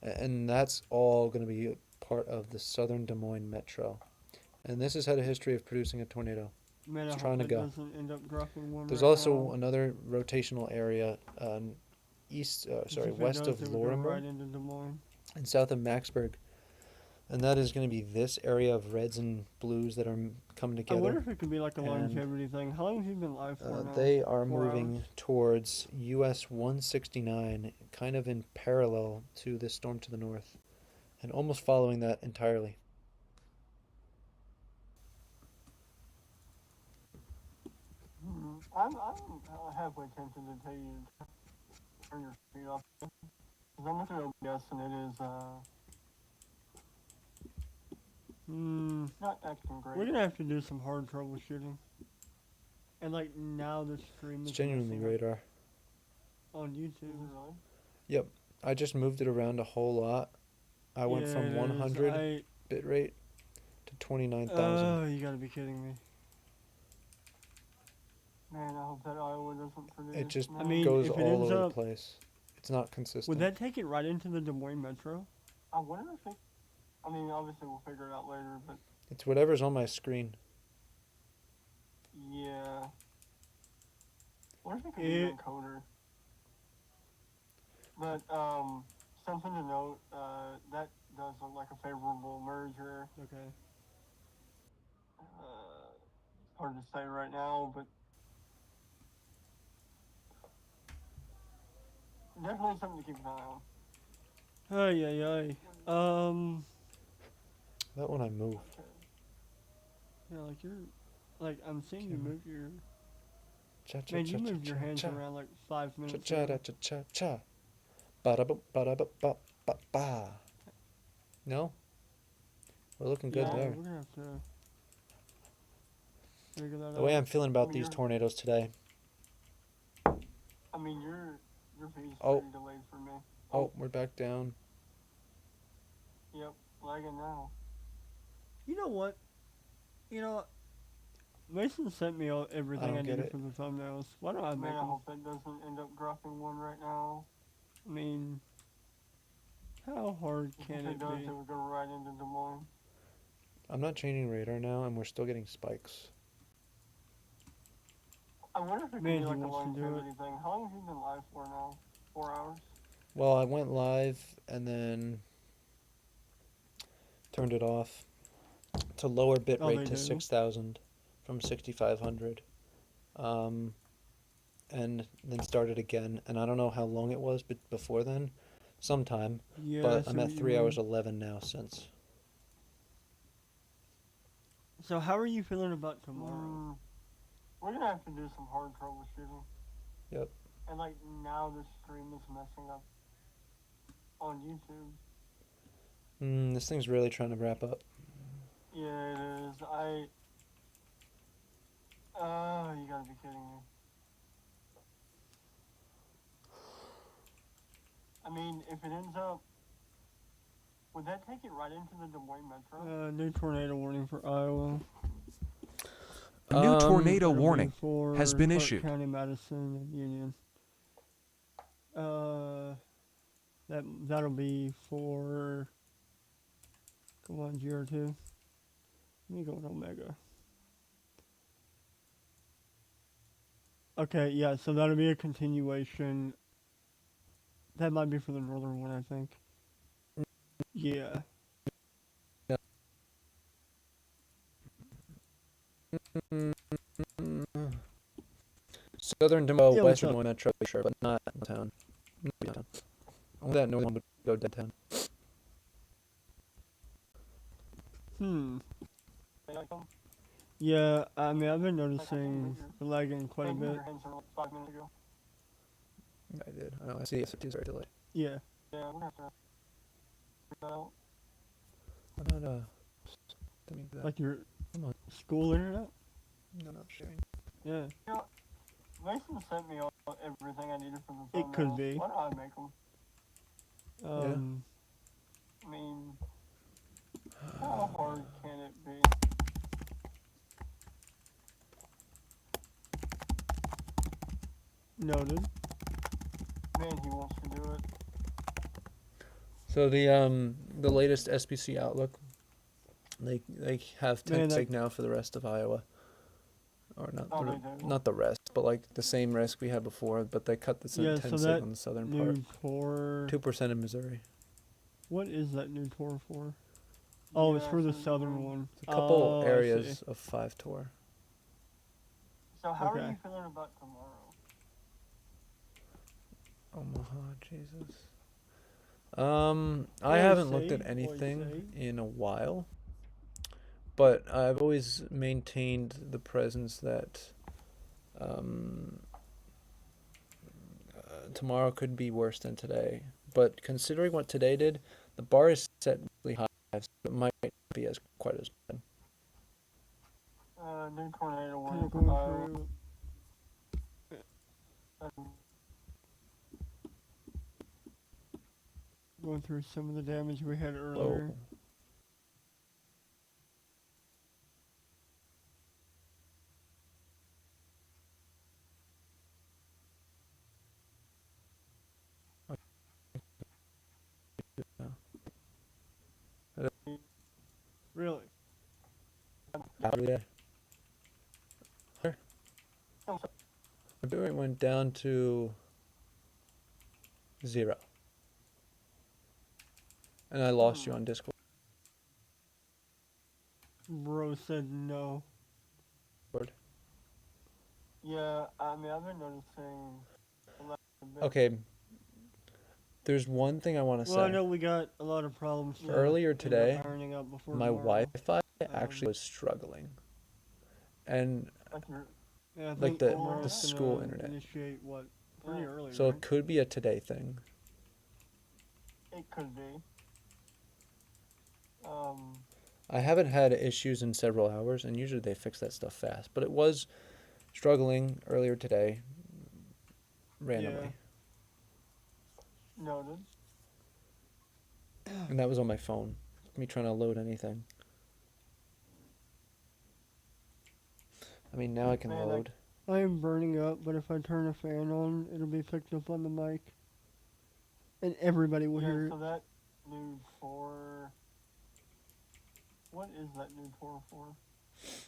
and that's all going to be part of the southern Des Moines metro. And this has had a history of producing a tornado. Man, it's I trying to hope go. Doesn't end up dropping one There's right also now. another rotational area west of Laurinburg right into Des Moines. and south of Maxburg. And that is going to be this area of reds and blues that are coming I together. wonder if it could be like a longevity thing. How long have you been live for now? They are 4 moving hours? towards US 169, kind of in parallel to this storm to the north, and almost following that entirely. I'm halfway tempted to tell you to turn your speed off. Because I'm looking at OBS and it is not acting great. We're gonna have to do some hard troubleshooting. And like now the stream It's is genuinely radar. on YouTube. Really? Yep, I just moved it around a whole lot. I went from 100 bit rate to 29,000. Oh, you gotta be kidding me. Man, I hope that Iowa doesn't produce. It just mean, goes if it all ends over up, the place. It's not consistent. Would that take it right into the Des Moines metro? I wonder if it. I mean, obviously we'll figure it out later, but. It's whatever's on my screen. Yeah. What if it could be an encoder? But something to note. That does look like a favorable merger. Okay. Hard to say right now, but definitely something to keep an eye on. That one I moved. Yeah, like you're, like I'm seeing you move your. Man, you moved your hands around like 5 minutes ago. No? We're looking good there. We're gonna have to figure that out. The way I'm feeling about these tornadoes today. I mean, your feed's pretty delayed for me. Oh, we're back down. Yep, lagging now. You know what? Mason sent me everything I needed for the thumbnails. Why don't I make them? I hope that doesn't end up dropping one right now. I mean, how hard can it be? It would go right into Des Moines. I'm not changing radar now, and we're still getting spikes. I wonder if it could be like a longevity thing. How long have you been live for now? 4 hours? Well, I went live and then turned it off to lower bit rate to 6,000 from 6,500, and then started again. And I don't know how long it was, but before then, sometime. Yeah, but I'm at 3 hours 11 now since. So how are you feeling about tomorrow? We're gonna have to do some hard troubleshooting. Yep. And like now the stream is messing up on YouTube. This thing's really trying to wrap up. Yeah, it is. You gotta be kidding me. I mean, if it ends up, would that take it right into the Des Moines metro? New tornado warning for Iowa. A new tornado warning has been Clark issued. County, Madison, and Union. That'll be for. Come on, GR2. Let me go with Omega. Okay, yeah, so that'll be a continuation. That might be for the northern one, I think. Yeah. Southern Des Moines, Yeah, what's Western up? Des Moines Metro, sure, but not downtown. Not downtown. Only that no one would go downtown. Yeah, I mean, I've been noticing the lagging quite a bit. I did. I know. I see it's very delayed. Yeah. Yeah, we're gonna have to figure that out. Why not, Like your Come on. school internet? No, not sharing. Yeah. Mason sent me all everything I needed from the It thumbnails. could be. Why don't I make them? I mean, how hard can it be? Noted. Man, he wants to do it. So the latest SBC outlook, they have 10 sig now for the rest of Iowa, or not the rest, but like the same risk we had before, but they cut the 10 sig on the southern part. 2% in Missouri. What is that new tour for? Oh, it's for the southern one. It's a couple areas of 5 tour. So how are you feeling about tomorrow? Omaha, Jesus. I haven't looked at anything in a while, but I've always maintained the presence that tomorrow could be worse than today. But considering what today did, the bar is set really high, so it might not be quite as bad. New tornado warning from Iowa. Going through some of the damage we had earlier. Really? February went down to 0. And I lost you on Discord. Bro said no. Yeah, I mean, I've been noticing. Okay. There's one thing I want to say. Well, I know we got a lot of problems. Earlier today, my tomorrow. Wi-Fi actually was struggling. And yeah, like the school internet. Initiate what? Pretty early, so it could be a today thing. It could be. I haven't had issues in several hours, and usually they fix that stuff fast. But it was struggling earlier today, randomly. Yeah. Noted. And that was on my phone. Me trying to load anything. I mean, now I can load. I am burning up, but if I turn a fan on, it'll be picked up on the mic. And everybody will hear it. So that new tour... What is that new tour for?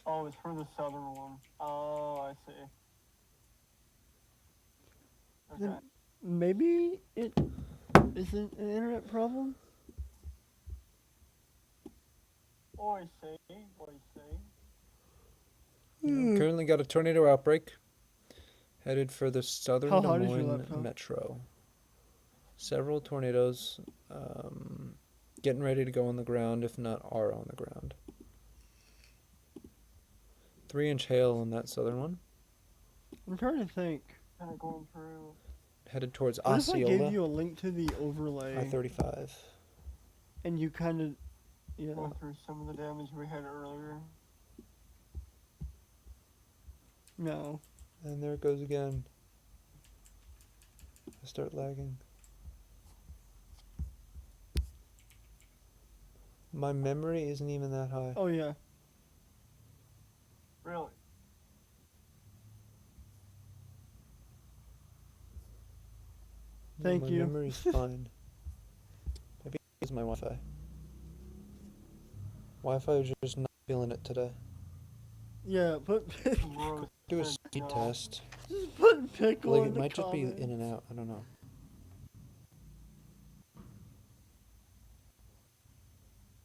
Oh, it's for the southern one. Oh, I see. Okay. Then maybe it isn't an internet problem? Oi, say. Currently got a tornado outbreak. Headed for the southern Des Moines Metro. Several tornadoes getting ready to go on the ground, if not are on the ground. 3-inch hail on that southern one. I'm trying to think. Kind of going through. Headed towards What Osceola. if I gave you a link to the overlay? I-35. And you kind of, yeah. Going through some of the damage we had earlier. No. And there it goes again. I start lagging. My memory isn't even that high. Oh, yeah. Really? Thank you. My memory's fine. Maybe it's my Wi-Fi. Wi-Fi is just not feeling it today. Yeah, put do a speed test. Just put pickle like, in it the might just be comments. in and out. I don't know.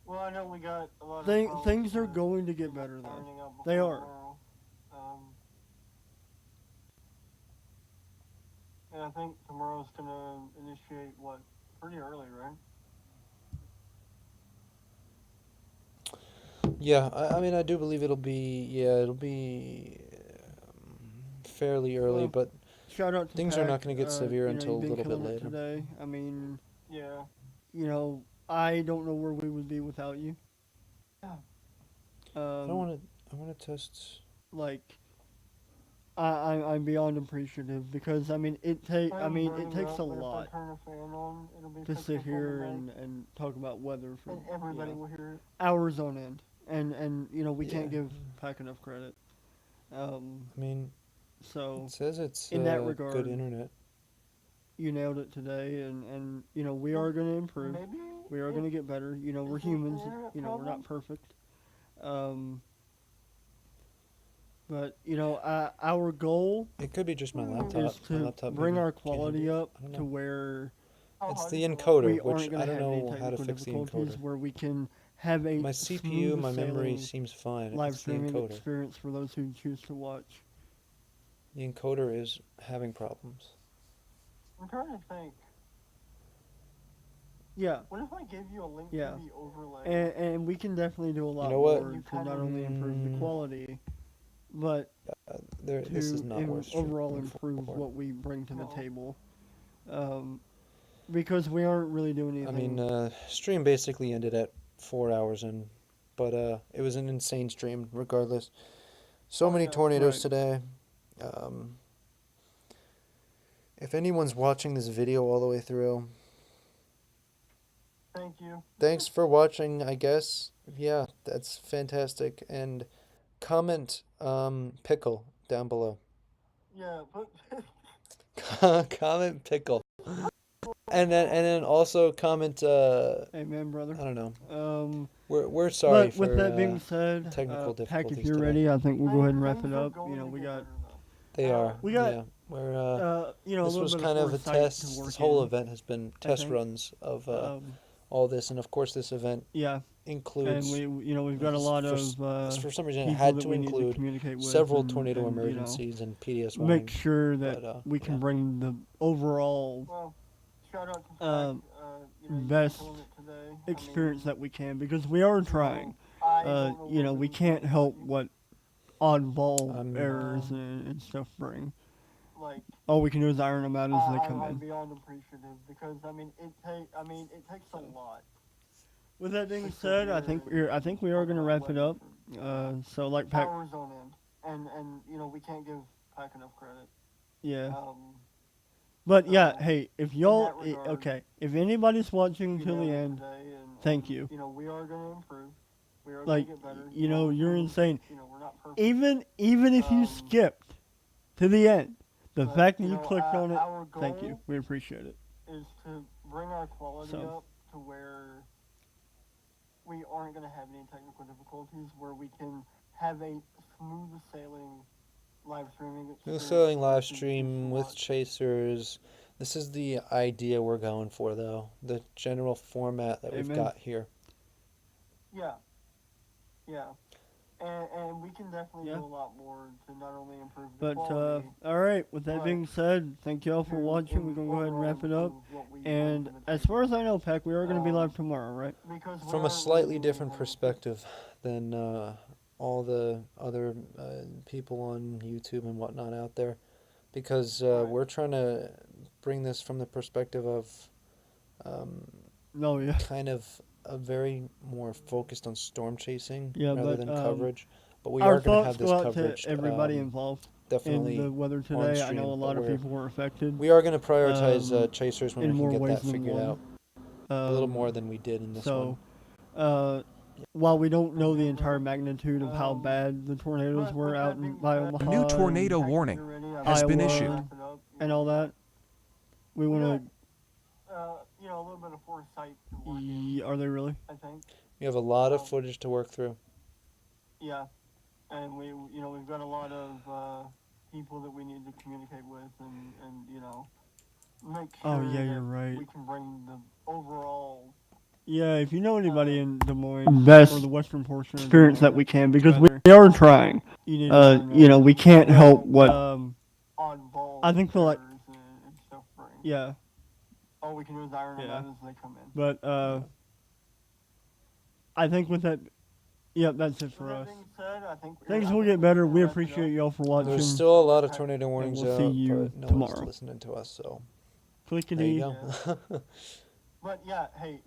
Well, I know we got a lot of Things are going to get better, though. They are. And I think tomorrow's gonna initiate pretty early, right? Yeah, I mean, I do believe it'll be fairly early, Well, but shout out to things are not going to get severe until you've a been little bit killing it later. today. I mean, Yeah. I don't know where we would be without you. Yeah. I want to test. Like, I'm beyond appreciative because it takes a lot to sit here and talk about weather for everybody will hear it. hours on end, and we can't give Pack enough credit. I mean, so it says it's in that regard, good internet. You nailed it today, and we are going to improve. Maybe we are going to get better. We're humans. We're not perfect. But our goal it could be just my laptop. Is to bring our quality up to where it's the encoder, we which I don't know how to fix the encoder. Where we can have a my CPU, my memory seems fine. Live it's the streaming encoder. experience for those who choose to watch. The encoder is having problems. I'm trying to think. Yeah. What if I gave you a link to the overlay? And we can definitely do a lot more to not only improve the quality, but this is not overall improve what we bring to the table. Because we aren't really doing anything. I mean, stream basically ended at 4 hours in, but it was an insane stream regardless. So many tornadoes today. If anyone's watching this video all the way through, thank you. Thanks for watching, I guess. Yeah, that's fantastic. And comment pickle down below. Yeah, but comment pickle. And then also comment amen, brother. I don't know. We're sorry for with that being said, technical difficulties. Pack, if you're ready, I think we'll go ahead and wrap it up. We got They are. We got yeah. We're this was kind of a test. This whole event has been test runs of all this, and of course this event includes. And we've got a lot of for some reason it had to include several tornado emergencies and PDS warnings. Make sure that we can bring the overall shout out to best experience that we can, because we are trying. We can't help what oddball errors and stuff bring. All we can do is iron them out as they come in. I'm beyond appreciative because it takes a lot. With that being said, I think we are going to wrap it up. So like Pack. Hours on end, and we can't give Pack enough credit. Yeah. But yeah, hey, if y'all if anybody's watching till the end, thank you. We are going to improve. We are going to get better. You're insane. We're not perfect. Even if you skipped to the end, the fact that you clicked on it, thank you. We appreciate it. Is to bring our quality up to where we aren't going to have any technical difficulties, where we can have a smooth sailing live streaming experience. Smooth sailing live stream with chasers. This is the idea we're going for, though. The general format that we've got here. Yeah. Yeah. And we can definitely do a lot more to not only improve the quality. All right, with that being said, thank you all for watching. We're going to go ahead and wrap it up. And as far as I know, Pack, we are going to be live tomorrow, right? From a slightly different perspective than all the other people on YouTube and whatnot out there. Because we're trying to bring this from the perspective of kind of a very more focused on storm chasing rather than coverage. But we are going to have this coverage. To everybody involved definitely in the weather today. Stream, I know a lot of people were affected. We are going to prioritize chasers when we can get that figured out. A little more than we did in this one. While we don't know the entire magnitude of how bad the tornadoes were out by Omaha, a new tornado warning has been issued, and all that, we want to. A little bit of foresight. Are they really? I think. We have a lot of footage to work through. Yeah, and we've got a lot of people that we need to communicate with, and make sure you're right. We can bring the overall. Yeah, if you know anybody in Des Moines best or the western portion experience that we can, because we are trying. We can't help what oddball I think for like Yeah. All we can do is iron them Yeah. out as they come in. But I think with that, yep, that's it for With that us. being said, I think Things will get better. We appreciate y'all for watching. There's still a lot of tornado warnings we'll see out, you but no tomorrow. one's listening to us, so Clickety. there you go. But yeah, hey.